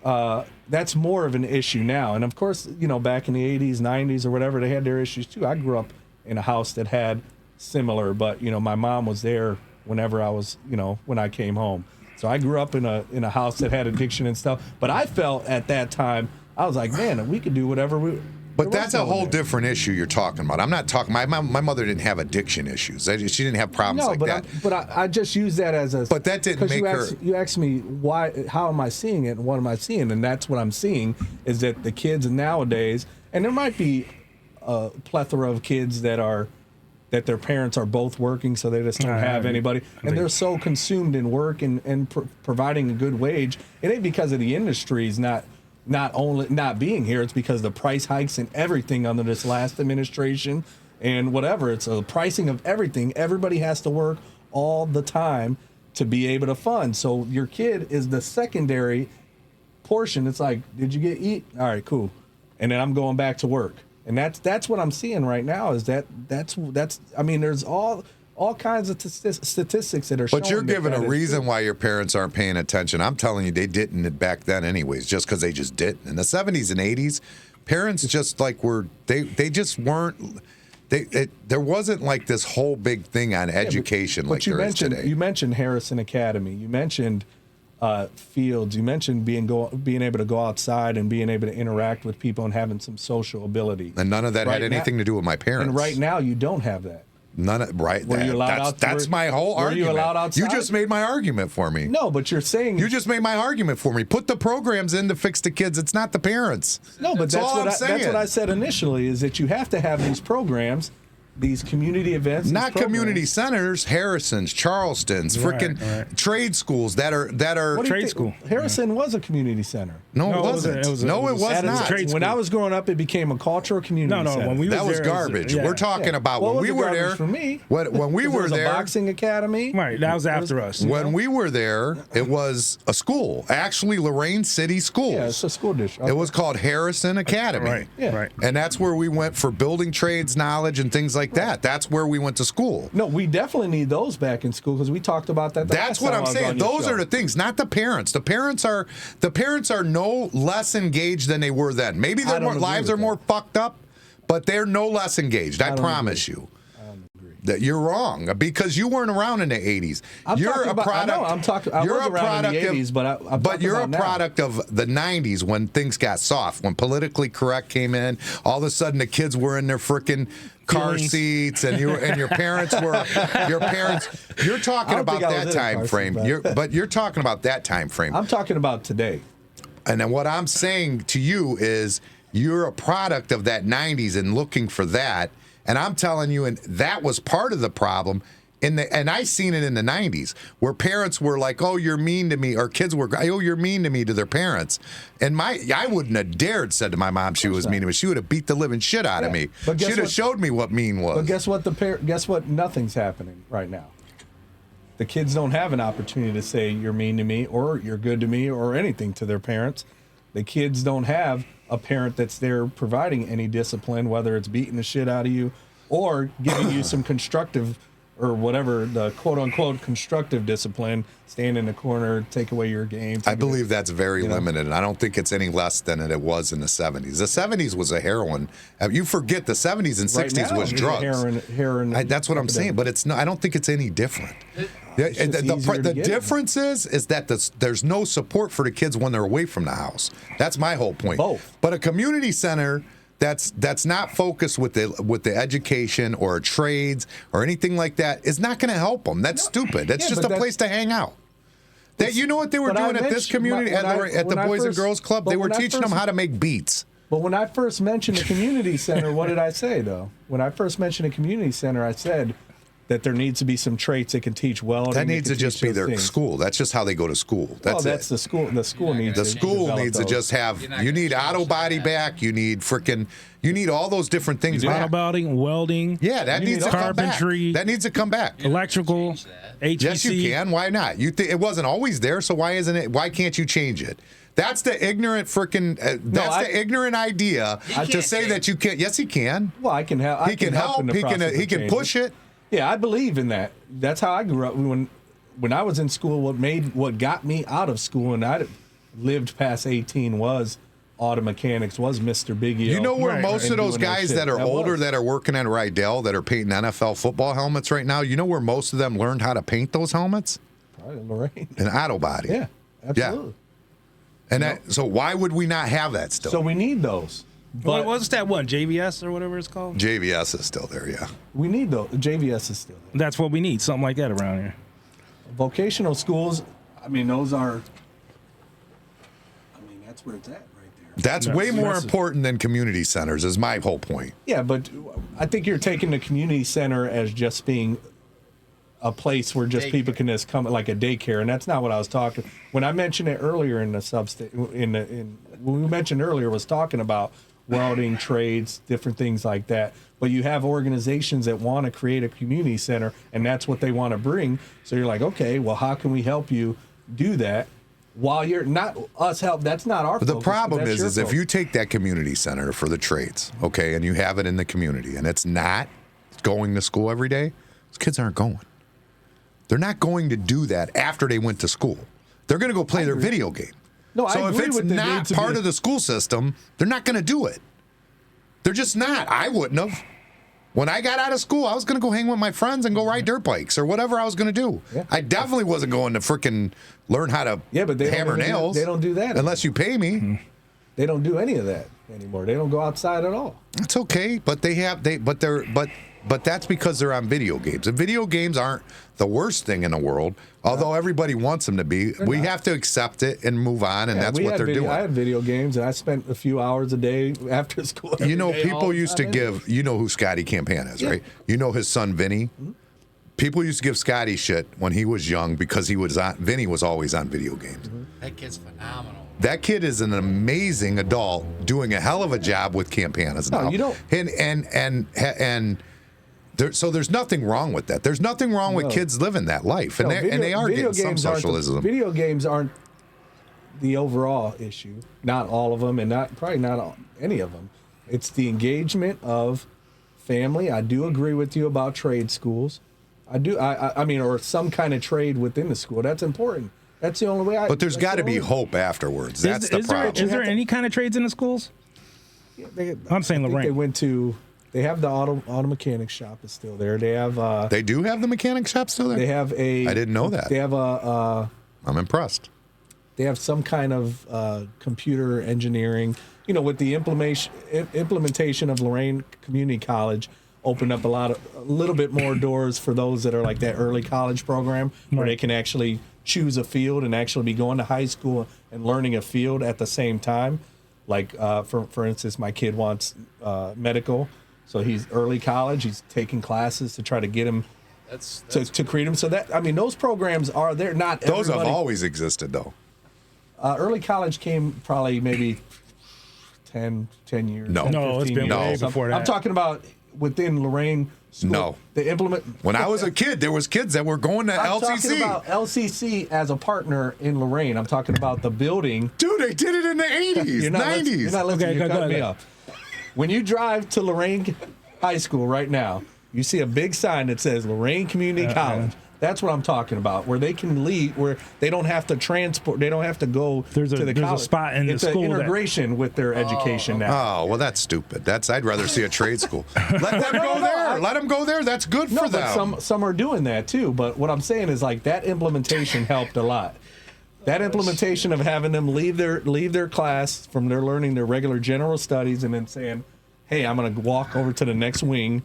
that's more of an issue now. And of course, back in the 80s, 90s, or whatever, they had their issues too. I grew up in a house that had similar, but my mom was there whenever I was, when I came home. So I grew up in a house that had addiction and stuff. But I felt at that time, I was like, man, we could do whatever we. But that's a whole different issue you're talking about. I'm not talking. My mother didn't have addiction issues. She didn't have problems that. But I just use that as a. But that didn't make her. You asked me why. How am I seeing it, and what am I seeing? And that's what I'm seeing is that the kids nowadays, and there might be a plethora of kids that their parents are both working, so they just don't have anybody, and they're so consumed in work and providing a good wage. It ain't because of the industries not only not being here, it's because the price hikes and everything under this last administration and whatever. It's the pricing of everything. Everybody has to work all the time to be able to fund. So your kid is the secondary portion. It's like, did you eat? All right, cool. And then I'm going back to work. And that's what I'm seeing right now is that's I mean, there's all kinds of statistics that are showing. But you're giving a reason why your parents aren't paying attention. I'm telling you, they didn't back then anyways, just because they just didn't. In the 70s and 80s, parents just they just weren't. There wasn't like this whole big thing on education like there is today. You mentioned Harrison Academy. You mentioned fields. You mentioned being able to go outside and being able to interact with people and having some social ability. And none of that had anything to do with my parents. And right now, you don't have that. None of right. Were you allowed that's my whole argument. Were you allowed outside? You just made my argument for me. No, but you're saying you just made my argument for me. Put the programs in to fix the kids. It's not the parents. No, but that's what I said initially is that you have to have these programs, these community events, not community centers, Harrison's, Charleston's, freaking trade schools that are trade school. Harrison was a community center. No, it wasn't. It was not. When I was growing up, it became a cultural community center. When we that was garbage. We're talking about when we were there. For me, when we were there, a boxing academy. Right, that was after us. When we were there, it was a school, actually Lorain City Schools. Yeah, it's a school district. It was called Harrison Academy. Right. Yeah. Right. And that's where we went for building trades knowledge and things like that. That's where we went to school. No, we definitely need those back in school because we talked about that. That's what I'm saying. Those are the things, not the parents. The parents are no less engaged than they were then. Maybe their lives are more fucked up, but they're no less engaged. I promise you. That you're wrong because you weren't around in the 80s. You're a product. I was around in the 80s, but you're a product of the 90s when things got soft, when politically correct came in. All of a sudden, the kids were in their freaking car seats, and your parents were your parents. You're talking about that time frame. You're talking about that time frame. I'm talking about today. And then what I'm saying to you is you're a product of that 90s and looking for that. And I'm telling you, and that was part of the problem. And I seen it in the 90s where parents were like, "Oh, you're mean to me," or kids were, "Oh, you're mean to me," to their parents. And I wouldn't have dared said to my mom she was mean to me. She would have beat the living shit out of me. She'd have showed me what mean was. But guess what? Nothing's happening right now. The kids don't have an opportunity to say you're mean to me or you're good to me or anything to their parents. The kids don't have a parent that's there providing any discipline, whether it's beating the shit out of you or giving you some constructive or whatever, the quote-unquote constructive discipline, stand in the corner, take away your game. I believe that's very limited, and I don't think it's any less than it was in the 70s. The 70s was a heroin. You forget the 70s and 60s was drugs. Heroin that's what I'm saying, but it's no. I don't think it's any different. The difference is that there's no support for the kids when they're away from the house. That's my whole point. Both. But a community center that's not focused with the education or trades or anything like that is not going to help them. That's stupid. That's just a place to hang out. You know what they were doing at this community at the Boys and Girls Club? They were teaching them how to make beats. But when I first mentioned the community center, what did I say though? When I first mentioned a community center, I said that there needs to be some traits that can teach welding. That needs to just be their school. That's just how they go to school. That's the school. The school needs. The school needs to just have. You need auto body back. You need You need all those different things back. Auto body, welding. Yeah, that needs to come back. Carpentry. That needs to come back. Electrical. HVAC. Yes, you can. Why not? It wasn't always there, so why isn't it? Why can't you change it? That's the ignorant freaking. The ignorant idea to say that you can't. Yes, he can. Well, I can help. He can help. He can push it. Yeah, I believe in that. That's how I grew up. When I was in school, what got me out of school, and lived past 18 was auto mechanics, was Mr. Biggie. You know where Right, most and of those doing that guys shit. that are That older was. that are working at Rydell that are painting NFL football helmets right now, you know where most of them learned how to paint those helmets? Probably Lorain. In auto body. Yeah, absolutely. And so why would we not have that still? So we need those. But What's that one? JVS or whatever it's called? JVS is still there, yeah. we need those. JVS is still there. That's what we need. Something like that around here. Vocational schools, I mean, those are, I mean, that's where it's at right there. That's way more important than community centers, is my whole point. Yeah, but I think you're taking the community center as just being a place where just people can just come, like a daycare, and that's not what I was talking. When I mentioned it earlier in the when we mentioned earlier was talking about welding, trades, different things like that. But you have organizations that want to create a community center, and that's what they want to bring. So you're like, okay, well, how can we help you do that? While you're not us help, that's not our. But the focus, problem that's is your if focus. you take that community center for the trades, okay, and you have it in the community, and it's not going to school every day, those kids aren't going. They're not going to do that after they went to school. They're going to go play their video game. No, I so if agree it's with the need not to part be- of the school system, they're not going to do it. They're just not. I wouldn't have. When I got out of school, I was going to go hang with my friends and go ride dirt bikes or whatever I was going to do. Yeah. I definitely wasn't going to freaking learn how to but they hammer nails. They don't do that unless you pay me. They don't do any of that anymore. They don't go outside at all. It's okay, but but that's because they're on video games. And video games aren't the worst thing in the world, although everybody wants them to be. We have to accept it and move on, and that's what they're doing. I had video games, and I spent a few hours a day after school. You know, every day, all people the used to time. give, you know who Scotty Campana is, right? You know his son, Vinny? People used to give Scotty shit when he was young because Vinny was always on video games. That kid's phenomenal. That kid is an amazing adult doing a hell of a job with Campanas now. No, you don't. So there's nothing wrong with that. There's nothing wrong with kids living that life, and they are getting some socialism. Video games aren't the overall issue. Not all of them, and probably not any of them. It's the engagement of family. I do agree with you about trade schools. I do. I mean, or some kind of trade within the school. That's important. That's the only way. But there's got to be hope afterwards. That's the problem. Is there any kind of trades in the schools? I'm saying I think Lorain. they went to. They have the auto mechanic shop is still there. They have. They do have the mechanic shop still there? They have a. I didn't know that. They have a. I'm impressed. They have some kind of computer engineering. You know, with the implementation of Lorain Community College, opened up a little bit more doors for those that are like that early college program, where they can actually choose a field and actually be going to high school and learning a field at the same time. Like for instance, my kid wants medical. So he's early college. He's taking classes to try to get him to create him. So that, I mean, those programs are there. Not Those have everybody- always existed, though. early college came probably maybe 10 years. No. 10, No, it's 15 been years. way before that. I'm talking about within Lorain school. No. The implement. When I was a kid, there was kids that were going to I'm LCC. talking about LCC as a partner in Lorain. I'm talking about the building. Dude, they did it in the 80s, You're not 90s. listening. You're not listening. Okay, You're go cutting me ahead. off. When you drive to Lorain High School right now, you see a big sign that says Lorain Community College. That's what I'm talking about, where they can leave, where they don't have to transport, they don't have to go There's a- to the there's a college. spot in the it's school an that- integration with their education now. Oh, well, that's stupid. I'd rather see a trade school. Let them go there. Let them go there. That's good No, for them. but some are doing that too. But what I'm saying is like that implementation helped a lot. That implementation of having them leave their class from their learning their regular general studies and then saying, "Hey, I'm going to walk over to the next wing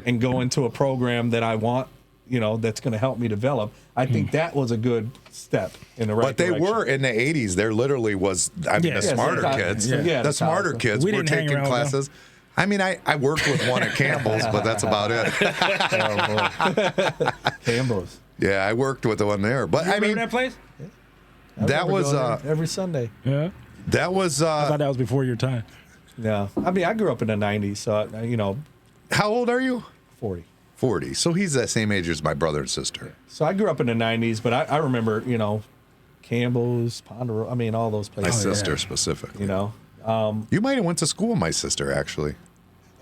and go into a program that I want, that's going to help me develop." I think that was a good step in the right But they direction. were in the 80s. There literally was, the Yes, smarter yeah, kids. yeah, The smarter college. kids We were didn't hang taking around with them. classes. I mean, I worked with one at Campbell's, but that's about it. Campbell's. Yeah, I worked with the one there. But I Remember mean, that place? I that remember was going there every Sunday. Yeah. that was I thought that was before your time. Yeah, I mean, I grew up in the '90s, so how old are you? 40. 40. So he's the same age as my brother and sister. So I grew up in the '90s, but I remember, Campbell's, Ponderosa. I mean, all those My places. sister specifically. You You might have went to school with my sister, actually.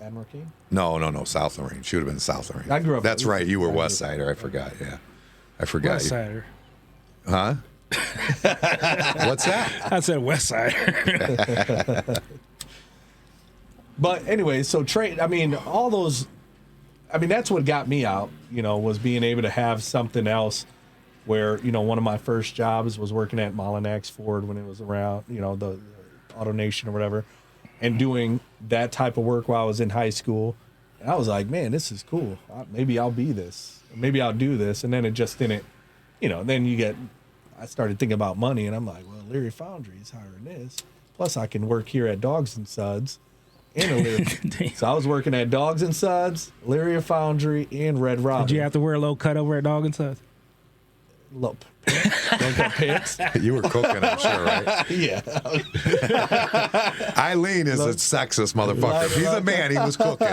Admiral King. No, South Lorraine. She would have been South Lorraine. I grew up- That's right. You were West Sider. I forgot. Yeah, I forgot West you. Sider. Huh? What's that? I said West Side. But anyway, so trade. I mean, all those. I mean, that's what got me out. Was being able to have something else. Where one of my first jobs was working at Mullinax Ford when it was around. The Auto Nation or whatever, and doing that type of work while I was in high school. And I was like, man, this is cool. Maybe I'll be this. Maybe I'll do this. And then it just didn't. Then I started thinking about money, and I'm like, well, Leary Foundry is hiring this. Plus, I can work here at Dogs and Suds. So I was working at Dogs and Suds, Leary Foundry, and Red Robin. Did you have to wear a low cut over at Dog and Suds? Low pants. You were cooking, I'm sure, right? Yeah. Eileen is a sexist motherfucker. If he's a man, he was cooking.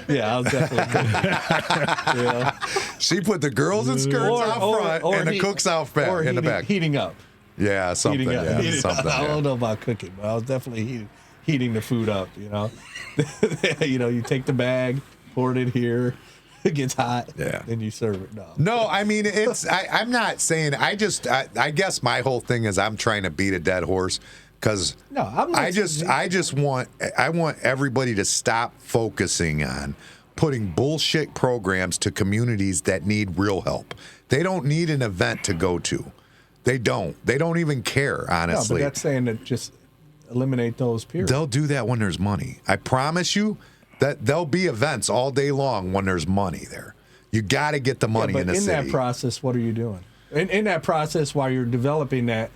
Yeah, I was definitely cooking. She put the girls in skirts out front and the cooks out in the back. Heating up. Yeah, something. Something. I don't know about cooking, but I was definitely heating the food up. You take the bag, pour it in here. It gets hot, then you serve it. No, I mean, I'm not saying, I guess my whole thing is I'm trying to beat a dead horse because I want everybody to stop focusing on putting bullshit programs to communities that need real help. They don't need an event to go to. They don't even care, honestly. No, but that's saying that just eliminate those periods. They'll do that when there's money. I promise you. That there'll be events all day long when there's money there. You got to get the money in the city. But in that process, what are you doing? In that process, while you're developing that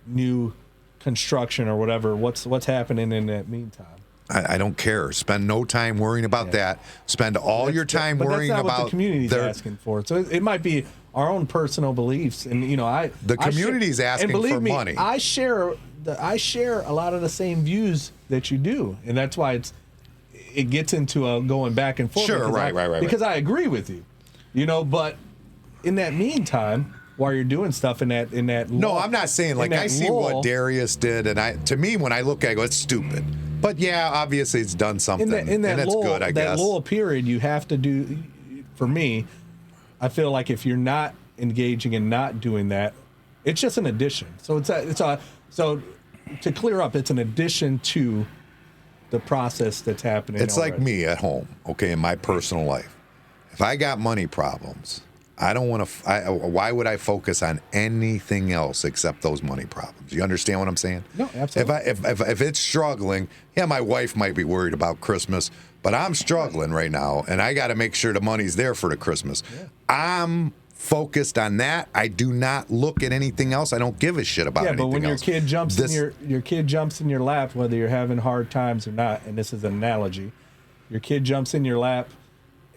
new construction or whatever, what's happening in that meantime? I don't care. Spend no time worrying about that. Spend all your time worrying about. That's not what the community's asking for. So it might be our own personal beliefs, and the community's asking for money. I share a lot of the same views that you do, and that's why it gets into a going back and forth. Sure, right. Because I agree with you, but in that meantime, while you're doing stuff in that no, I'm not saying like I see what Darius did, and to me when I look, I go, it's stupid. But yeah, obviously it's done something, and it's good. I guess that lull period you have to do. For me, I feel like if you're not engaging and not doing that, it's just an addition. So so to clear up, it's an addition to the process that's happening. It's already. like me at home, okay, in my personal life. If I got money problems, I don't want to. Why would I focus on anything else except those money problems? You understand what I'm saying? No, absolutely. If it's struggling, yeah, my wife might be worried about Christmas, but I'm struggling right now, and I got to make sure the money's there for the Christmas. Yeah. I'm focused on that. I do not look at anything else. I don't give a shit about anything else. Yeah, but when your kid jumps your kid jumps in your lap, whether you're having hard times or not, and this is an analogy, your kid jumps in your lap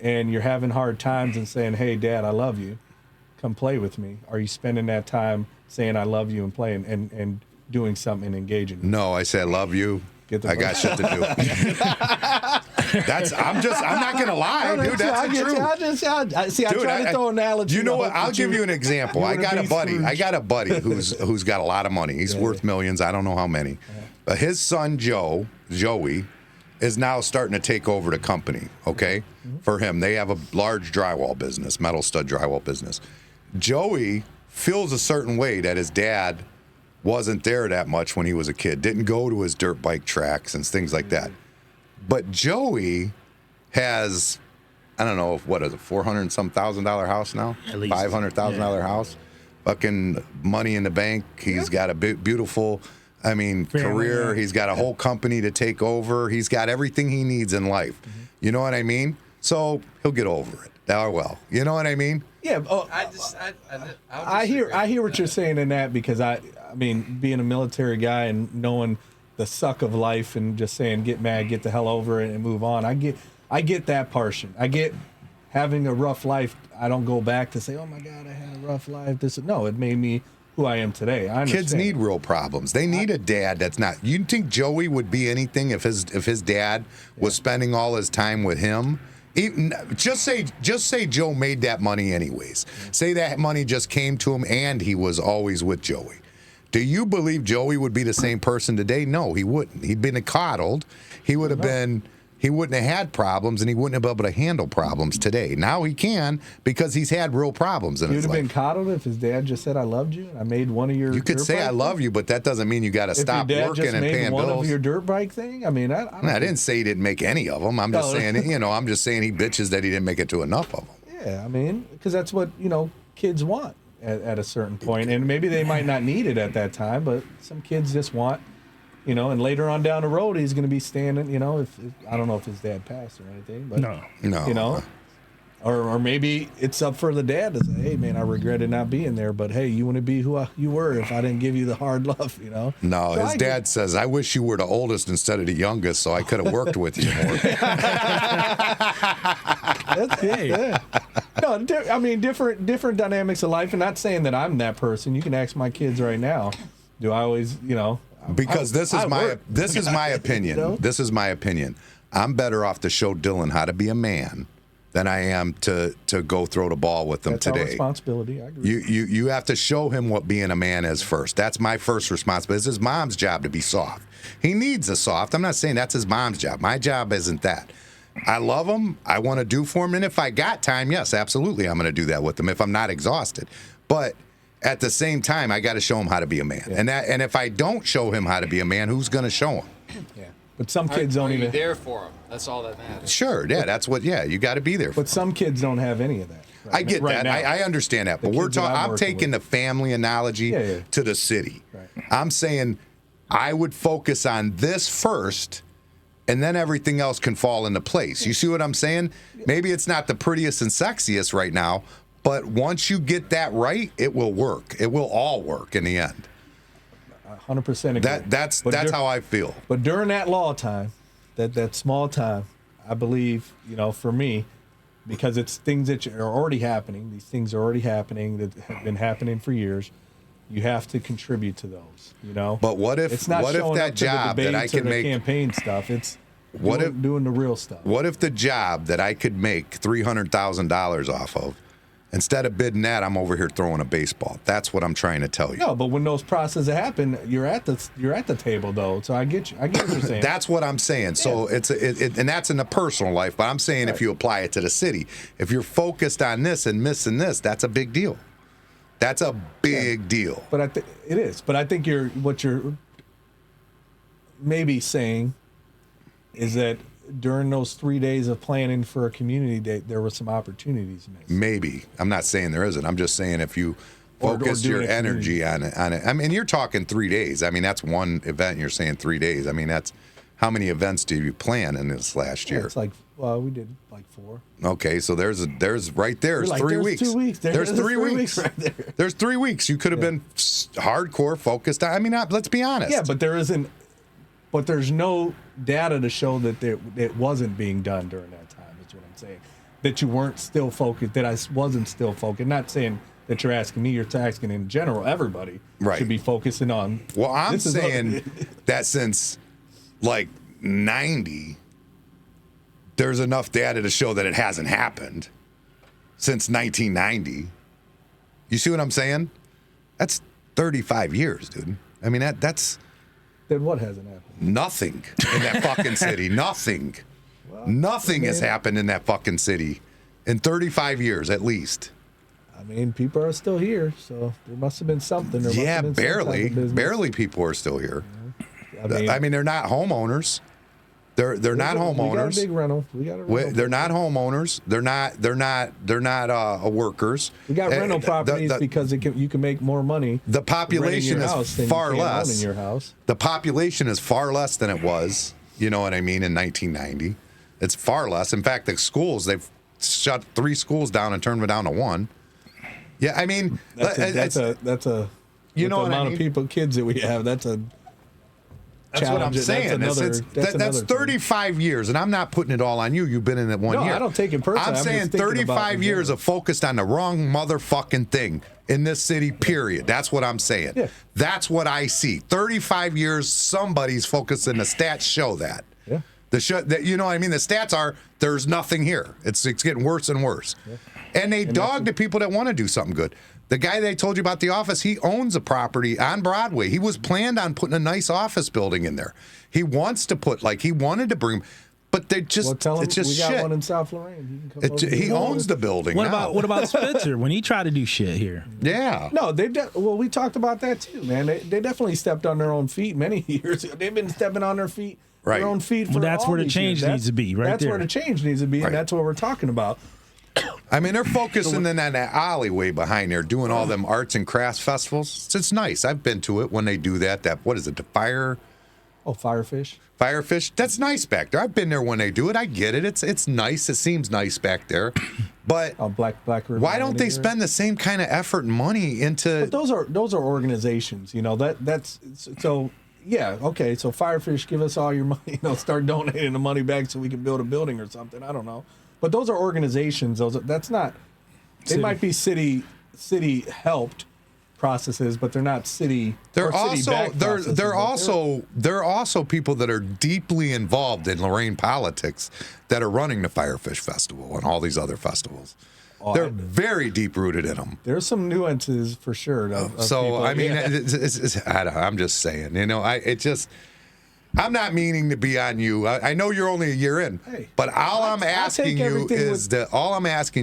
and you're having hard times and saying, "Hey, Dad, I love you. Come play with me." Are you spending that time saying "I love you" and playing and doing something and engaging? No, I say I love you. I got shit to do. I'm not gonna lie, dude. That's the truth. I try to throw an analogy. You know what? I'll give you an example. I got a buddy who's got a lot of money. He's worth millions. I don't know how many. But his son Joey, is now starting to take over the company. Okay, for him, they have a large drywall business, metal stud drywall business. Joey feels a certain way that his dad wasn't there that much when he was a kid. Didn't go to his dirt bike tracks and things like that. But Joey has, I don't know, what is it, $400,000 house now? At least. $500,000 house. Fucking money in the bank. He's got a beautiful, career. Yeah. He's got a whole company to take over. He's got everything he needs in life. Mm-hmm. You know what I mean? So he'll get over it. Well, you know what I mean? Yeah. I hear what you're saying in that because I mean, being a military guy and knowing the suck of life and just saying get mad, get the hell over it, and move on. I get that portion. I get having a rough life. I don't go back to say, oh my God, I had a rough life. It made me who I am today. I understand. Kids need real problems. They need a dad that's not. You think Joey would be anything if his dad was spending all his time with him? Just say Joe made that money anyways. Say that money just came to him and he was always with Joey. Do you believe Joey would be the same person today? No, he wouldn't. He'd been coddled. He would have been he wouldn't have had problems and he wouldn't have been able to handle problems today. Now he can because he's had real problems in He his would have life. been coddled if his dad just said, "I loved you," and I made one of your. You could dirt say bike I love you, but that doesn't mean you got to If stop your dad working just and made paying one bills. of your dirt bike thing. I mean, I didn't say he didn't make any of them. I'm just No. saying, I'm just saying he bitches that he didn't make it to enough of them. Yeah, I mean, because that's what kids want at a certain point, and maybe they might not need it at that time, but some kids just want, and later on down the road he's going to be standing. If I don't know if his dad passed or anything, but No. Or maybe it's up for the dad to say, "Hey, man, I regretted not being there, but hey, you want to be who you were if I didn't give you the hard love, No, So his dad says, I wish you were the oldest instead of the youngest so I could have worked with you more. That's good. Yeah. No, I mean, different dynamics of life, and not saying that I'm that person. You can ask my kids right now. Do I always, Because this is my opinion. You know? This is my opinion. I'm better off to show Dylan how to be a man than I am to go throw the ball with him That's our today. responsibility. I agree. You have to show him what being a man is first. That's my first responsibility. It's his mom's job to be soft. He needs a soft. I'm not saying that's his mom's job. My job isn't that. I love him. I want to do for him. And if I got time, yes, absolutely, I'm going to do that with him if I'm not exhausted. But at the same time, I got to show him how to be a man. Yeah. And if I don't show him how to be a man, who's going to show him? Yeah. But some kids don't Are you even. there for them? That's all that matters. Sure, yeah, that's what. Yeah, you got to be there. But some kids don't have any of that. I get right that. now. I understand that. But The we're kids that talking. I'm I'm working taking with. the family analogy Yeah. to the city. Right. I'm saying I would focus on this first, and then everything else can fall into place. You see what I'm saying? Maybe it's not the prettiest and sexiest right now, but once you get that right, it will work. It will all work in the end. 100% agree. That's But how I feel. But during that law time, that small time, I believe, for me, because it's things that are already happening. These things are already happening that have been happening for years. You have to contribute to those, But what if It's not what if showing that up to the job that I debates or could the make campaign stuff. It's What doing the real stuff. What if the job that I could make $300,000 off of, instead of bidding that, I'm over here throwing a baseball? That's what I'm trying to tell you. No, but when those processes happen, you're at the table though. So I get you. I get what you're saying. That's what I'm saying. So and that's in the personal life. But I'm saying if you apply it to the city, if you're focused on this and missing this, that's a big deal. That's a big deal. But it is. But I think what you're maybe saying is that during those 3 days of planning for a community day, there were some opportunities missed. Maybe. I'm not saying there isn't. I'm just saying if you Or focus doing your it energy on it. I mean, you're talking 3 days. I mean, that's one event. You're saying 3 days. I mean, that's how many events do you plan in this last Yeah, year? it's like, we did like 4. Okay, so there's right there. You're It's like, 3 there's weeks. 2 weeks. There's 3 weeks. right there. There's 3 weeks. You could have been hardcore focused on. I mean, let's be honest. Yeah, but there isn't. But there's no data to show that it wasn't being done during that time. Is what I'm saying. That you weren't still focused. That I wasn't still focused. Not saying that you're asking me. You're asking in general. Everybody should be focusing on. Well, I'm saying that since like 90, there's enough data to show that it hasn't happened since 1990. You see what I'm saying? That's 35 years, dude. I mean, that's Then what hasn't happened? nothing in that fucking city. Nothing. Nothing has happened in that fucking city in 35 years at least. I mean, people are still here, so there must have been something. There must Yeah, have been some type of barely. business. Barely people are still here. I mean, They're not homeowners. They're not homeowners. We got a big rental. We got a rental. They're not homeowners. They're not workers. We got rental The- properties because you can make more money. the population renting your house is than far you can less. own in your house. The population is far less than it was. You know what I mean? In 1990, it's far less. In fact, the schools, they've shut 3 schools down and turned them down to 1. Yeah, I mean, That's a you with know the what I amount mean? of kids that we have. That's a That's what I'm challenge. saying. That's another thing. 35 years, and I'm not putting it all on you. You've been in it 1 No, year. I don't take it personally. I'm I'm saying just thinking about 35 it in years general. of focused on the wrong motherfucking thing in this city, period. That's what I'm saying. Yeah. That's what I see. 35 years, somebody's focusing. The stats show that. Yeah. You know what I mean? The stats are there's nothing here. It's getting worse and worse. Yeah. And they dog the people that want to do something good. The guy they told you about the office, he owns a property on Broadway. He was planned on putting a nice office building in there. He wants to he wanted to bring. But they just, Well, tell him it's just we got shit. one in South Lorraine. He can come over He here. owns the building. now. What about Spencer when he tried to do shit here? Yeah. No, well, we talked about that too, man. They definitely stepped on their own feet many years. They've been stepping on their feet, Right. their own feet. For Well, that's all where the these change years. needs to be, right That's there. where the change needs to be, Right. and that's what we're talking about. I mean, they're focusing in on that alleyway behind there, doing all them arts and crafts festivals. It's nice. I've been to it when they do that. What is it? The Firefish. Firefish. That's nice back there. I've been there when they do it. I get it. It's nice. It seems nice back there. But Black River. why don't they spend the same kind of effort and money into? But those are organizations, that's so. Yeah, okay. So Firefish, give us all your money. Start donating the money back so we can build a building or something. I don't know. But those are organizations. That's not. They might be city helped processes, but they're not city. They're or city-backed processes, they're but also people that are deeply involved in Lorain politics that are running the Firefish Festival and all these other festivals. They're very deep rooted in them. There's some nuances for sure. Of So people. I mean, Yeah. I'm just saying. I'm not meaning to be on you. I know you're only a year in, but all I'm asking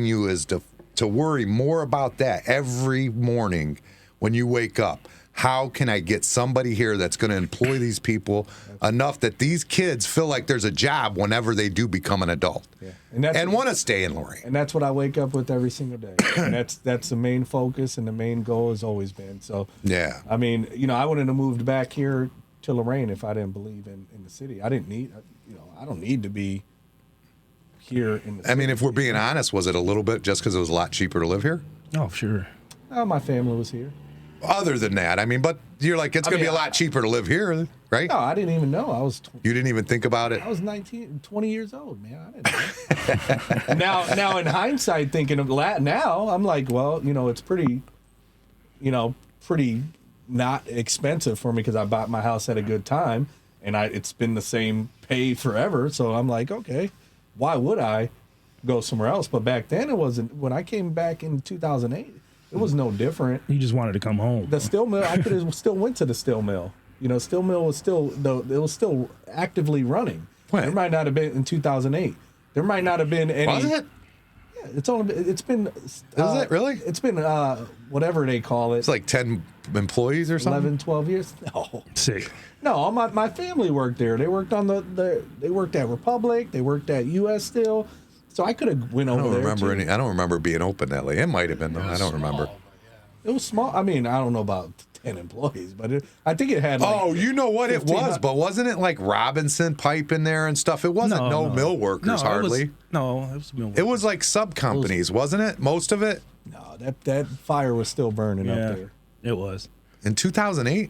you is to worry more about that every morning when you wake up. How can I get somebody here that's going to employ these people enough that these kids feel like there's a job whenever they do become an adult and want to stay in Lorain? And that's what I wake up with every single day. And that's the main focus and the main goal has always been. So Yeah. I mean, I wouldn't have moved back here to Lorain if I didn't believe in the city. I don't need to be here in the city. I mean, if we're being honest, was it a little bit just because it was a lot cheaper to live here? Oh, sure. My family was here. Other than that, I mean, but you're like, it's going to be a lot cheaper to live here, right? No, I didn't even know. You didn't even think about it? I was 20 years old, man. I didn't know. now in hindsight, thinking of that now, I'm like, well, it's pretty not expensive for me because I bought my house at a good time, and it's been the same pay forever. So I'm like, okay, why would I go somewhere else? But back then, it wasn't. When I came back in 2008, it was no different. You just wanted to come home. The steel mill, I could have still went to the steel mill. Steel mill was still actively running. When? There might not have been in 2008. There might not have been any. Was it? Yeah, it's been. Is it really? It's been whatever they call it. It's like 10 employees or something? 11, 12 years. No. Sick. No, all my family worked there. They worked on they worked at Republic. They worked at U.S. Steel. So I could have went over there. I don't remember being open that late. It might have been though. I don't remember. It was small. I mean, I don't know about 10 employees, but I think it had. Oh, you know what it was, 1,500. but wasn't it like Robinson Pipe in there and stuff? It wasn't no mill workers hardly. It was mill workers. It was like sub companies, wasn't it? Most of it No, that fire was still burning up there. It was. in 2008.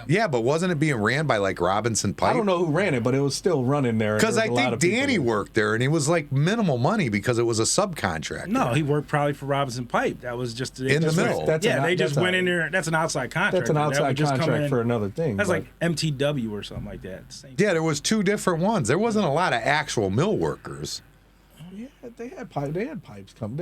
Yeah, but wasn't it being ran by like Robinson Pipe? I don't know who ran it, but it was still running there. Because I There was a lot think of people Danny there. worked there, and he was like minimal money because it was a subcontract. No, he worked probably for Robinson Pipe. That was just In the middle. They just went in there. That's an outside contract. That's an That would outside just come contract in- for another thing. That's but- like MTW or something like that. Same. Yeah, there was two different ones. There wasn't a lot of actual mill workers. Yeah, they had pipes come.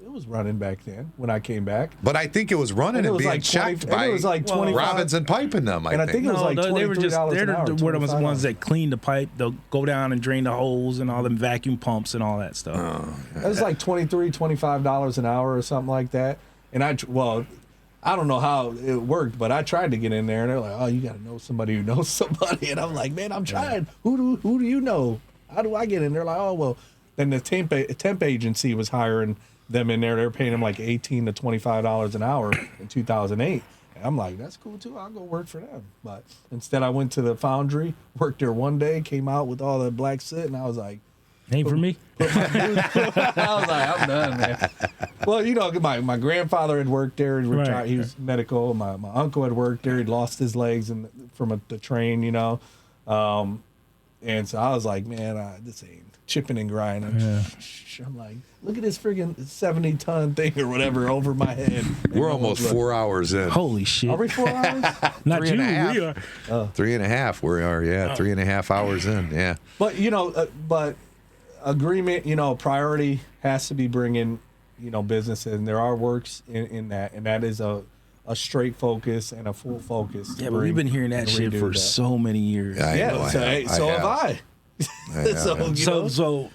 It was running back then when I came back. But I think it was running And it and was being like checked 20 by it was like 25 Robinson Pipe in them, And I think it was like they were just $23 they're an hour, the ones $25. that clean the pipe. They'll go down and drain the holes and all them vacuum pumps and all that stuff. It was like $25 an hour or something like that. And I don't know how it worked, but I tried to get in there, and they're like, "Oh, you got to know somebody who knows somebody." And I'm like, "Man, I'm trying. Who do you know? How do I get in?" They're like, "Oh, well." Then the temp agency was hiring them in there. They're paying them like $18 to $25 an hour in 2008. And I'm like, "That's cool too. I'll go work for them." But instead, I went to the foundry, worked there one day, came out with all the black soot, and I was like, Ain't for me. I was like, I'm done, man. Well, you know, my grandfather had worked there. He retired. Right. He was medical. My uncle had worked there. He'd lost his legs from the train, you know. And so I was like, man, this ain't chipping and grinding. Yeah. I'm like, look at this friggin' 70-ton thing or whatever over my head. We're almost 4 hours in. Holy shit! Are we 4 hours? Not 3 you. and a half. We are. 3.5. We are, yeah. 3.5 hours in, yeah. But, you know, agreement, you know, priority has to be bringing, you know, businesses. And there are works in that. And that is a straight focus and a full focus. Yeah, but we've been hearing that shit for so many years. I know, I So have. have I. So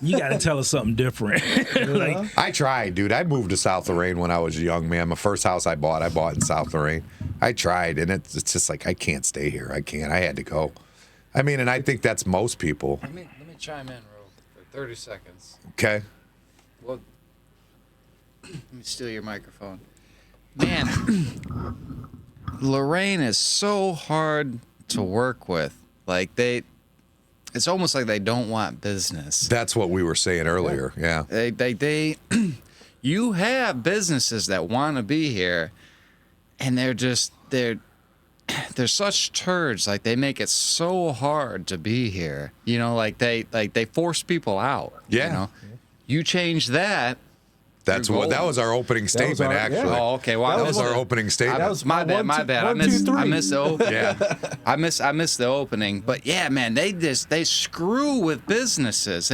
you got to tell us something different. Like, I tried, dude. I moved to South Lorraine when I was a young man. My first house I bought in South Lorraine. I tried, and it's just like, I can't stay here. I can't. I had to go. I mean, and I think that's most people. Let me chime in for 30 seconds. Okay. Well, let me steal your microphone. Man, Lorain is so hard to work with. Like, it's almost like they don't want business. That's what we were saying earlier. Yeah. They you have businesses that want to be here, and they're such turds. Like, they make it so hard to be here. You know, like they force people out. Yeah. You know, you change that. That was our opening statement, actually. Yeah. Oh, okay. Well, That was our opening statement. That was my bad. I missed the opening. Yeah. I missed the opening. But yeah, man, they screw with businesses.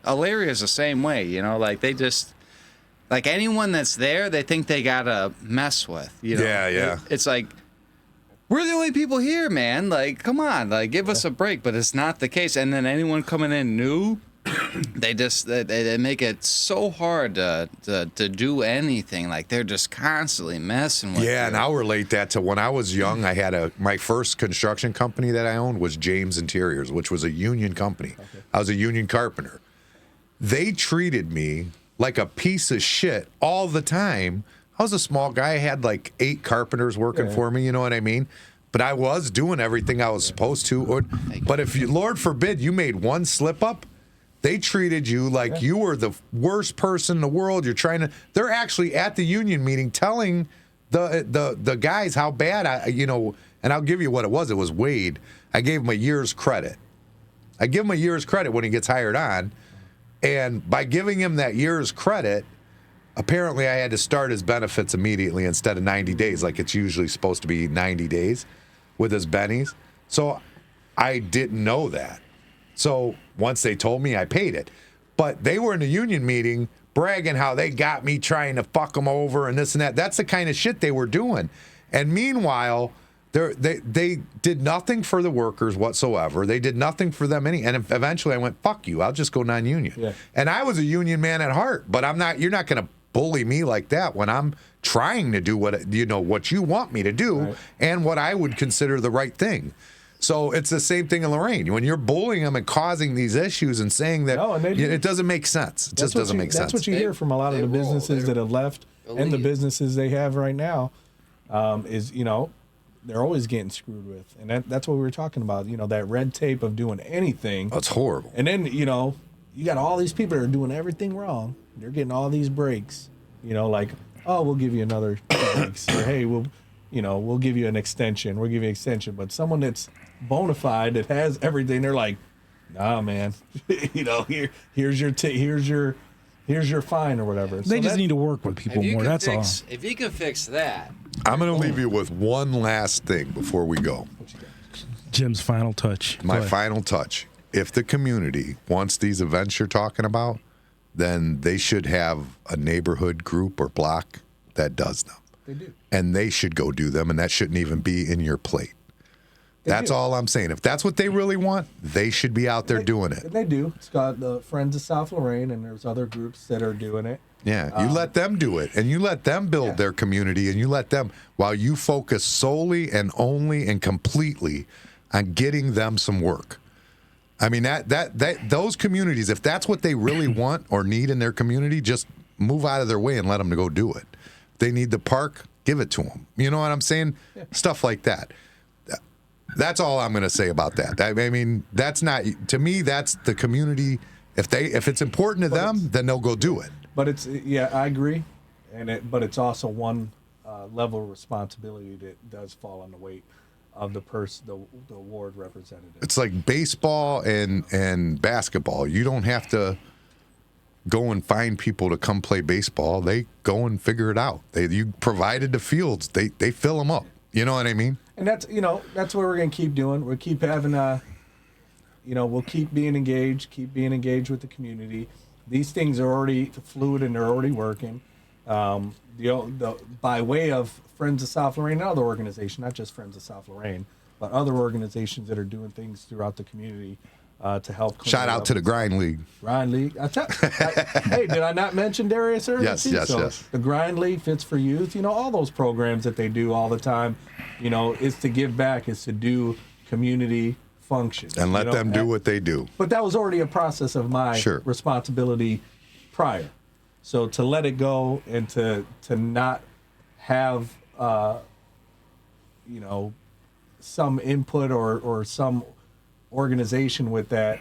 Alaria's the same way, you know, like they just, like anyone that's there, they think they gotta mess with, you know. Yeah. It's like, we're the only people here, man. Like, come on, like give us a break. But it's not the case. And then anyone coming in new, they make it so hard to do anything. Like, they're just constantly messing with you. And I'll relate that to when I was young. I had my first construction company that I owned was James Interiors, which was a union company. Okay. I was a union carpenter. They treated me like a piece of shit all the time. I was a small guy. I had like 8 carpenters working for me, you know what I mean? But I was doing everything I was supposed to. But if you, Lord forbid, you made one slip up, they treated you like you were the worst person in the world. They're actually at the union meeting telling the guys how bad and I'll give you what it was. It was Wade. I gave him a year's credit. I give him a year's credit when he gets hired on. And by giving him that year's credit, apparently I had to start his benefits immediately instead of 90 days, like it's usually supposed to be 90 days with his bennies. So I didn't know that. So once they told me, I paid it. But they were in a union meeting bragging how they got me trying to fuck them over and this and that. That's the kind of shit they were doing. And meanwhile, they did nothing for the workers whatsoever. They did nothing for them and eventually I went, fuck you, I'll just go non-union. Yeah. And I was a union man at heart, but you're not going to bully me like that when I'm trying to do what you want me to do and what I would consider the right thing. So it's the same thing in Lorain. When you're bullying them and causing these issues and saying that it doesn't make sense. It just doesn't make sense. That's what you hear from a lot of the businesses that have left and the businesses they have right now is, they're always getting screwed with. And that's what we were talking about, that red tape of doing anything. That's horrible. And then, you got all these people that are doing everything wrong. They're getting all these breaks, like, oh, we'll give you another breaks. Or, hey, we'll give you an extension. We'll give you an extension. But someone that's bona fide, that has everything, they're like, nah, man, here's your fine or whatever. They just need to work with people more. That's all. If you can fix that. I'm going to leave you with one last thing before we go. Jim's final touch. My final touch. If the community wants these events you're talking about, then they should have a neighborhood group or block that does them. They do. And they should go do them, and that shouldn't even be in your plate. That's all I'm saying. If that's what they really want, they should be out there doing it. And they do. It's got the Friends of South Lorraine, and there's other groups that are doing it. Yeah, you let them do it, and you let them build their community, and you let them, while you focus solely and only and completely on getting them some work. I mean, those communities, if that's what they really want or need in their community, just move out of their way and let them go do it. If they need the park, give it to them. You know what I'm saying? Yeah. Stuff like that. That's all I'm going to say about that. I mean, that's not, to me, that's the community. If it's important to them, then they'll go do it. But I agree. But it's also one level of responsibility that does fall on the weight of the ward representative. It's like baseball and basketball. You don't have to go and find people to come play baseball. They go and figure it out. You provided the fields. They fill them up. You know what I mean? And that's what we're going to keep doing. We'll keep having we'll keep being engaged with the community. These things are already fluid and they're already working. By way of Friends of South Lorraine and other organizations, not just Friends of South Lorraine, but other organizations that are doing things throughout the community. to help. Shout out to the Grind League. Grind League. Hey, did I not mention Darius earlier? Yes. The Grind League, Fits for Youth, all those programs that they do all the time, is to give back, is to do community functions. And let them do what they do. But that was already a process of my responsibility prior. So to let it go and to not have, some input or some organization with that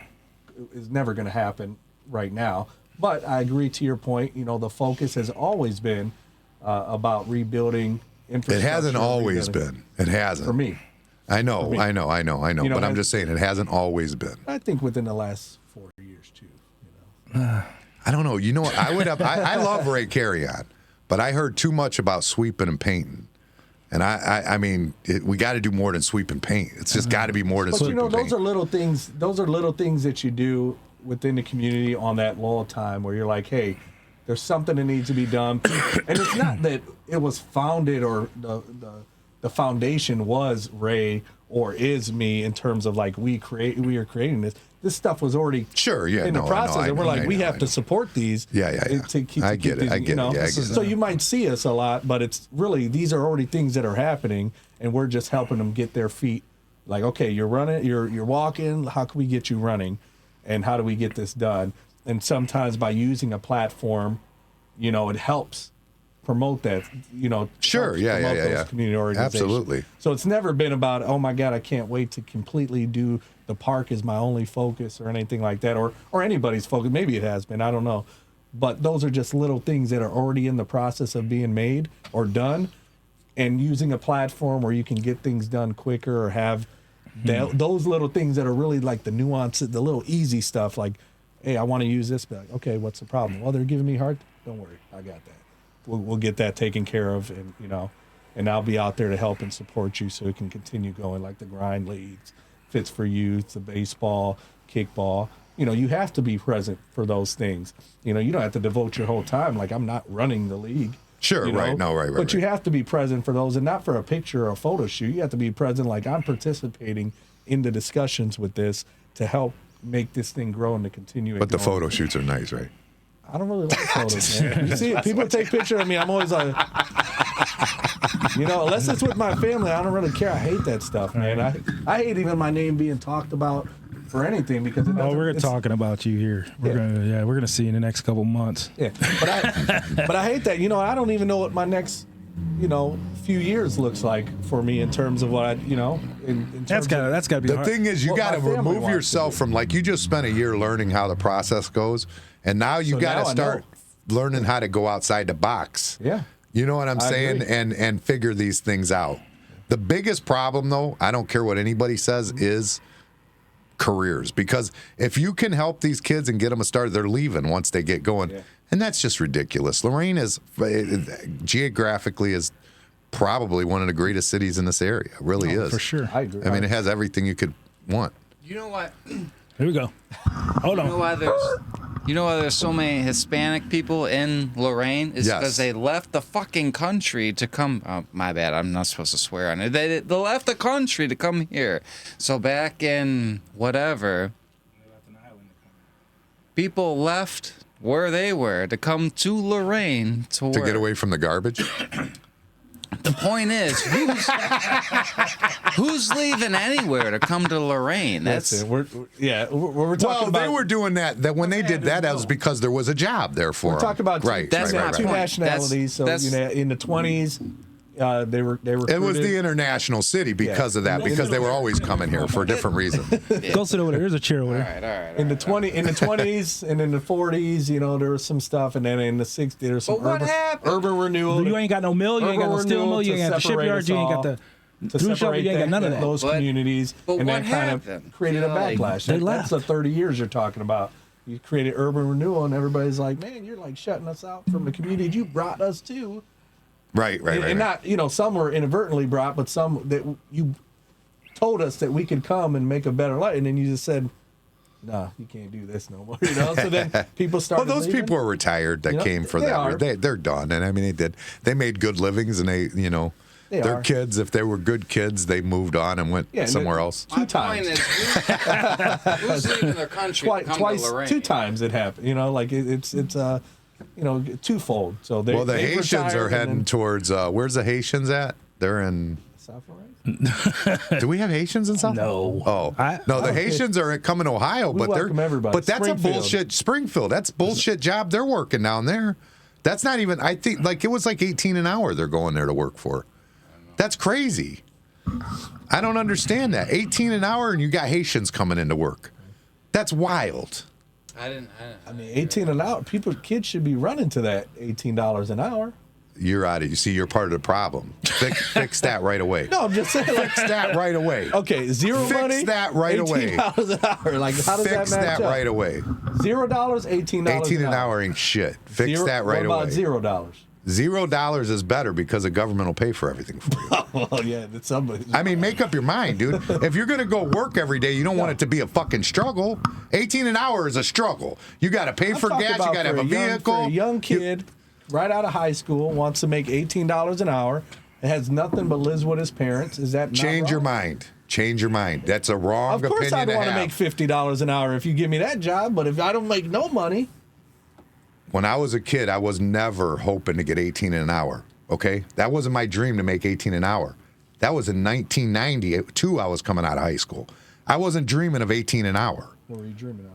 is never going to happen right now. But I agree to your point. The focus has always been about rebuilding infrastructure. It hasn't always been. It hasn't. For me. I know. But I'm just saying it hasn't always been. I think within the last 4 years too. I don't know. You know what? I love Ray Carry-On, but I heard too much about sweeping and painting. And I mean, we got to do more than sweep and paint. It's just got to be more than sweep and paint. Those are little things. Those are little things that you do within the community on that lull time where you're like, hey, there's something that needs to be done. And it's not that it was founded or the foundation was Ray or is me in terms of like we are creating this. This stuff was already in the process, and we're like, we have to support these. To keep I get it. So you might see us a lot, but it's really these are already things that are happening, and we're just helping them get their feet. Like, okay, you're running, you're walking. How can we get you running, and how do we get this done? And sometimes by using a platform, it helps promote that. Those community organizations. Absolutely. So it's never been about, oh my God, I can't wait to completely do the park is my only focus or anything like that, or anybody's focus. Maybe it has been, I don't know. But those are just little things that are already in the process of being made or done, and using a platform where you can get things done quicker or have those little things that are really like the nuances, the little easy stuff like, hey, I want to use this, but like, okay, what's the problem? Well, they're giving me hard. Don't worry, I got that. We'll get that taken care of, and I'll be out there to help and support you so it can continue going, like the Grind Leagues, Fits for Youth, the baseball, kickball. You have to be present for those things. You don't have to devote your whole time. Like, I'm not running the league. Sure, right. No, right. But you have to be present for those, and not for a picture or a photo shoot. You have to be present, like I'm participating in the discussions with this to help make this thing grow and to continue. But the photo shoots are nice, right? I don't really like photos, man. You see, people take pictures of me. I'm always like, unless it's with my family, I don't really care. I hate that stuff, man. I hate even my name being talked about for anything because we're talking about you here. We're gonna see in the next couple months. Yeah, but I hate that. I don't even know what my next few years looks like for me in terms of what I that's got to be the thing is you got to remove yourself from, like, you just spent a year learning how the process goes, and now you got to start learning how to go outside the box. Yeah. You know what I'm saying? And figure these things out. The biggest problem, though, I don't care what anybody says, is careers. Because if you can help these kids and get them started, they're leaving once they get going. Yeah. And that's just ridiculous. Lorain is, geographically, is probably one of the greatest cities in this area. It really is. For sure. I agree. I mean, it has everything you could want. You know what? Here we go. Hold on. You know why there's so many Hispanic people in Lorain? Is because they left the fucking country to come. Oh, my bad. I'm not supposed to swear on it. They left the country to come here. So back in whatever, people left where they were to come to Lorain to get away from the garbage. The point is, who's leaving anywhere to come to Lorain? That's it. We're talking about. They were doing that when they did that. That was because there was a job there for them. We're talking about two nationalities. In the 20s, they were. It was the international city because of that, because they were always coming here for a different reason. Go sit over there. There's a chair over there. All right. In the 20s and in the 40s, there was some stuff, and then in the 60s, there was some urban renewal. You ain't got no mill. You ain't got no steel mill. You ain't got the shipyard. You ain't got the. To separate you ain't got none of that. Those communities, and that kind of created a backlash. That's the 30 years you're talking about. You created urban renewal, and everybody's like, "Man, you're like shutting us out from the community you brought us to." Right. And not, some were inadvertently brought, but some that you told us that we could come and make a better life, and then you just said, "No, you can't do this no more." So then people started. Well, those leaving. People are retired that came for that. They're done, and I mean they made good livings, and they. Their kids, if they were good kids, they moved on and went somewhere else. My point is, who's leaving their country to come to Lorain? 2 times it happened. You know, like it's twofold. So the Haitians are heading towards. Where's the Haitians at? They're in South Lorraine. Do we have Haitians in South? No. Oh, no. The Haitians are coming to Ohio, but they're. Everybody. But that's a bullshit Springfield. That's bullshit job they're working down there. That's not even. I think like it was like 18 an hour they're going there to work for. That's crazy. I don't understand that. 18 an hour and you got Haitians coming into work. That's wild. I mean, 18 an hour. Kids should be running to that $18 an hour. You're out of. You see, you're part of the problem. Fix that right away. No, I'm just saying. Fix that right away. Okay, zero money. Fix that right away. $18 an hour. Like, how does Fix that match that up? right away. $0, $18. 18 an hour ain't shit. Fix that right away. What about $0? $0 is better because the government will pay for everything for you. Well, yeah, that's somebody. I mean, make up your mind, dude. If you're gonna go work every day, you don't want it to be a fucking struggle. 18 an hour is a struggle. You got to pay for gas. You got to have a vehicle. For a young kid, right out of high school, wants to make $18 an hour. It has nothing but lives with his parents. Is that not Change wrong? your mind. Change your mind. That's a wrong opinion to have. Of course, I'd want to make $50 an hour if you give me that job. But if I don't make no money. When I was a kid, I was never hoping to get 18 an hour, okay? That wasn't my dream to make 18 an hour. That was in 1992, I was coming out of high school. I wasn't dreaming of 18 an hour. What were you dreaming of?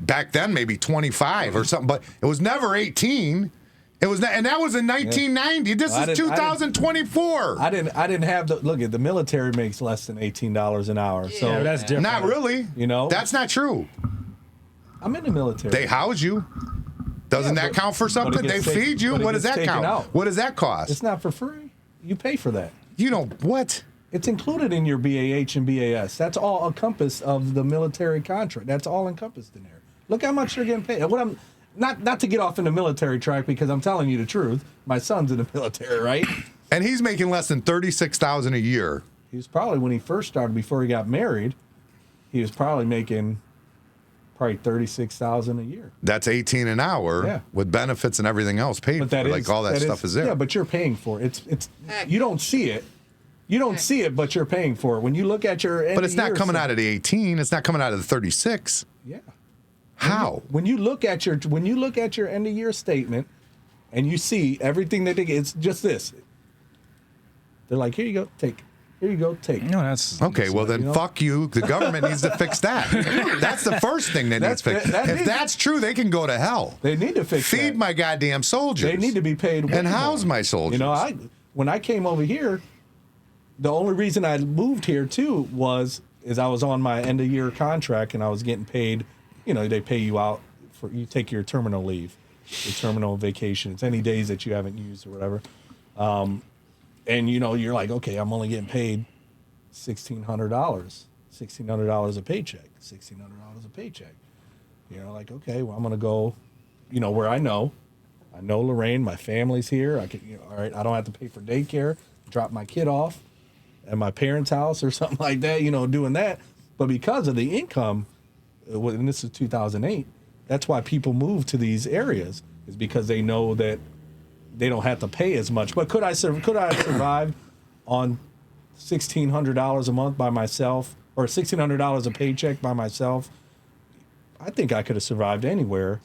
Back then, maybe 25 or something, but it was never 18. It was, and that was in 1990. This is 2024. I didn't have the look at the military makes less than $18 an hour. Yeah, so that's different. Not really. You know, that's not true. I'm in the military. They house you. Doesn't that count for something? They feed you. What does that count? What does that cost? It's not for free. You pay for that. You know what? It's included in your BAH and BAS. That's all encompassed of the military contract. That's all encompassed in there. Look how much they're getting paid. What I'm not to get off in the military track because I'm telling you the truth. My son's in the military, right? And he's making less than $36,000 a year. He was probably when he first started before he got married. He was probably making $36,000 a year. That's 18 an hour with benefits and everything else paid but that for. Is, like all that stuff is there. Yeah, but you're paying for it. It's you don't see it. You don't see it, but you're paying for it. When you look at your but it's not coming out of the 18. It's not coming out of the 36. Yeah. How? When you look at your end of year statement, and you see everything that they get, it's just this. They're like, here you go, take. Here you go, take. No, that's okay. Well, then fuck you. The government needs to fix that. That's the first thing they need to fix. If that's true, they can go to hell. They need to fix Feed my goddamn soldiers. They need to be paid. And house my soldiers. You know, when I came over here, the only reason I moved here too is I was on my end of year contract and I was getting paid. You know, they pay you out for you take your terminal leave, your terminal vacation. It's any days that you haven't used or whatever. And you know, you're like, okay, I'm only getting paid $1,600 a paycheck. $1,600 a paycheck. You know, like, okay, well, I'm gonna go, you know, where I know Lorain, my family's here. I can, you know, all right, I don't have to pay for daycare. Drop my kid off at my parents' house or something like that. You know, doing that. But because of the income, and this is 2008, that's why people move to these areas is because they know that they don't have to pay as much. But could I survive on $1,600 a month by myself or $1,600 a paycheck by myself? I think I could have survived anywhere.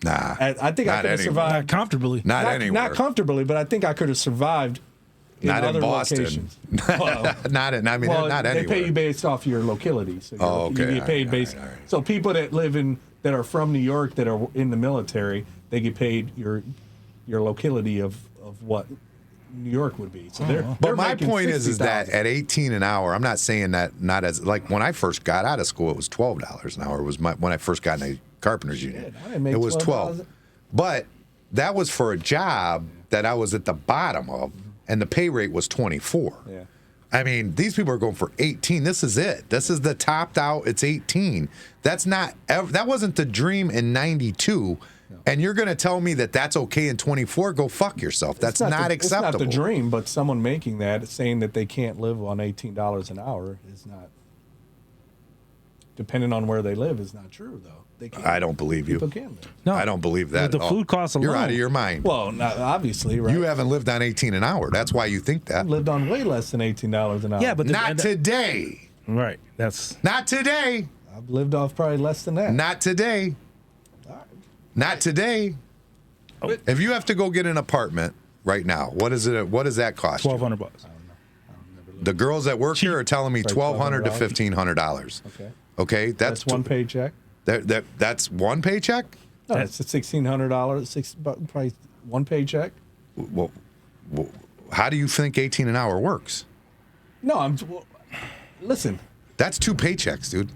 Nah. I think I could have survived. Not comfortably. Not anywhere. Not comfortably, but I think I could have survived not other in Boston. locations. Well, not anywhere. They pay you based off your locality. So okay. You get paid based. All right. So people that that are from New York that are in the military, they get paid your locality of what New York would be. So But my point is that at 18 an hour, I'm not saying that not as like when I first got out of school, it was $12 an hour. It was when I first got in a carpenters union. It was 12. But that was for a job that I was at the bottom of, and the pay rate was 24. Yeah. I mean, these people are going for 18. This is it. This is the topped out. It's 18. That wasn't the dream in 92. No. And you're going to tell me that that's okay in 24? Go fuck yourself. That's not acceptable. It's not the dream, but someone making that, saying that they can't live on $18 an hour is not. depending on where they live, is not true, though. They can. I don't believe you. People can live. No, I don't believe that. With the at all. food costs alone. You're out of your mind. Well, not, obviously, right? You haven't lived on 18 an hour. That's why you think that. I've lived on way less than $18 an hour. Yeah, but Not today. right. That's Not today. I've lived off probably less than that. Not today. Not today. If you have to go get an apartment right now, what is it? What does that cost you? $1,200. The girls that work here are telling me Like $1,200 to $1,500. $1,500. Okay. Okay, That's one paycheck. That's one paycheck. No, it's $1,600. Probably one paycheck. Well, how do you think 18 an hour works? No, listen. That's 2 paychecks, dude.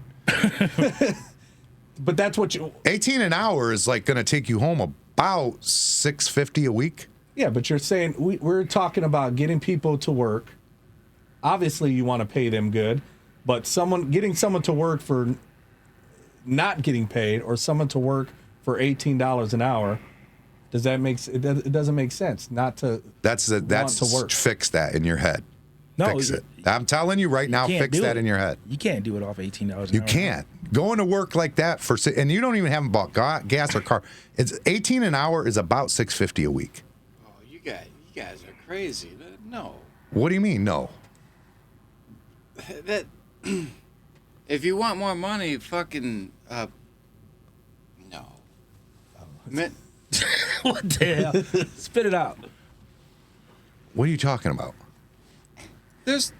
But that's what you. 18 an hour is like going to take you home about $650 a week. Yeah, but you're saying we're talking about getting people to work. Obviously, you want to pay them good, but getting someone to work for not getting paid, or someone to work for $18 an hour, does that make it doesn't make sense not to. That's to work. Fix that in your head. No, Fix it. I'm telling you right now, can't fix do that it. in your head. You can't do it off $18 an hour. You can't. Going to work like that and you don't even have bought gas or car. It's 18 an hour is about $650 a week. Oh, you guys are crazy. No. What do you mean? No. That if you want more money, fucking no. What the hell? Spit it out. What are you talking about? There's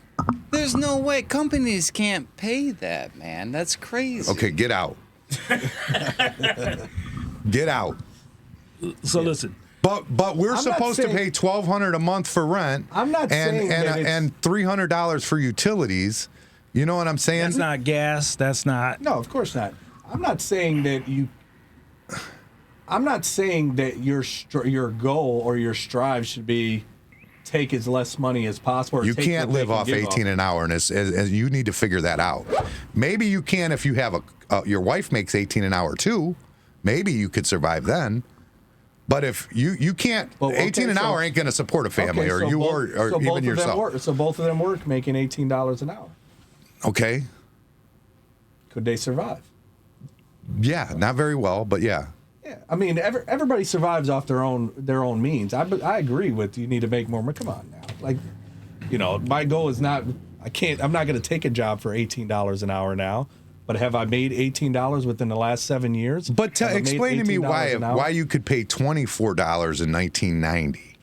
no way companies can't pay that, man. That's crazy. Okay, get out. Get out. So listen. But we're I'm not supposed to saying- pay $1,200 a month for rent. I'm not saying that it's- and $300 for utilities. You know what I'm saying? That's not gas. That's not. No, of course not. I'm not saying that your goal or your strive should be take as less money as possible. Or You take can't what they live can off give 18 an hour, and as you need to figure that out. Maybe you can if you have your wife makes 18 an hour too. Maybe you could survive then. But if you can't, Well, okay, 18 an hour ain't going to support a family, or you or even yourself. So both of them work making $18 an hour. Okay. Could they survive? Yeah, not very well, but yeah. Yeah, I mean, everybody survives off their own means. I agree with you need to make more money. Come on now, like, my goal is not. I'm not going to take a job for $18 an hour now. But have I made $18 within the last 7 years? But Have I made explain to me $18 an hour? why you could pay $24 in 1990,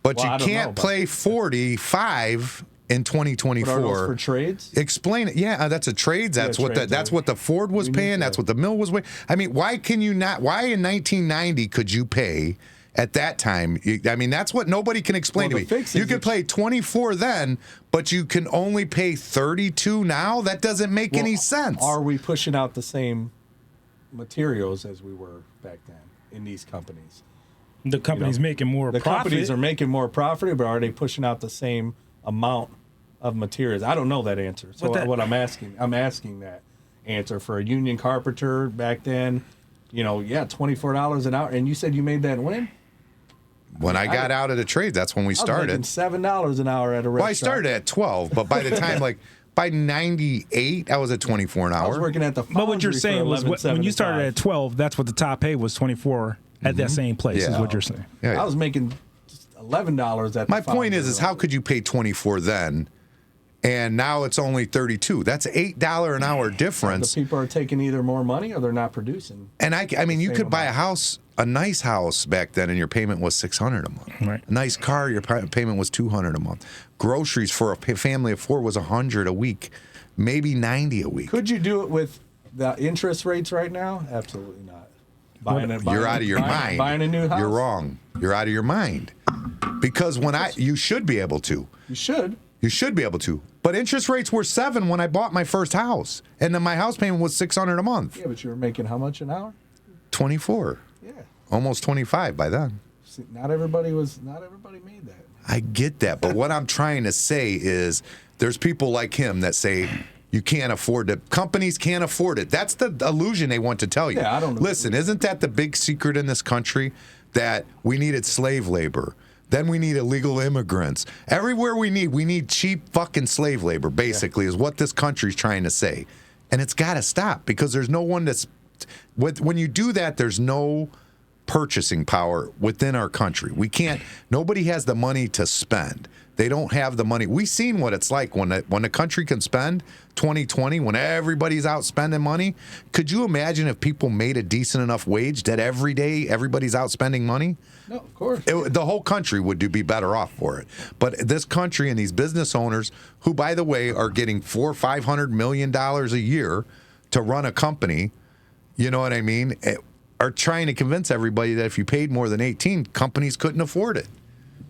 but Well, I you don't can't know, but- play 45 in 2024. What are those for trades? Explain it. Yeah, that's a trade. That's what trades, that's what the Ford was we need paying. to- That's what the mill was paying. I mean, why can you not? Why in 1990 could you pay at that time? I mean, that's what nobody can explain Well, to the me. fix You is could play 24 then, but you can only pay 32 now. That doesn't make any sense. Are we pushing out the same materials as we were back then in these companies? The company's making more The profit. companies are making more profit, but are they pushing out the same amount of materials? I don't know that answer. So what I'm asking that answer for a union carpenter back then. $24 an hour, and you said you made that when? When I got out of the trade, that's when we I was making started. $7 an hour at a restaurant. Well, I started at 12, but by the time by 98, I was at 24 an I was hour. working at the But what you're foundry saying for was when you started at 12, that's what the top pay was, 24 at that same place. Is Yeah. what you're saying. Yeah. I was making just $11 at the My point foundry. is how could you pay 24 then, and now it's only 32? That's $8 an hour the difference. people are taking either more money or they're not producing. And I mean, you same could buy a amount. house, a nice house back then, and your payment was $600 a month. Right. A nice car, your payment was $200 a month. Groceries for a family of 4 was $100 a week, maybe $90 a week. Could you do it with the interest rates right now? Absolutely not. You're out of your mind. Buying a new house? You're wrong. You're out of your mind. Because you should be able to. You should. You should be able to. But interest rates were 7 when I bought my first house, and then my house payment was $600 a month. Yeah, but you were making how much an hour? 24, Yeah. almost 25 by then. See, not everybody made that. I get that, but what I'm trying to say is there's people like him that say you can't afford it. Companies can't afford it. That's the illusion they want to tell you. Yeah, I don't know. Listen, isn't that the big secret in this country that we needed slave labor? Then we need illegal immigrants. Everywhere we need cheap fucking slave labor, basically, is what this country's trying to say. And it's got to stop because there's no one that's when you do that, there's no purchasing power within our country. We can't. Nobody has the money to spend. They don't have the money. We've seen what it's like when the country can spend. 2020, when everybody's out spending money. Could you imagine if people made a decent enough wage that every day everybody's out spending money? No, of course. The whole country would be better off for it. But this country and these business owners, who, by the way, are getting $400 or $500 million a year to run a company, you know what I mean, are trying to convince everybody that if you paid more than 18, companies couldn't afford it.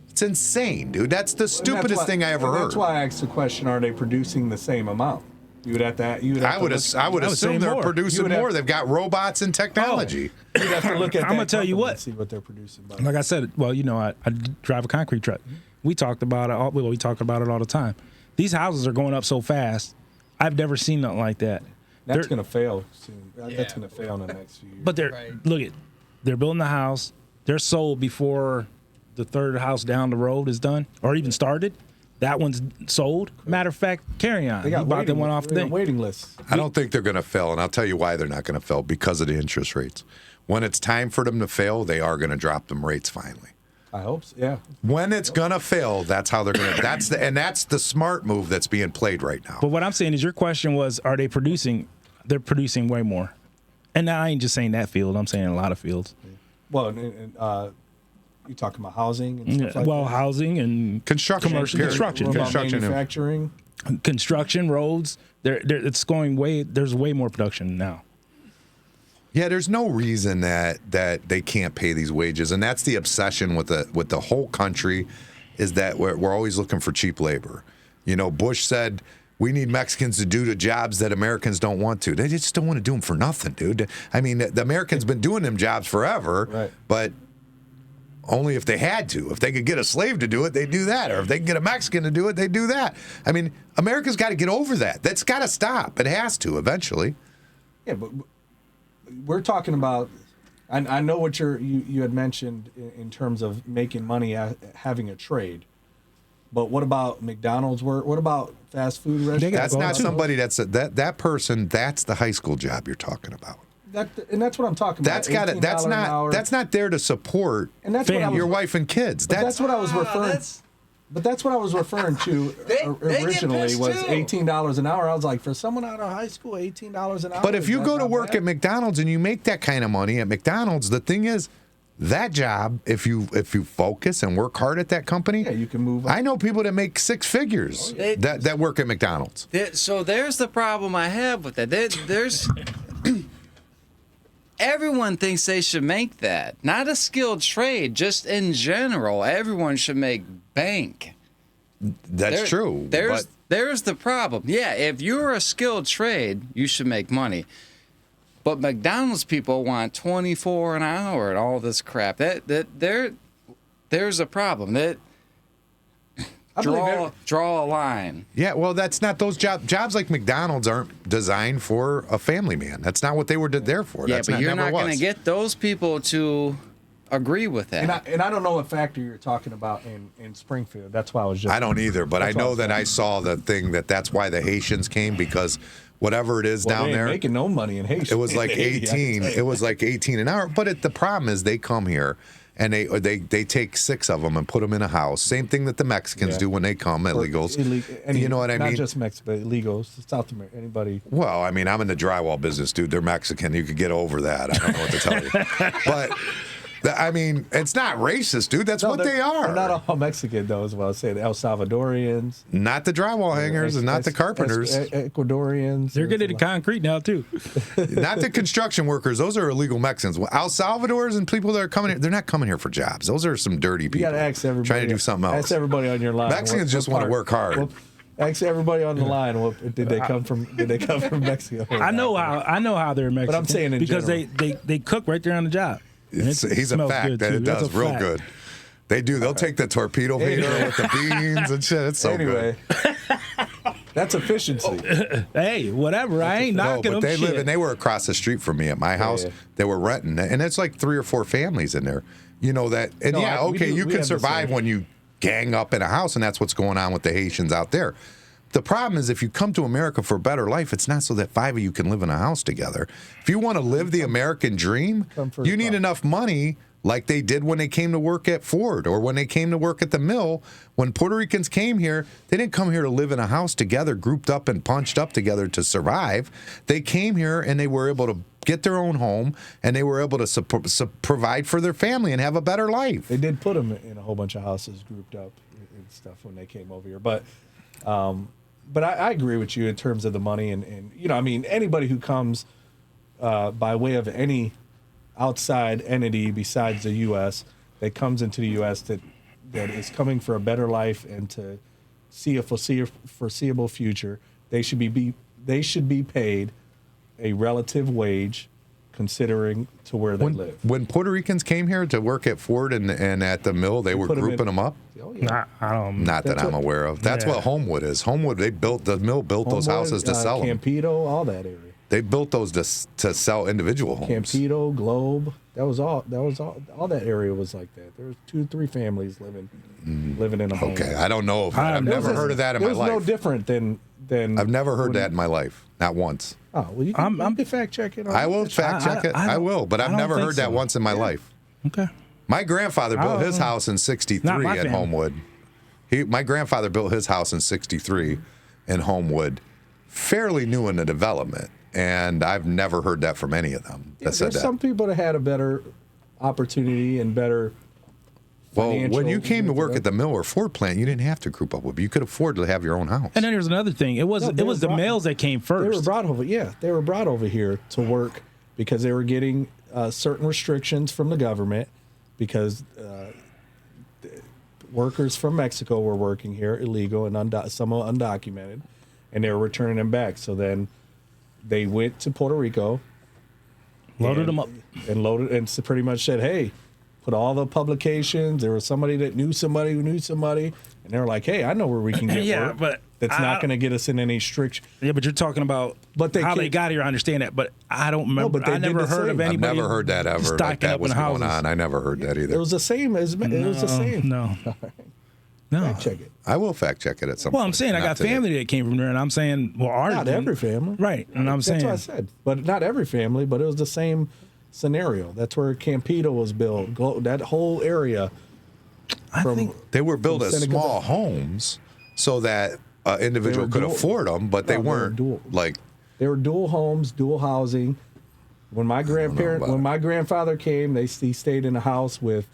It's insane, dude. That's the stupidest thing I ever heard. That's why I asked the question: are they producing the same amount? You would have to. I would assume they're producing more. They've got robots and technology. Oh, you'd have to look at. I'm gonna tell you what. See what they're producing. By. Like I said, well, you know, I drive a concrete truck. We talked about it. We talk about it all the time. These houses are going up so fast. I've never seen nothing like that. That's going to fail soon. That's going to fail in the next few years. But they're building the house. They're sold before the third house down the road is done or even started. That one's sold. Matter of fact, carry on. They got waiting lists. I don't think they're going to fail, and I'll tell you why they're not going to fail, because of the interest rates. When it's time for them to fail, they are going to drop them rates finally. I hope so, yeah. When it's going to fail, that's how they're going to. That's the smart move that's being played right now. But what I'm saying is, your question was, are they producing? They're producing way more. And I ain't just saying that field. I'm saying a lot of fields. Well, you talking about housing and stuff like that? Housing and construction, commercial construction, manufacturing, construction, roads. It's going way. There's way more production now. Yeah, there's no reason that they can't pay these wages, and that's the obsession with the whole country, is that we're always looking for cheap labor. You know, Bush said we need Mexicans to do the jobs that Americans don't want to. They just don't want to do them for nothing, dude. I mean, the Americans been doing them jobs forever, right. But only if they had to. If they could get a slave to do it, they'd do that. Or if they could get a Mexican to do it, they'd do that. I mean, America's got to get over that. That's got to stop. It has to eventually. Yeah, but we're talking about. I know what you had mentioned in terms of making money having a trade. But what about McDonald's work? What about fast food restaurants? That's not somebody that person. That's the high school job you're talking about. And that's what I'm talking about. That's not there to support your wife and kids. That's what I was referring. But that's what I was referring to originally was $18 an hour. I was like, for someone out of high school, $18 an hour. But if you go to work at McDonald's and you make that kind of money at McDonald's, the thing is, that job, if you focus and work hard at that company, yeah, you can move up. I know people that make six figures that work at McDonald's. So there's the problem I have with that. There's everyone thinks they should make that. Not a skilled trade, just in general. Everyone should make bank. That's true. There's the problem. Yeah, if you're a skilled trade, you should make money. But McDonald's people want $24 an hour and all this crap. There's a problem. Draw a line. Yeah, well, that's not those jobs like McDonald's aren't designed for a family man. That's not what they were there for. Yeah, that's but you're not going to get those people to agree with that. And I don't know what factory you're talking about in Springfield. That's why I was just. I don't either, but I know that I saw the thing that's why the Haitians came, because whatever it is down there, making no money in Haiti. It was like 18. It was like 18 an hour. But the problem is they come here and they take 6 of them and put them in a house. Same thing that the Mexicans do when they come, illegals. You know what I mean? Not just Mexico, but illegals, South America, anybody. Well, I mean, I'm in the drywall business, dude. They're Mexican. You could get over that. I don't know what to tell you. But I mean, it's not racist, dude. That's what they are. They're not all Mexican, though, as well. Say the El Salvadorians. Not the drywall hangers and not the carpenters. Ecuadorians. They're good at the concrete now, too. Not the construction workers. Those are illegal Mexicans. El Salvadors and people that are coming here, they're not coming here for jobs. Those are some dirty people. You got to ask everybody. Trying to do something else. Ask everybody on your line. Mexicans just want to work hard. Ask everybody on the line. Did they come from Mexico? I know how they're Mexican. But I'm saying because they cook right there on the job. He's a fact that it does real good. They do. They'll take the torpedo heater with the beans and shit. It's so good. That's efficiency. Hey, whatever. I ain't knocking them. But they were across the street from me at my house. Yeah. They were renting, and it's like 3 or 4 families in there. You know that, and you can survive when you gang up in a house, and that's what's going on with the Haitians out there. The problem is if you come to America for a better life, it's not so that 5 of you can live in a house together. If you want to live the American dream, you need enough money like they did when they came to work at Ford or when they came to work at the mill. When Puerto Ricans came here, they didn't come here to live in a house together, grouped up and punched up together to survive. They came here and they were able to get their own home, and they were able to provide for their family and have a better life. They did put them in a whole bunch of houses grouped up and stuff when they came over here. But I agree with you in terms of the money. And you know, I mean, anybody who comes by way of any outside entity besides the U.S. that comes into the U.S. that is coming for a better life and to see a foreseeable future, they should be paid a relative wage considering to where they live. When Puerto Ricans came here to work at Ford and at the mill, they were grouping them up? Oh, yeah. Not that I'm aware of. That's what Homewood is. Homewood, the mill built those houses to sell them. Campedo, all that area. They built those to sell individual homes. Campedo, Globe, that was all that area was like that. There was 2-3 families living in a home. Okay, I don't know. I've never heard of that in my life. It was no different than I've never heard that in my life. Not once. Oh, well, you can fact check it. I will fact check it. I will, but I've never heard that once in my life. Okay. My grandfather built his house in '63 at Homewood. My grandfather built his house in '63 in Homewood, fairly new in the development, and I've never heard that from any of them. There's some people that had a better opportunity and better. Well, when you came to work at the mill or Ford plant, you didn't have to group up with. You could afford to have your own house. And then there's another thing. It was the males that came first. They were brought over. Yeah, they were brought over here to work because they were getting certain restrictions from the government because workers from Mexico were working here illegal and some undocumented, and they were returning them back. So then they went to Puerto Rico, loaded them up, and pretty much said, "Hey." Put all the publications. There was somebody that knew somebody who knew somebody, and they were like, "Hey, I know where we can get work." But that's not going to get us in any strict. Yeah, but you're talking about how they got here. I understand that, but I don't remember. I never heard of anybody. I've never heard that ever. Like that was going on. I never heard that either. It was the same. It was the same. No. Fact check it. I will fact check it at some point. Well, I'm saying I got family that came from there, and I'm saying, well, ours not every family, right? And I'm saying that's what I said, but not every family. But it was the same scenario. That's where Campedo was built. That whole area. I think they were built as small homes so that an individual could afford them, but they weren't like. They were dual homes, dual housing. When my grandfather came, he stayed in a house with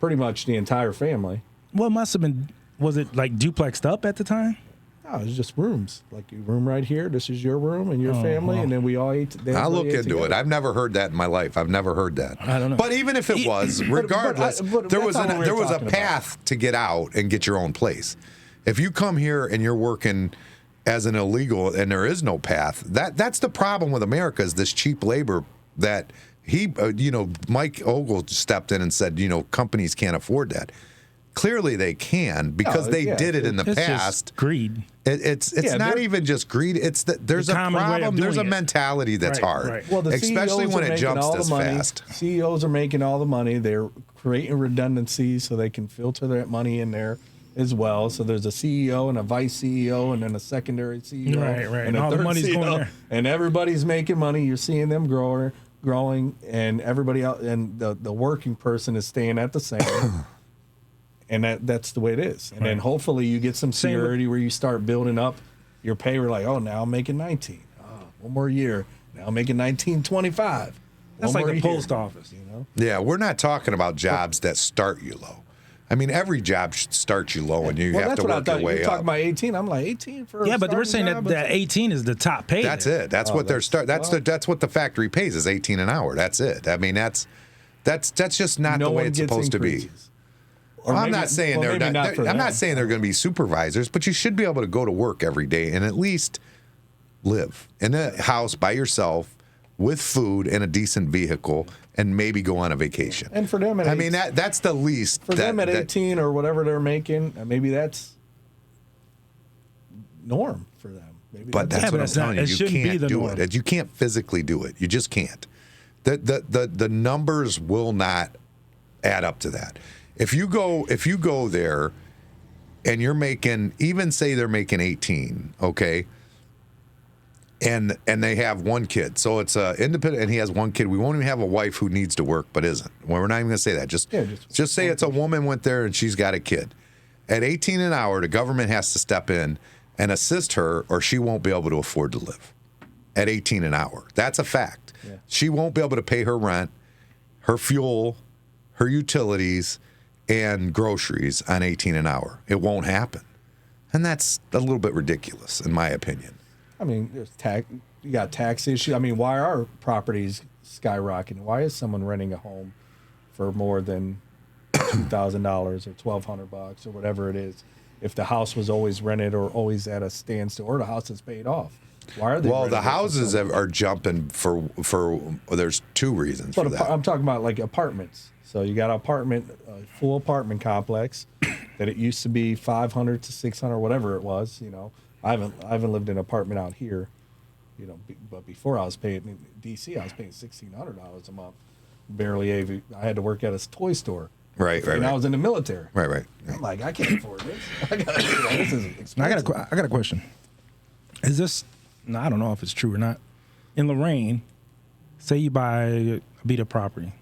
pretty much the entire family. Well, it must have been. Was it like duplexed up at the time? No, it was just rooms. Like your room right here. This is your room and your family, and then we all ate. I'll look into it. I've never heard that in my life. I've never heard that. I don't know. But even if it was, regardless, there was a path to get out and get your own place. If you come here and you're working as an illegal and there is no path, that's the problem with America is this cheap labor that Mike Ogle stepped in and said, companies can't afford that. Clearly they can because they did it in the past. Just greed. It's not even just greed. It's that there's a problem. There's a mentality that's hard, right. Well, especially when it jumps this fast. CEOs are making all the money. They're creating redundancies so they can filter that money in there as well. So there's a CEO and a vice CEO and then a secondary CEO. Right. And all the money's CEO, going there. And everybody's making money. You're seeing them growing, and everybody else and the working person is staying at the same. And that's the way it is. And then hopefully you get some security where you start building up your pay. We're like, oh, now I'm making 19. One more year. Now I'm making 19.25. That's like the post office, Yeah, we're not talking about jobs that start you low. I mean, every job starts you low, and you have to work your way up. You're talking about 18. I'm like 18 for yeah, but we're saying that 18 is the top pay. That's it. That's what they're That's what the factory pays is 18 an hour. That's it. I mean, that's just not the way it's supposed to be. I'm not saying they're not. I'm not saying they're going to be supervisors, but you should be able to go to work every day and at least live in a house by yourself with food and a decent vehicle, and maybe go on a vacation. And for them, that's the least. For them at 18 or whatever they're making, maybe that's norm for them. Maybe but that's what I'm telling you. You can't do it. You can't physically do it. You just can't. The numbers will not add up to that. If you go there and you're making, even say they're making 18, okay, and they have one kid, so it's independent, and he has one kid. We won't even have a wife who needs to work but isn't. Well, we're not even going to say that. Just say it's a woman went there and she's got a kid. At 18 an hour, the government has to step in and assist her, or she won't be able to afford to live. At 18 an hour, that's a fact. Yeah. She won't be able to pay her rent, her fuel, her utilities, and groceries on 18 an hour. It won't happen. And that's a little bit ridiculous, in my opinion. I mean, there's you got tax issues. I mean, why are properties skyrocketing? Why is someone renting a home for more than $2,000 or $1,200 or whatever it is, if the house was always rented or always at a standstill, or the house is paid off? Why are they? Well, the houses are jumping for there's two reasons for that. I'm talking about like apartments. So you got a full apartment complex that it used to be 500 to 600, whatever it was. You know, I haven't lived in an apartment out here, you know, but before I was paying in DC, I was paying $1,600 a month. Barely I had to work at a toy store. Right. And I was in the military. Right. I'm like, I can't afford this. This is expensive. I got a question. Is this? No, I don't know if it's true or not. In Lorain, say you buy a beat up property,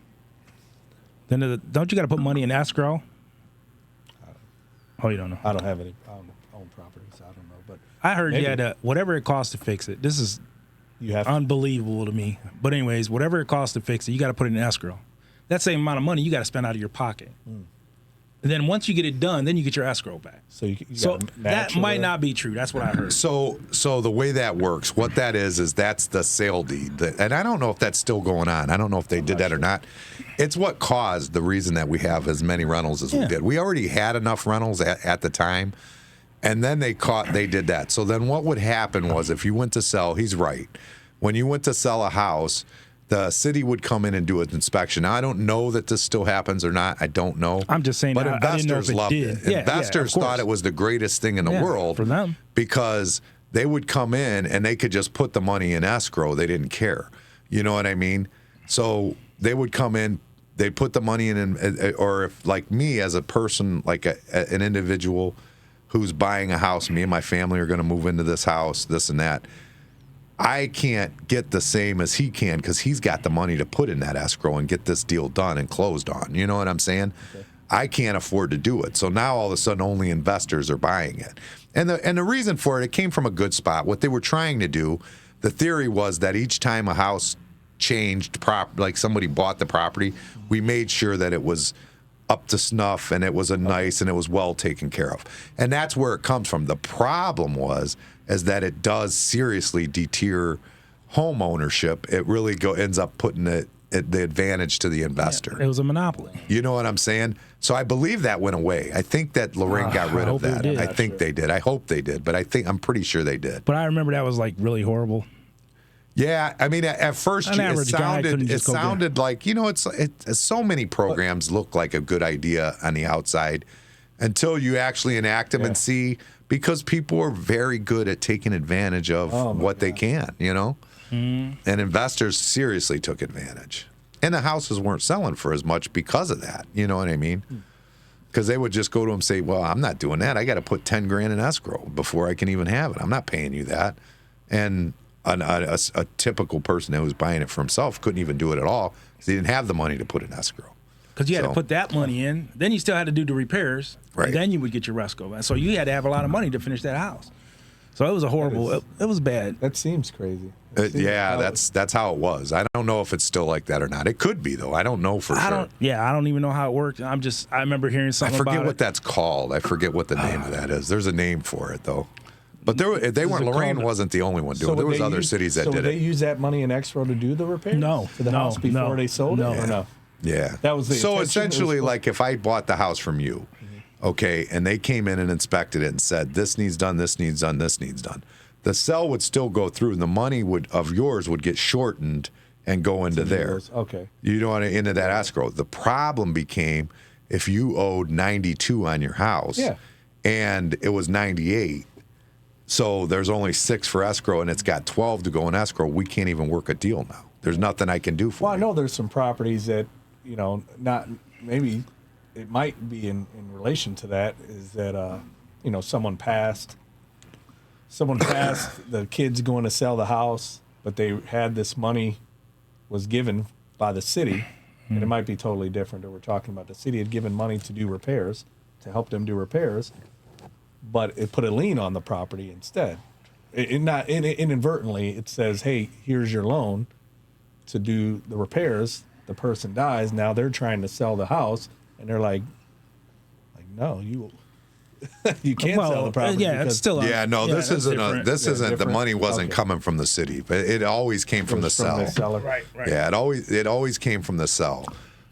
then don't you got to put money in escrow? Oh, you don't know. I don't have any. I don't own property, so I don't know. But I heard you had to, whatever it costs to fix it. This is unbelievable to me. But anyways, whatever it costs to fix it, you got to put it in escrow. That same amount of money you got to spend out of your pocket. And then once you get it done, then you get your escrow back. So that might not be true. That's what I heard. So the way that works, what that is that's the sale deed. And I don't know if that's still going on. I don't know if they did that or not. It's what caused the reason that we have as many rentals as we did. We already had enough rentals at the time, and then they did that. So then what would happen was, if you went to sell, he's right. When you went to sell a house, the city would come in and do an inspection. Now, I don't know that this still happens or not. I don't know. I'm just saying, but investors loved it. Yeah, investors thought it was the greatest thing in the world for them, because they would come in and they could just put the money in escrow. They didn't care. You know what I mean? So they would come in, they'd put the money in, or if, like me as a person, like an individual who's buying a house, me and my family are going to move into this house, this and that. I can't get the same as he can because he's got the money to put in that escrow and get this deal done and closed on. You know what I'm saying? Okay. I can't afford to do it. So now all of a sudden only investors are buying it. And the reason for it came from a good spot. What they were trying to do, the theory was that each time a house changed, like somebody bought the property, we made sure that it was up to snuff and it was nice and it was well taken care of. And that's where it comes from. The problem is that it does seriously deter home ownership. It really ends up putting the advantage to the investor. It was a monopoly. You know what I'm saying? So I believe that went away. I think that Lorain got rid of that. I think they did. I hope they did, but I'm pretty sure they did. But I remember that was like really horrible. Yeah, I mean, at first it sounded like, you know, it's so many programs look like a good idea on the outside until you actually enact them and see, because people are very good at taking advantage of what they can, you know? And investors seriously took advantage. And the houses weren't selling for as much because of that, you know what I mean? Because they would just go to them and say, well, I'm not doing that. I got to put 10 grand in escrow before I can even have it. I'm not paying you that. And a typical person that was buying it for himself couldn't even do it at all because he didn't have the money to put in escrow. Because you had to put that money in, then you still had to do the repairs, right? And then you would get your escrow. So you had to have a lot of money to finish that house. So it was a horrible. It was bad. That seems crazy. That's how it was. I don't know if it's still like that or not. It could be though. I don't know for sure. I don't even know how it worked. I remember hearing something. I forget what that's called. I forget what the name of that is. There's a name for it though. But Lorain wasn't the only one doing it. There was other cities that did it. So they use that money in escrow to do the repairs? No. For the house before they sold it? Or no? Yeah. That was the so essentially, like if I bought the house from you, okay, and they came in and inspected it and said, this needs done, this needs done, this needs done, the sale would still go through and the money of yours would get shortened and go into theirs. Okay. You don't want to into that escrow. The problem became if you owed 92 on your house and it was 98. So there's only 6 for escrow, and it's got 12 to go in escrow. We can't even work a deal now. There's nothing I can do for you. Well, I know there's some properties that, you know, not maybe it might be in relation to that, is that someone passed. The kid's going to sell the house, but they had this money was given by the city, and it might be totally different. Or we're talking about the city had given money to do repairs, to help them do repairs, but it put a lien on the property instead. Inadvertently, it says, "Hey, here's your loan to do the repairs." The person dies. Now they're trying to sell the house, and they're like, no, you can't sell the property. Yeah, it's still. This isn't. This isn't. The different. money wasn't coming from the city, but it always came from the From seller. Right. Yeah, it always came from the sell.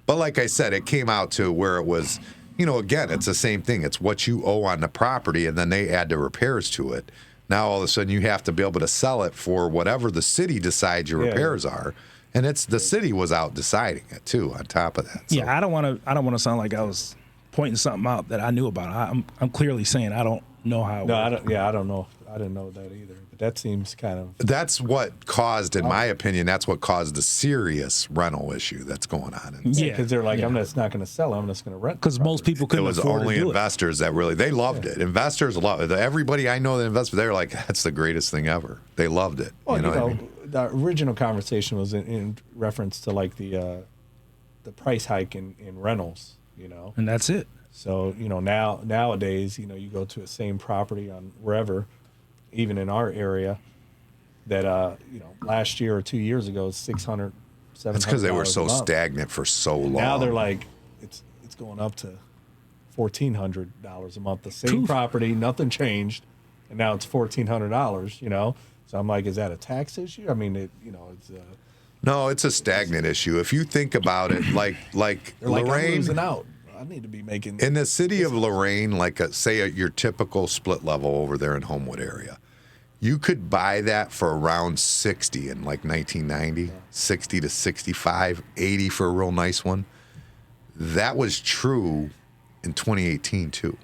But like I said, it came out to where it was. Again, it's the same thing. It's what you owe on the property, and then they add the repairs to it. Now all of a sudden you have to be able to sell it for whatever the city decides your repairs are, and it's the city was out deciding it too. On top of that, so. Yeah, I don't want to sound like I was pointing something out that I knew about. I'm clearly saying I don't know how. No, I don't. Yeah, I don't know. I didn't know that either. But that seems kind of. That's what caused, in my opinion, that's what caused the serious rental issue that's going on. Yeah, because they're like, I'm just not going to sell. I'm just going to rent. Because most people It couldn't was afford only to do investors that really they loved it. Investors love it. Everybody I know that invested, they're like, that's the greatest thing ever. They loved it. Well, what I mean? The original conversation was in reference to like the price hike in rentals. and that's it. So nowadays, you go to a same property on wherever, even in our area, that last year or 2 years ago, $600, $700. It's because they were so a month. stagnant for so long. Now they're like, it's going up to $1,400 a month. The same property, nothing changed, and now it's $1,400. So I'm like, is that a tax issue? I mean, it's. No, it's a stagnant issue. If you think about it, like They're like, I'm Lorain, losing out. I need to be making. in the city of Lorain, like your typical split level over there in Homewood area, you could buy that for around 60 in like 1990, 60 to 65, 80 for a real nice one. That was true in 2018 too.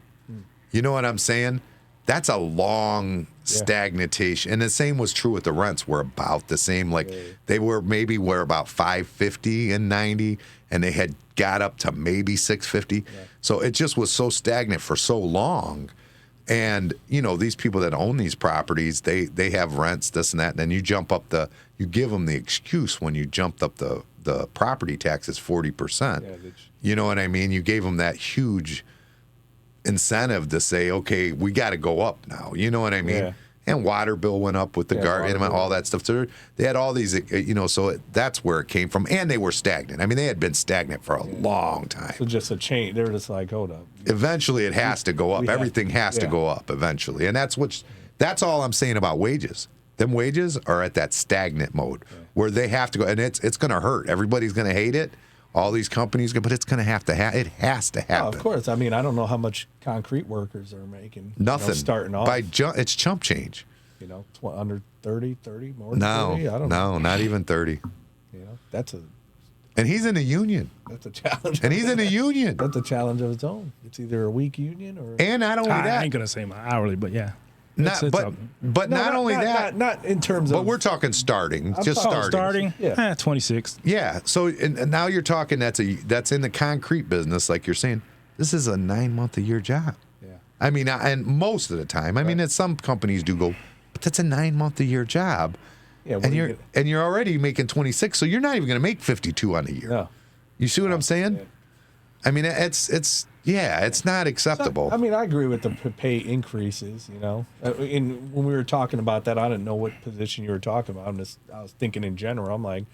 You know what I'm saying? That's a long stagnation. And the same was true with the rents. Were about the same. Like they were about $550 in 90, and they had got up to maybe $650. So it just was so stagnant for so long. And these people that own these properties, they have rents, this and that. And then you give them the excuse when you jumped up the property taxes 40%. You know what I mean? You gave them that huge incentive to say, okay, we got to go up now. You know what I mean? Yeah. And water bill went up with the garden, all that stuff. So they had all these, so that's where it came from. And they were stagnant. I mean, they had been stagnant for a long time. So just a change. They're just like, hold up. Eventually, it has to go up. Everything has to go up eventually. And that's all I'm saying about wages. Them wages are at that stagnant mode where they have to go. And it's going to hurt. Everybody's going to hate it. All these companies, but it's going to have to it has to happen. Oh, of course. I mean, I don't know how much concrete workers are making. Nothing. Starting off. It's chump change. Under 30, more than No, 30? I don't know. no, not even 30. That's And he's in a union. a challenge. And he's in a union. That's a challenge of its own. It's either a weak union or. And not only I that, ain't gonna say my hourly, but yeah. not only that, not in terms of. but we're talking starting, just talking starting. Yeah. 26. Yeah. So and now you're talking that's in the concrete business, like you're saying. This is a 9-month-a-year job. Yeah. I mean, and most of the time, I mean, some companies do go, but that's a 9-month-a-year job. Yeah. And you're already making 26, so you're not even going to make 52 on a year. No. You see what I'm saying? Yeah. I mean, it's not acceptable. I mean, I agree with the pay increases. When we were talking about that, I didn't know what position you were talking about. I was thinking in general. I'm like,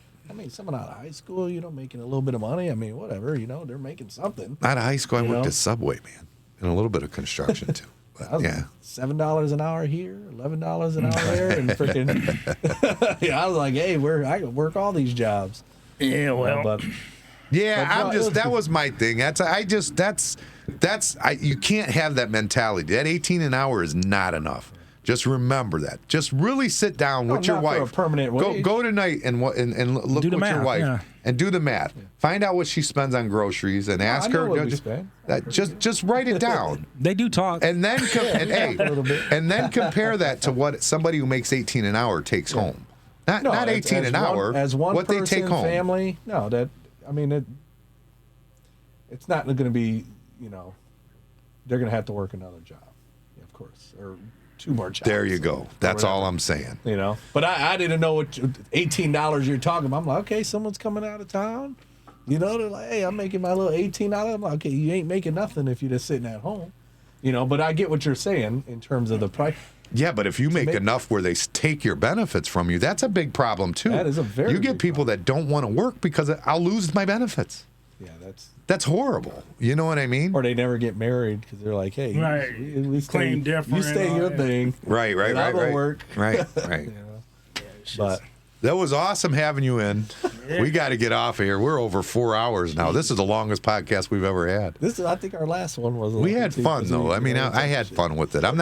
someone out of high school, making a little bit of money. I mean, whatever, they're making something. Out of high school, I worked at Subway, man, and a little bit of construction too. But, yeah, $7 an hour here, $11 an hour there, and freaking. I was like, hey, I could work all these jobs. Yeah, well, But yeah. That was my thing. You can't have that mentality. That 18 an hour is not enough. Just remember that. Just really sit down with your not for wife. a permanent wage. Go tonight and look Do the with your math, wife and do the math. Find out what she spends on groceries and ask I know her. what we spend. Just write it down. they do talk. And then a little bit. and then compare that to what somebody who makes 18 an hour takes home. Not 18 an hour. As one what person, they take home. family. No, it's not going to be. They're going to have to work another job. of course, or 2 more jobs. There you go. That's all I'm saying. You know, but I didn't know what $18 you're talking about. I'm like, okay, someone's coming out of town. You know, they're like, hey, I'm making my little $18. I'm like, okay, you ain't making nothing if you're just sitting at home. You know, but I get what you're saying in terms of the price. Yeah, but if you make enough where they take your benefits from you, that's a big problem too. That is a very You get big people that don't want to work because I'll lose my benefits. Yeah, That's horrible. You know what I mean? Or they never get married because they're like, hey, Right. we stay, Claim different you stay and your all thing. Right. and I will work. Right. You know? But That was awesome having you in. We got to get off of here. We're over 4 hours now. This is the longest podcast we've ever had. this is, I think our last one was. We had fun though. I mean, I had fun with it. I'm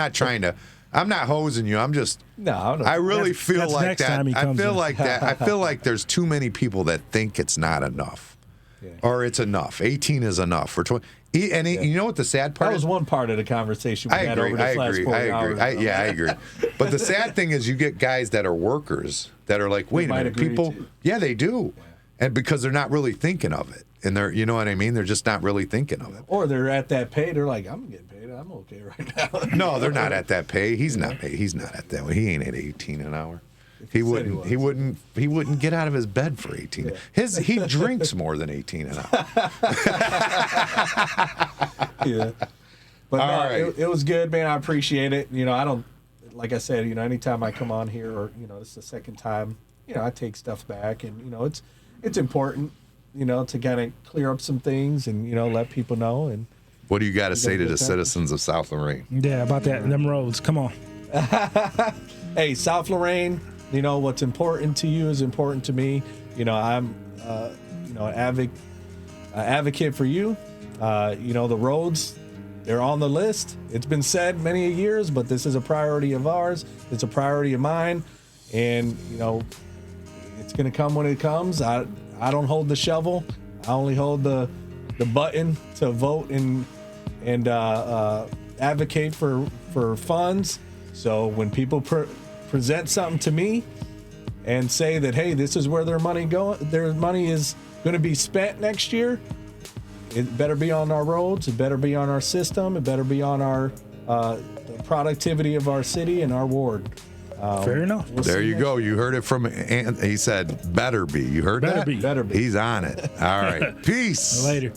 not hosing you. I'm just. No, I really feel that's like next that. time he I comes feel in. like that. I feel like there's too many people that think it's not enough, or it's enough. 18 is enough for 20. And you know what the sad part That is? was one part of the conversation we had over this last 4 hours. I agree. But the sad thing is, you get guys that are workers that are like, wait a minute, people. too. Yeah, they do, and because they're not really thinking of it, and they're, you know what I mean? They're just not really thinking of it. Or they're at that pay. They're like, I'm getting paid. I'm okay right now. No, they're not at that pay. He's not paid. He's not at that. He ain't at 18 an hour. He said wouldn't. he was. He wouldn't get out of his bed for 18. He drinks more than 18 an hour. Yeah. But All no, right. it was good, man. I appreciate it. You know, I don't, like I said, you know, anytime I come on here or, you know, this is the second time, you know, I take stuff back and, you know, it's important, you know, to kind of clear up some things and, you know, let people know. And What do you got to say to good the time. citizens of South Lorraine? Yeah, about them roads. Come on. hey, South Lorraine, you know, what's important to you is important to me. You know, I'm, you know, an advocate for you. You know, the roads, they're on the list. It's been said many years, but this is a priority of ours. It's a priority of mine. And, you know, it's going to come when it comes. I don't hold the shovel. I only hold the button to vote and advocate for funds. So when people present something to me and say that, hey, this is where their money is going to be spent next year, it better be on our roads. It better be on our system. It better be on our the productivity of our city and our ward. Fair enough. There you go. You heard it from. He said, "Better be." You heard Better that? be. Better be. He's on it. All right. Peace. Later.